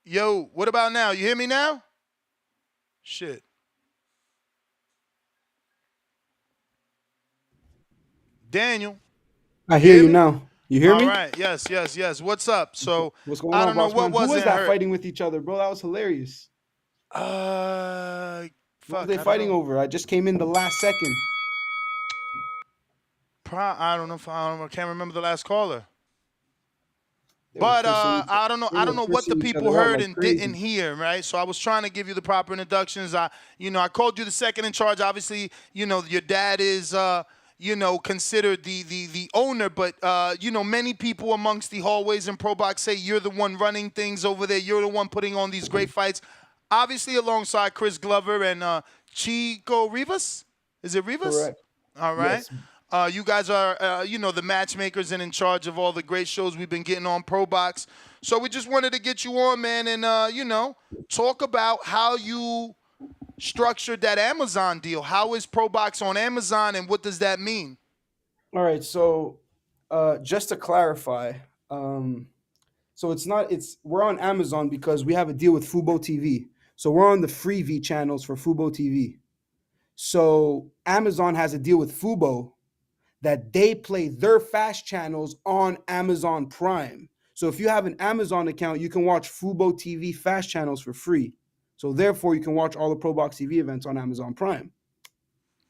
Yo, what about now? You hear me now? Shit. Daniel, I you hear hear you me? now. You hear All me? right. Yes. What's up? So What's going I on, don't know boss what man? Who is wasn't that hurt. fighting with each other, bro? That was hilarious. Uh, What was fuck. they I don't fighting know. over? I just came in the last second. I don't know. I can't remember the last caller. They were But cursing each I don't know. They I were don't know what the cursing each people other out heard like and didn't crazy. hear, right? So I was trying to give you the proper introductions. I called you the second in charge. Obviously, your dad is, considered the owner. But many people amongst the hallways in Pro Box say you're the one running things over there. You're the one putting on these great fights. Obviously, alongside Chris Glover and Chico Rivas. Is it Rivas? Correct. All right. Yes. You guys are, the matchmakers and in charge of all the great shows we've been getting on Pro Box. So we just wanted to get you on, man, and, talk about how you structured that Amazon deal. How is Pro Box on Amazon, and what does that mean? All right. So, just to clarify, so we're on Amazon because we have a deal with Fubo TV. So we're on the Freevee channels for Fubo TV. So Amazon has a deal with Fubo that they play their fast channels on Amazon Prime. So if you have an Amazon account, you can watch Fubo TV fast channels for free. So therefore, you can watch all the Pro Box TV events on Amazon Prime.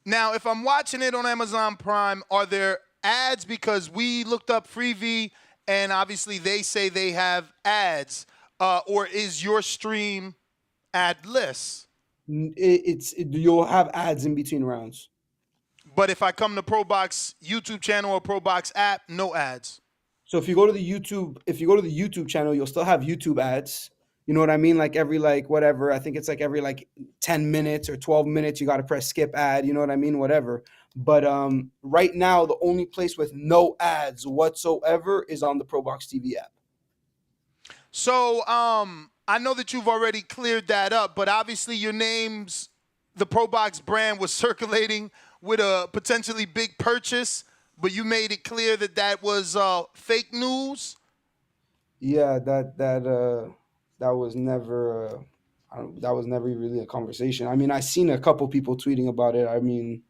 Now, if I'm watching it on Amazon Prime, are there ads? Because we looked up Freevee, and obviously they say they have ads. Or is your stream adless? You'll have ads in between rounds. But if I come to ProBox YouTube channel or ProBox app, no ads. So if you go to the YouTube channel, you'll still have YouTube ads. You know what I mean? Like every whatever, I think it's like every 10 minutes or 12 minutes, you got to press skip ad. You know what I mean? Whatever. But right now, the only place with no ads whatsoever is on the ProBox TV app. So I know that you've already cleared that up, but obviously your name's, the ProBox brand was circulating with a potentially big purchase, but you made it clear that that was fake news. Yeah, that was never that was never really a conversation. I mean, I seen a couple people tweeting about it. I mean,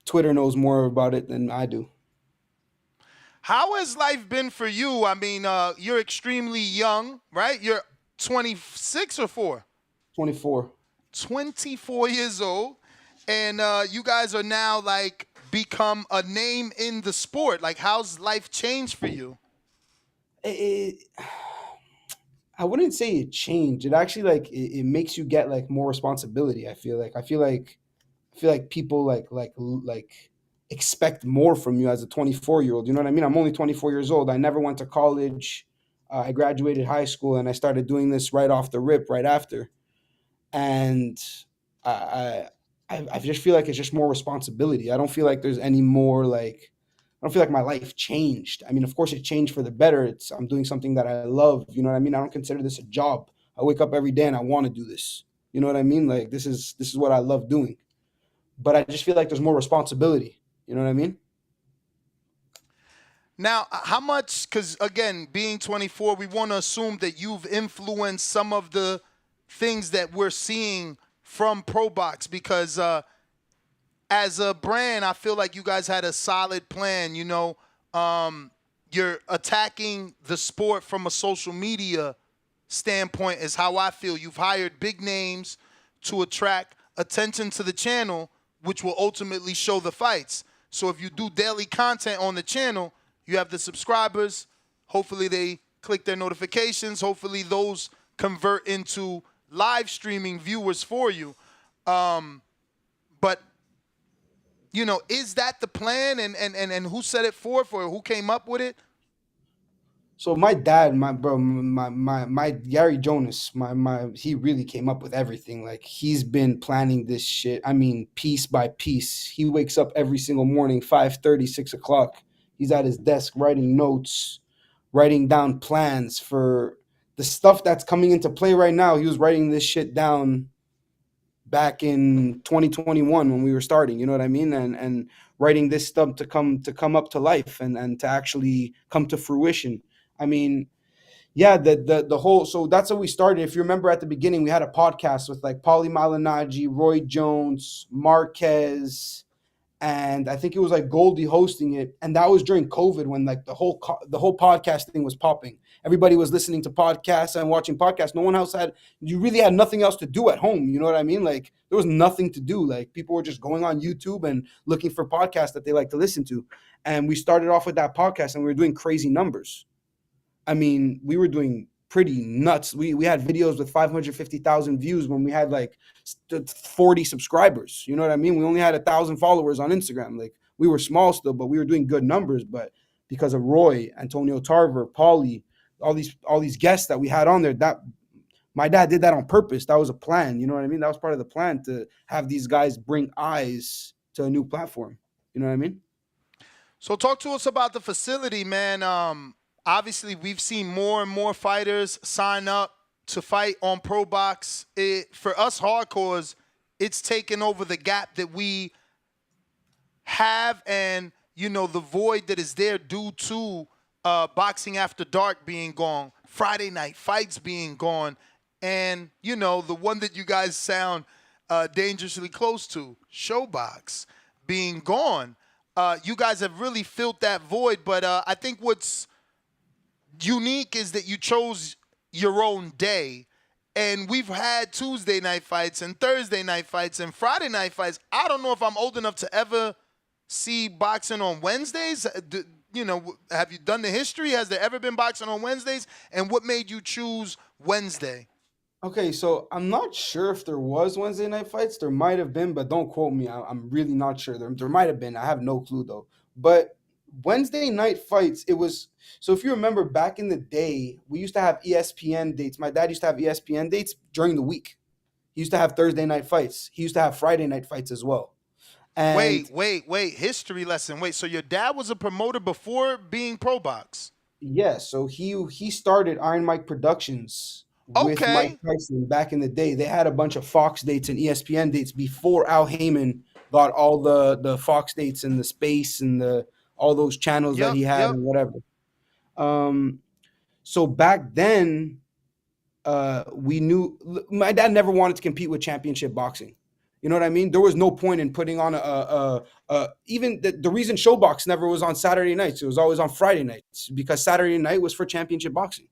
Twitter knows more about it than I do. How has life been for you? I mean, you're extremely young, right? You're 26 or 4? 24. 24 years old. And you guys are now like become a name in the sport. Like, how's life changed for you? I wouldn't say it changed. It actually it makes you get more responsibility. I feel like people expect more from you as a 24-year-old. You know what I mean? I'm only 24 years old. I never went to college. I graduated high school and I started doing this right off the rip right after. And I I just feel like it's just more responsibility. I don't feel like there's any more I don't feel like my life changed. I mean, of course it changed for the better. I'm doing something that I love. You know what I mean? I don't consider this a job. I wake up every day and I want to do this. You know what I mean? Like this is what I love doing. But I just feel like there's more responsibility. You know what I mean? Now, how much, because again, being 24, we want to assume that you've influenced some of the things that we're seeing from ProBox, because as a brand, I feel like you guys had a solid plan. You know, you're attacking the sport from a social media standpoint is how I feel. You've hired big names to attract attention to the channel, which will ultimately show the fights. So if you do daily content on the channel, you have the subscribers. Hopefully they click their notifications. Hopefully those convert into live streaming viewers for you. But, you know, is that the plan? And who set it forth, or who came up with it? So my dad, my Gary Jonas, he really came up with everything. Like he's been planning this shit. I mean, piece by piece. He wakes up every single morning, 5:30, 6 o'clock. He's at his desk writing notes, writing down plans for the stuff that's coming into play right now. He was writing this shit down back in 2021 when we were starting. You know what I mean? And writing this stuff to come up to life and to actually come to fruition. I mean, yeah, the whole, so that's how we started. If you remember at the beginning, we had a podcast with like Paulie Malignaggi, Roy Jones, Marquez, and I think it was like Goldie hosting it. And that was during COVID when like the whole podcast thing was popping. Everybody was listening to podcasts and watching podcasts. No one else you really had nothing else to do at home. You know what I mean? Like there was nothing to do. Like people were just going on YouTube and looking for podcasts that they like to listen to. And we started off with that podcast and we were doing crazy numbers. I mean, we were doing pretty nuts. We had videos with 550,000 views when we had like 40 subscribers. You know what I mean? We only had 1,000 followers on Instagram. Like we were small still, but we were doing good numbers. But because of Roy, Antonio Tarver, Paulie, all these guests that we had on there, that my dad did that on purpose. That was a plan. You know what I mean? That was part of the plan to have these guys bring eyes to a new platform. You know what I mean? So talk to us about the facility, man. Obviously, we've seen more and more fighters sign up to fight on ProBox. For us hardcores, it's taken over the gap that we have and, you know, the void that is there due to Boxing After Dark being gone, Friday night fights being gone, and, you know, the one that you guys sound dangerously close to, Showbox, being gone. You guys have really filled that void, but I think what's unique is that you chose your own day. And we've had Tuesday night fights and Thursday night fights and Friday night fights. I don't know if I'm old enough to ever see boxing on Wednesdays. You know, have you done the history? Has there ever been boxing on Wednesdays? And what made you choose Wednesday? Okay, so I'm not sure if there was Wednesday night fights. There might have been, but don't quote me. I'm really not sure. There might have been. I have no clue though. But Wednesday night fights, it was so if you remember back in the day, we used to have ESPN dates. My dad used to have ESPN dates during the week. He used to have Thursday night fights. He used to have Friday night fights as well. And Wait. History lesson. Wait, so your dad was a promoter before being pro box? yeah, so he started Iron Mike Productions with Mike Okay. Tyson back in the day. They had a bunch of Fox dates and ESPN dates before Al Heyman got all the Fox dates and the space and the all those channels that Yep, he had yep. and whatever. Um, so back then, we knew my dad never wanted to compete with championship boxing. You know what I mean? There was no point in putting on even the reason Showbox never was on Saturday nights. It was always on Friday nights because Saturday night was for championship boxing.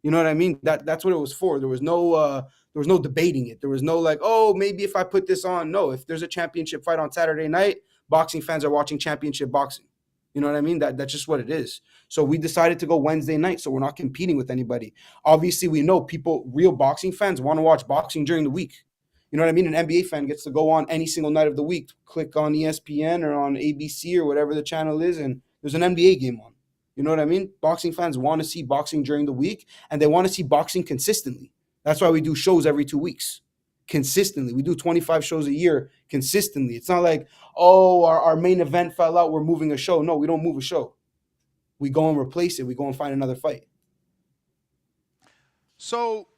You know what I mean? That's what it was for. There was no debating it. There was no like, oh, maybe if I put this on. No, if there's a championship fight on Saturday night, boxing fans are watching championship boxing. You know what I mean? That's just what it is. So we decided to go Wednesday night, so we're not competing with anybody. Obviously, we know people, real boxing fans, want to watch boxing during the week. You know what I mean? An NBA fan gets to go on any single night of the week, click on ESPN or on ABC or whatever the channel is, and there's an NBA game on. You know what I mean? Boxing fans want to see boxing during the week, and they want to see boxing consistently. That's why we do shows every 2 weeks. Consistently. We do 25 shows a year consistently. It's not like, oh, our main event fell out, we're moving a show. No, we don't move a show. We go and replace it. We go and find another fight. So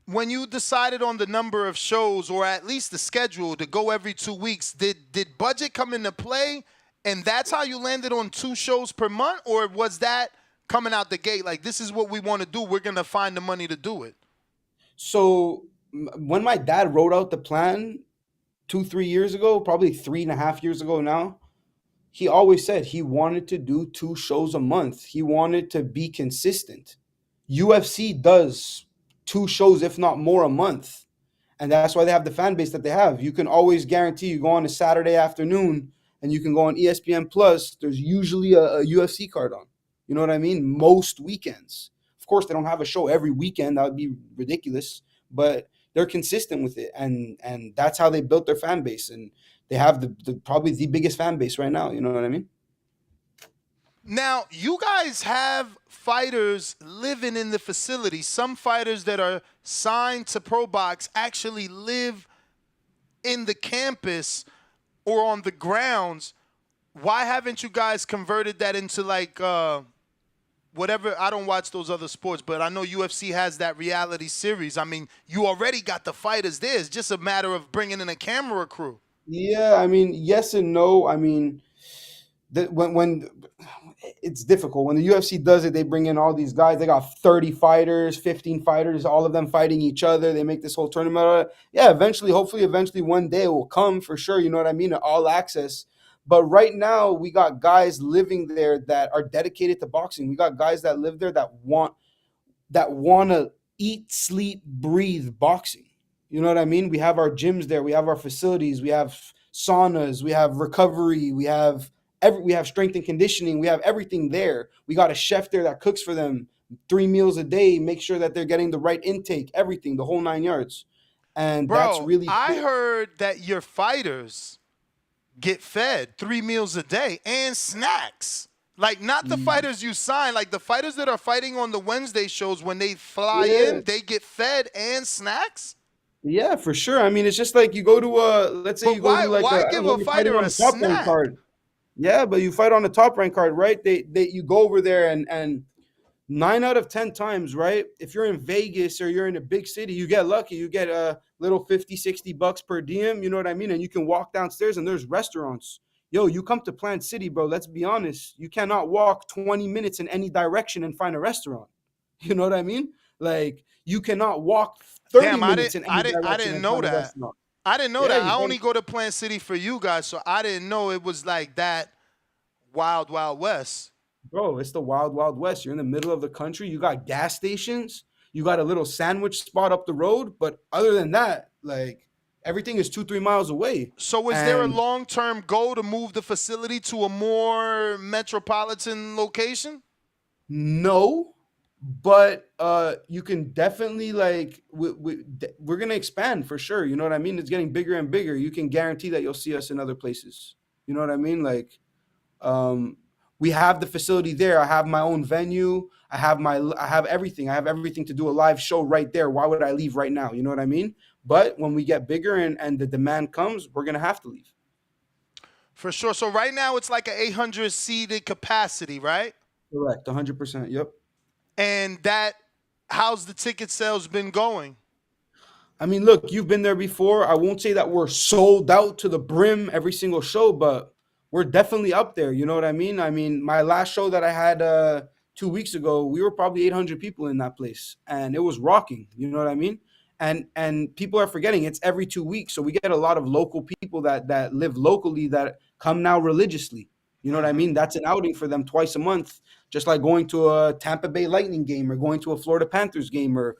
when you decided on the number of shows or at least the schedule to go every 2 weeks, did budget come into play? And that's how you landed on 2 shows per month? Or was that coming out the gate like, this is what we want to do, we're going to find the money to do it? So when my dad wrote out the plan 2, 3 years ago, probably 3.5 years ago now, he always said he wanted to do 2 shows a month. He wanted to be consistent. UFC does 2 shows, if not more, a month. And that's why they have the fan base that they have. You can always guarantee you go on a Saturday afternoon and you can go on ESPN Plus. There's usually a UFC card on. You know what I mean? Most weekends. Of course, they don't have a show every weekend. That would be ridiculous. But they're consistent with it, and that's how they built their fan base. And they have the probably the biggest fan base right now. You know what I mean? Now, you guys have fighters living in the facility. Some fighters that are signed to Pro Box actually live in the campus or on the grounds. Why haven't you guys converted that into like whatever? I don't watch those other sports, but I know UFC has that reality series. I mean, you already got the fighters there. It's just a matter of bringing in a camera crew. Yeah, I mean, yes and no. I mean, when it's difficult when the UFC does it, they bring in all these guys. They got 30 fighters, 15 fighters, all of them fighting each other. They make this whole tournament out of it. Yeah, eventually, hopefully, eventually, one day it will come for sure. You know what I mean? All access. But right now, we got guys living there that are dedicated to boxing. We got guys that live there that want to eat, sleep, breathe boxing. You know what I mean? We have our gyms there, we have our facilities, we have saunas, we have recovery, we have strength and conditioning, we have everything there. We got a chef there that cooks for them 3 meals a day, make sure that they're getting the right intake, everything, the whole 9 yards. And that's Bro, really I cool. heard that your fighters get fed 3 meals a day and snacks. Like, not the fighters you sign, like the fighters that are fighting on the Wednesday shows, when they fly Yeah. in, they get fed and snacks? Yeah, for sure. I mean, it's just like you go to let's say But you go to like why I don't give know, a you're fighting fighter on a a top rank snack? card. Yeah, but you fight on the top rank card, right? They you go over there and 9 out of 10 times, right? If you're in Vegas or you're in a big city, you get lucky. You get a little 50, $60 per diem, you know what I mean? And you can walk downstairs and there's restaurants. Yo, you come to Plant City, bro. Let's be honest. You cannot walk 20 minutes in any direction and find a restaurant. You know what I mean? Like you cannot walk 30 Damn, I didn't minutes in I any didn't I direction didn't and know find a that. restaurant. I didn't know Yeah, that. you I got only go to Plant City for you guys, so I didn't know it was like that wild, wild west. Bro, it's the wild, wild west. You're in the middle of the country. You got gas stations. You got a little sandwich spot up the road. But other than that, like everything is 2, 3 miles away. So is there a And long-term goal to move the facility to a more metropolitan location? no, but you can definitely like we're gonna expand for sure. You know what I mean? It's getting bigger and bigger. You can guarantee that you'll see us in other places. You know what I mean? Like um, we have the facility there. I have my own venue. I have everything. I have everything to do a live show right there. Why would I leave right now? You know what I mean? But when we get bigger and the demand comes, we're gonna have to leave. For sure. So right now it's like an 800 seated capacity, right? Correct. 100%. Yep. And that, how's the ticket sales been going? I mean, look, you've been there before. I won't say that we're sold out to the brim every single show, but we're definitely up there. You know what I mean? I mean, my last show that I had 2 weeks ago, we were probably 800 people in that place, and it was rocking. You know what I mean? And people are forgetting it's every 2 weeks, so we get a lot of local people that live locally that come now religiously. You know what I mean? That's an outing for them twice a month, just like going to a Tampa Bay Lightning game or going to a Florida Panthers game or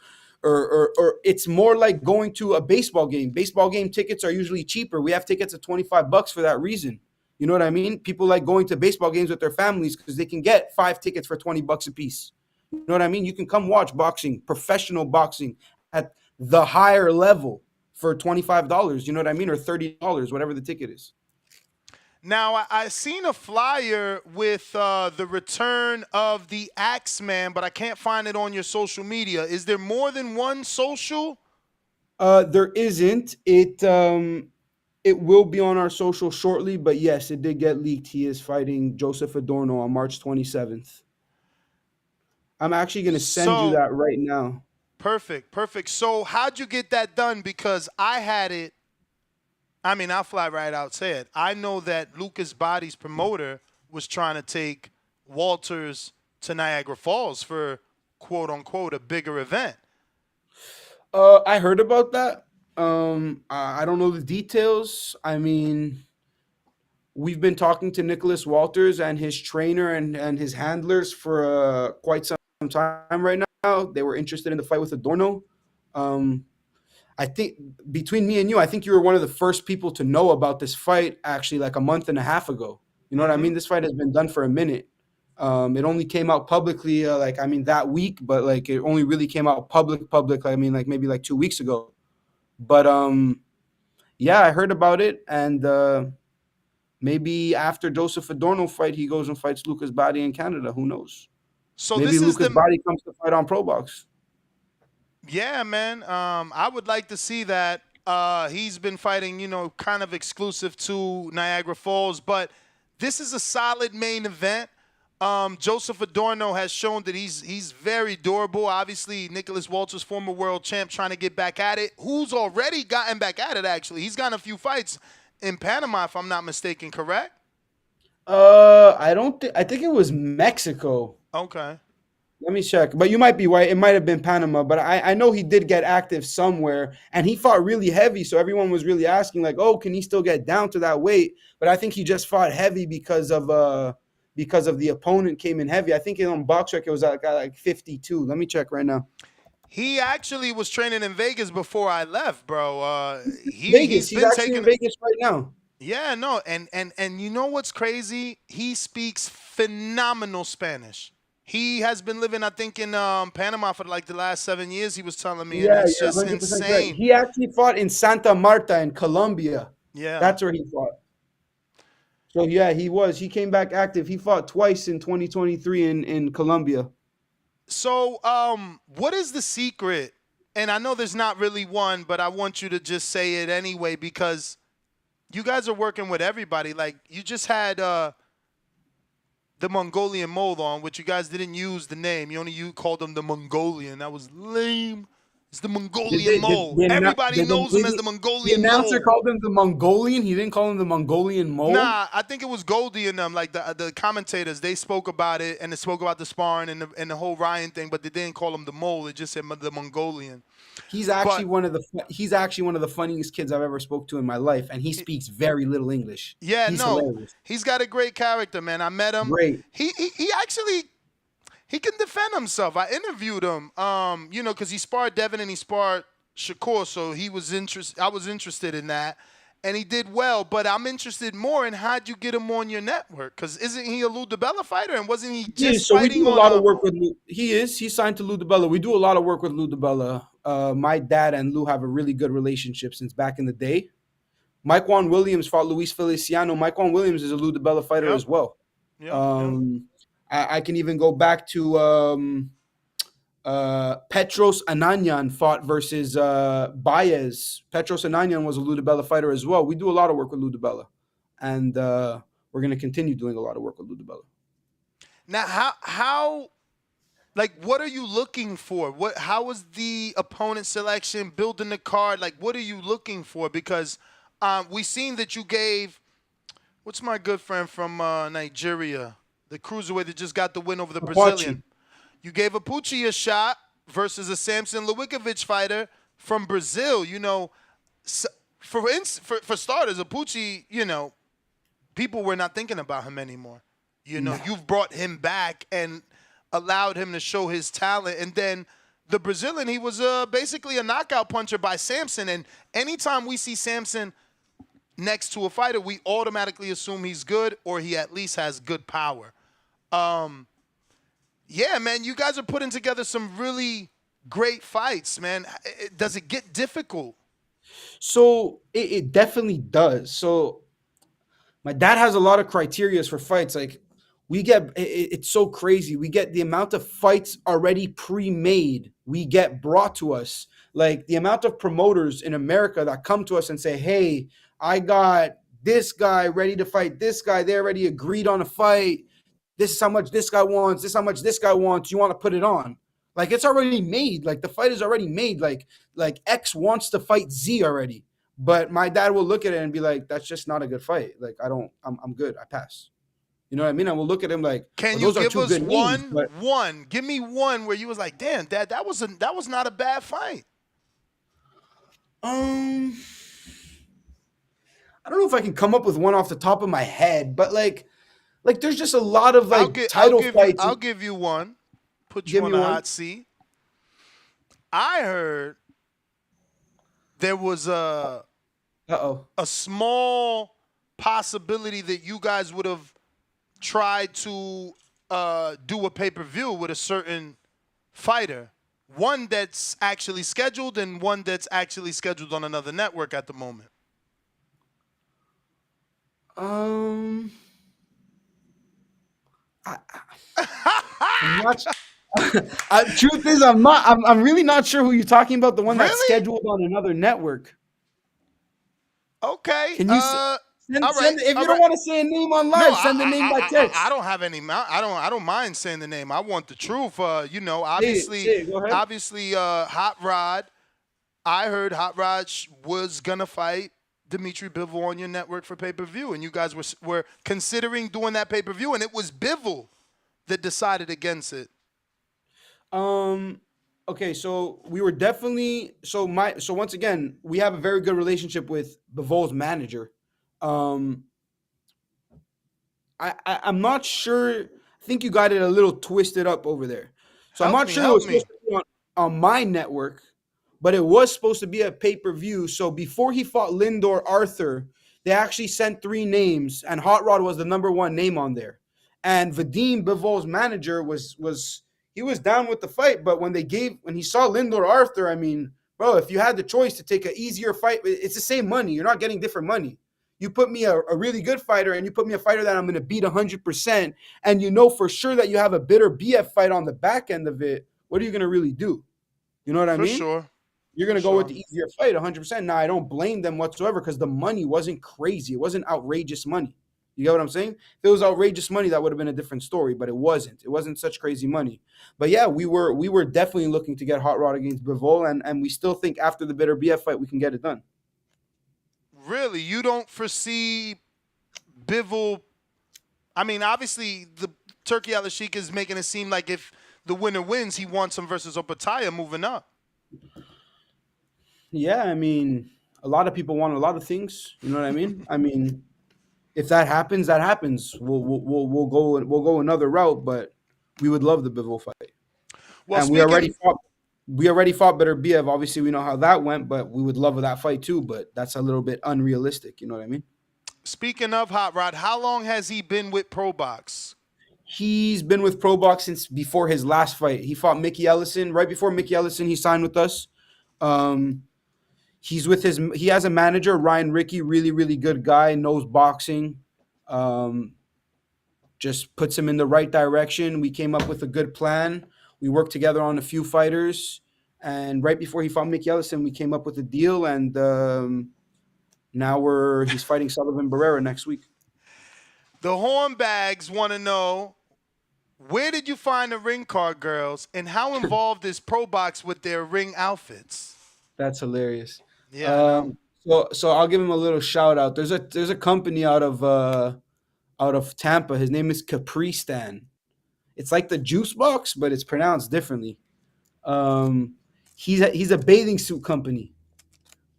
it's more like going to a baseball game. Baseball game tickets are usually cheaper. We have tickets at $25 for that reason. You know what I mean? People like going to baseball games with their families because they can get 5 tickets for $20 a piece. You know what I mean? You can come watch boxing, professional boxing at the higher level for $25. You know what I mean? Or $30, whatever the ticket is. Now, I seen a flyer with the return of the Axeman, but I can't find it on your social media. Is there more than one social? There isn't. It will be on our social shortly, but yes, it did get leaked. He is fighting Joseph Adorno on March 27th. I'm actually going to send you So, that right now. perfect, perfect. So, how'd you get that done? Because I had it. I mean, I'll fly right out, say it. I know that Lucas Body's promoter was trying to take Walters to Niagara Falls for quote unquote a bigger event. I heard about that. I don't know the details. I mean, we've been talking to Nicholas Walters and his trainer and his handlers for quite some time right now. They were interested in the fight with Adorno. Um, I think between me and you, I think you were one of the first people to know about this fight actually like a month and a half ago. You know what I Mm-hmm. mean? This fight has been done for a minute. It only came out publicly that week, but like it only really came out public. I mean, like maybe like 2 weeks ago. But yeah, I heard about it, and maybe after Joseph Adorno fight, he goes and fights Lucas Body in Canada. Who knows? So Maybe this is Lucas the Body comes to fight on Pro Box. Yeah, man. I would like to see that. He's been fighting, kind of exclusive to Niagara Falls, but this is a solid main event. Joseph Adorno has shown that he's very durable. Obviously, Nicholas Walters, former world champ, trying to get back at it. Who's already gotten back at it? Actually, he's gotten a few fights in Panama, if I'm not mistaken. Correct? I don't think. I think it was Mexico. Okay. Let me check. But you might be right. It might have been Panama. But I know he did get active somewhere, and he fought really heavy. So everyone was really asking, like, "Oh, can he still get down to that weight?" But I think he just fought heavy because of the opponent came in heavy. I think on BoxRec it was like 52. Let me check right now. He actually was training in Vegas before I left, bro. Vegas. He's He's been actually in taking. Vegas right now. Yeah, no, and you know what's crazy? He speaks phenomenal Spanish. He has been living, I think, in Panama for like the last 7 years. He was telling me, and Yeah, it's you're just 100% correct. insane. He actually fought in Santa Marta in Colombia. Yeah. That's where he fought. So yeah, he was. He came back active. He fought twice in 2023 in Colombia. So, what is the secret? And I know there's not really one, but I want you to just say it anyway because you guys are working with everybody. Like you just had the Mongolian Mole on, which you guys didn't use the name. You only called him the Mongolian. That was lame. It's the Mongolian mole. The, Everybody did knows him as the the Mongolian announcer mole. called him the Mongolian? He didn't call him the Mongolian mole? Nah, I think it was Goldie and them, like the commentators. They spoke about it and they spoke about the sparring and the whole Ryan thing, but they didn't call him the mole. They just said the Mongolian. He's actually one of the funniest kids I've ever spoke to in my life, and he speaks very little English. Yeah, He's no, hilarious. he's got a great character, man. I met him. Great. He actually he can defend himself. I interviewed him, because he sparred Devin and he sparred Shakur, so he was I was interested in that, and he did well. But I'm interested more in how'd you get him on your network? Because isn't he a Lou DiBella fighter, and wasn't he just So we fighting do a on lot of work with Lou. He's signed to Lou DiBella. We do a lot of work with Lou DiBella. My dad and Lou have a really good relationship since back in the day. Mike Juan Williams fought Luis Feliciano. Mike Juan Williams is a Lou DiBella fighter as well. I can even go back to Petros Ananyan fought versus Baez. Petros Ananyan was a Lou DiBella fighter as well. We do a lot of work with Lou DiBella, and we're going to continue doing a lot of work with Lou DiBella. Now, how what are you looking for? How was the opponent selection, building the card? Like, what are you looking for? Because we seen that you gave, what's my good friend from Nigeria, the cruiserweight that just got the win over the Brazilian. You gave Apucci a shot versus a Samson Lewickovic fighter from Brazil. For starters, Apucci, people were not thinking about him anymore. You've brought him back and allowed him to show his talent. And then the Brazilian, he was basically a knockout puncher by Samson. And anytime we see Samson next to a fighter, we automatically assume he's good or he at least has good power. Yeah, man, you guys are putting together some really great fights, man. Does it get difficult? So it definitely does. So my dad has a lot of criterias for fights. Like it's so crazy. We get the amount of fights already pre-made. We get brought to us. Like the amount of promoters in America that come to us and say, hey, I got this guy ready to fight this guy. They already agreed on a fight. This is how much this guy wants. This is how much this guy wants. You want to put it on. Like it's already made. Like the fight is already made. Like X wants to fight Z already. But my dad will look at it and be like, that's just not a good fight. Like I'm good. I pass. You know what I mean? I will look at him like, can well, you give us one? Give me one where you was like, damn, Dad, that was not a bad fight. I don't know if I can come up with one off the top of my head, but like there's just a lot of title fights. I'll give you one. Put you on the hot seat. I heard there was a small possibility that you guys would have tried to do a pay-per-view with a certain fighter. One that's actually scheduled and one that's actually scheduled on another network at the moment. I'm not. Truth is, I'm not. I'm really not sure who you're talking about. The one that's scheduled on another network. Okay. Can you send if you don't want to say a name on live, send the name by text. I don't have any. I don't mind saying the name. I want the truth. Obviously, Hot Rod. I heard Hot Rod was gonna fight Dimitri Bivol on your network for pay-per-view, and you guys were considering doing that pay-per-view, and it was Bivol that decided against it. Okay, so we were definitely so once again, we have a very good relationship with Bivol's manager. I'm not sure. I think you got it a little twisted up over there. So I'm not sure it was supposed to be on my network, but it was supposed to be a pay-per-view. So before he fought Lindor Arthur, they actually sent 3 names, and Hot Rod was the number 1 name on there. And Vadim Bivol's manager was down with the fight, but when he saw Lindor Arthur, I mean, bro, if you had the choice to take an easier fight, it's the same money. You're not getting different money. You put me a really good fighter, and you put me a fighter that I'm going to beat 100%, and you know for sure that you have a bitter BF fight on the back end of it. What are you going to really do? You know what I mean? For sure. You're going to go with the easier fight 100%. Now, I don't blame them whatsoever because the money wasn't crazy. It wasn't outrageous money. You get what I'm saying? If it was outrageous money, that would have been a different story, but it wasn't. It wasn't such crazy money. But yeah, we were definitely looking to get Hot Rod against Bivol, and we still think after the Bitter BF fight we can get it done. Really, you don't foresee Bivol? I mean, obviously the Turkey Alycia is making it seem like if the winner wins, he wants him versus Opataya moving up. Yeah, I mean, a lot of people want a lot of things. You know what I mean? I mean, if that happens, that happens. We'll go another route, but we would love the Bivol fight. Well, And speaking, we already fought Better Biev. Obviously, we know how that went, but we would love that fight too. But that's a little bit unrealistic. You know what I mean? speaking of Hot Rod, how long has he been with ProBox? He's been with ProBox since before his last fight. He fought Mickey Ellison. Right before Mickey Ellison, he signed with us. He has a manager, Ryan Ricky, really, really good guy, knows boxing. Um, just puts him in the right direction. We came up with a good plan. We worked together on a few fighters. And right before he fought Mickey Ellison, we came up with a deal. And now he's fighting Sullivan Barrera next week. The Hornbags want to know, where did you find the ring card girls, and how involved is ProBox with their ring outfits? That's hilarious. Yeah, I know. So I'll give him a little shout out. There's a company out of Tampa. His name is Capri Stan. It's like the juice box, but it's pronounced differently. He's a bathing suit company,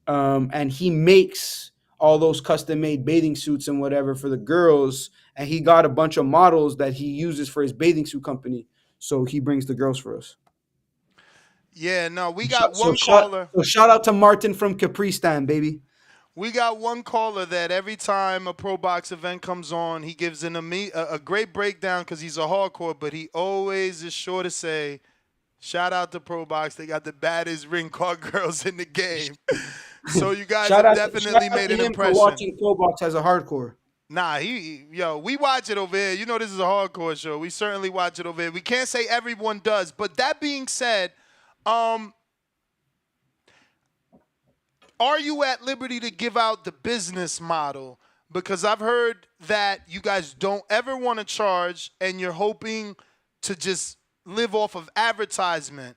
and he makes all those custom made bathing suits and whatever for the girls. And he got a bunch of models that he uses for his bathing suit company. So he brings the girls for us. Yeah, no, we got one caller. So shout out to Martin from Capri Stan, baby. We got one caller that every time a ProBox event comes on, he gives a great breakdown because he's a hardcore, but he always is sure to say, shout out to ProBox. They got the baddest ring card girls in the game. So you guys have definitely made an impression. For watching ProBox as a hardcore. Nah, we watch it over here. You know this is a hardcore show. We certainly watch it over here. We can't say everyone does. But that being said, are you at liberty to give out the business model? Because I've heard that you guys don't ever want to charge and you're hoping to just live off of advertisement.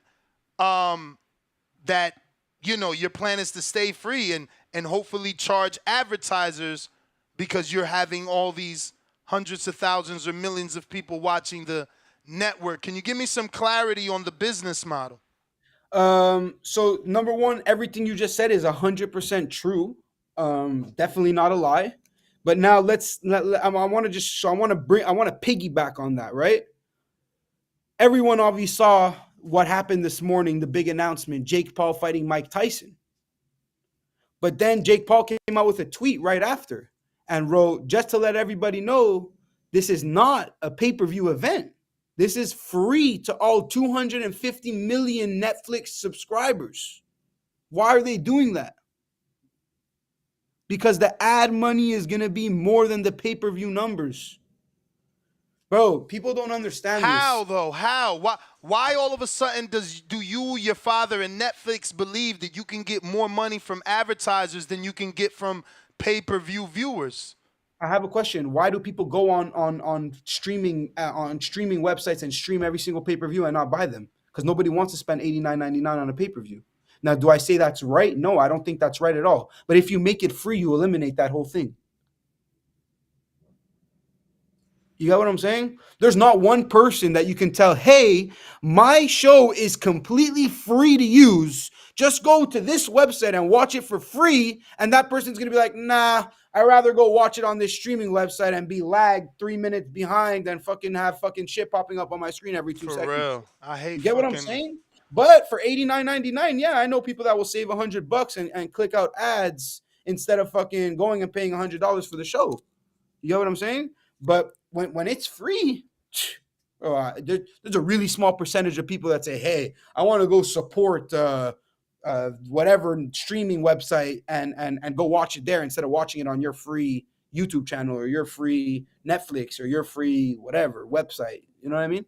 That, your plan is to stay free and hopefully charge advertisers because you're having all these hundreds of thousands or millions of people watching the network. Can you give me some clarity on the business model? So number one, everything you just said is 100% true. Definitely not a lie. But now I want to piggyback on that, right? Everyone obviously saw what happened this morning, the big announcement, Jake Paul fighting Mike Tyson. But then Jake Paul came out with a tweet right after and wrote, just to let everybody know, this is not a pay-per-view event. This is free to all 250 million Netflix subscribers. Why are they doing that? Because the ad money is going to be more than the pay-per-view numbers. Bro, people don't understand How, this. though? How? Why all of a sudden do you, your father, and Netflix believe that you can get more money from advertisers than you can get from pay-per-view viewers? I have a question. Why do people go on streaming websites and stream every single pay-per-view and not buy them? Because nobody wants to spend $89.99 on a pay-per-view. Now, do I say that's right? No, I don't think that's right at all. But if you make it free, you eliminate that whole thing. You got what I'm saying? There's not one person that you can tell, hey, my show is completely free to use. Just go to this website and watch it for free. And that person's going to be like, nah, I'd rather go watch it on this streaming website and be lagged 3 minutes behind than fucking have fucking shit popping up on my screen every 2 seconds. For real. I hate You get what I'm saying? But for $89.99, yeah, I know people that will save $100 and click out ads instead of fucking going and paying $100 for the show. You get what I'm saying? But when it's free, there's a really small percentage of people that say, hey, I want to go support whatever streaming website and go watch it there instead of watching it on your free YouTube channel or your free Netflix or your free whatever website. You know what I mean?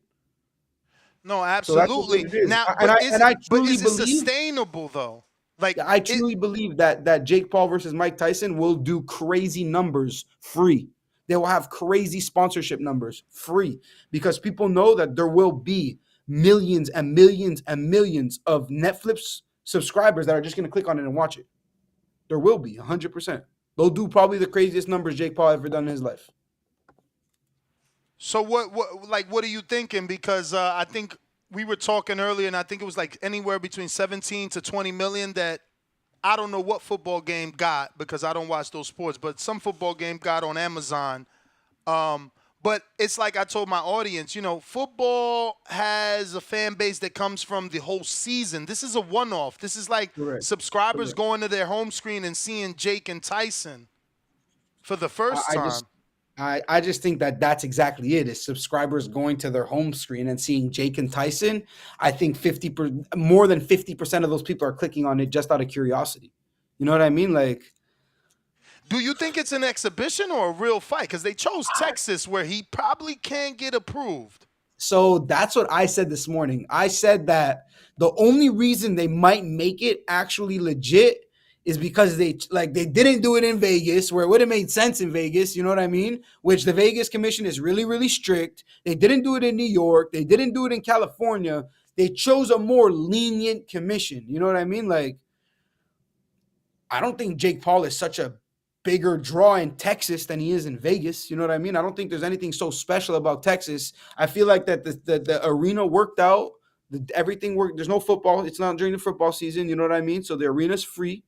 No, absolutely. So now, but is it sustainable, though? Like, I truly believe that Jake Paul versus Mike Tyson will do crazy numbers free. They will have crazy sponsorship numbers free because people know that there will be millions and millions and millions of Netflix subscribers that are just going to click on it and watch it. There will be 100%. They'll do probably the craziest numbers Jake Paul ever done in his life. So what are you thinking? Because I think we were talking earlier, and I think it was like anywhere between 17 to 20 million that I don't know what football game got because I don't watch those sports, but some football game got on Amazon. But it's like I told my audience, football has a fan base that comes from the whole season. This is a one-off. This is like Correct. subscribers Correct. going to their home screen and seeing Jake and Tyson for the first time. I just think that that's exactly it. Is subscribers going to their home screen and seeing Jake and Tyson. I think more than 50% of those people are clicking on it just out of curiosity. You know what I mean? Like, do you think it's an exhibition or a real fight? Because they chose Texas, where he probably can't get approved. So that's what I said this morning. I said that the only reason they might make it actually legit is because they didn't do it in Vegas, where it would have made sense in Vegas, you know what I mean? Which the Vegas commission is really, really strict. They didn't do it in New York. They didn't do it in California. They chose a more lenient commission. You know what I mean? Like, I don't think Jake Paul is such a bigger draw in Texas than he is in Vegas. You know what I mean? I don't think there's anything so special about Texas. I feel like that the arena worked out. Everything worked. There's no football. It's not during the football season. You know what I mean? So the arena's free.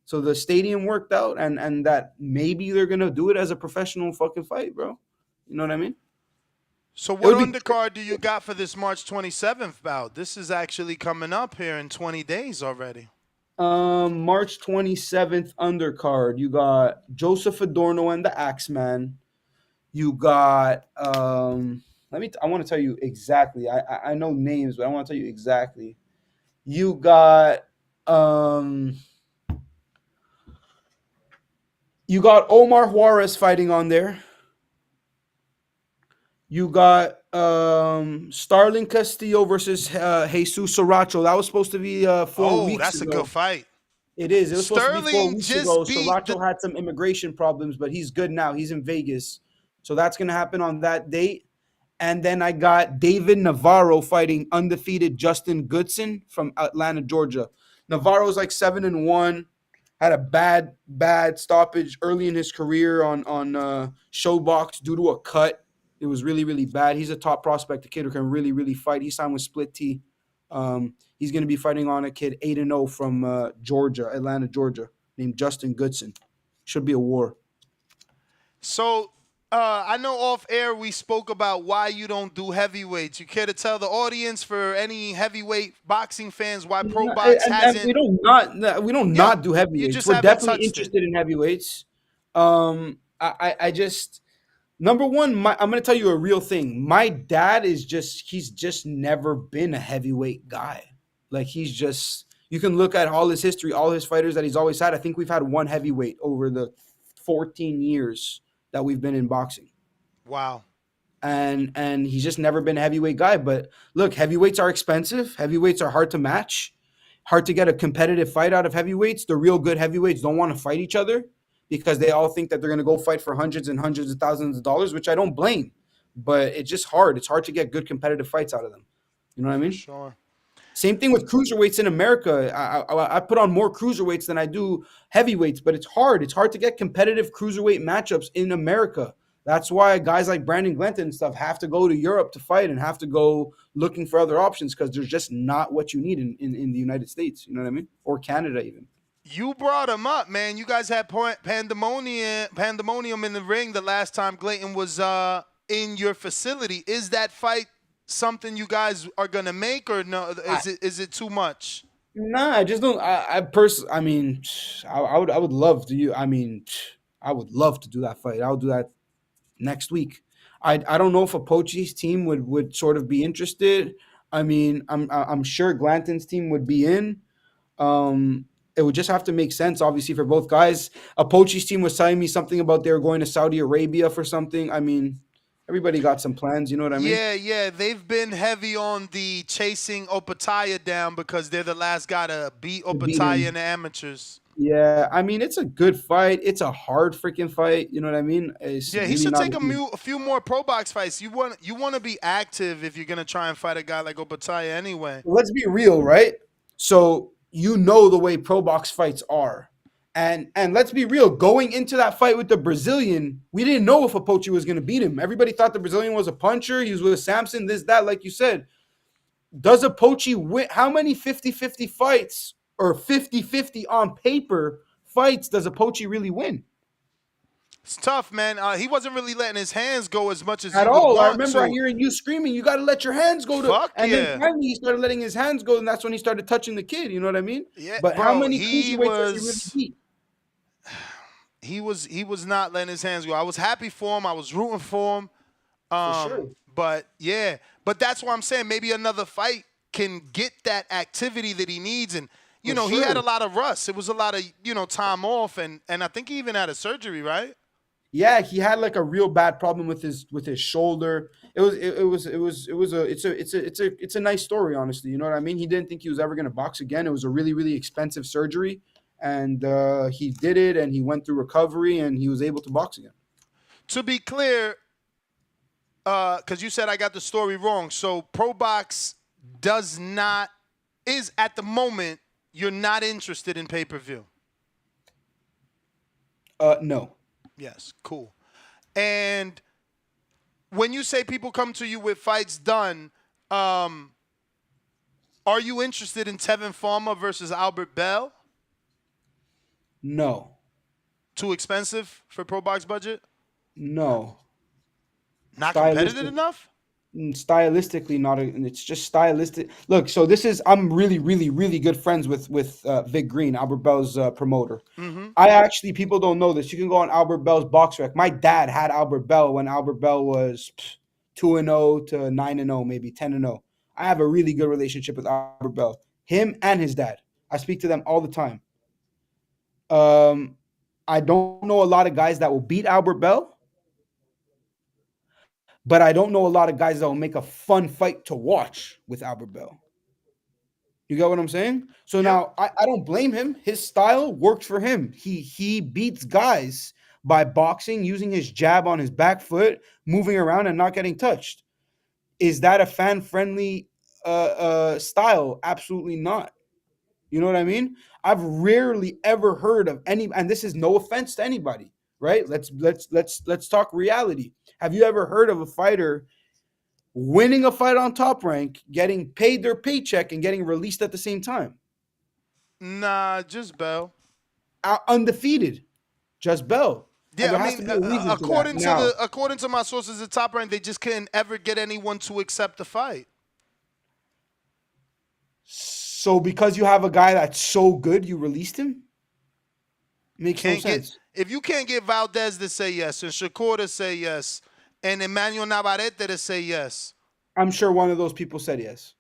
So the stadium worked out, and that maybe they're gonna do it as a professional fucking fight, bro. You know what I mean? So what undercard do you got for this March 27th bout? This is actually coming up here in 20 days already. March 27th undercard. You got Joseph Adorno and the Axeman. You got I want to tell you exactly. I know names, but I want to tell you exactly. You got Omar Juarez fighting on there. You got Starling Castillo versus Jesus Sriracha. That was supposed to be 4 weeks ago. That's a good fight. It is. It was supposed to be 4 weeks ago. beat Sriracha had some immigration problems, but he's good now. He's in Vegas. So that's going to happen on that date. And then I got David Navarro fighting undefeated Justin Goodson from Atlanta, Georgia. Navarro's like 7-1. Had a bad stoppage early in his career on Showbox due to a cut. It was really, really bad. He's a top prospect, a kid who can really, really fight. He signed with Split T. He's going to be fighting on a kid 8-0 from Georgia, Atlanta, Georgia, named Justin Goodson. Should be a war. So I know off air we spoke about why you don't do heavyweights. You care to tell the audience, for any heavyweight boxing fans, why Pro Box hasn't? We don't not do heavyweights. We're definitely interested in heavyweights. I just. Number one, I'm going to tell you a real thing. My dad he's just never been a heavyweight guy. Like, you can look at all his history, all his fighters that he's always had. I think we've had one heavyweight over the 14 years that we've been in boxing. Wow. And he's just never been a heavyweight guy. But look, heavyweights are expensive. Heavyweights are hard to match. Hard to get a competitive fight out of heavyweights. The real good heavyweights don't want to fight each other, because they all think that they're going to go fight for hundreds and hundreds of thousands of dollars, which I don't blame. But it's just hard. It's hard to get good competitive fights out of them. You know what I mean? Sure. Same thing with cruiserweights in America. I put on more cruiserweights than I do heavyweights, but it's hard. It's hard to get competitive cruiserweight matchups in America. That's why guys like Brandon Glanton and stuff have to go to Europe to fight and have to go looking for other options, because there's just not what you need in the United States. You know what I mean? Or Canada even. You brought him up, man. You guys had pandemonium in the ring the last time Glayton was in your facility. Is that fight something you guys are gonna make, or no? Is it too much? Nah, I just don't. I would love to. I would love to do that fight. I'll do that next week. I don't know if Apochi's team would sort of be interested. I mean, I'm sure Glanton's team would be in. It would just have to make sense, obviously, for both guys. Apochi's team was telling me something about they were going to Saudi Arabia for something. I mean, everybody got some plans, you know what I mean? Yeah. They've been heavy on the chasing Opataya down because they're the last guy to beat Opataya in the amateurs. Yeah, I mean it's a good fight. It's a hard freaking fight. You know what I mean? It's Yeah, he really should not take an easy. a few more pro box fights. You want to be active if you're gonna try and fight a guy like Obataya anyway. Let's be real, right? So you know the way pro box fights are. And let's be real, going into that fight with the Brazilian, we didn't know if Apochi was going to beat him. Everybody thought the Brazilian was a puncher. He was with Samson, this, that, like you said. Does Apochi win? How many 50-50 fights or 50-50 on paper fights does Apochi really win? It's tough, man. He wasn't really letting his hands go as much as At you would all. I want remember to. hearing you screaming, you got to let your hands go to. Fuck And then yeah. finally he started letting his hands go, and that's when he started touching the kid. You know what I mean? Yeah, But how bro, many cruiserweights has he really beat? he was not letting his hands go. I was happy for him. I was rooting for him. For sure. But yeah, but that's why I'm saying maybe another fight can get that activity that he needs. And you For know, he had a sure. lot of rust. It was a lot of time off, and I think he even had a surgery, right? Yeah, he had like a real bad problem with his shoulder. It's a nice story, honestly. You know what I mean? He didn't think he was ever gonna box again. It was a really, really expensive surgery, and he did it, and he went through recovery, and he was able to box again. To be clear, because you said I got the story wrong. So Pro Box is at the moment you're not interested in pay-per-view. No. Yes, cool. And when you say people come to you with fights done, are you interested in Tevin Farmer versus Albert Bell? No. Too expensive for Pro Box budget? No. Not competitive enough? Stylistically, not a, and it's just stylistic. Look, so I'm really, really, really good friends with Vic Green, Albert Bell's promoter. Mm-hmm. I actually, people don't know this. You can go on Albert Bell's box rec. My dad had Albert Bell when Albert Bell was 2-0 to 9-0, maybe 10-0. I have a really good relationship with Albert Bell. Him and his dad. I speak to them all the time. I don't know a lot of guys that will beat Albert Bell, but I don't know a lot of guys that will make a fun fight to watch with Albert Bell. You get what I'm saying? So now I don't blame him. His style works for him. He beats guys by boxing, using his jab on his back foot, moving around and not getting touched. Is that a fan-friendly style? Absolutely not. You know what I mean? I've rarely ever heard of any, and this is no offense to anybody, right? Let's talk reality. Have you ever heard of a fighter winning a fight on Top Rank, getting paid their paycheck, and getting released at the same time? Nah, just Bell. Undefeated, just Bell. And Yeah, there I has mean, to be a reason to that. according to my sources at Top Rank, they just couldn't ever get anyone to accept the fight. So because you have a guy that's so good, you released him? Makes no sense. If you can't get Valdez to say yes, and Shakur to say yes, and Emmanuel Navarrete to say yes, I'm sure one of those people said yes.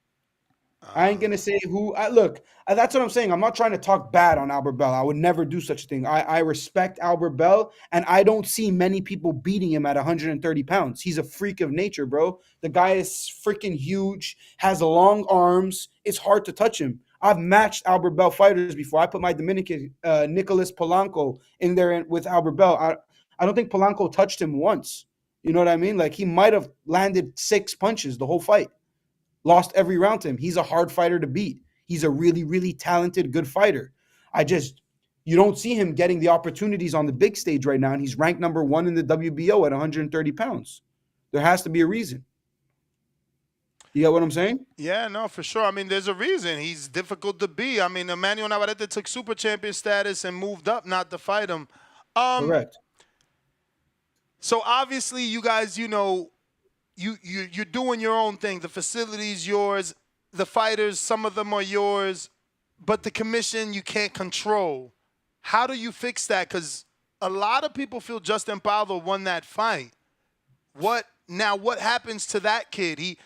I ain't gonna say who. Look, that's what I'm saying. I'm not trying to talk bad on Albert Bell. I would never do such a thing. I respect Albert Bell, and I don't see many people beating him at 130 pounds. He's a freak of nature, bro. The guy is freaking huge, has long arms. It's hard to touch him. I've matched Albert Bell fighters before. I put my Dominican Nicholas Polanco in there with Albert Bell. I don't think Polanco touched him once. You know what I mean? Like he might have landed 6 punches the whole fight. Lost every round to him. He's a hard fighter to beat. He's a really, really talented, good fighter. You don't see him getting the opportunities on the big stage right now, and he's ranked number 1 in the WBO at 130 pounds. There has to be a reason. You get what I'm saying? Yeah, no, for sure. I mean, there's a reason. He's difficult to beat. I mean, Emmanuel Navarrete took super champion status and moved up not to fight him. Correct. So obviously, you guys, you're doing your own thing. The facility's yours. The fighters, some of them are yours. But the commission, you can't control. How do you fix that? Because a lot of people feel Justin Powell won that fight. What happens to that kid? He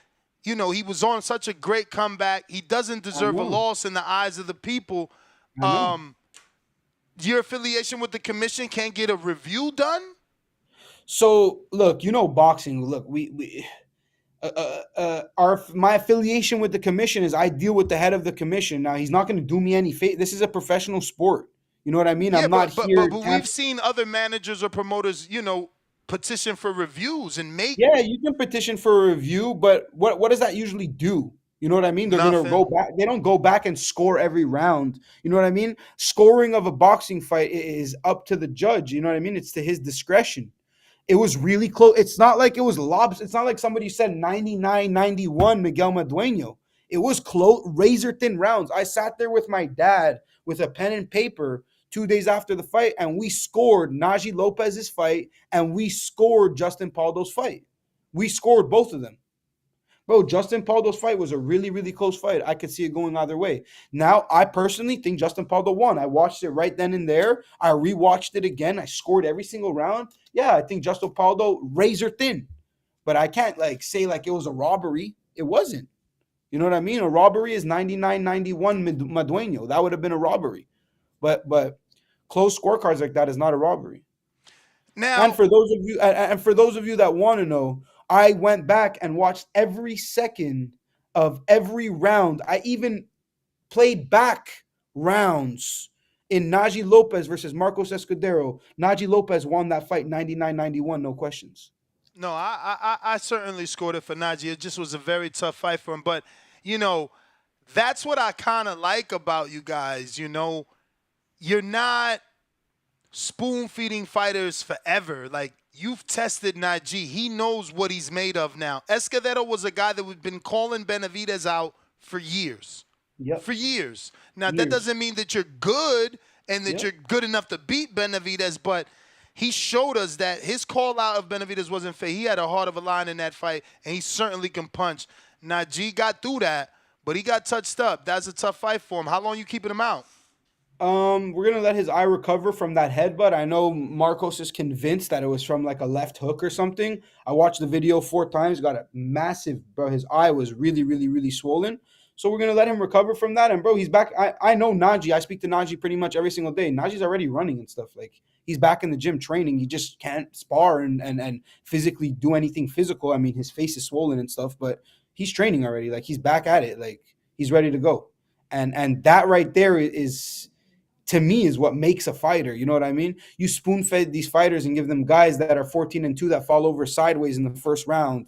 was on such a great comeback. He doesn't deserve a loss in the eyes of the people. Your affiliation with the commission can't get a review done? So, look, boxing. Look, my affiliation with the commission is I deal with the head of the commission. Now, he's not going to do me any favor. This is a professional sport. You know what I mean? Yeah, I'm not here. but we've seen other managers or promoters, petition for reviews and make Yeah, you can petition for a review, but what does that usually do? You know what I mean? They're gonna nothing. go back. They don't go back and score every round. You know what I mean? Scoring of a boxing fight is up to the judge. You know what I mean? It's to his discretion. It was really close. It's not like it was lobs. It's not like somebody said 99-91 Miguel Madueño. It was close, razor thin rounds. I sat there with my dad with a pen and paper 2 days after the fight, and we scored Najee Lopez's fight, and we scored Justin Paldo's fight. We scored both of them. Bro, Justin Paldo's fight was a really, really close fight. I could see it going either way. Now, I personally think Justin Paldo won. I watched it right then and there. I rewatched it again. I scored every single round. Yeah, I think Justin Paldo razor thin. But I can't say it was a robbery. It wasn't. You know what I mean? A robbery is 99-91 Madueño. That would have been a robbery. But close scorecards like that is not a robbery. Now, and for those of you that want to know, I went back and watched every second of every round. I even played back rounds in Najee Lopez versus Marcos Escudero. Najee Lopez won that fight 99-91, no questions. no, I certainly scored it for Najee. It just was a very tough fight for him. But, that's what I kind of like about you guys. You're not spoon feeding fighters forever. Like, you've tested Najee. He knows what he's made of now. Escudero was a guy that we've been calling Benavidez out for years. Yep. For years. Now, that doesn't mean that you're good and that you're good enough to beat Benavidez, but he showed us that his call out of Benavidez wasn't fair. He had a heart of a lion in that fight, and he certainly can punch. Najee got through that, but he got touched up. That's a tough fight for him. How long you keeping him out? We're gonna let his eye recover from that headbutt. I know Marcos is convinced that it was from like a left hook or something. I watched the video 4 times, got a massive, bro. His eye was really, really, really swollen. So we're gonna let him recover from that. And bro, he's back. I know Najee. I speak to Najee pretty much every single day. Najee's already running and stuff. Like, he's back in the gym training. He just can't spar and physically do anything physical. I mean, his face is swollen and stuff, but he's training already. Like, he's back at it. Like, he's ready to go. And that right there is, to me, is what makes a fighter. You know what I mean? You spoon fed these fighters and give them guys that are 14-2 that fall over sideways in the first round.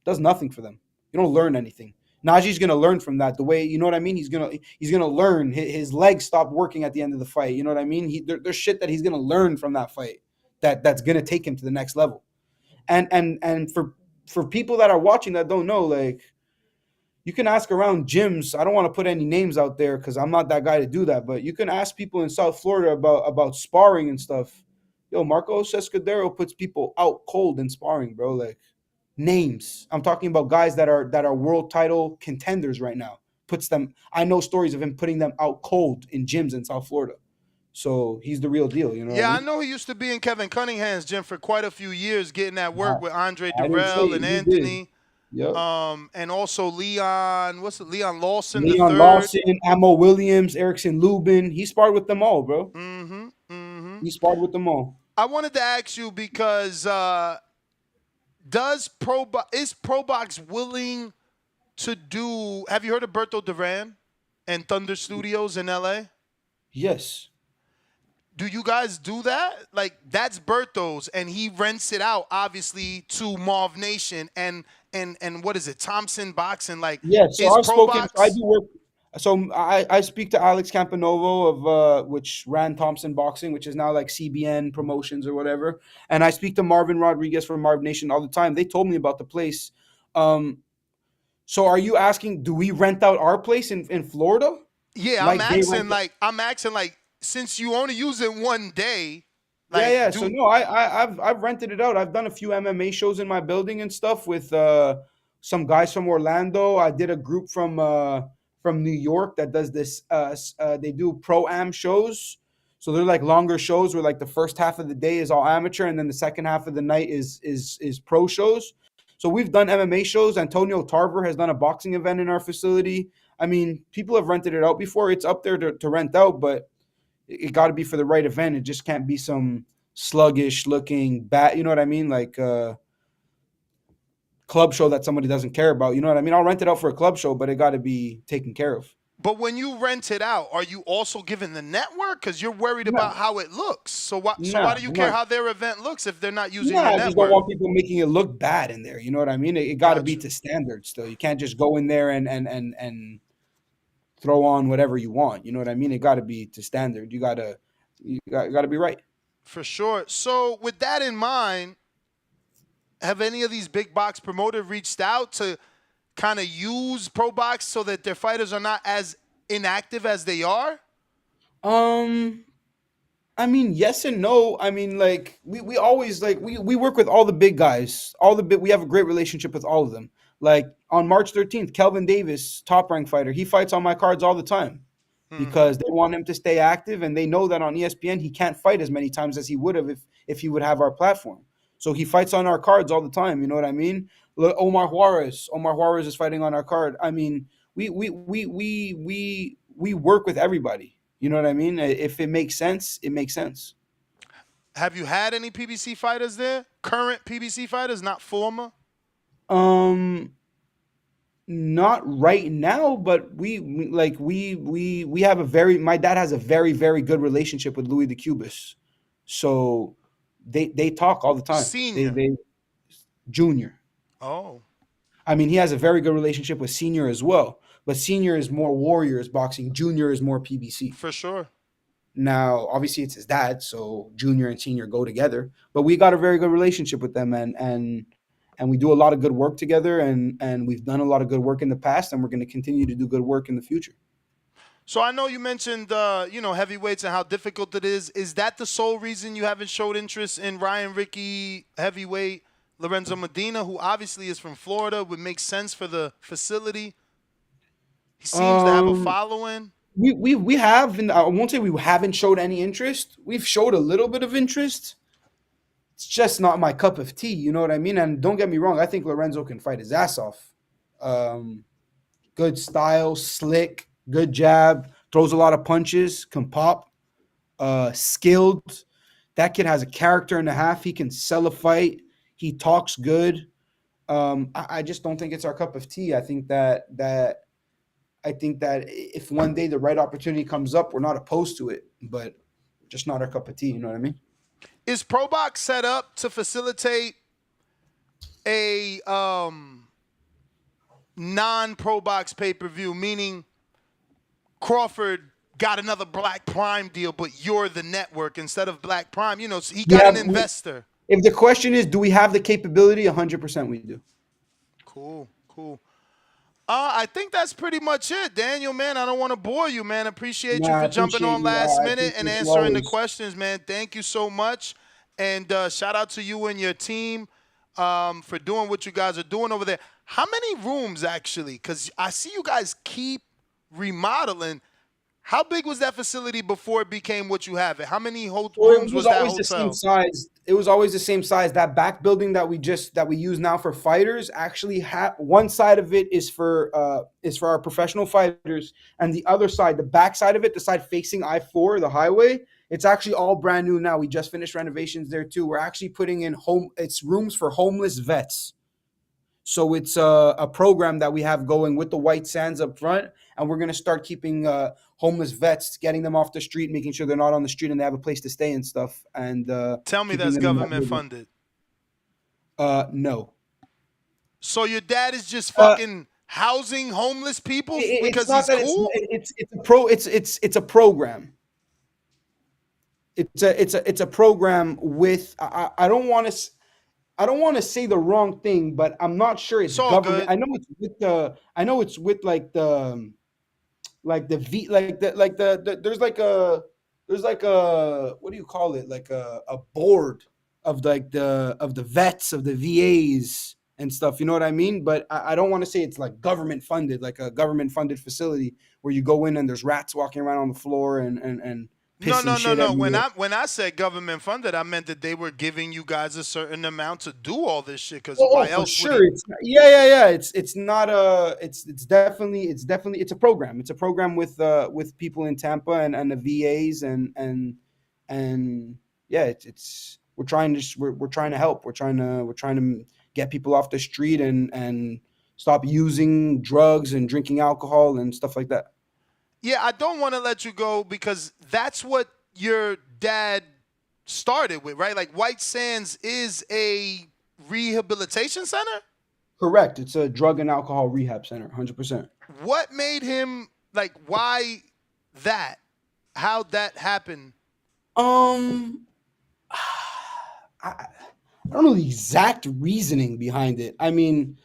Does nothing for them. You don't learn anything. Najee's gonna learn from that. The way, you know what I mean? He's gonna learn. His legs stopped working at the end of the fight. You know what I mean? There's shit that he's gonna learn from that fight that's gonna take him to the next level. And for people that are watching that don't know, like, you can ask around gyms. I don't want to put any names out there because I'm not that guy to do that. But you can ask people in South Florida about sparring and stuff. Yo, Marcos Escudero puts people out cold in sparring, bro. Like, names. I'm talking about guys that are world title contenders right now. Puts them. I know stories of him putting them out cold in gyms in South Florida. So he's the real deal. You know. Yeah, what I I mean? know he used to be in Kevin Cunningham's gym for quite a few years, getting that work with Andre I didn't say Durrell and he Anthony. did. Yep. And also Leon Lawson the Leon third. Lawson, Amo Williams, Erickson Lubin. He sparred with them all, bro. He sparred with them all. I wanted to ask you because is ProBox willing to do? Have you heard of Berto Duran and Thunder Studios in LA? Yes. Do you guys do that? Like, that's Berto's, and he rents it out, obviously, to Marv Nation and what is it, Thompson Boxing? Like, Yes. So is I've spoken. ProBox? I do work. So I speak to Alex Campanovo of which ran Thompson Boxing, which is now like CBN Promotions or whatever, and I speak to Marvin Rodriguez from Marv Nation all the time. They told me about the place. So are you asking? Do we rent out our place in Florida? Yeah, Like I'm asking like since you only use it one day, like yeah. So no, I've rented it out. I've done a few MMA shows in my building and stuff with some guys from Orlando. I did a group from New York that does this. They do pro-am shows. So they're like longer shows where like the first half of the day is all amateur and then the second half of the night is pro shows. So we've done MMA shows. Antonio Tarver has done a boxing event in our facility. I mean, people have rented it out before. It's up there to rent out, but it got to be for the right event. It just can't be some sluggish looking bat. You know what I mean? Like club show that somebody doesn't care about. You know what I mean? I'll rent it out for a club show, but it got to be taken care of. But when you rent it out, are you also giving the network? Because you're worried about No, how it looks. So why no, do you I'm care not. how their event looks if they're not using No, your I just don't network? want people making it look bad in there. You know what I mean? It got to be Got you. to standard still. You can't just go in there and throw on whatever you want. You know what I mean? It got to be to standard. You got to be right. For sure. So with that in mind, have any of these big box promoters reached out to kind of use pro box so that their fighters are not as inactive as they are? Um, I mean, yes and no. I mean, like we always like we work with all the big guys. We have a great relationship with all of them. Like on March 13th, Kelvin Davis, top ranked fighter, he fights on my cards all the time Mm-hmm. because they want him to stay active and they know that on ESPN he can't fight as many times as he would have if he would have our platform. So he fights on our cards all the time, you know what I mean? Look, Omar Juarez is fighting on our card. I mean, we work with everybody. You know what I mean? If it makes sense, it makes sense. Have you had any PBC fighters there? Current PBC fighters, not former? Um, Not right now, but we have a very my dad has a very good relationship with Louis the Cubist, so they talk all the time. Senior. They Junior. Oh, I mean, he has a very good relationship with Senior as well, but Senior is more Warriors boxing. Junior is more PBC. for sure. Now, obviously, it's his dad, so Junior and Senior go together. But we got a very good relationship with them, and we do a lot of good work together, and we've done a lot of good work in the past, and we're going to continue to do good work in the future. So I know you mentioned, heavyweights and how difficult it is. Is that the sole reason you haven't showed interest in Ryan Ricky heavyweight Lorenzo Medina, who obviously is from Florida, would make sense for the facility? He seems to have a Um, following. we have, and I won't say we haven't showed any interest. We've showed a little bit of interest. It's just not my cup of tea. You know what I mean? And don't get me wrong, I think Lorenzo can fight his ass off. Um, Good style, slick, good jab, throws a lot of punches, can pop, skilled. That kid has a character and a half. He can sell a fight. He talks good. I just don't think it's our cup of tea. I think that if one day the right opportunity comes up, we're not opposed to it, but just not our cup of tea. You know what I mean? Is ProBox set up to facilitate a non-Pro Box pay-per-view, meaning Crawford got another Black Prime deal, but you're the network instead of Black Prime. So he got an investor. If the question is, do we have the capability? 100% we do. Cool, cool. I think that's pretty much it, Daniel, man. I don't want to bore you, man. Appreciate you Nah, I for jumping appreciate on you. last I minute and appreciate you answering the always. questions, man. Thank you so much. And shout out to you and your team for doing what you guys are doing over there. How many rooms, actually? Because I see you guys keep remodeling. How big was that facility before it became what you have? How many Well, it rooms was was that always the same hotel? size. It was always the same size. That back building that we use now for fighters actually one side of it is for our professional fighters, and the other side, the back side of it, the side facing I-4, the highway, it's actually all brand new now. We just finished renovations there too. We're actually putting in it's rooms for homeless vets. So it's a program that we have going with the White Sands up front, and we're going to start keeping homeless vets, getting them off the street, making sure they're not on the street and they have a place to stay and stuff, and Tell me keeping that's them in that government building. funded. No. So your dad is just Uh, fucking housing homeless people it's because not he's that it's cool? it's a program. It's a program with I don't want to say the wrong thing, but I'm not sure it's It's all government. good. I know it's with like the V like the there's like a what do you call it, like a board of the vets of the VAs and stuff, you know what I mean? But I don't want to say it's like government funded, like a government funded facility where you go in and there's rats walking around on the floor and No, pissing no, no, shit no. When everywhere. I said government funded, I meant that they were giving you guys a certain amount to do all this shit. Because Oh, why for else would sure. he? Yeah. It's not it's a program. It's a program with people in Tampa and the VAs and yeah, it's we're trying to help. We're trying to get people off the street and stop using drugs and drinking alcohol and stuff like that. Yeah, I don't want to let you go because that's what your dad started with, right? Like White Sands is a rehabilitation center. Correct. It's a drug and alcohol rehab center. 100%. What made him like? Why that? How'd that happen? Um, I don't know the exact reasoning behind it. I mean,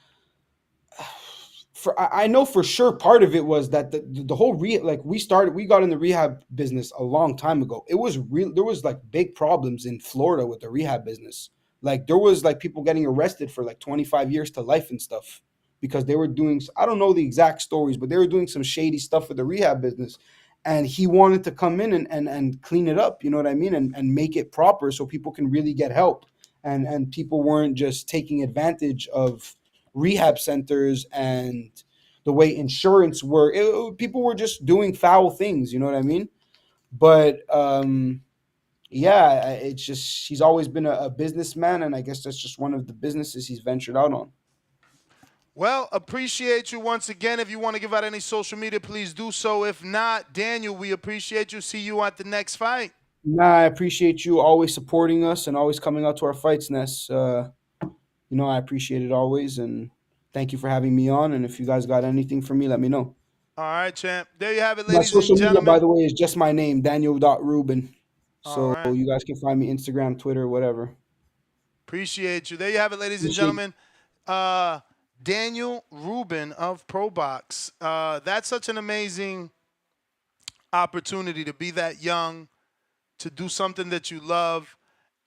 I know for sure part of it was that the whole we got in the rehab business a long time ago. It was real. There was like big problems in Florida with the rehab business. Like there was like people getting arrested for like 25 years to life and stuff because they were doing, I don't know the exact stories, but they were doing some shady stuff with the rehab business. And he wanted to come in and clean it up, you know what I mean? And make it proper so people can really get help. And people weren't just taking advantage of rehab centers and the way insurance were. People were just doing foul things, you know what I mean? But yeah, it's just he's always been a businessman, and I guess that's just one of the businesses he's ventured out on. Well, appreciate you once again. If you want to give out any social media, please do so. If not, Daniel, we appreciate you. See you at the next fight. Nah, I appreciate you always supporting us and always coming out to our fights, Ness. I appreciate it always, and thank you for having me on. And if you guys got anything for me, let me know. All right, champ. There you have it, My ladies and social media, by gentlemen. the way, is just my name, Daniel.Rubin. All So right. you guys can find me Instagram, Twitter, whatever. Appreciate you. There you have it, ladies and Appreciate gentlemen. Daniel Rubin of ProBox. That's such an amazing opportunity to be that young, to do something that you love.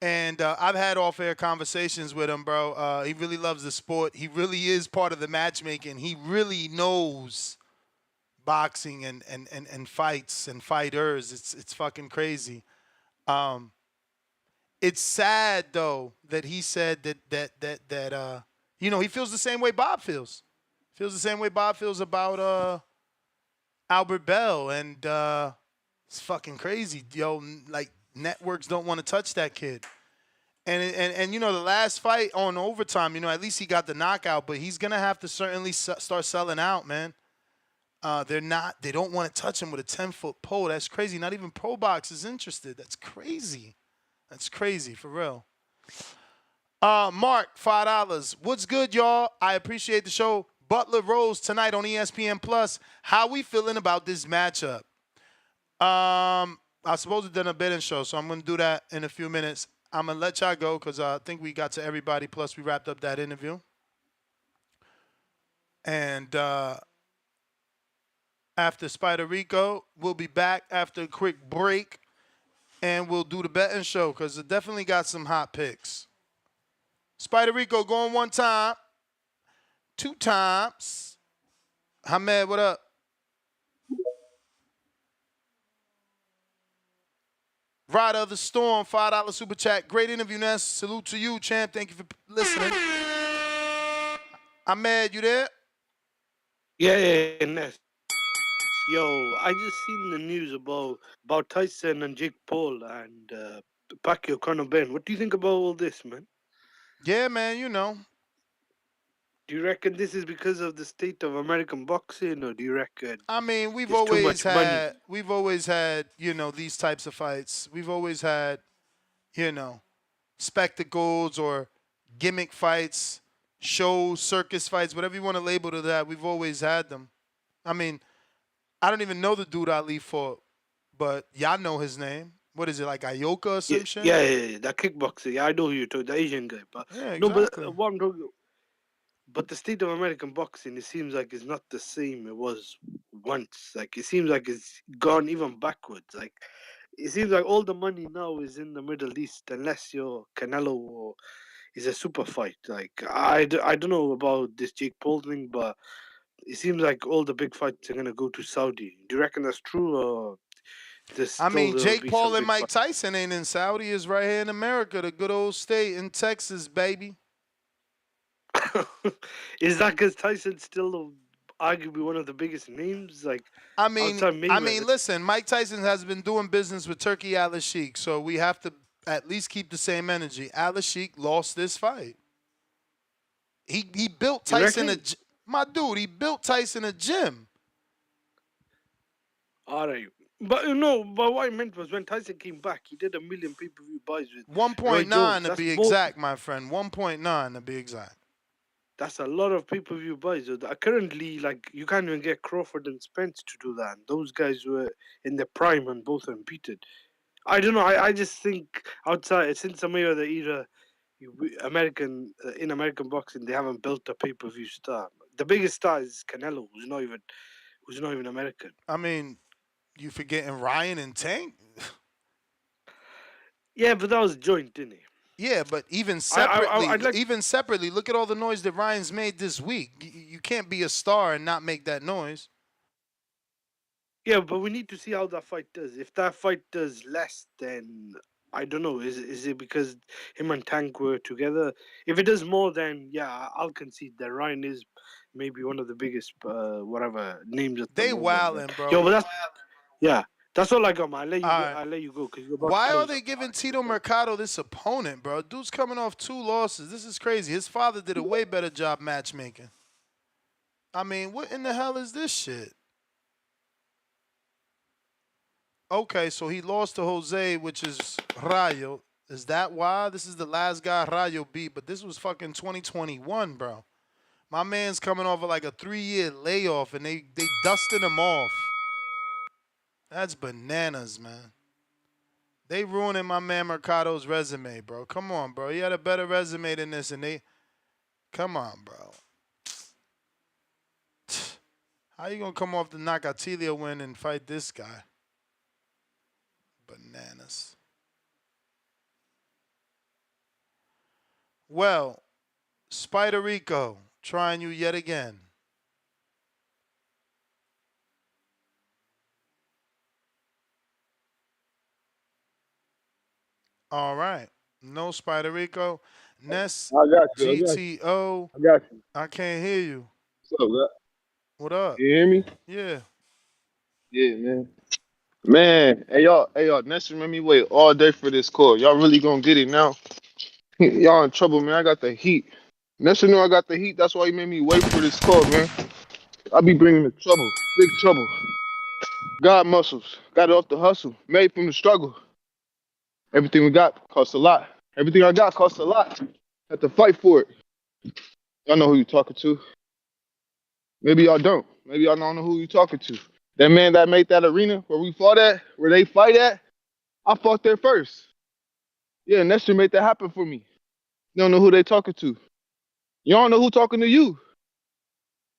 And I've had off-air conversations with him, bro. He really loves the sport. He really is part of the matchmaking. He really knows boxing and fights and fighters. It's fucking crazy. It's sad though that he said that he feels the same way Bob feels. Feels the same way Bob feels about Albert Bell, and it's fucking crazy, yo. Like networks don't want to touch that kid. And the last fight on overtime, at least he got the knockout, but he's gonna have to certainly start selling out, man. They don't want to touch him with a 10-foot pole. That's crazy. Not even Pro Box is interested. That's crazy. That's crazy for real. Mark, $5. What's good, y'all? I appreciate the show. Butler Rose tonight on ESPN Plus. How we feeling about this matchup? I supposed to done a betting show, so I'm gonna do that in a few minutes. I'm gonna let y'all go because I think we got to everybody. Plus, we wrapped up that interview. And after Spider Rico, we'll be back after a quick break, and we'll do the betting show because it definitely got some hot picks. Spider Rico going one time, two times. Hamed, what up? Rider of the Storm, $5 super chat. Great interview, Ness. Salute to you, champ. Thank you for listening. Ahmed, you there? Yeah, Ness. Yo, I just seen the news about Tyson and Jake Paul and Pacquiao Conor Ben. What do you think about all this, man? Yeah, man, Do you reckon this is because of the state of American boxing, or do you reckon I mean, we've there's too always much money? had, these types of fights. We've always had, spectacles or gimmick fights, shows, circus fights, whatever you want to label to that. We've always had them. I mean, I don't even know the dude Ali fought, but y'all know his name. What is it, like Ayoka or some shit? Yeah, that kickboxer. Yeah, I know who you're talking, the Asian guy. But Yeah, no, exactly. but what I'm talking, but the state of American boxing, it seems like it's not the same it was once. Like it seems like it's gone even backwards. Like it seems like all the money now is in the Middle East, unless you're Canelo or is a super fight. Like I don't know about this Jake Paul thing, but it seems like all the big fights are gonna go to Saudi. Do you reckon that's true, or there's I still mean, gonna Jake be Paul some and big Mike fights? Tyson ain't in Saudi. Is right here in America, the good old state in Texas, baby. Is that because Tyson's still arguably one of the biggest names, like I mean, outside Mayweather? listen, Mike Tyson has been doing business with Turkey Alycia, so we have to at least keep the same energy. Alycia lost this fight. He built You Tyson reckon? my dude. He built Tyson a gym. All right. But but what I meant was when Tyson came back, he did 1 million pay-per-view buys with Roy 1.9 Jones. to That's be more. exact, my friend. 1.9 to be exact. That's a lot of pay-per-view buys. Currently, like, you can't even get Crawford and Spence to do that. And those guys were in their prime and both competed. I don't know. I just think outside since some of the era, in American boxing, they haven't built a pay-per-view star. The biggest star is Canelo, who's not even American. I mean, you forgetting Ryan and Tank? Yeah, but that was joint, didn't he? Yeah, but I'd like. even separately, look at all the noise that Ryan's made this week. You can't be a star and not make that noise. Yeah, but we need to see how that fight does. If that fight does less, then I don't know. Is it because him and Tank were together? If it does more, then yeah, I'll concede that Ryan is maybe one of the biggest whatever names at the They moment. But, wildin', bro. yo, but that's all I got, man. All right. I'll let you go because you're about to Why are close. they giving Tito Mercado this opponent, bro? Dude's coming off 2 losses. This is crazy. His father did a way better job matchmaking. I mean, what in the hell is this shit? Okay, so he lost to Jose, which is Rayo. Is that why? This is the last guy Rayo beat, but this was fucking 2021, bro. My man's coming off of like a 3-year layoff, and they dusting him off. That's bananas, man. They ruining my man Mercado's resume, bro. Come on, bro. He had a better resume than this, and they... Come on, bro. How you gonna come off the Nakatilia win and fight this guy? Bananas. Well, Spider Rico, trying you yet again. All right. No Spider Rico. Ness, I got you. I got you. GTO. I got you. I can't hear you. What's up, man? What up? You hear me? Yeah. Yeah, man. Man, hey y'all, Nestor made me wait all day for this call. Y'all really gonna get it now? Y'all in trouble, man. I got the heat. Nestor knew I got the heat. That's why he made me wait for this call, man. I be bringing the trouble, big trouble. God muscles, got it off the hustle, made from the struggle. Everything we got costs a lot. Everything I got costs a lot. Had to fight for it. Y'all know who you talking to. Maybe y'all don't. Maybe y'all don't know who you talking to. That man that made that arena where we fought at, where they fight at, I fought there first. Yeah, Nestor made that happen for me. You don't know who they talking to. You don't know who talking to you.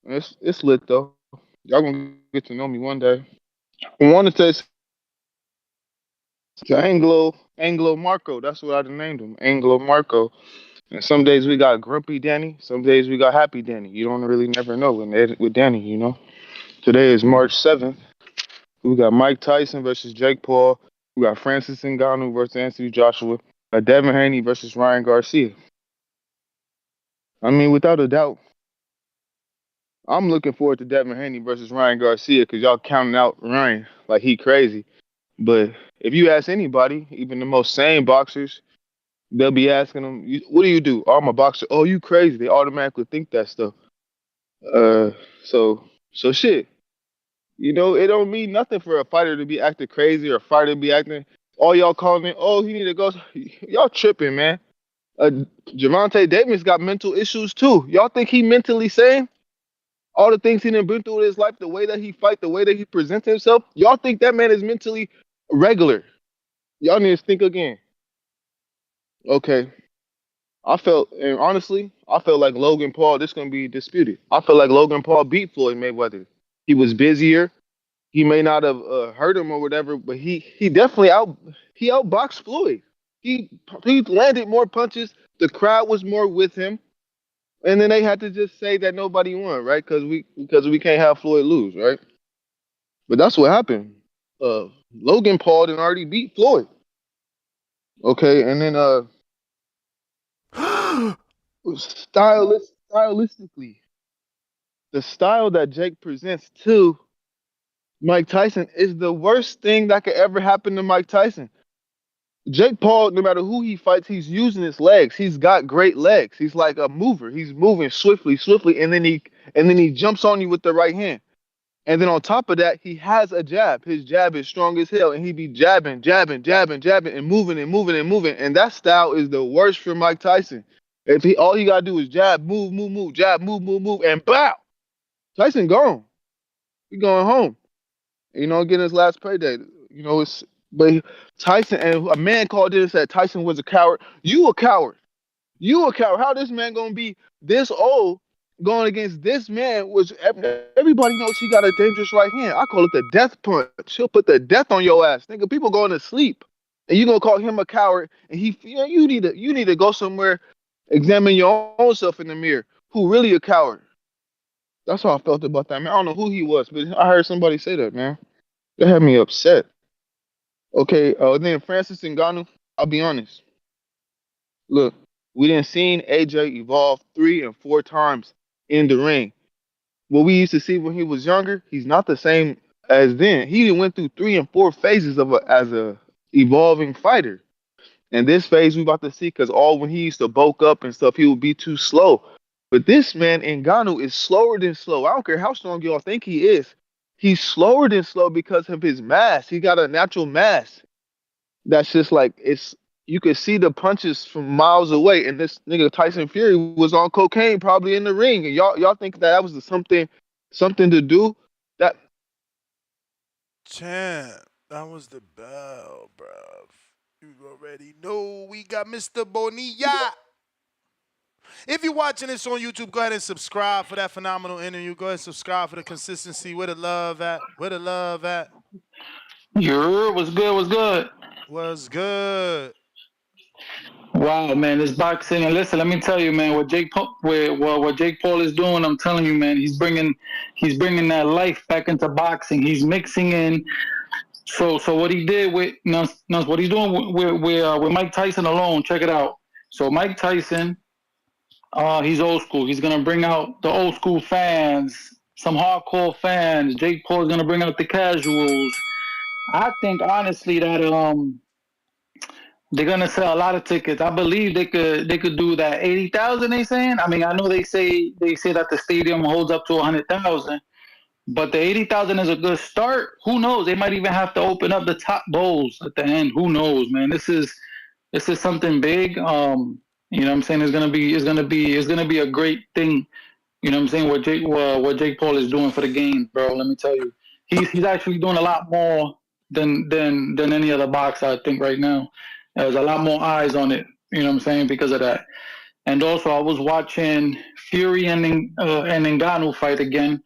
It's lit though. Y'all gonna get to know me one day. I want to say to Anglo Marco. That's what I named him, Anglo Marco. And some days we got grumpy Danny. Some days we got happy Danny. You don't really never know with Danny. You know. Today is March 7th. We got Mike Tyson versus Jake Paul. We got Francis Ngannou versus Anthony Joshua. Devin Haney versus Ryan Garcia. I mean, without a doubt, I'm looking forward to Devin Haney versus Ryan Garcia because y'all counting out Ryan like he crazy. But if you ask anybody, even the most sane boxers, they'll be asking them, "What do you do?" "Oh, I'm a boxer." "Oh, you crazy?" They automatically think that stuff. Uh, so shit. You know, it don't mean nothing for a fighter to be acting crazy or a fighter to be acting. All y'all calling it, "Oh, he need to go." Y'all tripping, man. Gervonta Davis got mental issues too. Y'all think he mentally sane? All the things he done been through in his life, the way that he fight, the way that he presents himself, y'all think that man is mentally regular? Y'all need to think again. Okay. And honestly, I felt like Logan Paul, this gonna be disputed. I felt like Logan Paul beat Floyd Mayweather. He was busier. He may not have hurt him or whatever, but he definitely outboxed Floyd. He landed more punches. The crowd was more with him, and then they had to just say that nobody won, right? Because we can't have Floyd lose, right? But that's what happened. Logan Paul did already beat Floyd. Okay, and then stylistically, the style that Jake presents to Mike Tyson is the worst thing that could ever happen to Mike Tyson. Jake Paul, no matter who he fights, he's using his legs. He's got great legs. He's like a mover. He's moving swiftly, and then he jumps on you with the right hand. And then on top of that, he has a jab. His jab is strong as hell, and he be jabbing, jabbing, jabbing, jabbing, and moving and moving and moving. And that style is the worst for Mike Tyson. If he all he gotta do is jab, move, move, move, jab, move, move, move, and bow. Tyson gone. He going home. You know, getting his last payday. You know, it's but Tyson and a man called in and said Tyson was a coward. You a coward. You a coward. How this man gonna be this old going against this man? Which everybody knows he got a dangerous right hand. I call it the death punch. He'll put the death on your ass. Nigga, people going to sleep, and you gonna call him a coward? And you need to go somewhere, examine your own self in the mirror. Who really a coward? That's how I felt about that man. I don't know who he was, but I heard somebody say that, man. That had me upset. Okay, then Francis Ngannou. I'll be honest. Look, we didn't seen AJ evolve 3 and 4 times in the ring. What we used to see when he was younger, he's not the same as then. He went through 3 and 4 phases as a evolving fighter. And this phase we about to see, because all when he used to bulk up and stuff, he would be too slow. But this man, Ngannou, is slower than slow. I don't care how strong y'all think he is. He's slower than slow because of his mass. He got a natural mass that's just like it's you could see the punches from miles away. And this nigga Tyson Fury was on cocaine probably in the ring. And y'all think that was something to do? That Champ, that was the bell, bruv. You already know we got Mr. Bonilla. If you're watching this on YouTube, go ahead and subscribe for that phenomenal interview. Go ahead and subscribe for the consistency. Where the love at? Where the love at? What's good? What's good? What's good? Wow, man, this boxing. And listen, let me tell you, man, what Jake Paul is doing. I'm telling you, man, he's bringing that life back into boxing. He's mixing in. So what he did with what he's doing with Mike Tyson alone. Check it out. So Mike Tyson, he's old school. He's gonna bring out the old school fans, some hardcore fans. Jake Paul is gonna bring out the casuals. I think honestly that they're gonna sell a lot of tickets. I believe they could do that 80,000. They saying. I mean, I know they say that the stadium holds up to 100,000, but the 80,000 is a good start. Who knows? They might even have to open up the top bowls at the end. Who knows, man? This is something big. You know what I'm saying? It's gonna be a great thing. You know what I'm saying? What Jake Paul is doing for the game, bro. Let me tell you, he's actually doing a lot more than any other boxer. I think right now, there's a lot more eyes on it. You know what I'm saying because of that. And also, I was watching Fury and Ngannou fight again,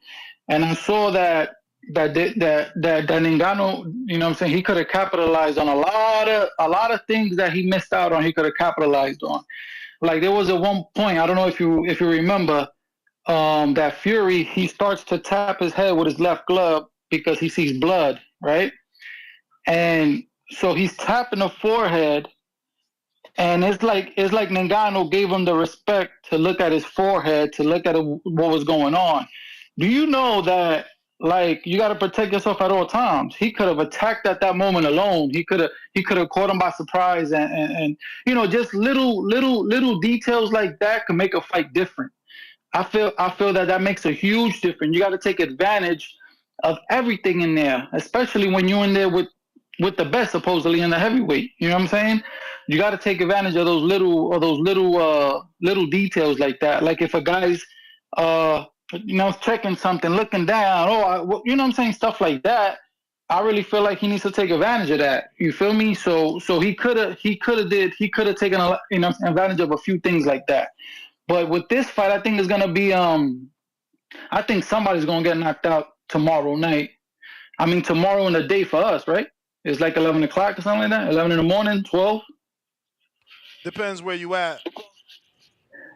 and I saw that Ngannou, you know what I'm saying, he could have capitalized on a lot of things that he missed out on. He could have capitalized on. Like there was at one point, I don't know if you remember, that Fury, he starts to tap his head with his left glove because he sees blood, right? And so he's tapping the forehead, and it's like Ngannou gave him the respect to look at his forehead, to look at what was going on. Do you know that like you got to protect yourself at all times? He could have attacked at that moment alone. He could have caught him by surprise, and just little details like that can make a fight different. I feel that makes a huge difference. You got to take advantage of everything in there, especially when you're in there with the best supposedly in the heavyweight. You know what I'm saying? You got to take advantage of those little details like that. Like if a guy's checking something, looking down, you know what I'm saying, stuff like that. I really feel like he needs to take advantage of that. You feel me? So he could have taken advantage of a few things like that. But with this fight, I think it's gonna be I think somebody's gonna get knocked out tomorrow night. I mean tomorrow in the day for us, right? It's like 11 o'clock or something like that. 11 in the morning, 12. Depends where you at.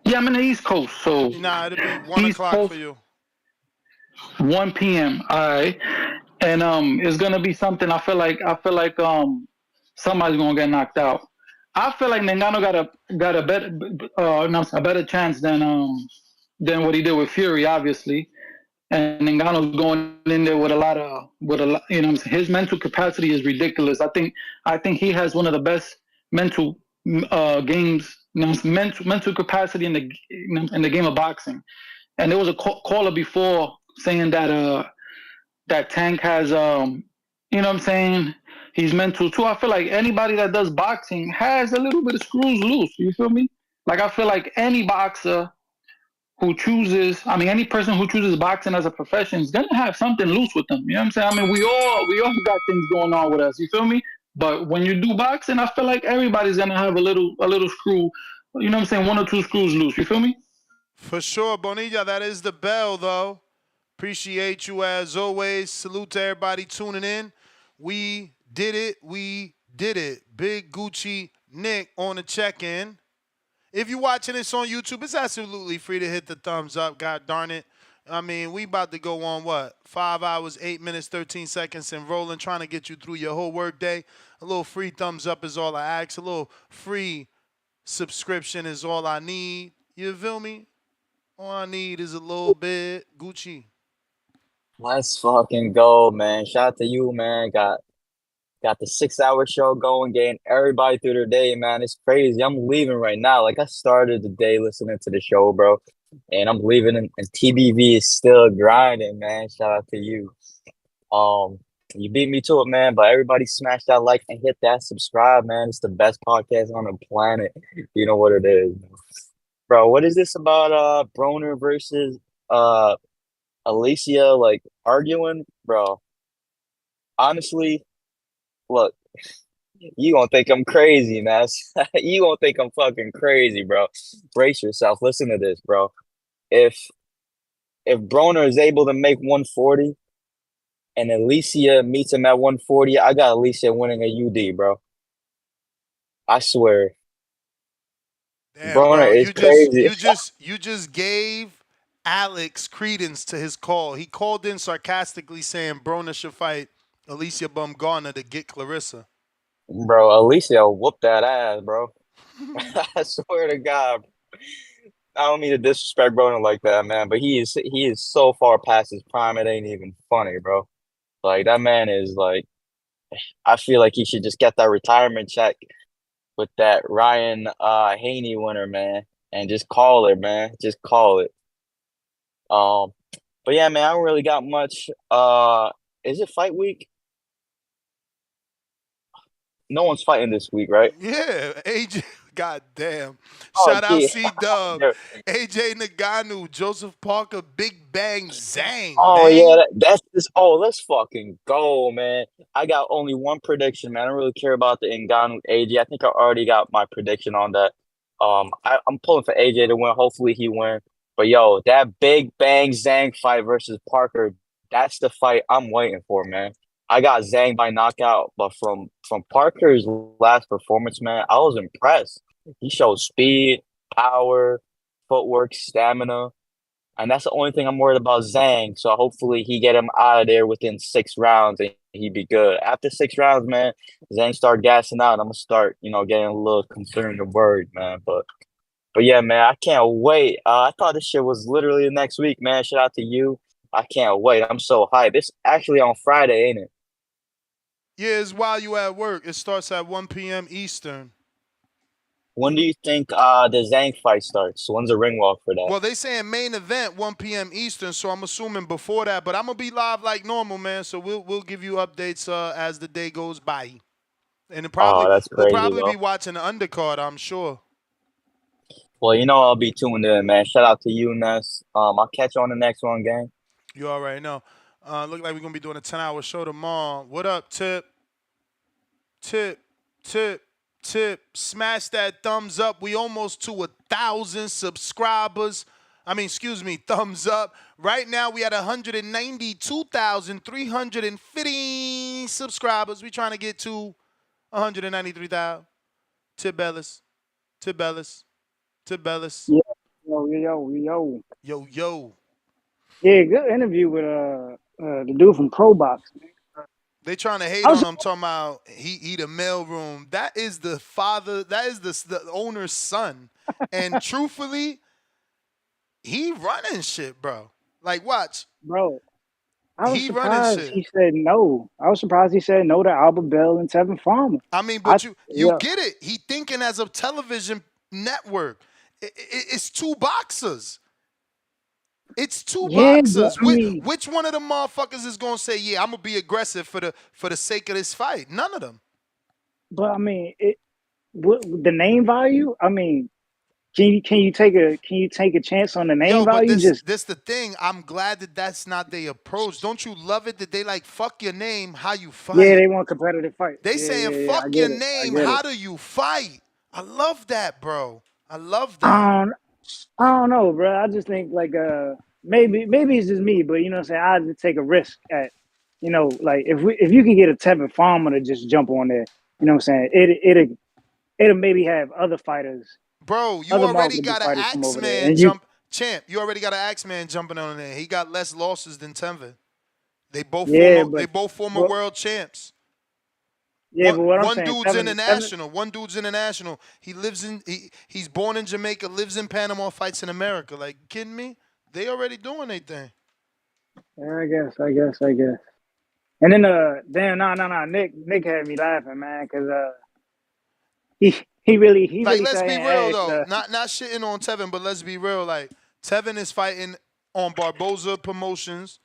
Yeah, I'm in the East Coast, so Nah, it'll be 1 East o'clock for Coast, you. 1 p.m. All right, and it's gonna be something. I feel like somebody's gonna get knocked out. I feel like Ngannou got a better a better chance than what he did with Fury, obviously. And Ngannou's going in there with a lot. His mental capacity is ridiculous. I think he has one of the best mental games, mental capacity in the game of boxing. And there was a caller before saying that that Tank has you know what I'm saying, he's mental too. I feel like anybody that does boxing has a little bit of screws loose. You feel me? Like I feel like any boxer who chooses, I mean, any person who chooses boxing as a profession is gonna have something loose with them. You know what I'm saying? I mean, we all got things going on with us. You feel me? But when you do boxing, I feel like everybody's gonna have a little screw. You know what I'm saying? One or two screws loose. You feel me? For sure, Bonilla. That is the bell, though. Appreciate you as always. Salute to everybody tuning in. We did it. We did it. Big Gucci Nick on the check-in. If you're watching this on YouTube, it's absolutely free to hit the thumbs up. God darn it. I mean, we about to go on what? 5 hours, 8 minutes, 13 seconds and rolling, trying to get you through your whole work day. A little free thumbs up is all I ask. A little free subscription is all I need. You feel me? All I need is a little bit. Gucci. Let's fucking go, man. Shout out to you, man. Got the 6 hour show going, getting everybody through their day, man. It's crazy. I'm leaving right now. Like I started the day listening to the show, bro. And I'm leaving and TBV is still grinding, man. Shout out to you. Um, you beat me to it, man. But everybody smash that like and hit that subscribe, man. It's the best podcast on the planet. You know what it is. Bro, what is this about Broner versus uh Alycia like arguing? Bro, honestly, look, you gonna think I'm crazy, man. You gonna think I'm fucking crazy, bro. Brace yourself. Listen to this, bro. If if Broner is able to make 140 and Alycia meets him at 140, I got Alycia winning a UD, bro. I swear. Damn, Broner bro. is You just crazy. you just you just gave Alex credence to his call. He called in sarcastically saying Broner should fight Alicia Bumgarner to get Clarissa. Bro, Alycia whooped that ass, bro. I swear to God. I don't mean to disrespect Broner like that, man, but he is so far past his prime, it ain't even funny, bro. Like that man is like I feel like he should just get that retirement check with that Ryan Haney winner, man, and just call it, man. Just call it. Um, but yeah, man, I don't really got much. Is it fight week? No one's fighting this week, right? Yeah, AJ. God damn. Oh, Shout out yeah. C Dub, AJ Ngannou, Joseph Parker, Big Bang Zang, Oh yeah, man. that's this. Oh, let's fucking go, man! I got only one prediction, man. I don't really care about the Ngannou AJ. I think I already got my prediction on that. I'm pulling for AJ to win. Hopefully he win. But yo, that Big Bang Zhang fight versus Parker, that's the fight I'm waiting for, man. I got Zhang by knockout, but from Parker's last performance, man, I was impressed. He showed speed, power, footwork, stamina. And that's the only thing I'm worried about Zhang. So hopefully he get him out of there within 6 rounds and he'd be good. After 6 rounds, man, Zhang start gassing out. I'm gonna start, getting a little concerned and worried, man. But yeah, man, I can't wait. I thought this shit was literally the next week, man. Shout out to you. I can't wait. I'm so hyped. This actually on Friday, ain't it? Yeah, it's while you at work. It starts at 1 p.m. Eastern. When do you think the Zhang fight starts? When's the ring walk for that? Well, they saying main event 1 p.m. Eastern, so I'm assuming before that. But I'm gonna be live like normal, man. So we'll give you updates as the day goes by, and Oh, that's we'll crazy, probably be though. watching the undercard. I'm sure. Well, I'll be tuned in, man. Shout out to you, Ness. I'll catch you on the next one, gang. You already know. Look like we're gonna be doing a 10-hour show tomorrow. What up, Tip? Tip, tip, tip. Smash that thumbs up. We almost to 1,000 subscribers. I mean, excuse me, thumbs up. Right now we at 192,350 subscribers. We trying to get to 193,000. Tip Bellis. Tip Bellis. Tip Bellis. Yeah, yo. Yo, yo. Yeah, good interview with the dude from Pro Box. They trying to hate I on was him, talking about he the mailroom. That is the father. That is the owner's son. And truthfully, he running shit, bro. Like, watch. bro. I was He running surprised shit. he said no. I was surprised he said no to Albert Bell and Tevin Farmer. I mean, I but you yeah, get it. He thinking as a television network. It's two boxers. It's two Yeah, but boxers. I mean, Which one of them motherfuckers is gonna say, "Yeah, I'm gonna be aggressive for the sake of this fight"? None of them. but I mean, the name value. I mean, can you take a chance on the name Yo, but value? this Just this the thing. I'm glad that that's not their approach. Don't you love it that they like fuck your name, how you yeah, fight? they want competitive fights. They Yeah, saying yeah, yeah. I fuck your get it. I name, get it. how do you fight? I love that, bro. I love that. I don't, I don't know, bro. I just think like maybe it's just me, but you know what I'm saying. I just take a risk at, like if you can get a Tevin Farmer to just jump on there, you know what I'm saying. It'll maybe have other fighters, Bro, you other already marketable got an fighters come over there, Axeman and you jump champ. You already got an Axeman jumping on there. He got less losses than Tevin. They both yeah, former but they both former but world champs. yeah, One but what I'm one saying, dude's Tevin, international. One dude's international. He's born in Jamaica, lives in Panama, fights in America. Like, kidding me? They already doing their thing. yeah, I guess. And then damn, no, Nick had me laughing, man, because he he Like, really let's sat be here real and asked though. Not shitting on Tevin, but let's be real. Like, Tevin is fighting on Barboza Promotions,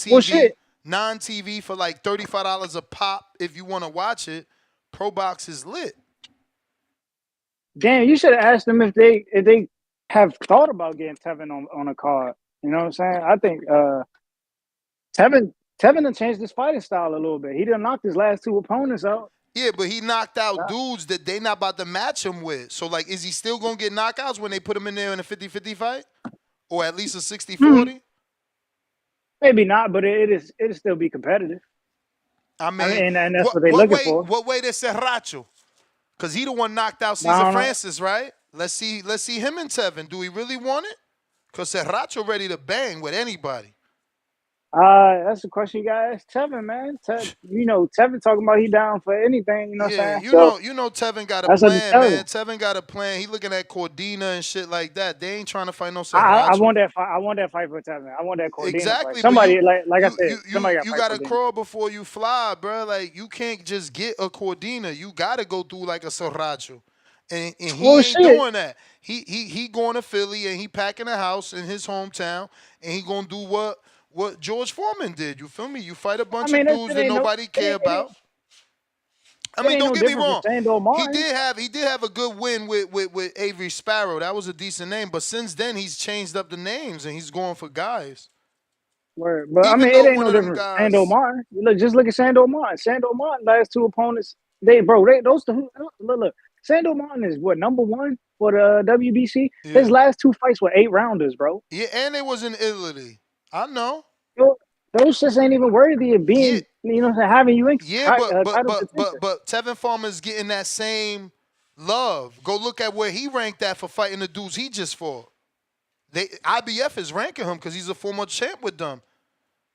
well, non-TV, shit. non-TV for like $35 a pop if you want to watch it. Pro Box is lit. Damn, you should have asked them if they have thought about getting Tevin on a card. You know what I'm saying? I think Tevin done changed his fighting style a little bit. He done knocked his last two opponents out. Yeah, but he knocked out Uh, dudes that they not about to match him with. So, like, is he still going to get knockouts when they put him in there in a 50-50 fight? Or at least a hmm, 60-40? maybe not, but it'll still be competitive. I I mean, mean, and that's what what they're what looking way for. what way to Serracho? Because he the one knocked out But I Caesar don't know. Francis, right? Let's see him and Tevin. Do he really want it? Because Serracho ready to bang with anybody. That's the question you gotta ask Tevin, man. Tevin talking about he down for anything. You know what Yeah, I'm saying? So you know Tevin got a that's up to plan, man. Tevin. Tevin got a plan. He looking at Cordina and shit like that. They ain't trying to fight no I Serracho. want that fight. I want that fight for Tevin. I want that Cordina fight. Exactly, but Somebody like I you said, you you somebody got to you fight gotta Cordina. crawl before you fly, bro. Like, you can't just get a Cordina. You gotta go through like a Serracho. And he Well, ain't shit. doing that. He going to Philly and he packing a house in his hometown and he gonna do what George Foreman did. You feel me? You fight a I bunch of mean, dudes that nobody it care ain't it about. ain't I it mean, ain't don't no get me different from wrong. Sandor He Martin. did have a good win with Avery Sparrow. That was a decent name. But since then, he's changed up the names and he's going for guys. Word. But I Even mean, it though ain't one no of them different from Sandor guys, Martin. Just look at Sandor Martin. Sandor Martin last two opponents. Those two. Look. Sandor Martin is what number one for the WBC. His yeah, last two fights were 8 rounders, bro. yeah, and it was in Italy. I know. Those just ain't even worthy of Yeah, being, having you in yeah, but but title but contention. but but Tevin Farmer's getting that same love. Go look at where he ranked at for fighting the dudes he just fought. IBF is ranking him because he's a former champ with them.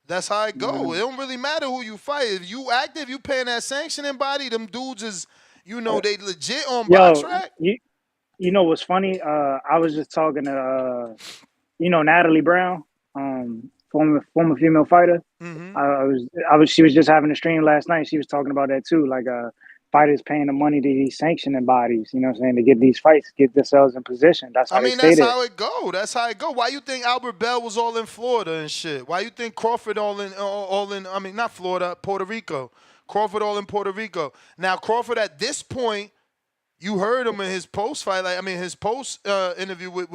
That's how it go. It don't really matter who you fight. If you active, you paying that sanctioning body. Them dudes is, they legit on box Yo, track. you know what's funny? I was just talking to Natalie Brown, former female fighter. Mm-hmm. She was just having a stream last night. She was talking about that too, like fighters paying the money to these sanctioning bodies. You know what I'm saying, to get these fights, get themselves in position. That's I how they mean, that's stated. how it go. That's how it go. Why you think Albert Bell was all in Florida and shit? Why you think Crawford all in? I mean, not Florida, Puerto Rico. Crawford all in Puerto Rico. Now Crawford at this point, you heard him in his post fight. Like, I mean, his post interview with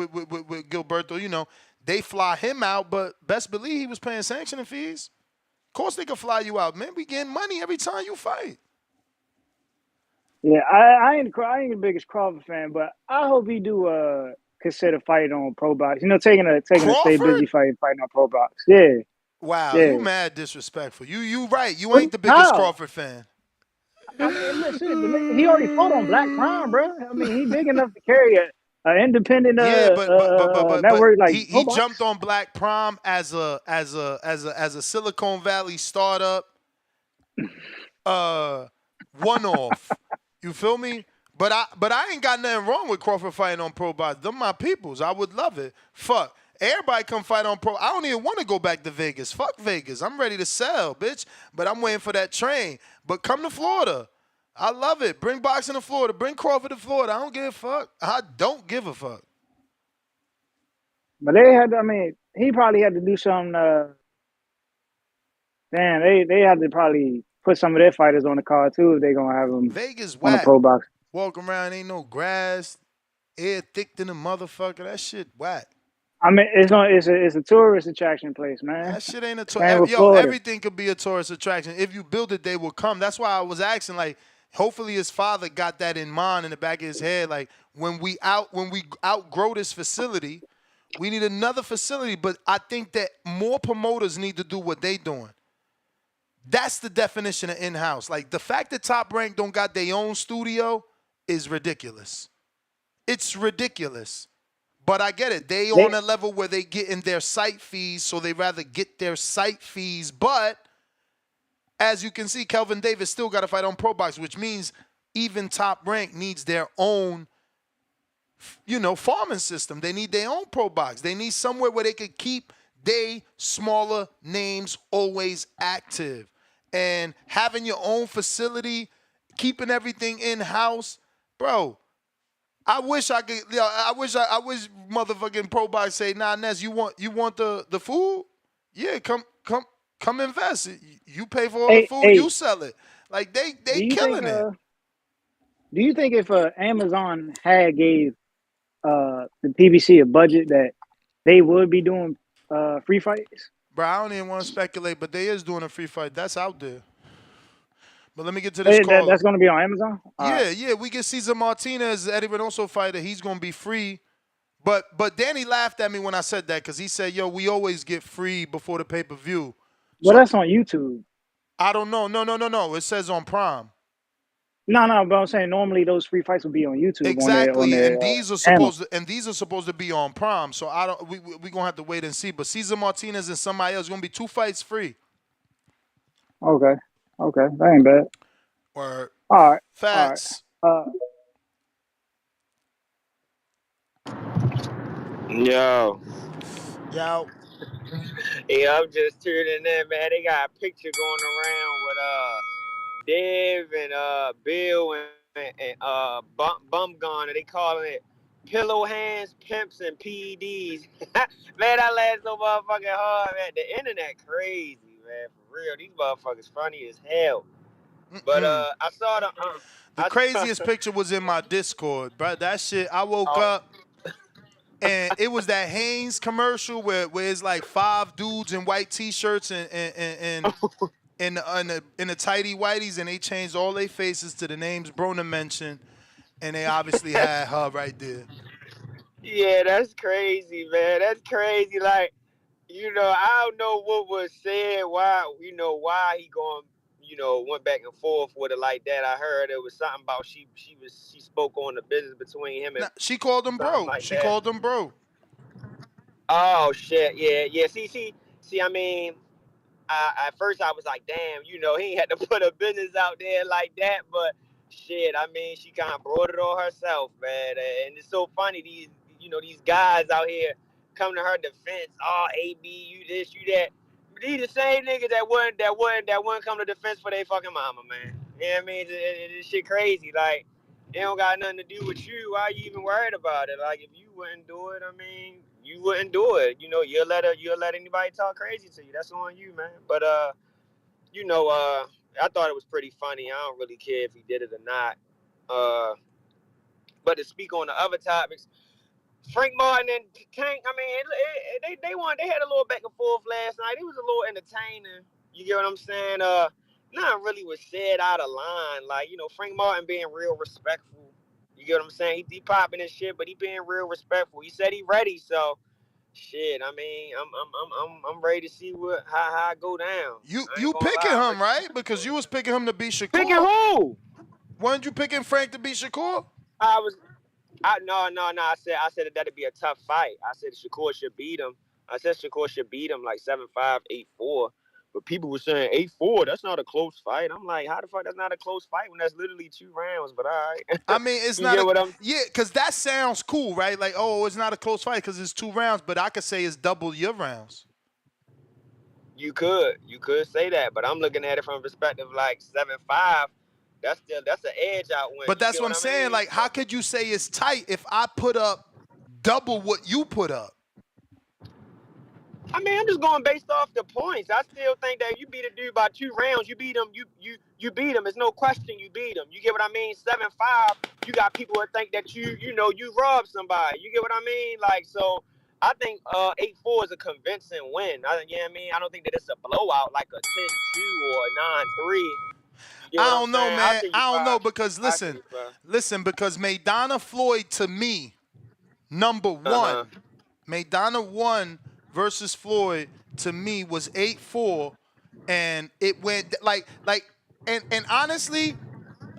Gilberto. They fly him out, but best believe he was paying sanctioning fees. Of course they could fly you out, man. We getting money every time you fight. Yeah, I ain't the biggest Crawford fan, but I hope he do consider fighting on Pro Box. Taking a stay Crawford? busy fighting on Pro Box. Yeah, Wow, yeah. you mad disrespectful. You right. You What? ain't the biggest How? Crawford fan. I mean, listen, he already fought on Black Prime, bro. I mean, he big enough to carry a independent Yeah, but network like he Pro jumped Box. on Black Prom as a Silicon Valley startup one off. You feel me? But I ain't got nothing wrong with Crawford fighting on Pro Box. Them my peoples. I would love it. Fuck. Everybody come fight on Pro. I don't even want to go back to Vegas. Fuck Vegas. I'm ready to sell, bitch. But I'm waiting for that train. But come to Florida. I love it. Bring boxing to Florida. Bring Crawford to Florida. I don't give a fuck. I don't give a fuck. But they had, I mean, he probably had to do some. Damn, they had to probably put some of their fighters on the card too if they gonna have them Vegas on the whack. pro box. Walk around, ain't no grass, air thick than a motherfucker. That shit whack. I mean, it's a tourist attraction place, man. That shit ain't a Same with yo. Florida. Everything could be a tourist attraction. If you build it, they will come. That's why I was asking. Like, hopefully his father got that in mind in the back of his head. Like, when we outgrow this facility, we need another facility. But I think that more promoters need to do what they doing. That's the definition of in-house. Like, the fact that Top Rank don't got their own studio is ridiculous. It's ridiculous. But I get it. They They on a level where they get in their site fees, so they rather get their site fees. But as you can see, Kelvin Davis still got to fight on Pro Box, which means even Top Rank needs their own, farming system. They need their own Pro Box. They need somewhere where they could keep they smaller names always active. And having your own facility, keeping everything in-house, bro. I wish I could. I wish motherfucking Pro Box say, "Nah, Ness, you want the food? Yeah, come invest. You pay for all the hey food. hey, You sell it. Like they do you think killing it, if Amazon had gave the PBC a budget that they would be doing free fights? bro. I don't even want to speculate, but they is doing a free fight. That's out there. But let me get to this call. That's going to be on Amazon. All right. Yeah. We get Cesar Martinez, Eddie Reynoso fighter. He's gonna be free. But Danny laughed at me when I said that because he said, "Yo, we always get free before the pay-per-view." Well, So that's on YouTube. I don't know. No. It says on Prime. No, but I'm saying normally those free fights would be on YouTube on Exactly, their and these are channel. supposed to be on Prime. So I don't. We gonna have to wait and see. But Cesar Martinez and somebody else gonna be 2 fights free. Okay, that ain't bad. Or All right, all right. Fats. Yo. Yo. Yeah, I'm just tuning in, man. They got a picture going around with Dev and Bill and Bum Gun, and they calling it pillow hands, pimps, and PEDs. Man, I laughed so motherfucking hard, man. The internet crazy, man. For real, these motherfuckers funny as hell. But I saw The craziest picture was in my Discord, bro. That shit. I woke up and it was that Hanes commercial where it's like 5 dudes in white t-shirts and in the tighty whities, and they changed all their faces to the names Broner mentioned, and they obviously had her right there. Yeah, that's crazy, man. That's crazy. Like, I don't know what was said, why he going, went back and forth with it like that. I heard it was something about she spoke on the business between him and She called him something bro. like She that. called him bro. Oh shit, yeah. See. I mean, at first I was like, damn, he ain't had to put her business out there like that. But shit, I mean, she kind of brought it on herself, man. And it's so funny these guys out here come to her defense. Oh, AB, you this, you that. But these the same niggas that wouldn't come to defense for their fucking mama, man. You know what I mean? This shit crazy. Like, it don't got nothing to do with you. Why you even worried about it? Like, if you wouldn't do it, I mean, you wouldn't do it. You'll let anybody talk crazy to you. That's on you, man. But I thought it was pretty funny. I don't really care if he did it or not. But to speak on the other topics, Frank Martin and Tank, I mean, they had a little back and forth last night. It was a little entertaining. You get what I'm saying? Nothing really was said out of line. Like, Frank Martin being real respectful. You get what I'm saying? He popping his shit, but he being real respectful. He said he ready, so shit. I mean, I'm ready to see how I go down. I ain't You gonna picking lie. him, right? Because you was picking him to beat Shakur. Picking who? Weren't you picking Frank to beat Shakur? No. I said that'd be a tough fight. I said Shakur should beat him. I said Shakur should beat him like 7-5, 8-4. But people were saying 8-4. That's not a close fight. I'm like, how the fuck that's not a close fight when that's literally 2 rounds? But all right. I mean, it's You not get what I'm? yeah, because that sounds cool, right? Like, oh, it's not a close fight because it's 2 rounds, but I could say it's double your rounds. You could say that, but I'm looking at it from a perspective like 7-5. That's an edge out win. But You that's get what what I'm I saying. mean? Like, how could you say it's tight if I put up double what you put up? I mean, I'm just going based off the points. I still think that you beat a dude by 2 rounds. You beat him. You beat him. It's no question you beat him. You get what I mean? 7-5. You got people that think that you robbed somebody. You get what I mean? Like, so I think 8-4 is a convincing win. You know what I mean? I don't think that it's a blowout like a 10-2 or a 9-3. You get I what I'm don't know, saying? I man. send you I don't know five. because I send listen, you five. because Maidana Floyd to me, number Uh-huh. one, Maidana won versus Floyd to me was 8-4, and it went and honestly,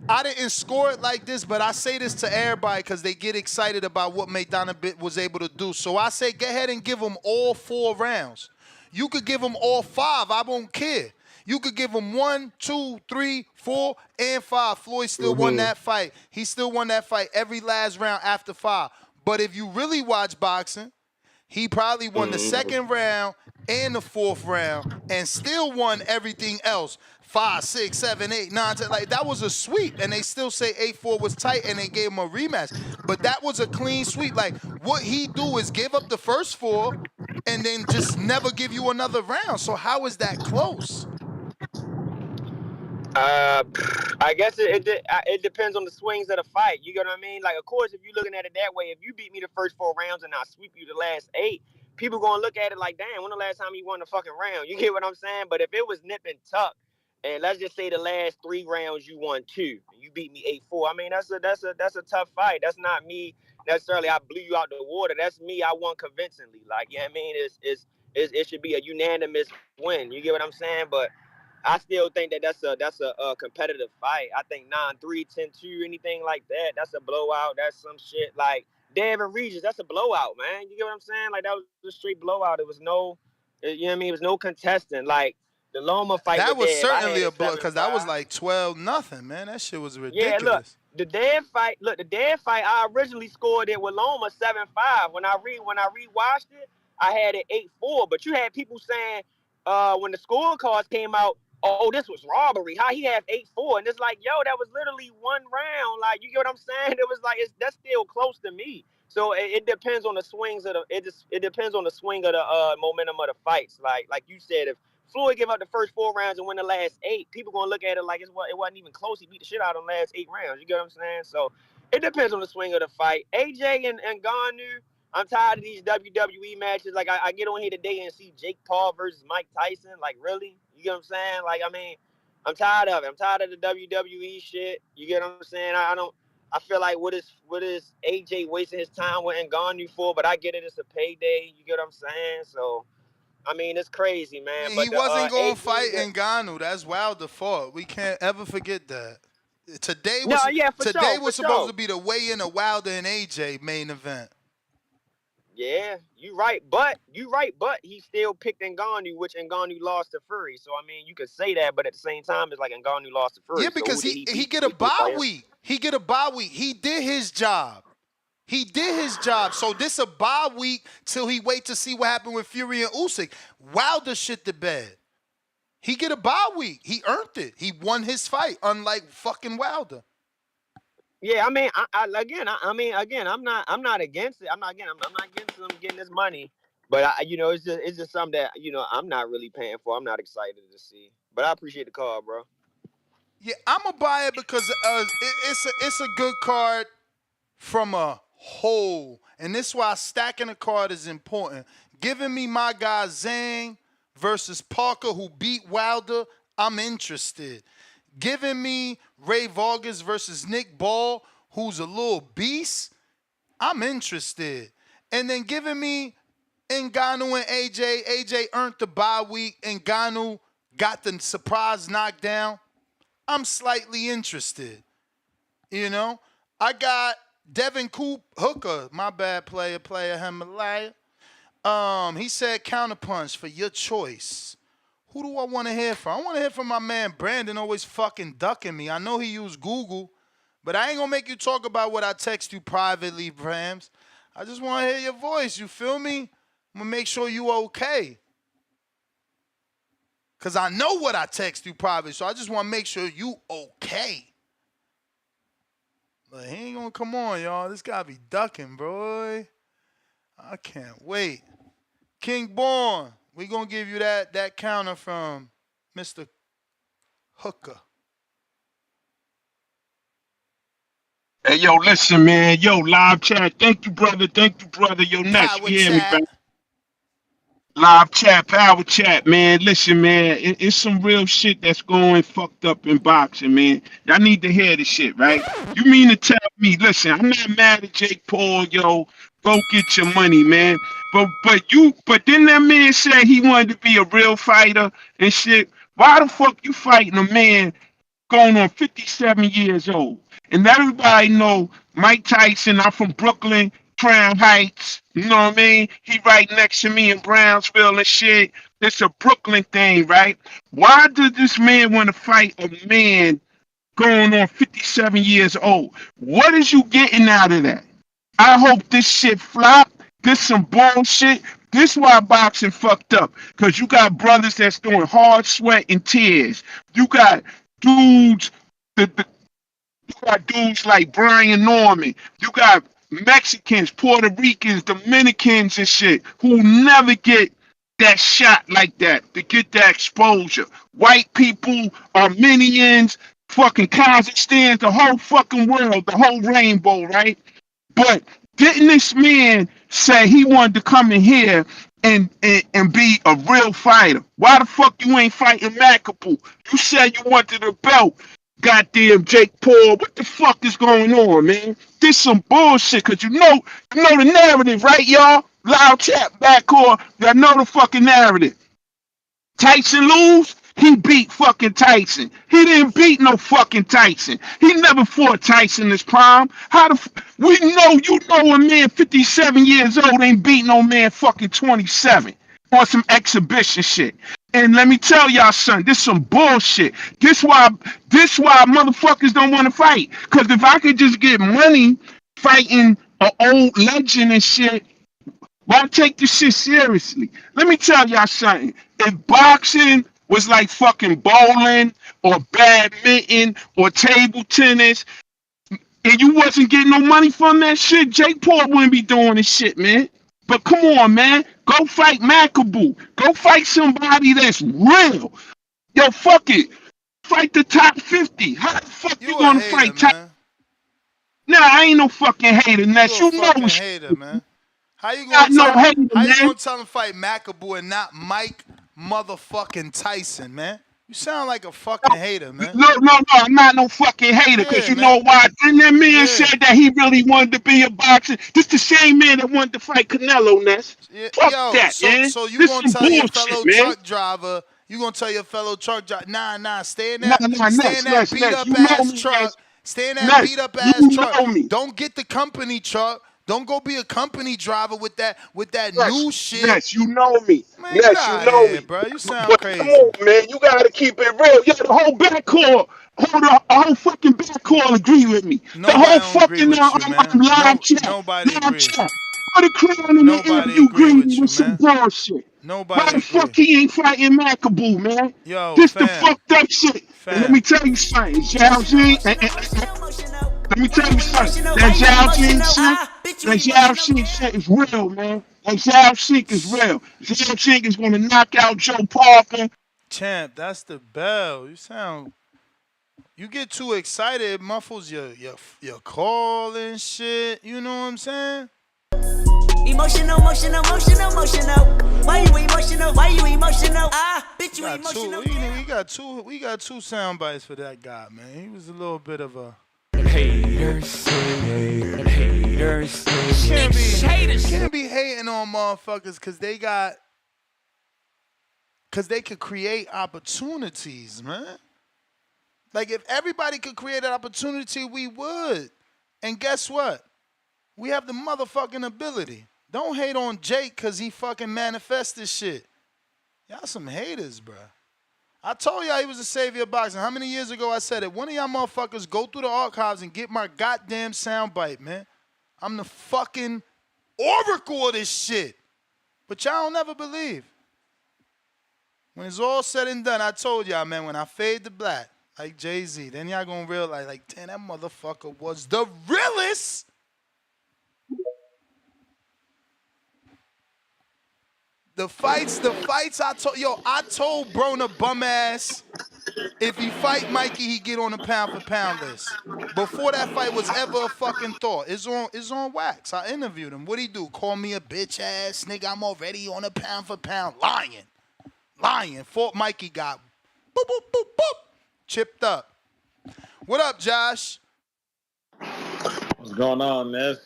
I didn't score it like this, but I say this to everybody because they get excited about what Maidana was able to do. So I say, go ahead and give them all 4 rounds. You could give them all 5. I won't care. You could give them 1, 2, 3, 4, and 5. Floyd still won Mm-hmm. that fight. He still won that fight every last round after 5. But if you really watch boxing, he probably won the Mm-hmm. second round and the fourth round and still won everything else. 5, 6, 7, 8, 9, 10. Like, that was a sweep. And they still say 8-4 was tight and they gave him a rematch. But that was a clean sweep. Like, what he do is give up the first 4 and then just never give you another round. So how is that close? Uh, I guess it depends on the swings of the fight. You get what I mean? Like, of course, if you're looking at it that way, if you beat me the first 4 rounds and I sweep you the last 8, people gonna look at it like, damn, when the last time you won the fucking round? You get what I'm saying? But if it was nip and tuck, and let's just say the last 3 rounds you won 2, and you beat me 8-4. I mean, that's a tough fight. That's not me necessarily. I blew you out the water. That's me. I won convincingly. Like, yeah, I mean, it should be a unanimous win. You get what I'm saying? But I still think that that's a competitive fight. I think 9-3, 10-2, anything like that, that's a blowout. That's some shit like Devin Regis. That's a blowout, man. You get what I'm saying? Like, that was a straight blowout. It was no, you know what I mean? It was no contestant. Like the Loma fight That with was Dev, I had certainly a it blow because that was 7-5. like 12-0, man. That shit was Yeah, look, ridiculous. the dead fight. Look, the dead fight. I originally scored it with Loma 7-5. When I rewatched it, I had it 8-4. But you had people saying, when the scorecards came out, oh, this was robbery. How he have 8-4? And it's like, yo, that was literally one round. Like, you get what I'm saying? It was like that's still close to me. So it depends on the swings of the. It depends on the swing of the momentum of the fights. Like you said, if Floyd give up the first 4 rounds and win the last 8, people gonna look at it like it wasn't even close. He beat the shit out of the last 8 rounds. You get what I'm saying? So it depends on the swing of the fight. AJ and Ngannou, I'm tired of these WWE matches. Like, I get on here today and see Jake Paul versus Mike Tyson. Like, really? You get what I'm saying? Like, I mean, I'm tired of it. I'm tired of the WWE shit. You get what I'm saying? I don't. I feel like what is AJ wasting his time with Ngannou for? But I get it. It's a payday. You get what I'm saying? So I mean, it's crazy, I man. mean, he But the wasn't going to fight AJ, Ngannou. That's Wilder fault. We can't ever forget that. Today no, was yeah, for today sure, was for supposed to sure. be the weigh-in of Wilder and AJ main event. Yeah, you right, but he still picked Ngannou, which Ngannou lost to Fury. So I mean, you could say that, but at the same time, it's like Ngannou lost to Yeah, Fury. So because who did he he he beat? get a He beat bye by him. week. He get a bye week. He did his job. He did his job. So this a bye week till he wait to see what happened with Fury and Usyk. Wilder shit the bed. He get a bye week. He earned it. He won his fight, unlike fucking Wilder. Yeah, I mean, again, I'm not against it. I'm not against him getting his money. But it's just something that I'm not really paying for. I'm not excited to see. But I appreciate the call, bro. Yeah, I'm gonna buy it because it's a good card from a whole, and this is why stacking a card is important. Giving me my guy Zhang versus Parker, who beat Wilder, I'm interested. Giving me Ray Vargas versus Nick Ball, who's a little beast, I'm interested. And then giving me Ngannou and AJ. AJ earned the bye week. Ngannou got the surprise knockdown. I'm slightly interested. You know, I got Devin Hooker, my bad player Himalaya. He said counterpunch for your choice. Who do I want to hear from? I want to hear from my man Brandon, always fucking ducking me. I know he used Google, but I ain't gonna make you talk about what I text you privately, Brams. I just want to hear your voice. You feel me? I'm gonna make sure you okay. Cause I know what I text you privately, so I just want to make sure you okay. But he ain't gonna come on, y'all. This gotta be ducking, bro. I can't wait. King Born, We gonna give you that counter from Mr. Hooker. Hey, yo, listen, man. Yo, live chat. Thank you, brother. Thank you, brother. Yo, Ness, Power you hear me, chat. man? Live chat, power chat, man. Listen, man, it's some real shit that's going fucked up in boxing, man. Y'all need to hear this shit, right? You mean to tell me, listen, I'm not mad at Jake Paul, yo. Go get your money, man. But then that man said he wanted to be a real fighter and shit. Why the fuck you fighting a man going on 57 years old? And everybody know Mike Tyson. I'm from Brooklyn, Crown Heights. You know what I mean? He right next to me in Brownsville and shit. It's a Brooklyn thing, right? Why did this man want to fight a man going on 57 years old? What is you getting out of that? I hope this shit flop. This some bullshit. This why boxing fucked up. Cause you got brothers that's doing hard sweat and tears. You got dudes. The You got dudes like Brian Norman. You got Mexicans, Puerto Ricans, Dominicans and shit who never get that shot like that to get that exposure. White people, Armenians, fucking Kazakhstan, the whole fucking world, the whole rainbow, right? But didn't this man say he wanted to come in here and be a real fighter? Why the fuck you ain't fighting Makapu? You said you wanted a belt. Goddamn Jake Paul. What the fuck is going on, man? This some bullshit, cause you know the narrative, right, y'all? Loud chat back or y'all know the fucking narrative. Tyson lose, he beat fucking Tyson. He didn't beat no fucking Tyson. He never fought Tyson in his prime. We know you know a man 57 years old ain't beat no man fucking 27 on some exhibition shit. And let me tell y'all, son, this some bullshit. This why motherfuckers don't want to fight. Cause if I could just get money fighting an old legend and shit, why take this shit seriously? Let me tell y'all something. If boxing was like fucking bowling or badminton or table tennis and you wasn't getting no money from that shit, Jake Paul wouldn't be doing this shit, man. But come on, man. Go fight Makabu. Go fight somebody that's real. Yo, fuck it. Fight the top 50. How the fuck you You a gonna hater, fight top? man. Nah, I ain't no fucking hater, You Ness. a You know fucking it's hater, man. How you gonna not no tell him? hater, How you man. gonna tell him fight Makabu and not Mike motherfucking Tyson, man? You sound like a fucking hater, man. No, I'm not no fucking hater, because Yeah, you know man. why? Then that man Yeah. said that he really wanted to be a boxer. This the same man that wanted to fight Canelo, Ness. Fuck Yo, that, so man. so you This gonna some tell your bullshit, fellow man. truck driver? You gonna tell your fellow truck driver? Nah. Nah, Stay in that beat Ness. up You know ass me, truck. Ness. Stay in that Ness, beat up you ass truck. know me. Don't get the company truck. Don't go be a company driver with that Ness, new shit. Ness, you know me. Man, get Ness, you out of know here, me. bro. You sound But come crazy. on, man. You gotta keep it real. Yo, the whole backcourt, a whole fucking backcourt agree with me. The Nobody whole don't agree fucking with you, man. live chat. Nobody Live agree. chat. Put a crown in the air if Nobody you agree agree with you, with some man. bullshit. Why Nobody the fuck agree. he ain't fighting Makabu, man? Yo, This the fam, fucked up shit. And let fam. me tell you something, Zhao Jing, let me tell you something. That Zhao Jing shit, that Zhao Jing shit is real, man. That Zhao Jing is real. Zhao Jing is gonna knock out Joe Parker. Champ, that's the bell. You get too excited, it muffles your call and shit. You know what I'm saying? Emotional. Why you emotional? Bitch, you Got emotional. two. You know, we got two sound bites for that guy, man. He was a little bit of a Haters. can't be hating on motherfuckers cause they could create opportunities, man. Like if everybody could create an opportunity, we would. And guess what? We have the motherfucking ability. Don't hate on Jake cause he fucking manifested shit. Y'all some haters, bruh. I told y'all he was a savior of boxing. How many years ago I said it? One of y'all motherfuckers go through the archives and get my goddamn soundbite, man. I'm the fucking oracle of this shit. But y'all don't never believe. When it's all said and done, I told y'all, man, when I fade to black, like Jay-Z, then y'all gonna realize, like, damn, that motherfucker was the realest. The fights. I told Broner bum ass, if he fight Mikey, he get on the pound for pound list. Before that fight was ever a fucking thought. It's on wax. I interviewed him. What'd he do? Call me a bitch ass nigga. I'm already on a pound for pound. Lying. Fought Mikey, got boop, boop, boop, boop. Chipped up. What up, Josh? What's going on, Ness?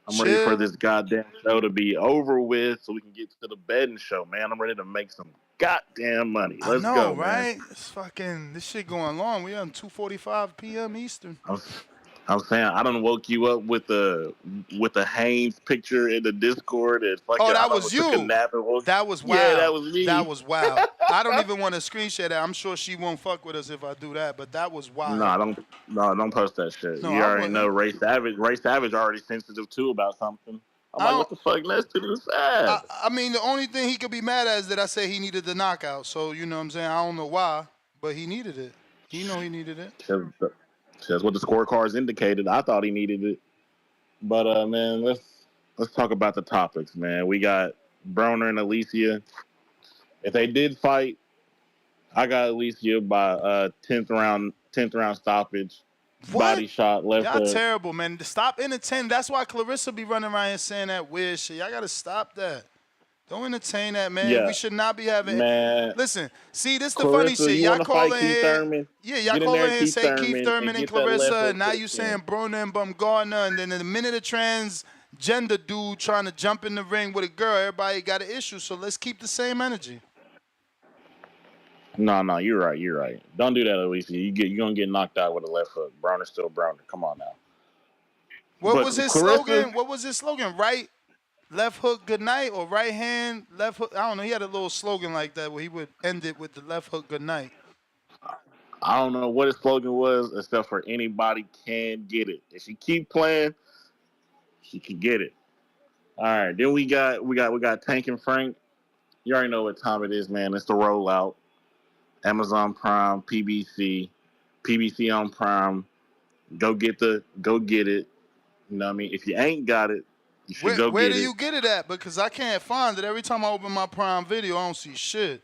I'm ready for Chill. this goddamn show to be over with so we can get to the betting show, man. I'm ready to make some goddamn money. I Let's know, go, man. right? This shit going long. We on 2:45 p.m. Eastern. I'm saying I done woke you up with the Haynes picture in the Discord and fucking That I done was took a you. nap and woke. That was wild. Yeah, that was me. That was wild. I don't even want to screen share that. I'm sure she won't fuck with us if I do that, but that was wild. Don't post that shit. No, You I already wouldn't. know Ray Savage already sensitive too about something. I'm like, what the fuck? Let's do the side. I mean, the only thing he could be mad at is that I say he needed the knockout. So, you know what I'm saying? I don't know why, but he needed it. He needed it. That's what the scorecards indicated. I thought he needed it. But, man, let's talk about the topics, man. We got Broner and Alycia. If they did fight, I got Alycia by 10th round stoppage. What? Body shot, left Y'all hook. terrible, man. Stop entertaining. That's why Clarissa be running around here saying that weird shit. Y'all got to stop that. Don't entertain that, man. Yeah. We should not be having. Man. Listen, see, this the Clarissa, funny shit. you Y'all wanna call fight in Keith here. Thurman? Yeah, y'all Get in call there in here and Keith say Keith Thurman Thurman and and get that left Clarissa, hook and now to the you chin. saying Broner and Bumgarner, and then in the minute a transgender dude trying to jump in the ring with a girl, everybody got an issue. So let's keep the same energy. No, you're right. Don't do that, Alycia. You're gonna get knocked out with a left hook. Broner's still Broner. Come on now. What But was his Clarissa, slogan? Right, left hook, good night, or right hand, left hook? I don't know. He had a little slogan like that where he would end it with the left hook, good night. I don't know what his slogan was, except for anybody can get it. If she keep playing, she can get it. All right. Then we got Tank and Frank. You already know what time it is, man. It's the rollout. Amazon Prime, PBC on Prime. Go get it. You know what I mean? If you ain't got it, you should go Where get do it. you get it at? Because I can't find it. Every time I open my Prime Video, I don't see shit.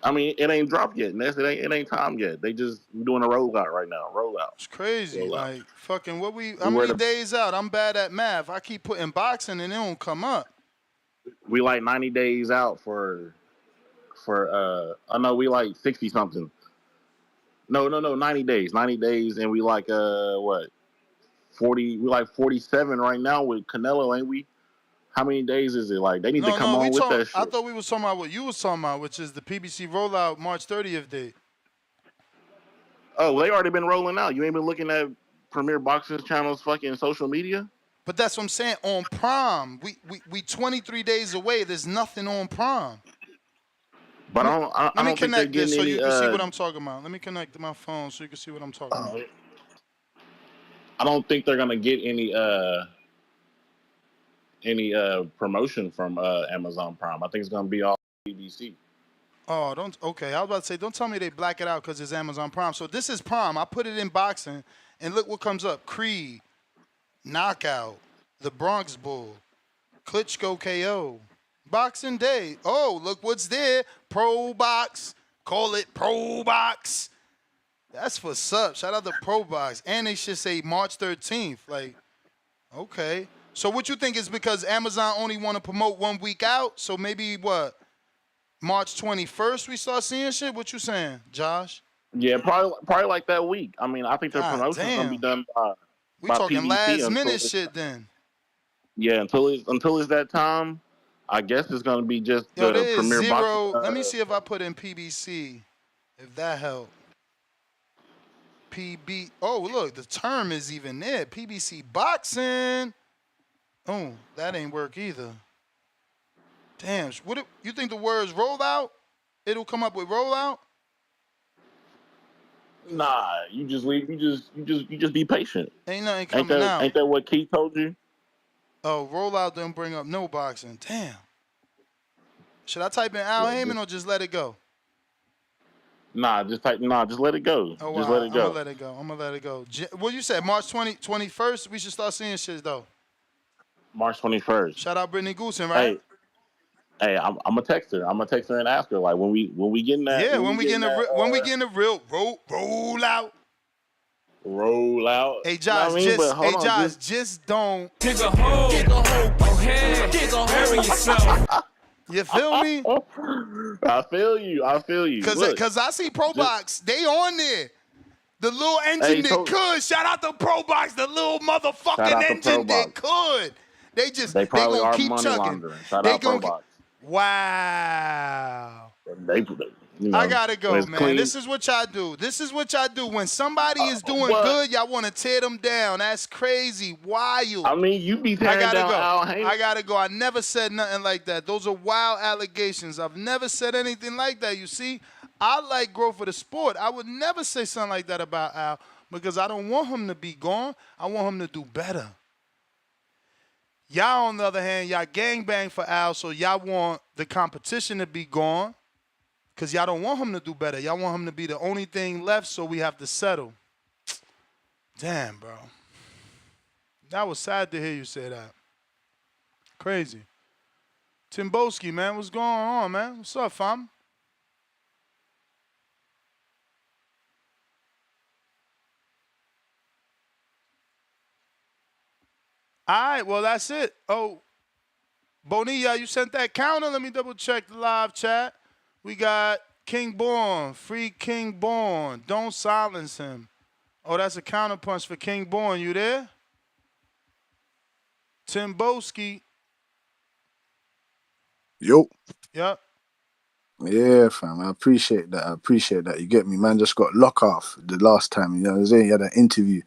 I mean, it ain't dropped yet, Ness. It ain't time yet. They just doing a rollout right now. Rollout. It's crazy. Rollout. Like fucking how many days out? I'm bad at math. I keep putting boxing and it don't come up. We like 90 days out for I know we like 60 something. No, 90 days. 90 days and we like what? 40, we like 47 right now with Canelo, ain't we? How many days is it? Like they need to come on with that shit. I thought we was talking about what you was talking about, which is the PBC rollout March 30th date. Oh, they already been rolling out. You ain't been looking at Premier Boxing channel's fucking social media? But that's what I'm saying. On Prime, we 23 days away. There's nothing on Prime. But I don't think they're getting this so any. you can see what I'm talking about. Let me connect to my phone so you can see what I'm talking about. I don't think they're gonna get any promotion from Amazon Prime. I think it's gonna be all BBC. Oh, okay. I was about to say, don't tell me they black it out because it's Amazon Prime. So this is Prime. I put it in boxing, and look what comes up: Creed, Knockout, The Bronx Bull, Klitschko KO, Boxing Day. Oh, look what's there: Pro Box. Call it Pro Box. That's for subs. Shout out to Pro Box, and they should say March 13th. Like, okay. So what you think is because Amazon only want to promote 1 week out? So maybe what? March 21st we start seeing shit? What you saying, Josh? Yeah, probably like that week. I mean, I think the promotion's gonna be done by we talking PBC last minute shit then. Yeah, until it's that time, I guess it's gonna be just the Premier Boxing. Let me see if I put in PBC, if that help. PB. Oh, look, the term is even there. PBC boxing. Oh, that ain't work either. Damn. You think the words roll out? It'll come up with rollout? Nah, you just be patient. Ain't nothing coming out. Ain't that what Keith told you? Oh, rollout don't bring up no boxing. Damn. Should I type in Al Heyman or just let it go? Just let it go. Oh, just wow. let it go. I'm gonna let it go. Well, you said March 21st, we should start seeing shit though. March 21st. Shout out Brittany Goosen, right? Hey, I'm gonna text her. I'm gonna text her and ask her like when we getting that Yeah, when we getting a real roll out. Roll out. Hey You know what Josh, I mean? But hold on, just don't Dig a hole, ahead, dig a hole in yourself. You feel me? I feel you. Look, Cause I see Pro Box, they on there. The little engine that could. Shout out to Pro Box, the little shout motherfucking out to Pro engine that Box. could. They They probably gonna are keep money chugging. laundering. Shout They out Pro gonna Box. wow. They I gotta when go, it's man. clean. This is what y'all do. When somebody is doing good, y'all want to tear them down. That's crazy, wild. I mean, you be tearing down Al Haymon. I gotta go. I never said nothing like that. Those are wild allegations. I've never said anything like that. You see, I like growth for the sport. I would never say something like that about Al because I don't want him to be gone. I want him to do better. Y'all, on the other hand, y'all gangbang for Al, so y'all want the competition to be gone. Because y'all don't want him to do better. Y'all want him to be the only thing left, so we have to settle. Damn, bro. That was sad to hear you say that. Crazy. Timboski, man, what's going on, man? What's up, fam? All right, well, that's it. Oh, Bonilla, you sent that counter? Let me double check the live chat. We got King Born, free King Born. Don't silence him. Oh, that's a counterpunch for King Born. You there? Timboski. Yo. Yep. Yeah, fam. I appreciate that. You get me, man. Just got lock off the last time. You know what I'm saying? You had an interview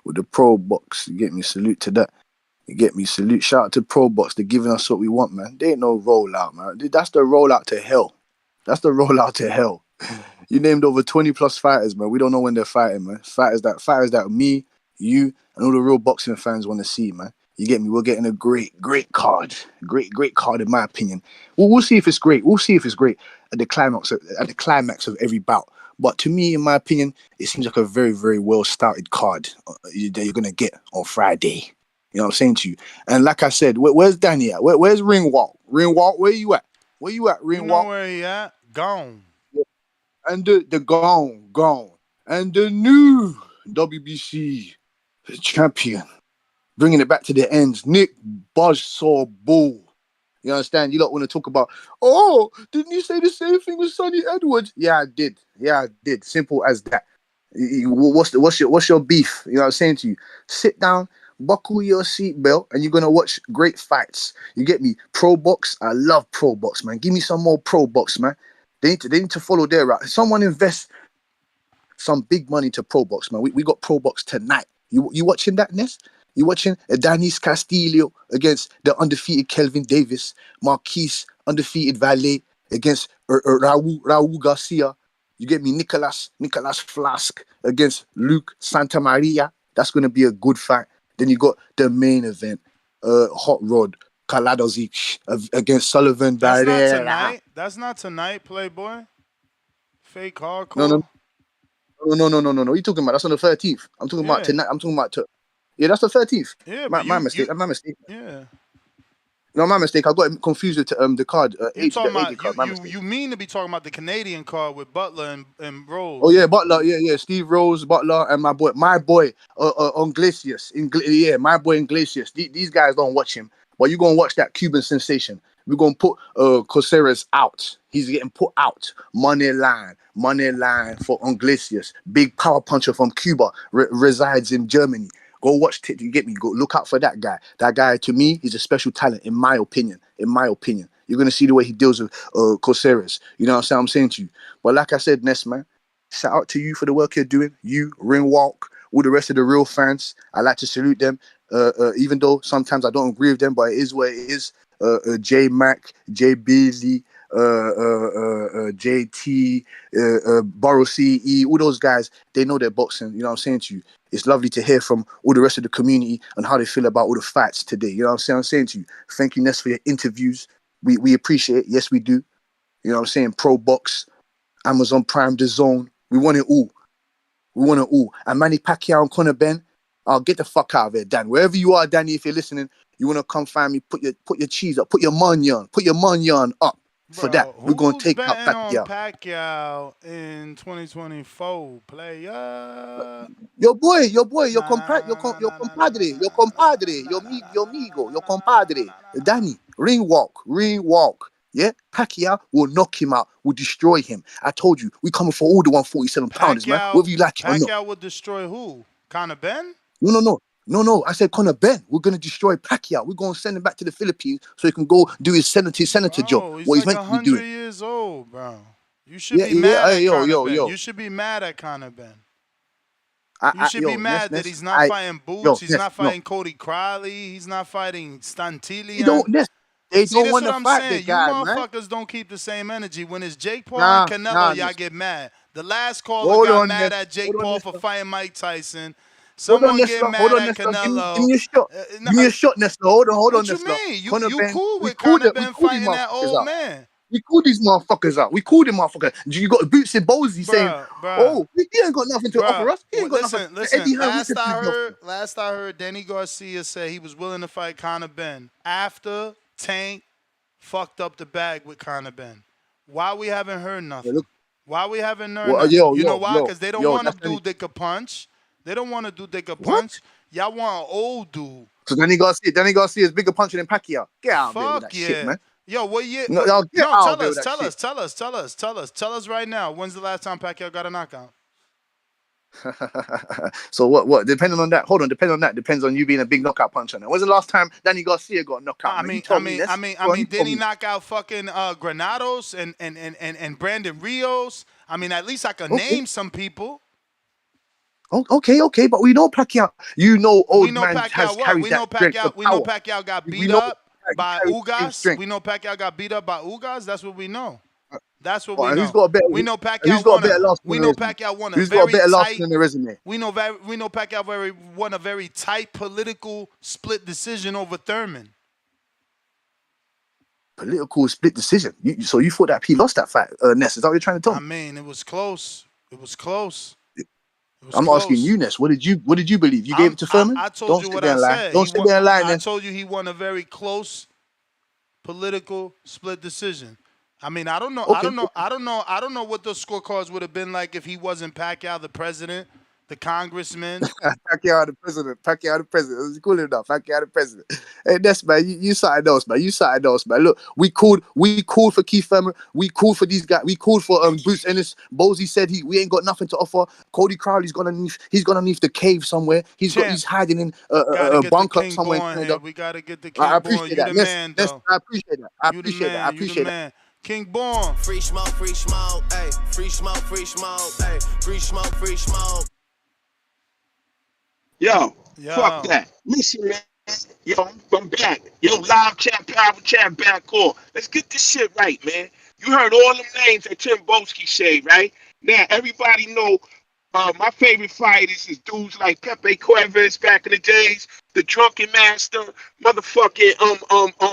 with the Pro Box. You get me? Salute to that. You get me? Salute. Shout out to Pro Box. They're giving us what we want, man. They ain't no rollout, man. That's the rollout to hell. That's the rollout to hell. You named over 20 plus fighters, man. We don't know when they're fighting, man. Fighters that me, you, and all the real boxing fans want to see, man. You get me? We're getting a great card. Great card, in my opinion. We'll see if it's great. We'll see if it's great at the climax of every bout. But to me, in my opinion, it seems like a very, very well started card that you're gonna get on Friday. You know what I'm saying to you? And like I said, where's Danny at? Where's Ringwalt? Ringwalt, where you at? Where you at, Ringwalt? You know where he at? Gone. And the gone. And the new WBC champion. Bringing it back to the ends. Nick Buzzsaw Bull. You understand? You don't want to talk about, oh, didn't you say the same thing with Sonny Edwards? Yeah, I did. Simple as that. What's your beef? You know what I'm saying to you? Sit down, buckle your seatbelt, and you're gonna watch great fights. You get me? Pro Box, I love Pro Box, man. Give me some more Pro Box, man. They need to follow their route. Someone invest some big money to Pro Box, man. We got Pro Box tonight. You watching that, Ness? You watching Danis Castillo against the undefeated Kelvin Davis, Marquise undefeated Valet against Raul Garcia. You get me? Nicolas Flask against Luke Santamaria. That's going to be a good fight. Then you got the main event, Hot Rod Kaladozic against Sullivan Barrera. That's not tonight, Playboy. Fake hardcore. No. What are you talking about? That's on the 13th. I'm talking about tonight. I'm talking about yeah, that's the 13th. Yeah, my mistake. My mistake. Yeah. No, my mistake. I got confused with the card. You talking the AD about card. My mistake. you mean to be talking about the Canadian card with Butler and Rose? Oh yeah, Butler. Yeah. Steve Rose, Butler, and my boy, Iglesias. My boy Iglesias. These guys don't watch him, but you gonna watch that Cuban sensation. We're gonna put Coceres out. He's getting put out. Money line for Iglesias. Big power puncher from Cuba resides in Germany. Go watch it. You get me? Go look out for that guy. That guy, to me, he's a special talent, in my opinion. You're gonna see the way he deals with Coceres. You know what I'm saying to you. But like I said, Ness, man, shout out to you for the work you're doing. You, Ringwalk, all the rest of the real fans. I like to salute them. Even though sometimes I don't agree with them, but it is what it is. J Mac, J Beasley, JT, Borough CE, all those guys, they know their boxing. You know what I'm saying to you? It's lovely to hear from all the rest of the community and how they feel about all the fights today. You know what I'm saying to you? Thank you, Ness, for your interviews. We appreciate it. Yes, we do. You know what I'm saying? Pro Box, Amazon Prime, The Zone. We want it all. And Manny Pacquiao and Conor Ben, I'll get the fuck out of here, Dan. Wherever you are, Danny, if you're listening, You wanna come find me? Put your cheese up. Put your money up for that. Bro, We're gonna who's take out betting on Pacquiao. Pacquiao in 2024, player? Your boy, your Nah, nah, nah, nah, nah, nah, nah, nah, compadre, your amigo, your nah, compadre, nah, nah. Danny. Ring walk. Yeah, Pacquiao will knock him out, will destroy him. I told you, we coming for all the 147 pounders, man. Pacquiao, Whether you like it or not. Pacquiao would destroy who? Conor Ben? No. I said Conor Ben. We're gonna destroy Pacquiao. We're gonna send him back to the Philippines so he can go do his senator job, Bro, he's what he's like meant to be doing. 100 years old, bro. You should Yeah, be yeah. mad Hey, at Conor yo. Ben. You should be mad at Conor Ben. You should be Yo, mad that Ness. he's not fighting Boots. He's Ness, not no. fighting Cody Crowley. He's not fighting They Stantilian. don't. Ness, they See, don't that's want what to I'm fight the saying. You guy, man. motherfuckers don't keep the same energy. When it's Jake Paul and Nah, Canelo, y'all Ness. get mad. The last caller Hold got on, mad Ness. at Jake Hold on, Paul Ness. for fighting Mike Tyson. Hold on, Someone get Nessler. Hold mad on, at Nessler. Give Canelo. me a shot. Give me a shot, Nessler. Hold on, What you Nessler. mean? Conor You Ben. cool We with called Conor it. We Ben called these fighting that motherfuckers old out. man? We called these motherfuckers out. We called him motherfuckers. You got Boots and Bosey saying, Bruh. "Oh, he ain't got nothing to offer us. He ain't got nothing." Listen. Eddie Hearn, we could do nothing. Last I heard, Danny Garcia said he was willing to fight Conor Ben after Tank fucked up the bag with Conor Ben. Why we haven't heard Yeah, nothing? look. Why we haven't heard Well, nothing? You know why? Because they don't want to That's do they could punch. They don't want to do they could what? punch. Y'all want an old dude. So Danny Garcia is bigger puncher than Pacquiao. Get out of there with Fuck that shit, yeah. man. Yo, what year? No, get out of there with that Tell shit. us right now. When's the last time Pacquiao got a knockout? So what? Depending on that, hold on. Depending on that, depends on you being a big knockout puncher. Now, when's the last time Danny Garcia got a knockout? Man, you told me this. Didn't he knock out fucking Granados and Brandon Rios? I mean, at least I could name some people. Okay, but we know Pacquiao. You know, old man Pacquiao carries that strength of We know power. Pacquiao got We beat know up by he carries the same Ugas. strength. We know Pacquiao got beat up by Ugas. That's what we know. That's what Oh, we and who's know. got a better? We know And Pacquiao who's got a won a. better last We on the know resume? Pacquiao won a Who's got a very better last tight. on the resume? We know Pacquiao won a very tight political split decision over Thurman. Political split decision. So you thought that he lost that fight, Ness? Is that what you're trying to tell me? I mean, it was close. I'm asking you, Ness. What did you believe? You gave it to Thurman? I told Don't you sit what there I and lie. said. Don't sit there and lie, I then. told you he won a very close political split decision. I mean, I don't know. Okay. I don't know what the scorecards would have been like if he wasn't Pacquiao, the president, the congressman. Pacquiao the president. It's cool enough. Pacquiao the president. Hey, Ness, man, you something else, man. Look, we called for Keith Thurman. We called for these guys. We called for Bruce Ennis. Bosey said we ain't got nothing to offer. Cody Crowley's gone underneath the cave somewhere. He's hiding in a bunker somewhere in Canada. We gotta get the I king born. appreciate You that. the man, Ness, though. I appreciate that. I appreciate that. King born. Free smoke, ayy. Free smoke, ayy. Free smoke. Yo, fuck that. Listen, man. Yo, I'm back. Yo, live chat, power chat, back on. Let's get this shit right, man. You heard all them names that Tim Boski said, right? Now, everybody know my favorite fighters is dudes like Pepe Cuevas back in the days, the Drunken Master, motherfucking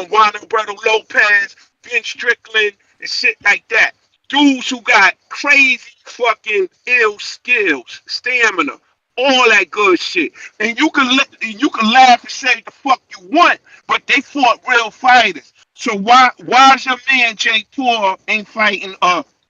Juan Alberto Lopez, Ben Strickland, and shit like that. Dudes who got crazy fucking ill skills, stamina, all that good shit. And you can laugh and say the fuck you want, but they fought real fighters. So why's your man Jake Paul ain't fighting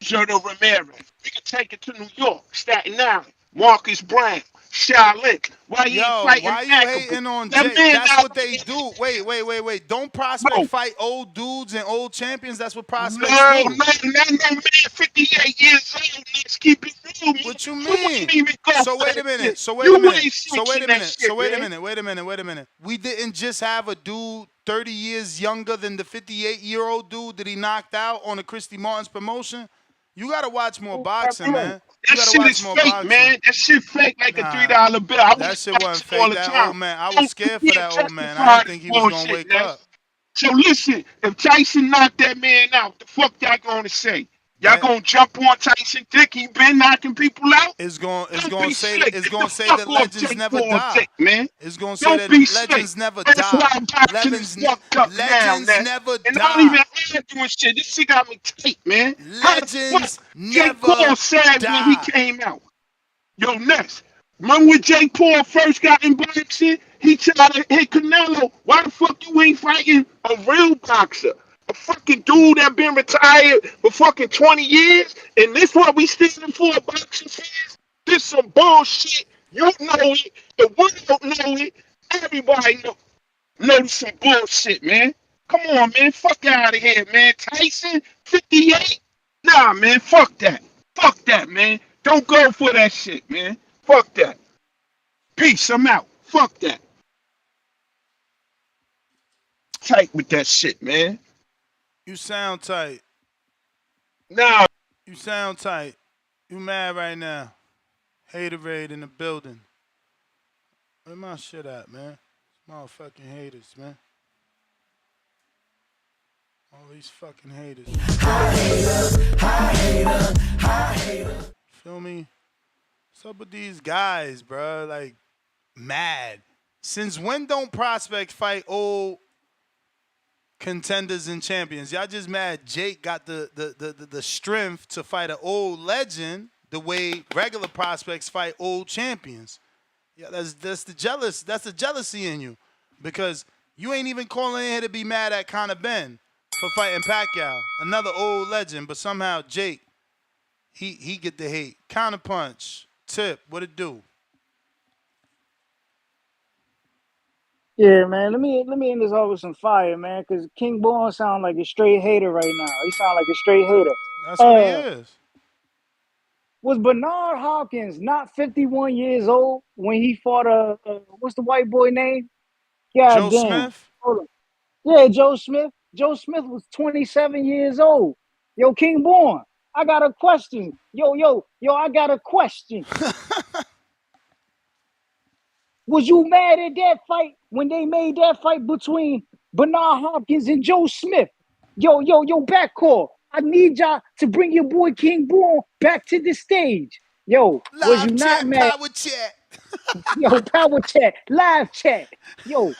Zerto Ramirez? We can take it to New York, Staten Island, Marcus Brown, Shaolin. Why he ain't Yo, fighting why you Macabre? hating on That Jake? man That's out what they do. Wait. Don't bro. prospect fight old dudes and old champions? That's what prospects No, do. not no man 58 years old. Let's keep it real, man. What you You wouldn't mean? even go So for wait that a minute. shit. You ain't searching that shit, Wait a minute. We didn't just have a dude 30 years younger than the 58-year-old dude that he knocked out on a Christy Martin's promotion. You gotta watch more boxing, man. You That gotta shit watch is more fake, boxing. man. That shit fake like a Nah, $3 bill. I that watch shit wasn't boxing all fake. the That time. old man, I was Don't scared you for can't that old man. I justify didn't this think he was gonna bullshit, wake man. up. So listen, if Tyson knocked that man out, the fuck y'all gonna say? Y'all That gonna jump on Tyson dick? He been knocking people out? is going Don't be slick. it's Get gonna the say fuck that off legends Jake never Paul die. dick, man. It's gonna say Don't that be slick. legends never That's die. why boxing is fucked up now, Legends man. never And I don't even die. arguing shit. This shit got me tight, man. How the fuck Legends Jake never Paul said when he die. came out? Yo, next. Remember when Jake Paul first got in boxing? He tried to hit Canelo. Why the fuck you ain't fighting a real boxer? A fucking dude that been retired for fucking 20 years? And this what we standing for, boxing fans? This some bullshit. You know it. The world don't know it. Everybody know this some bullshit, man. Come on, man. Fuck out of here, man. Tyson, 58? Nah, man. Fuck that. Fuck that, man. Don't go for that shit, man. Fuck that. Peace. I'm out. Fuck that. Tight with that shit, man. You sound tight. Nah. You sound tight. You mad right now. Haterade in the building. Where my shit at, man? Motherfucking haters, man. All these fucking haters. High hater. Feel me? What's up with these guys, bro? Like, mad. Since when don't prospects fight old contenders and champions? Y'all just mad Jake got the strength to fight an old legend the way regular prospects fight old champions. Yeah, that's the jealousy in you. Because you ain't even calling in here to be mad at Conor Ben for fighting Pacquiao, another old legend, but somehow Jake, he get the hate. Counter punch. Tip, what it do? Yeah, man. Let me end this off with some fire, man. Cause King Born sound like a straight hater right now. He sound like a straight hater. That's what he is. Was Bernard Hopkins not 51 years old when he fought what's the white boy name? Joe God damn. Smith? Hold on. Yeah, Joe Smith. Joe Smith was 27 years old. Yo, King Born, I got a question. Yo, I got a question. Was you mad at that fight when they made that fight between Bernard Hopkins and Joe Smith? Yo, backcourt. I need y'all to bring your boy King Born back to the stage. Yo, was you not mad? Power chat. Yo, power chat, live chat. Yo,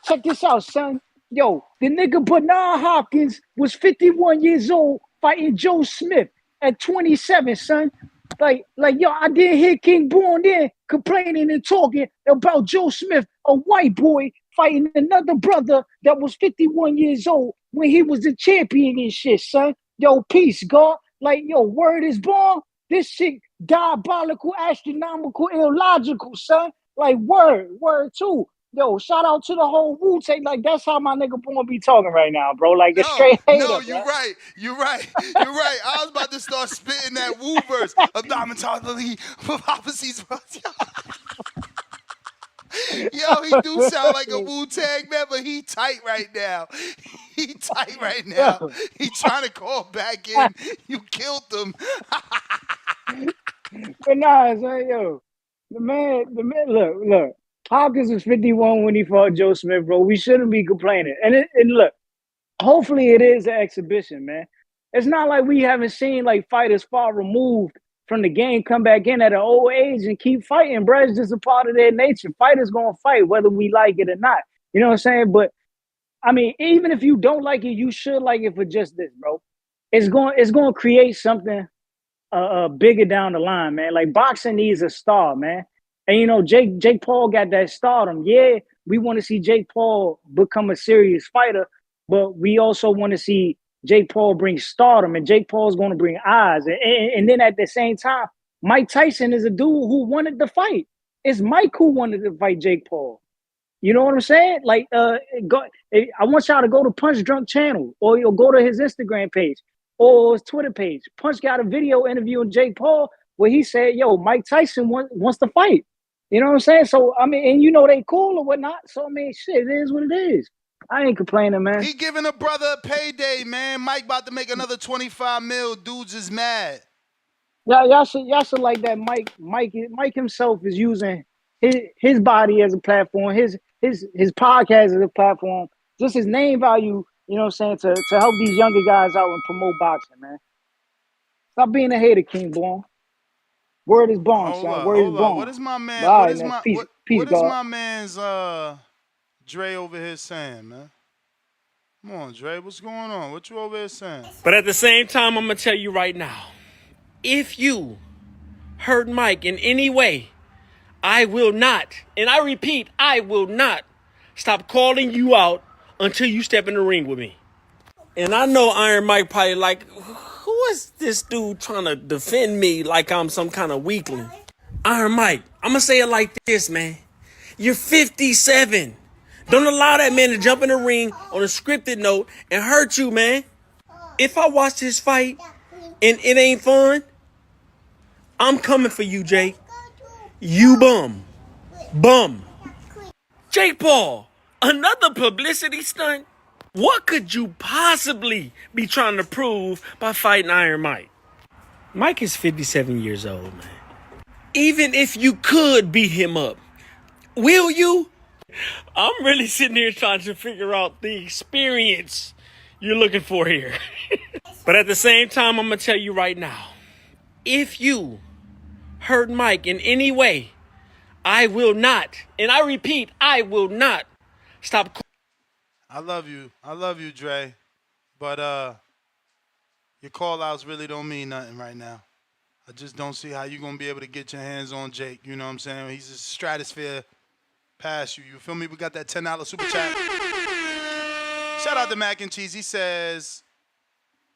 check this out, son. Yo, the nigga Bernard Hopkins was 51 years old fighting Joe Smith at 27, son. Like, yo, I didn't hear King Born there complaining and talking about Joe Smith, a white boy fighting another brother that was 51 years old when he was the champion and shit, son. Yo, peace, God. Like, yo, word is born. This shit diabolical, astronomical, illogical, son. Like, word too. Yo, shout out to the whole Wu-Tang. Like, that's how my nigga Born be talking right now, bro. Like, a straight hater, No, you're right. You're right. I was about to start spitting that Wu verse. Abdominally, prophecies. Yo, he do sound like a Wu-Tang member. He tight right now. He trying to call back in. You killed him. But nah, son, yo. The man, look. Hopkins was 51 when he fought Joe Smith, bro. We shouldn't be complaining. And look, hopefully it is an exhibition, man. It's not like we haven't seen like fighters far removed from the game come back in at an old age and keep fighting, bro. It's just a part of their nature. Fighters gonna fight whether we like it or not. You know what I'm saying? But I mean, even if you don't like it, you should like it for just this, bro. It's going to create something bigger down the line, man. Like boxing needs a star, man. And you know, Jake Paul got that stardom. Yeah, we want to see Jake Paul become a serious fighter, but we also want to see Jake Paul bring stardom, and Jake Paul is going to bring eyes. And then at the same time, Mike Tyson is a dude who wanted to fight. It's Mike who wanted to fight Jake Paul. You know what I'm saying? Like, I want y'all to go to Punch Drunk channel, or you'll go to his Instagram page or his Twitter page. Punch got a video interviewing Jake Paul where he said, yo, Mike Tyson wants to fight. You know what I'm saying? So, I mean, and you know they cool or whatnot. So, I mean, shit, it is what it is. I ain't complaining, man. He giving a brother a payday, man. Mike about to make another 25 mil. Dudes is mad. Y'all should like that. Mike himself is using his body as a platform, his podcast as a platform, just his name value. You know what I'm saying, to help these younger guys out and promote boxing, man. Stop being a hater, King Born. Word is born, son. Word is born. What is my man? All What right, is man. my Peace, what is God. my man's Dre over here saying, man? Come on, Dre. What's going on? What you over here saying? But at the same time, I'm gonna tell you right now, if you hurt Mike in any way, I will not, and I repeat, I will not stop calling you out until you step in the ring with me. And I know Iron Mike probably like, who is this dude trying to defend me like I'm some kind of weakling? Iron Mike, I'm going to say it like this, man. You're 57. Don't allow that man to jump in the ring on a scripted note and hurt you, man. If I watch this fight and it ain't fun, I'm coming for you, Jake. You bum. Bum. Jake Paul, another publicity stunt? What could you possibly be trying to prove by fighting Iron Mike? Mike is 57 years old, man. Even if you could beat him up, will you? I'm really sitting here trying to figure out the experience you're looking for here. But at the same time, I'm going to tell you right now, if you hurt Mike in any way, I will not, and I repeat, I will not stop. I love you, Dre. But your call outs really don't mean nothing right now. I just don't see how you're gonna be able to get your hands on Jake. You know what I'm saying? He's a stratosphere past you. You feel me? We got that $10 super chat. Shout out to Mac and Cheese. He says,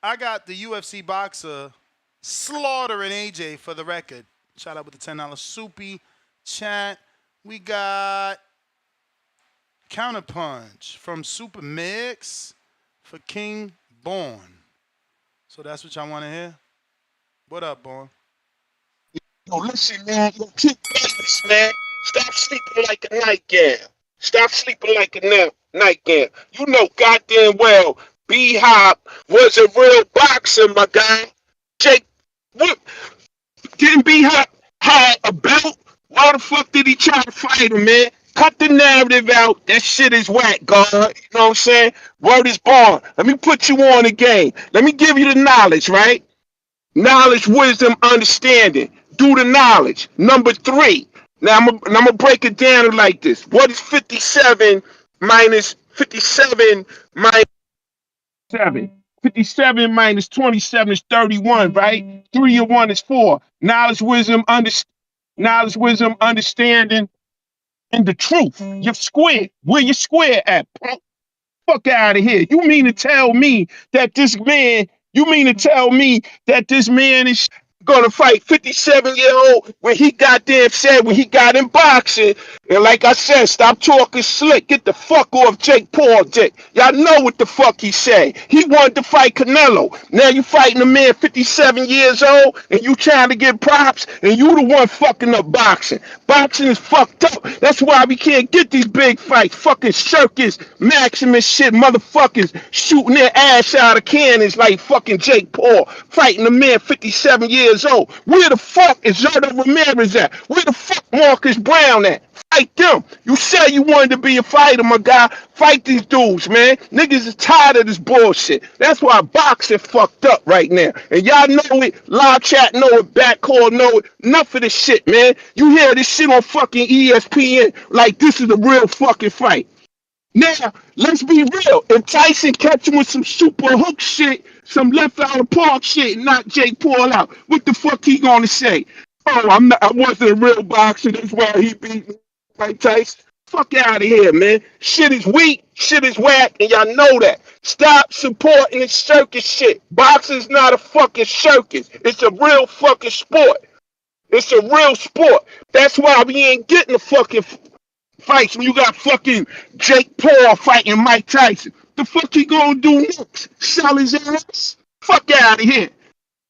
I got the UFC boxer slaughtering AJ for the record. Shout out with the $10 soupy chat. We got Counterpunch from Super Mix for King Born. So that's what y'all want to hear? What up, Born? Yo, listen, man. Yo, keep this, man. Stop sleeping like a nightgown. Stop sleeping like a nightgown. You know goddamn well B-Hop was a real boxer, my guy. Jake, what? Didn't B-Hop have a belt? Why the fuck did he try to fight him, man? Cut the narrative out. That shit is whack, God. You know what I'm saying? Word is born. Let me put you on the game. Let me give you the knowledge, right? Knowledge, wisdom, understanding. Do the knowledge. Number 3. Now I'm gonna break it down like this. What is 57 minus 57 minus 7? 57 minus 27 is 31, right? 3 and 1 is 4. Knowledge, wisdom, understanding, and the truth. You're square. Where you square at, punk? Fuck out of here. You mean to tell me that this man is gonna fight 57-year-old when he goddamn said when he got in boxing? And like I said, stop talking slick. Get the fuck off Jake Paul dick. Y'all know what the fuck he said. He wanted to fight Canelo. Now you fighting a man 57 years old and you trying to get props and you the one fucking up boxing. Boxing is fucked up. That's why we can't get these big fights. Fucking circus, Maximus shit, motherfuckers shooting their ass out of cannons like fucking Jake Paul fighting a man 57 years old. Where the fuck is Zerto Ramirez at? Where the fuck Marcus Brown at? Fight them. You said you wanted to be a fighter, my guy. Fight these dudes, man. Niggas is tired of this bullshit. That's why boxing fucked up right now. And y'all know it. Live chat know it. Backcourt know it. Enough of this shit, man. You hear this shit on fucking ESPN like this is a real fucking fight. Now, let's be real. If Tyson catch him with some super hook shit, some left out of park shit, and knock Jake Paul out, what the fuck he gonna say? Oh, I wasn't a real boxer. That's why he beat me. Mike Tyson. Fuck out of here, man. Shit is weak, shit is whack, and y'all know that. Stop supporting this circus shit. Boxing's not a fucking circus. It's a real fucking sport. It's a real sport. That's why we ain't getting the fucking fights when you got fucking Jake Paul fighting Mike Tyson. The fuck he gonna do next? Sell his ass? Fuck out of here.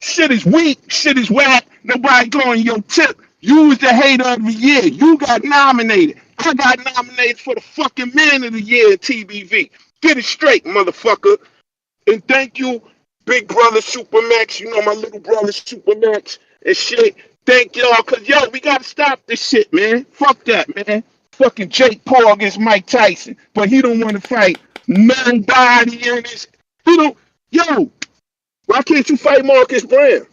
Shit is weak. Shit is whack. Nobody going your tip. You was the hater of the year. You got nominated. I got nominated for the fucking man of the year at TBV. Get it straight, motherfucker. And thank you, big brother Supermax. You know my little brother Supermax and shit. Thank y'all, cause yo, we gotta stop this shit, man. Fuck that, man. Fucking Jake Paul against Mike Tyson, but he don't want to fight nobody in this. He don't. Yo, why can't you fight Marcus Brown?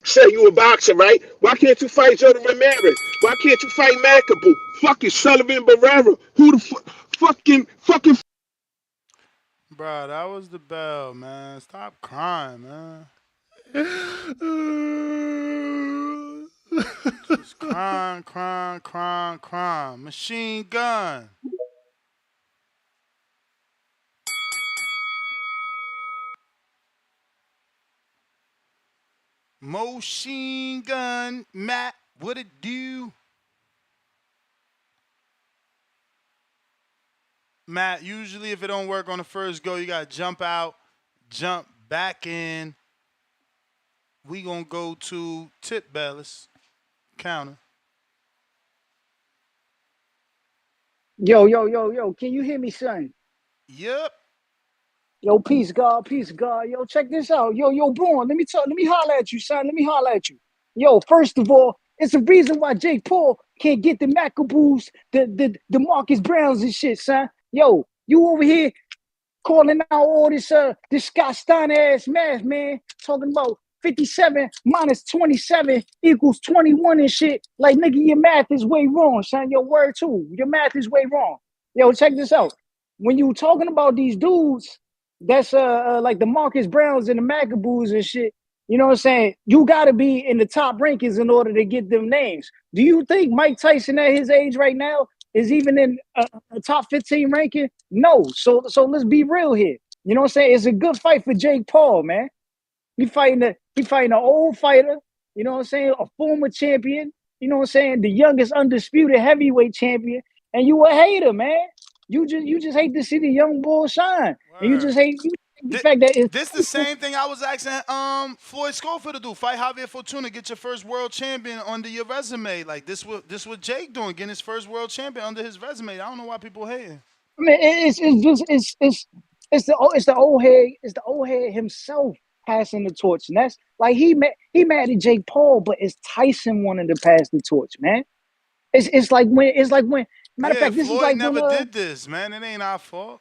Say you a boxer, right? Why can't you fight Jordan Ramirez? Why can't you fight Makabu? Fucking Sullivan Barrera. Who the fucking. Bro, that was the bell, man. Stop crying, man. It's crime, crime, crime, crime. Machine gun. Machine gun. Matt, what it do? Matt, usually if it don't work on the first go, you gotta jump out, jump back in. We gonna go to Tip Bellis counter. Yo, yo, yo, yo, can you hear me, son? Yep. Yo, peace, God, peace, God. Yo, check this out. Yo, Broner, let me holler at you, son. Let me holler at you. Yo, first of all, it's the reason why Jake Paul can't get the Macaboos, the Marcus Browns and shit, son. Yo, you over here calling out all this Scott Steiner ass math, man. Talking about 57 minus 27 equals 21 and shit. Like, nigga, your math is way wrong, son. Your word too. Your math is way wrong. Yo, check this out. When you talking about these dudes, that's like the Marcus Browns and the Macaboos and shit. You know what I'm saying? You got to be in the top rankings in order to get them names. Do you think Mike Tyson at his age right now is even in a top 15 ranking? No. So let's be real here. You know what I'm saying? It's a good fight for Jake Paul, man. He fighting an old fighter, you know what I'm saying? A former champion, you know what I'm saying? The youngest undisputed heavyweight champion. And you a hater, man. You just hate to see the young bull shine. And you just hate the fact that it's This the same thing I was asking Floyd Schofield to do. Fight Javier Fortuna, get your first world champion under your resume. Like this what Jake doing, getting his first world champion under his resume. I don't know why people hating. I mean, it's the old head himself passing the torch, and that's like he mad at Jake Paul, but it's Tyson wanting to pass the torch, man. It's like when matter of Yeah, fact, this is Floyd like when never did this, man. It ain't our fault.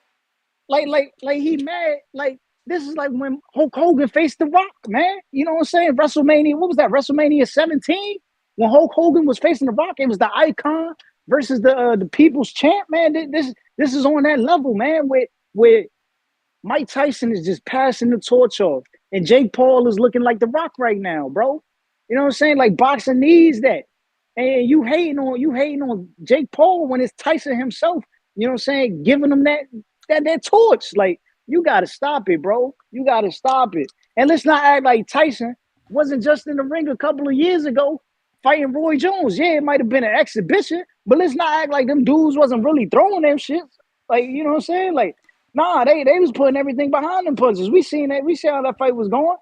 like he mad like this is like when Hulk Hogan faced The Rock, man. You know what I'm saying? WrestleMania, what was that? WrestleMania 17 when Hulk Hogan was facing The Rock. It was the Icon versus the People's Champ, man. This is on that level, man. Where Mike Tyson is just passing the torch off, and Jake Paul is looking like The Rock right now, bro. You know what I'm saying? Like boxing needs that, and you hating on Jake Paul when it's Tyson himself. You know what I'm saying? Giving him that torch, like you got to stop it, bro. You got to stop it, and let's not act like Tyson wasn't just in the ring a couple of years ago fighting Roy Jones. Yeah, it might have been an exhibition, but let's not act like them dudes wasn't really throwing them shits. Like, you know what I'm saying? Like, nah, they was putting everything behind them punches. We seen that. We see how that fight was going.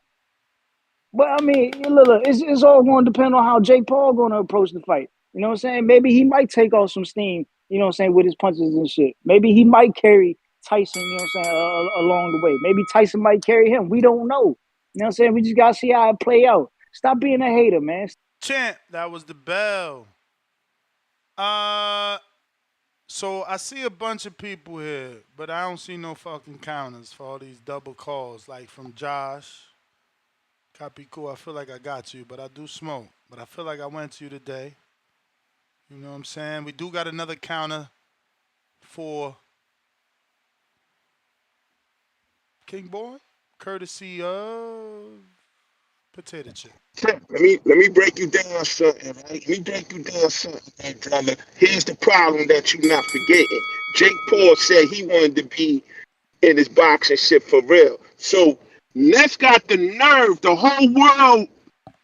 But I mean, look, it's all going to depend on how Jake Paul going to approach the fight. You know what I'm saying? Maybe he might take off some steam. You know what I'm saying, with his punches and shit. Maybe he might carry Tyson. You know what I'm saying, along the way. Maybe Tyson might carry him. We don't know. You know what I'm saying? We just gotta see how it play out. Stop being a hater, man. Champ, that was the bell. So I see a bunch of people here, but I don't see no fucking counters for all these double calls. Like from Josh. Copy cool. I feel like I got you, but I do smoke. But I feel like I went to you today. You know what I'm saying? We do got another counter for King Boy, courtesy of Potato Chip. Let me break you down something, right? Let me break you down something, my brother. Here's the problem that you're not forgetting. Jake Paul said he wanted to be in his boxing shit for real. So Ness got the nerve, the whole world.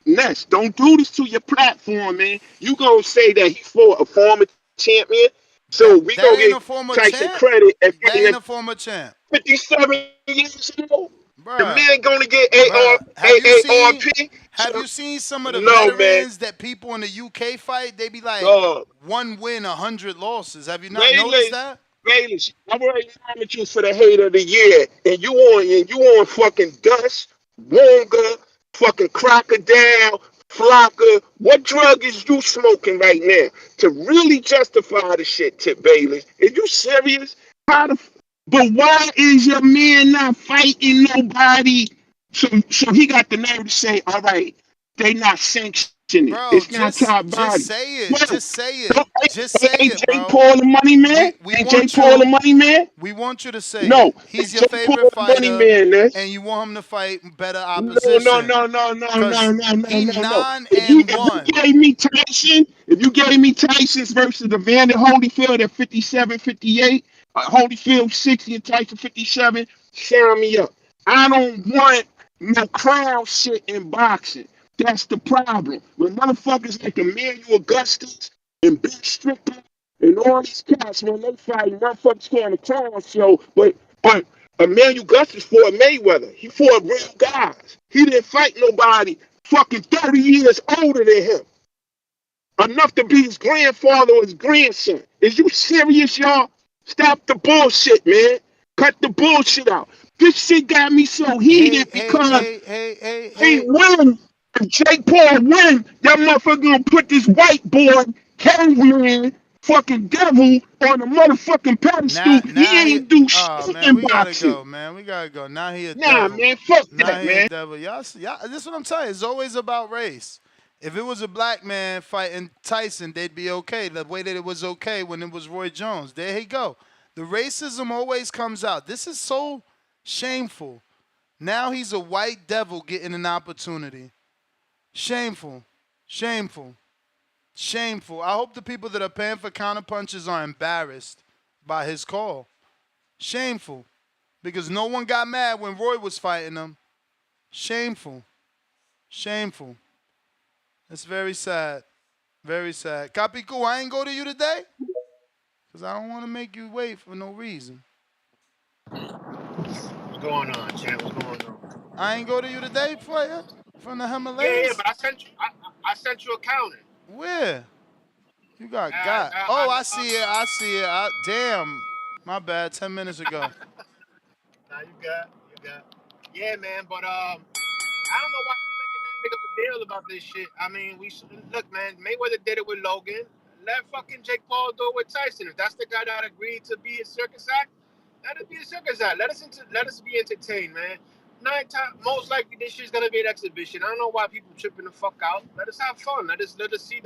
Ness, don't do this to your platform, man. You gonna say that he fought a former champion? So we That gonna ain't give a former Tyson champ. credit at That ain't a former champ. 57 years old. The Bruh. man gonna get Bruh. AARP. Have So you seen some of the no, man. veterans that people in the UK fight? They be like Dog. 1 win, 100 losses. Have you not noticed Bayless, that? Bayless, I already nominated you for the hate of the year, and you on fucking Dust, Wonga, fucking Crocodile, Flocka. What drug is you smoking right now to really justify the shit, Tip Bayless? Is you serious? How the? But why is your man not fighting nobody? So he got the nerve to say, all right, they not sanctioned it. Bro, It's not just top body. say it. Bro, Just say it. don't, Just say ain't it, Jake bro. Paul the money man? We Ain't Jake want Paul the you. money man? We want you to say No, it. He's your Jake Paul favorite the money fighter, man. and you want him to fight better No, no, opposition. no, no, no, no, Cause no, no, he no, no. nine If you and if you one. gave me Tyson, if you gave me Tyson versus Evander Holyfield at 57, 58, Holyfield 60 and Tyson 57, sign me up. I don't want no crown shit in boxing. That's the problem. When motherfuckers like Emmanuel Augustus and Big Strickland and all these cats, man, they fight motherfuckers for the crown show, but Emmanuel Augustus fought Mayweather. He fought real guys. He didn't fight nobody fucking 30 years older than him. Enough to be his grandfather or his grandson. Is you serious, y'all? Stop the bullshit, man. Cut the bullshit out. This shit got me so Hey, heated hey, because hey, hey, hey, he hey. win. If Jake Paul win, that motherfucker gonna put this white boy, caveman, fucking devil on a motherfucking pedestal. He Now he. ain't do Oh shit man, in we gotta boxing. go, man. We gotta go. Now he a Nah, devil. man, fuck Now that, he a man. devil. Y'all. This is what I'm telling you. It's always about race. If it was a black man fighting Tyson, they'd be okay. The way that it was okay when it was Roy Jones. There he go. The racism always comes out. This is so shameful. Now he's a white devil getting an opportunity. Shameful. Shameful. Shameful. I hope the people that are paying for counterpunches are embarrassed by his call. Shameful. Because no one got mad when Roy was fighting him. Shameful. Shameful. It's very sad. Very sad. Capicu, I ain't go to you today? Because I don't want to make you wait for no reason. What's going on, champ? What's going on? I ain't go to you today, player? From the Yeah, Himalayas? but I sent you. I sent you a counter. Where? You I, got. I, Oh, I I, see it. I see it. Damn. My bad. 10 minutes ago. Nah, you got. Yeah, man. But I don't know why we're making that big of a deal about this shit. I mean, look, man. Mayweather did it with Logan. Let fucking Jake Paul do it with Tyson. If that's the guy that agreed to be a circus act, let it be a circus act. Let us be entertained, man. Most likely this shit's gonna be an exhibition. I don't know why people tripping the fuck out. Let us have fun. Let us see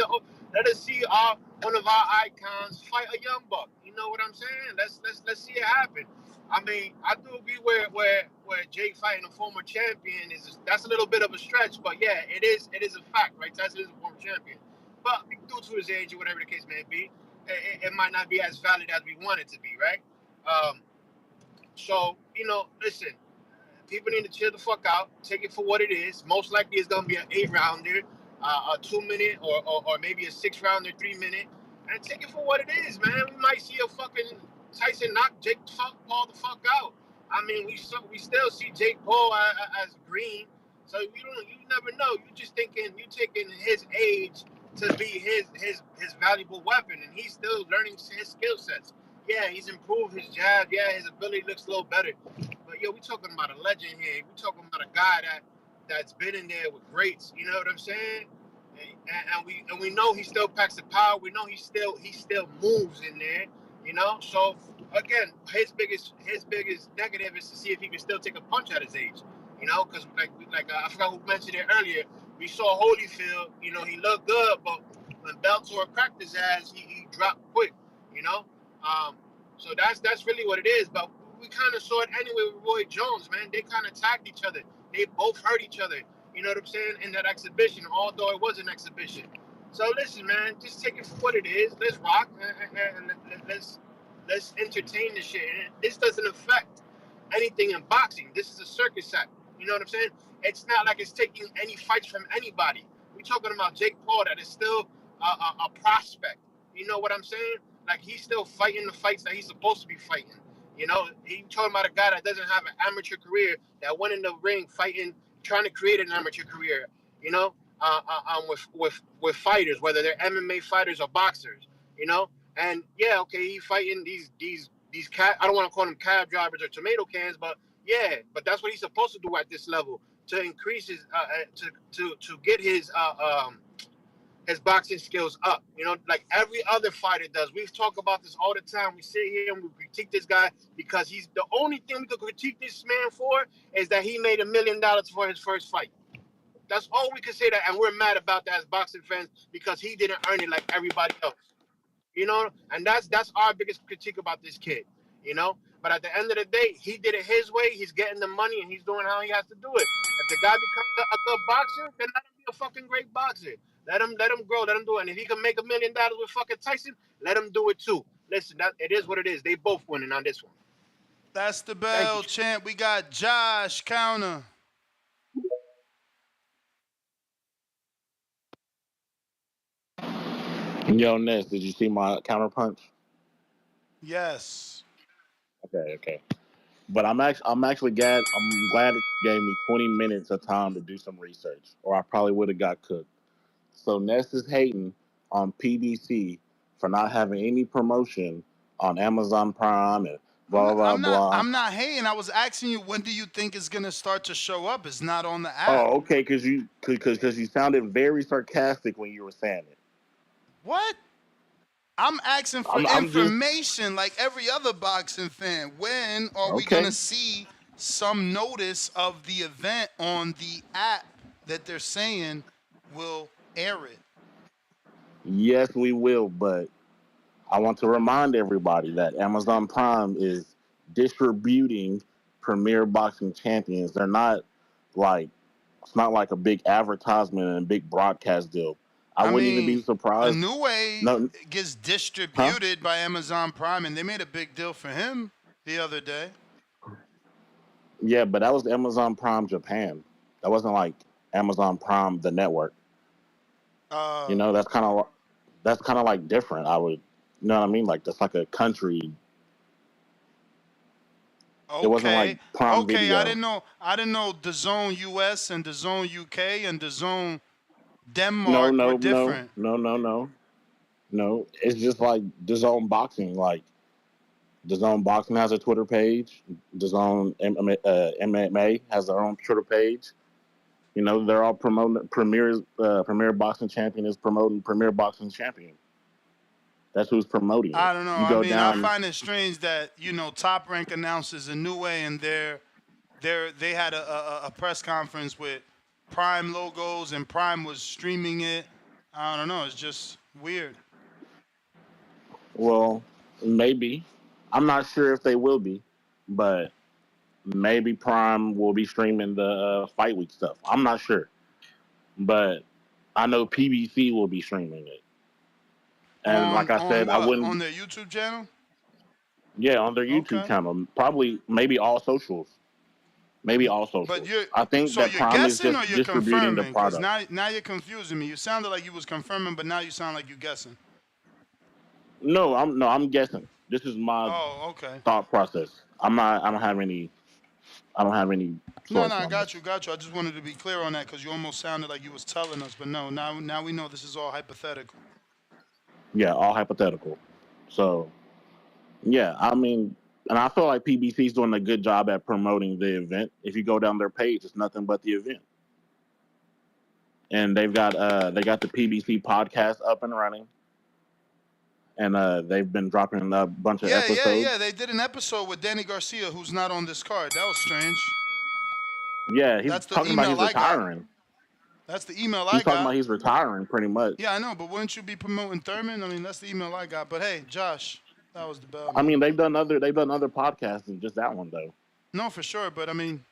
one of our icons fight a young buck. You know what I'm saying? Let's see it happen. I mean, I do agree where Jake fighting a former champion that's a little bit of a stretch, but yeah, it is a fact, right? Tyson is a former champion, but due to his age or whatever the case may be, it might not be as valid as we want it to be, right? So listen, people need to chill the fuck out, take it for what it is. Most likely it's gonna be an 8 rounder, a 2 minute, or maybe a 6 rounder, 3 minute, and take it for what it is, man. We might see a fucking Tyson knock Jake Paul the fuck out. I mean, we still see Jake Paul as green, so you never know. You taking his age to be his valuable weapon, and he's still learning his skill sets. Yeah, he's improved his jab. Yeah, his ability looks a little better. But yo, we talking about a legend here. We talking about a guy that's been in there with greats. You know what I'm saying? And we know he still packs the power. We know he still moves in there. So again, his biggest negative is to see if he can still take a punch at his age. Because I forgot who mentioned it earlier. We saw Holyfield. He looked good, but when Bellator cracked his ass, he dropped quick. You know. So that's really what it is. But we kind of saw it anyway with Roy Jones, man. They kind of tagged each other. They both hurt each other. You know what I'm saying? In that exhibition, although it was an exhibition. So listen, man, just take it for what it is. Let's rock and let's entertain this shit. And this doesn't affect anything in boxing. This is a circus act. You know what I'm saying? It's not like it's taking any fights from anybody. We're talking about Jake Paul that is still a prospect. You know what I'm saying? Like he's still fighting the fights that he's supposed to be fighting. He talking about a guy that doesn't have an amateur career that went in the ring fighting, trying to create an amateur career. You know, with fighters, whether they're MMA fighters or boxers. And yeah, okay, he fighting these cat. I don't want to call them cab drivers or tomato cans, but yeah, but that's what he's supposed to do at this level to increase his to get his boxing skills up, like every other fighter does. We've talked about this all the time. We sit here and we critique this guy because he's the only thing we could critique this man for is that he made $1 million for his first fight. That's all we can say that, and we're mad about that as boxing fans because he didn't earn it like everybody else. You know, and that's our biggest critique about this kid. You know, but at the end of the day, he did it his way. He's getting the money, and he's doing how he has to do it. If the guy becomes a good boxer, then let him be a fucking great boxer. Let him grow. Let him do it. And if he can make $1 million with fucking Tyson, let him do it too. Listen, that it is what it is. They both winning on this one. That's the Thank you. bell, champ. We got Josh counter. Yo, Ness, did you see my counter punch? Yes. Okay. But I'm glad that you gave me 20 minutes of time to do some research, or I probably would have got cooked. So Ness is hating on PBC for not having any promotion on Amazon Prime and blah blah blah. I'm not hating. I was asking you, when do you think it's gonna start to show up? It's not on the app. Oh, okay, because you sounded very sarcastic when you were saying it. What? I'm asking for I'm just information like every other boxing fan. When are we okay. gonna see some notice of the event on the app that they're saying will air it? Yes, we will, but I want to remind everybody that Amazon Prime is distributing Premier Boxing Champions. They're not like it's not like a big advertisement and a big broadcast deal. I I wouldn't even be mean, surprised. Inoue No, gets huh? distributed by Amazon Prime, and they made a big deal for him the other day. Yeah, but that was Amazon Prime Japan. That wasn't like Amazon Prime the network. You Uh, know, that's kind of like different. You know what I mean? Like that's like a country. It wasn't like okay, Prime okay. I Video. didn't know. I didn't know the Zone US and the Zone UK and the Zone No, Denmark were no, no, different. no, no, no, no. It's just like DAZN Boxing. Like DAZN Boxing has a Twitter page. DAZN MMA has their own Twitter page. You know, they're all promoting Premier Boxing Champion is promoting Premier Boxing Champion. That's who's promoting it. I don't know. You I go mean, I down. find it strange that Top Rank announces Inoue and they had a press conference with Prime logos and Prime was streaming it. I don't know. It's just weird. Well, maybe. I'm not sure if they will be, but maybe Prime will be streaming the fight week stuff. I'm not sure, but I know PBC will be streaming it. And like I On said, I what? On wouldn't. their YouTube channel? Yeah, on their YouTube Okay. channel, probably maybe all socials, maybe all But socials. I think that you're Prime is guessing or just you're distributing the confirming? Because product. now you're confusing me. You sounded like you was confirming, but now you sound like you guessing. No, I'm guessing. This is my Oh, okay. thought process. I'm not. I don't have any No, source I on got you, this. got you. I just wanted to be clear on that because you almost sounded like you was telling us, but no, now we know this is all hypothetical. Yeah, all hypothetical. So yeah, I mean, and I feel like PBC is doing a good job at promoting the event. If you go down their page, it's nothing but the event, and they got the PBC podcast up and running, and they've been dropping a bunch of Yeah. episodes. They did an episode with Danny Garcia, who's not on this card. That was strange. Yeah, he's That's the talking about email he's I got. retiring. That's the email I He's talking about got. he's retiring, pretty much. Yeah, I know, but wouldn't you be promoting Thurman? I mean, that's the email I got. But hey, Josh, that was the bell, I man. mean, they've done other podcasts than just that one though. No, for sure. But I mean,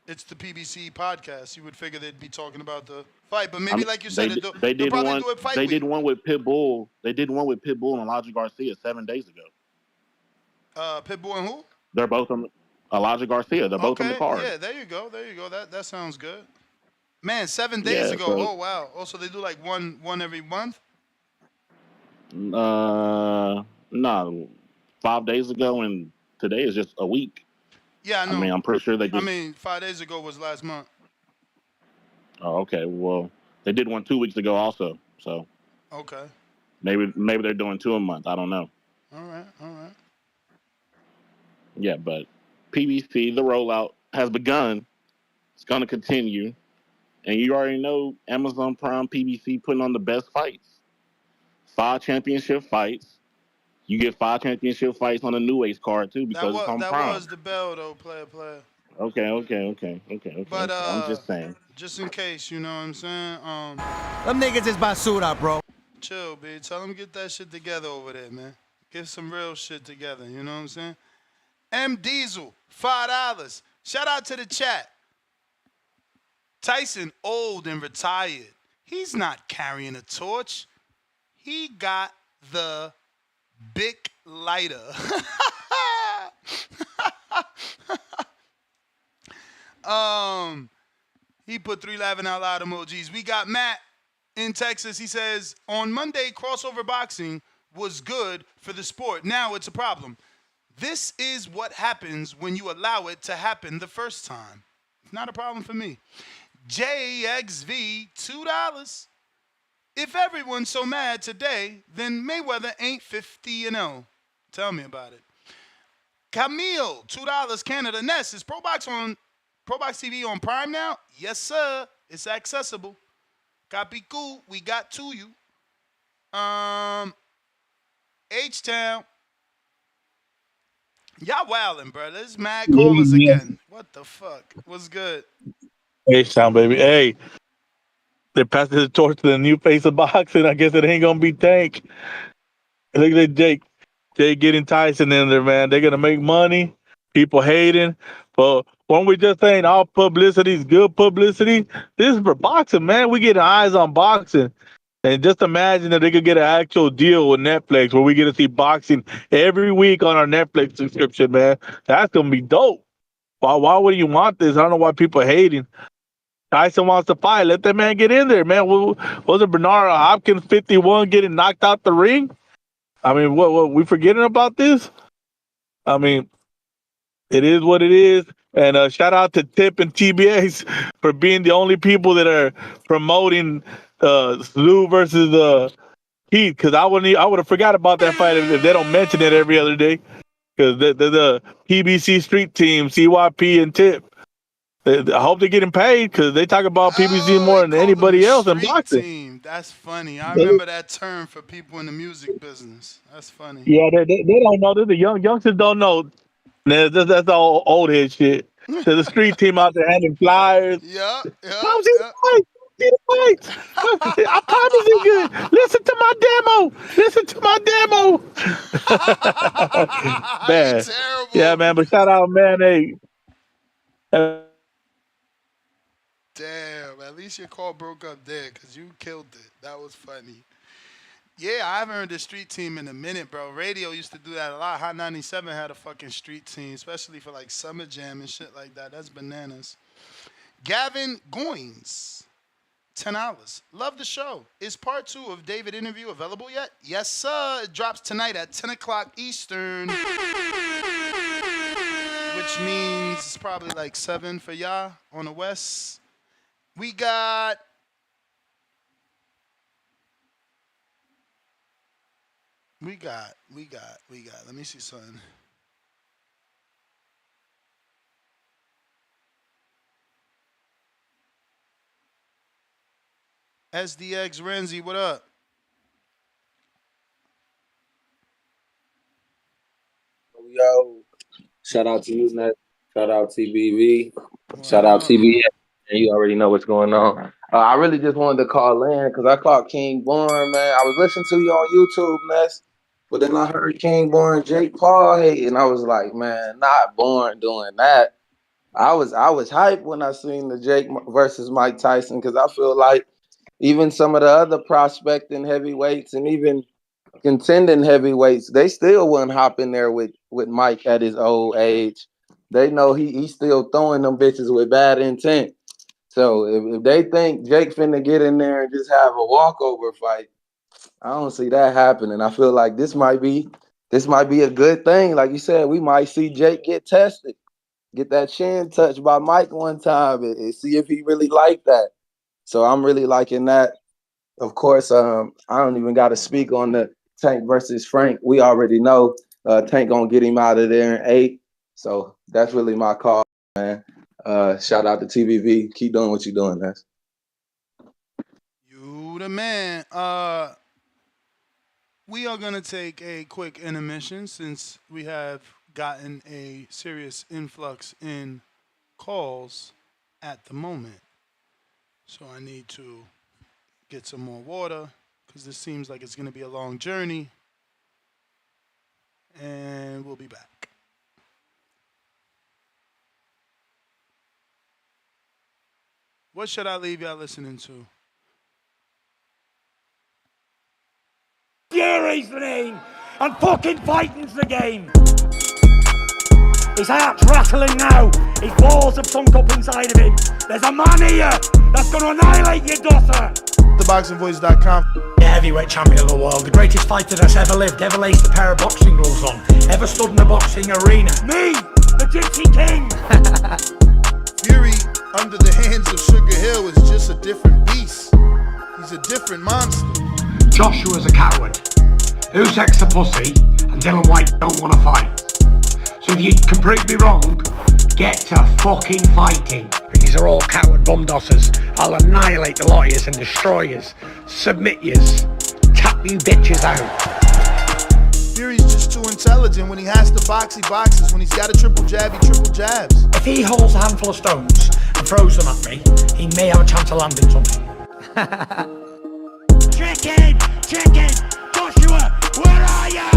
it's the PBC podcast. You would figure they'd be talking about the fight, but I maybe mean, like you said, they they they'll did probably one do it fight they did week. one with Pitbull. They did one with Pitbull and Elijah Garcia 7 days ago. Pitbull and who? They're both on Elijah Garcia. They're both on the Okay, card. yeah, there you go. That sounds good. Man, 7 days Yeah. ago. So Oh wow. Also, they do like one every month. no, 5 days ago and today is just a week. Yeah, I I mean, know. I'm pretty sure they I just. mean, 5 days ago was last month. Oh, okay. Well, they did one 2 weeks ago also. So Okay. maybe they're doing two a month. I don't know. All right. All right. Yeah, but PBC the rollout has begun. It's going to continue, and you already know Amazon Prime PBC putting on the best fights. 5 championship fights. You get 5 championship fights on the New Age card too That because it's was on that was Prime. the bell though, player. Okay. But I'm just saying. Just in case, you know what I'm saying? Them niggas is basura, bro. Chill, B. Tell them get that shit together over there, man. Get some real shit together, you know what I'm saying? M Diesel, $5. Shout out to the chat. Tyson old and retired. He's not carrying a torch. He got the Bic lighter. He put 3 laughing out loud emojis. We got Matt in Texas. He says, on Monday, crossover boxing was good for the sport. Now it's a problem. This is what happens when you allow it to happen the first time. Not a problem for me. JXV, $2. If everyone's so mad today, then Mayweather ain't 50-0. Tell me about it. Camille, $2. Canada. Ness, is Pro Box TV on Prime now? Yes, sir. It's accessible. Copy cool. We got to you. H-Town. Y'all wildin', bro. There's mad callers again. What the fuck? What's good? H-Town, baby. Hey, they passed the torch to the new face of boxing. I guess it ain't gonna be Tank. Look at Jake. Jake getting Tyson in there, man. They're gonna make money. People hating. But when we just saying all publicity is good publicity, this is for boxing, man. We getting eyes on boxing. And just imagine that they could get an actual deal with Netflix where we get to see boxing every week on our Netflix subscription, man. That's gonna be dope. Why would you want this? I don't know why people are hating. Tyson wants to fight. Let that man get in there, man. Wasn't Bernard Hopkins 51 getting knocked out the ring? I mean, what we forgetting about this? I mean, it is what it is. And shout out to Tip and TBS for being the only people that are promoting Lou versus Heath. Because I would have forgot about that fight if they don't mention it every other day. Because the PBC Street Team, CYP and Tip. I hope they're getting paid because they talk about PBC more than anybody else in Street boxing. team. That's funny. I remember that term for people in the music business. That's funny. Yeah, they don't know. The youngsters don't know. That's all old head shit. There's a street team out there handing flyers. Yep. Come see the fight. See the fights. I promise you good. Listen to my demo. Listen to my demo. Man. Yeah, man. But shout out, man. Hey. Damn. At least your call broke up there because you killed it. That was funny. Yeah, I haven't heard the street team in a minute, bro. Radio used to do that a lot. Hot 97 had a fucking street team, especially for like Summer Jam and shit like that. That's bananas. Gavin Goins, $10. Love the show. Is part 2 of David interview available yet? Yes, sir. It drops tonight at 10 o'clock Eastern, which means it's probably like 7 for y'all on the West. We got Let me see something. SDX Renzi, what up? Yo, shout out to you, Net. Shout out TBV. Shout out TBS. And you already know what's going on. I really just wanted to call in because I caught King Born, man. I was listening to you on YouTube, Ness, but then I heard King Born, Jake Paul hate, and I was like, man, not Born doing that. I was hyped when I seen the Jake versus Mike Tyson because I feel like even some of the other prospecting heavyweights and even contending heavyweights, they still wouldn't hop in there with Mike at his old age. They know he's still throwing them bitches with bad intent. So if they think Jake finna get in there and just have a walkover fight, I don't see that happening. I feel like this might be a good thing. Like you said, we might see Jake get tested, get that chin touched by Mike one time and see if he really like that. So I'm really liking that. Of course, I don't even got to speak on the Tank versus Frank. We already know Tank gonna get him out of there in 8. So that's really my call, man. Shout out to TVV. Keep doing what you're doing, man. You the man. We are gonna take a quick intermission since we have gotten a serious influx in calls at the moment. So I need to get some more water because this seems like it's going to be a long journey. And we'll be back. What should I leave y'all listening to? Fury's the name, and fucking fighting's the game. His heart's rattling now. His balls have sunk up inside of him. There's a man here that's going to annihilate your daughter. TheBoxingVoice.com. The heavyweight champion of the world, the greatest fighter that's ever lived, ever laced a pair of boxing gloves on, ever stood in a boxing arena. Me, the Gypsy King. Fury under the hands of Sugar Hill is just a different beast. He's a different monster. Joshua's a coward. Who sex a pussy and Dylan White don't want to fight? So if you can prove me wrong, get to fucking fighting. These are all coward bumdossers. I'll annihilate the lot of yous and destroy yous. Submit yous. Tap you bitches out. Fury's just too intelligent. When he has to box, he boxes. When he's got a triple jab, he triple jabs. If he holds a handful of stones and throws them at me, he may have a chance of landing something. Chicken! Chicken! Joshua! Where are you?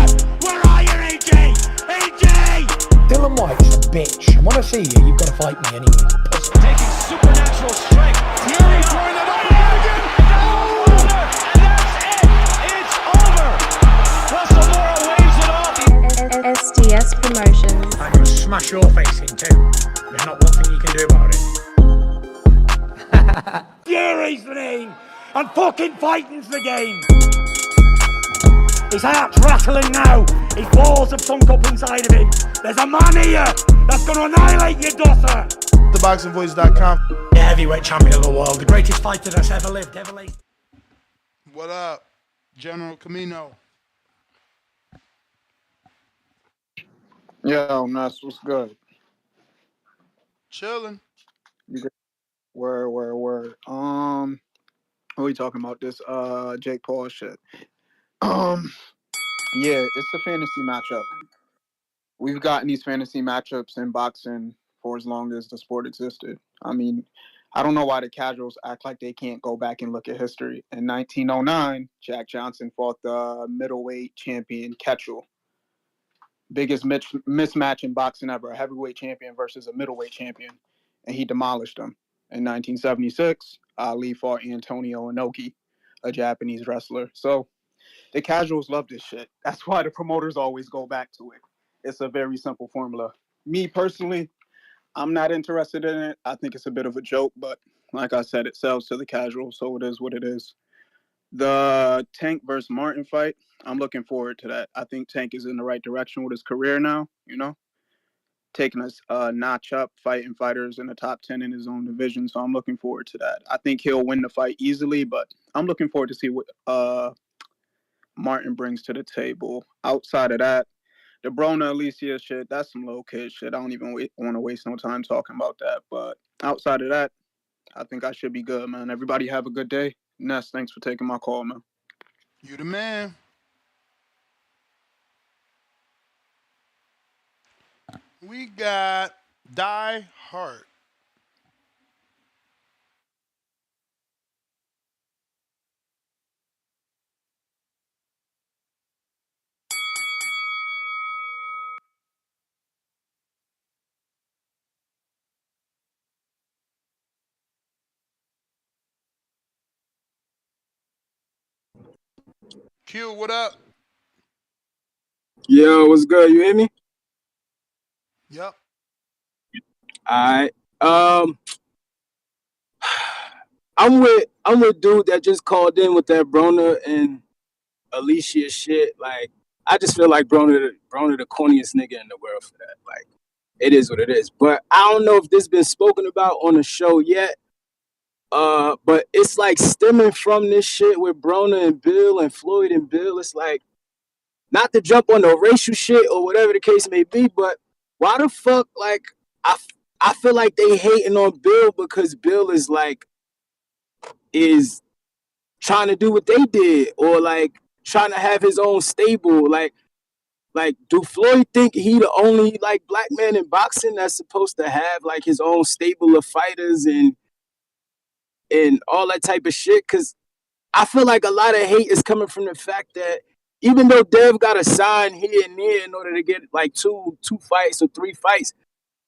Where are you, AJ? AJ! Dylan White's a bitch. I want to see you. You've got to fight me anyway. Taking supernatural strength. Fury throwing it up again. And that's it. It's over. Russell Mora waves it off. SDS Promotions. I'm going to smash your face in too. There's not one thing you can do about it. Fury's the name, and fucking fighting's the game. His heart's rattling now. His balls have sunk up inside of him. There's a man here that's going to annihilate your daughter. TheBoxingVoice.com. The heavyweight champion of the world, the greatest fighter that's ever lived, ever lived. What up, General Camino? Yo, Nuss, what's good? Chilling. You good? Word. What are we talking about? This Jake Paul shit. Yeah, it's a fantasy matchup. We've gotten these fantasy matchups in boxing for as long as the sport existed. I mean, I don't know why the casuals act like they can't go back and look at history. In 1909, Jack Johnson fought the middleweight champion Ketchel. Biggest mismatch in boxing ever, a heavyweight champion versus a middleweight champion, and he demolished him. In 1976, Ali fought Antonio Inoki, a Japanese wrestler. So the casuals love this shit. That's why the promoters always go back to it. It's a very simple formula. Me personally, I'm not interested in it. I think it's a bit of a joke, but like I said, it sells to the casuals, so it is what it is. The Tank versus Martin fight, I'm looking forward to that. I think Tank is in the right direction with his career now, taking a notch up, fighting fighters in the top 10 in his own division. So I'm looking forward to that. I think he'll win the fight easily, but I'm looking forward to see what Martin brings to the table. Outside of that, the Broner Alycia shit, that's some little kid shit. I don't even want to waste no time talking about that. But outside of that, I think I should be good, man. Everybody have a good day. Ness, thanks for taking my call, man. You the man. We got Die Hard. Q, what up? Yo, what's good? You hear me? Yep. Alright. I'm with dude that just called in with that Broner and Alycia shit. Like, I just feel like Broner the corniest nigga in the world for that. Like, it is what it is. But I don't know if this been spoken about on the show yet. But it's like stemming from this shit with Broner and Bill and Floyd and Bill. It's like, not to jump on the racial shit or whatever the case may be, but why the fuck, like, I feel like they hating on Bill because Bill is trying to do what they did, or like trying to have his own stable. Like do Floyd think he the only like black man in boxing that's supposed to have like his own stable of fighters and and all that type of shit. Because I feel like a lot of hate is coming from the fact that even though Dev got a sign here and there in order to get like two fights or 3 fights,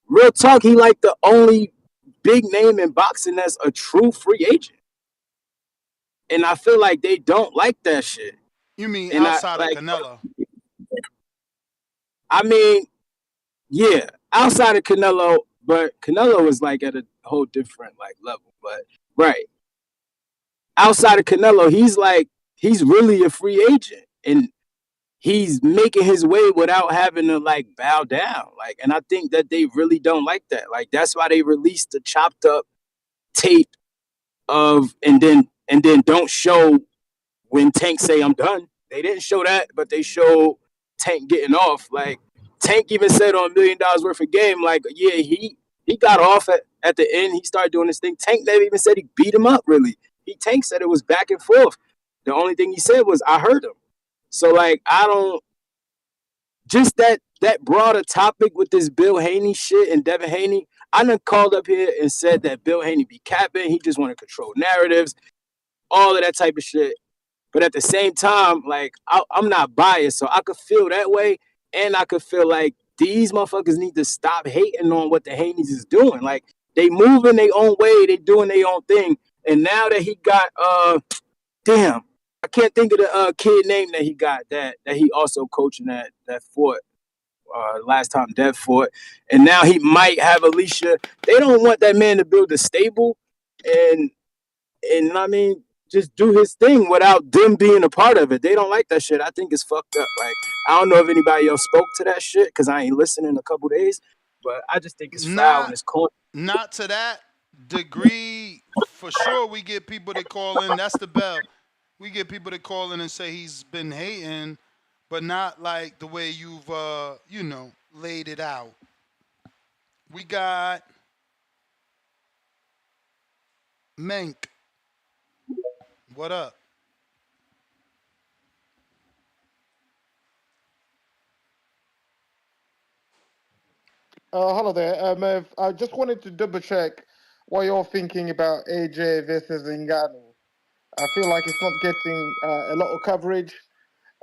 real talk, he like the only big name in boxing that's a true free agent. And I feel like they don't like that shit. You mean And I outside of like, Canelo? I mean, yeah, outside of Canelo, but Canelo is like at a whole different like level. But right, outside of Canelo, he's really a free agent, and he's making his way without having to like bow down. Like, and I think that they really don't like that. Like, that's why they released the chopped up tape of, and then don't show when Tank say I'm done. They didn't show that, but they showed Tank getting off. Like, Tank even said on $1 million worth of game, like, yeah, he got off at the end. He started doing this thing. Tank never even said he beat him up, really. Tank said it was back and forth. The only thing he said was, I heard him. So, like, I don't, just that broader topic with this Bill Haney shit and Devin Haney, I done called up here and said that Bill Haney be capping. He just want to control narratives, all of that type of shit. But at the same time, like, I'm not biased, so I could feel that way, and I could feel like these motherfuckers need to stop hating on what the Haneys is doing. Like, they moving their own way, they doing their own thing, and now that he got damn, I can't think of the kid name that he got that he also coaching that fought last time Dev fought, and now he might have Alycia. They don't want that man to build a stable, and I mean, just do his thing without them being a part of it. They don't like that shit. I think it's fucked up. Like, I don't know if anybody else spoke to that shit because I ain't listened in a couple days, but I just think it's foul and Not it's corny. not to that degree. For sure, we get people that call in. That's the bell. We get people that call in and say he's been hating, but not like the way you've laid it out. We got Menk. What up? Hello there. I just wanted to double check what you're thinking about AJ versus Ngannou. I feel like it's not getting a lot of coverage.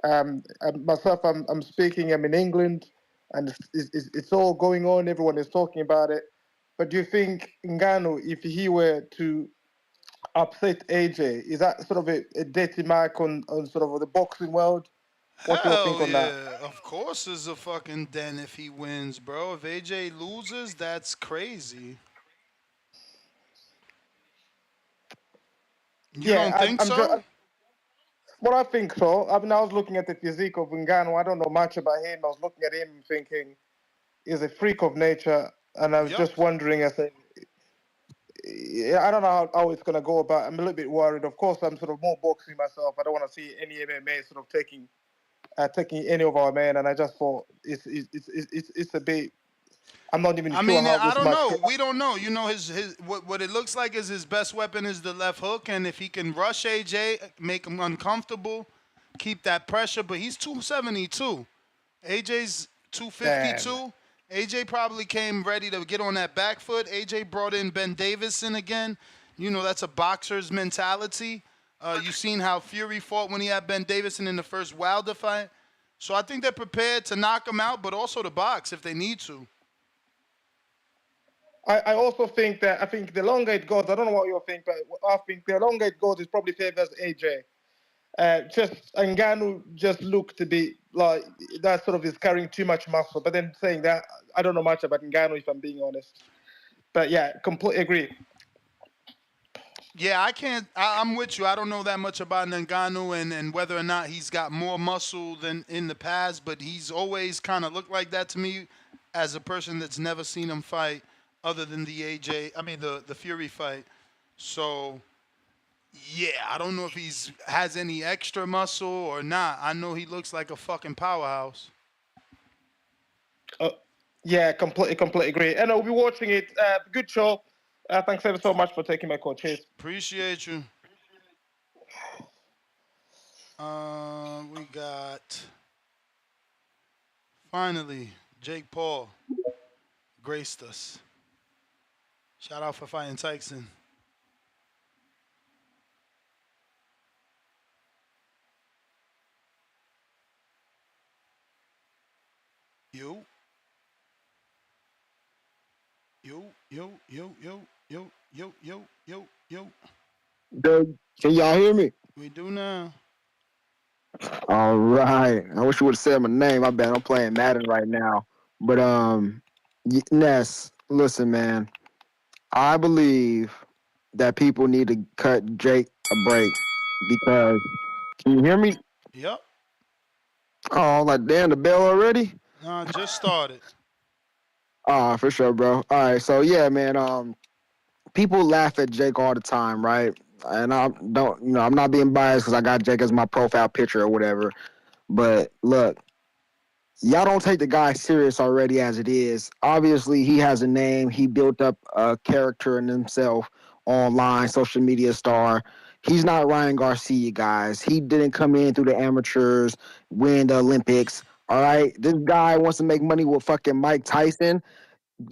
Myself, I'm speaking. I'm in England, and it's all going on. Everyone is talking about it. But do you think Ngannou, if he were to upset AJ, is that sort of a dirty mark on sort of the boxing world? What do you think Hell on that? yeah. Of course there's a fucking den if he wins, bro. If AJ loses, that's crazy. You don't Yeah, think I'm just. so? Well, I think so. I mean, I was looking at the physique of Ngannou. I don't know much about him. I was looking at him thinking he's a freak of nature, and I was Yep. just wondering. I said, yeah, I don't know how it's gonna go, but I'm a little bit worried. Of course, I'm sort of more boxing myself. I don't want to see any MMA sort of taking any of our men, and I just thought it's a bit. I'm not even I sure mean, how I this don't match. know. We don't know. You know, his what it looks like is his best weapon is the left hook, and if he can rush AJ, make him uncomfortable, keep that pressure. But he's 272. AJ's Damn. 252. AJ probably came ready to get on that back foot. AJ brought in Ben Davison again. You know, that's a boxer's mentality. You seen how Fury fought when he had Ben Davison in the first Wilder fight. So I think they're prepared to knock him out, but also to box if they need to. I also think that I think the longer it goes, I don't know what you think, but I think the longer it goes, it probably favors AJ. Just Ngannou just looked to be like that sort of is carrying too much muscle. But then saying that, I don't know much about Ngannou if I'm being honest. But yeah, completely agree. Yeah, I can't. I'm with you. I don't know that much about Ngannou and whether or not he's got more muscle than in the past, but he's always kind of looked like that to me as a person that's never seen him fight other than the AJ, I mean the Fury fight. So, yeah, I don't know if he's has any extra muscle or not. I know he looks like a fucking powerhouse. Uh, yeah, completely agree. And I'll be watching it. Good show. Thanks ever so much for taking my call. Cheers. Appreciate you. We got finally Jake Paul graced us. Shout out for fighting Tyson. Yo. Yo, yo, yo, yo, yo, yo, yo, yo, yo. Doug, can y'all hear me? We do now. All right. I wish you would have said my name. I bet I'm playing Madden right now. But Ness, listen, man. I believe that people need to cut Jake a break because can you hear me? Yep. Oh, like damn the bell already? Nah, just started. For sure, bro. All right, so yeah, man. People laugh at Jake all the time, right? And I don't, I'm not being biased because I got Jake as my profile picture or whatever. But look, y'all don't take the guy serious already as it is. Obviously, he has a name. He built up a character in himself online, social media star. He's not Ryan Garcia, guys. He didn't come in through the amateurs, win the Olympics. All right, this guy wants to make money with fucking Mike Tyson.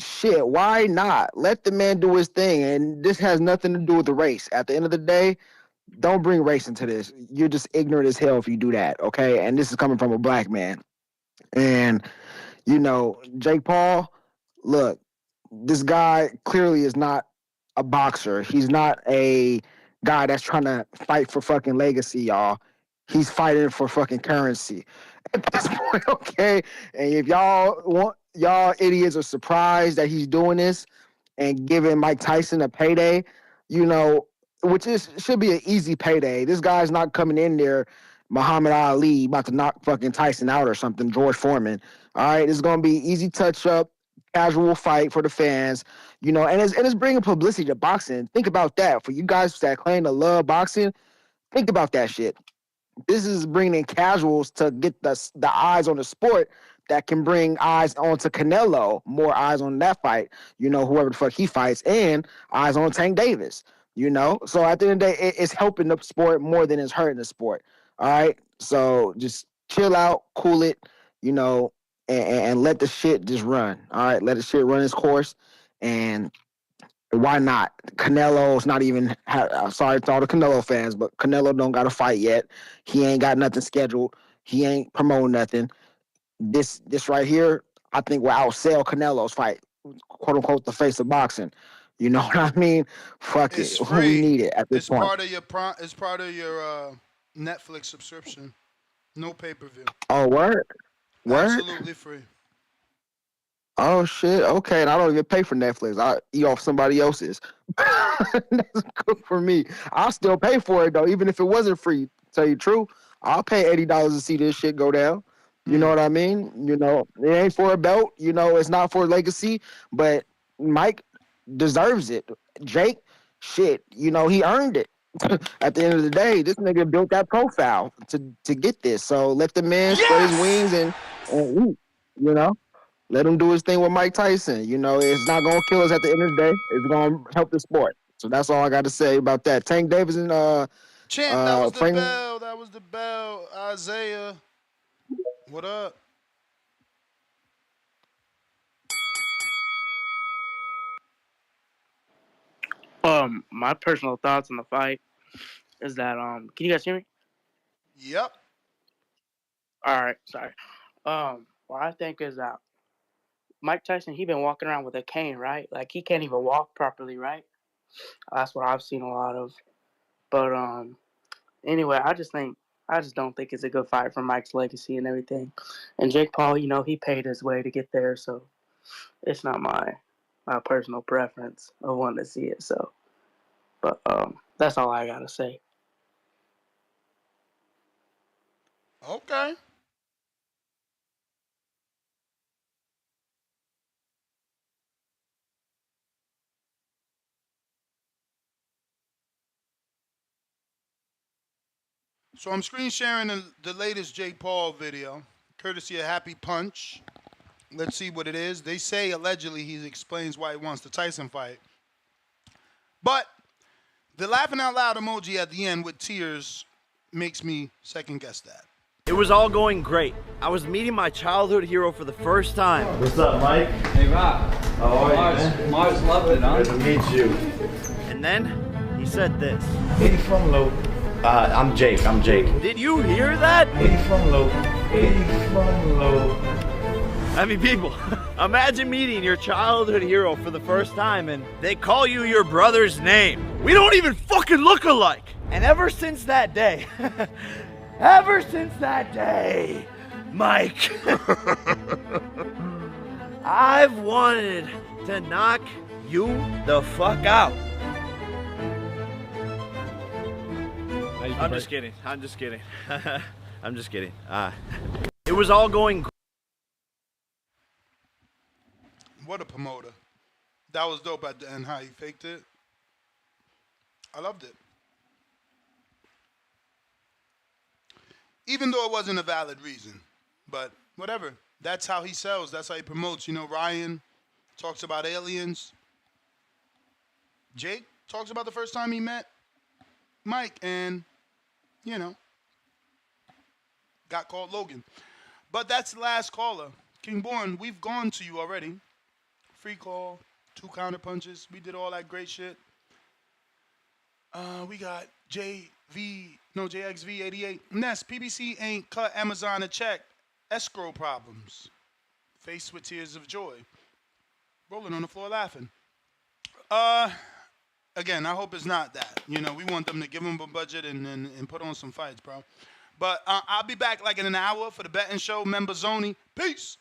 Shit, why not? Let the man do his thing. And this has nothing to do with the race. At the end of the day, don't bring race into this. You're just ignorant as hell if you do that, okay? And this is coming from a black man. And, Jake Paul, look, this guy clearly is not a boxer. He's not a guy that's trying to fight for fucking legacy, y'all. He's fighting for fucking currency at this point, okay? And if y'all idiots are surprised that he's doing this and giving Mike Tyson a payday, which should be an easy payday. This guy's not coming in there, Muhammad Ali, about to knock fucking Tyson out or something, George Foreman. All right, it's gonna be easy touch up, casual fight for the fans, and it's bringing publicity to boxing. Think about that. For you guys that claim to love boxing, think about that shit. This is bringing casuals to get the eyes on the sport that can bring eyes onto Canelo, more eyes on that fight, whoever the fuck he fights, and eyes on Tank Davis, So at the end of the day, it's helping the sport more than it's hurting the sport. All right? So just chill out, cool it, and let the shit just run. All right? Let the shit run its course. And why not? Canelo's not even. Sorry to all the Canelo fans, but Canelo don't got a fight yet. He ain't got nothing scheduled. He ain't promoting nothing. This right here, I think will outsell Canelo's fight, quote unquote, the face of boxing. You know what I mean? Fuck It's it. We free. need it at this It's point. part of your It's part of your Netflix subscription. No pay-per-view. Oh, word? Absolutely free. Oh shit. Okay, and I don't even pay for Netflix. I eat off somebody else's. That's good for me. I'll still pay for it though, even if it wasn't free. To tell you the truth, I'll pay $80 to see this shit go down. You know what I mean? It ain't for a belt. It's not for legacy. But Mike deserves it. Jake, shit. He earned it. At the end of the day, this nigga built that profile to get this. So let the man spread his wings and eat. Let him do his thing with Mike Tyson. It's not going to kill us at the end of the day. It's going to help the sport. So that's all I got to say about that. Tank Davis and Champ, that was the Frank. bell. That was the bell. Isaiah, what up? My personal thoughts on the fight is that can you guys hear me? Yep. All right, sorry. What I think is that Mike Tyson, he been walking around with a cane, right? Like he can't even walk properly, right? That's what I've seen a lot of. But anyway, I just don't think it's a good fight for Mike's legacy and everything. And Jake Paul, he paid his way to get there, so it's not my personal preference of wanting to see it. So, but that's all I gotta say. Okay. So I'm screen sharing the latest Jake Paul video, courtesy of Happy Punch. Let's see what it is. They say allegedly he explains why he wants the Tyson fight. But the laughing out loud emoji at the end with tears makes me second guess that. It was all going great. I was meeting my childhood hero for the first time. What's up, Mike? Hey, Rob. How are you, man? Mars loved it, huh? Good to meet you. And then he said this. 80 from low. I'm Jake. Did you hear that? 80 from low. 80 from low. I mean, people, imagine meeting your childhood hero for the first time and they call you your brother's name. We don't even fucking look alike. And ever since that day, Mike, I've wanted to knock you the fuck out. I'm just kidding. I'm just kidding. It was all going. What a promoter. That was dope at the end, how he faked it. I loved it. Even though it wasn't a valid reason. But whatever. That's how he sells. That's how he promotes. You know, Ryan talks about aliens. Jake talks about the first time he met Mike and, you know, got called Logan. But that's the last caller. King Born, we've gone to you already. Free call, 2 counter punches. We did all that great shit. We got JXV88. Ness, PBC ain't cut Amazon a check. Escrow problems. Faced with tears of joy. Rolling on the floor laughing. Again, I hope it's not that. You know, we want them to give them a budget and put on some fights, bro. But I'll be back like in an hour for the betting show. Member Zoni. Peace.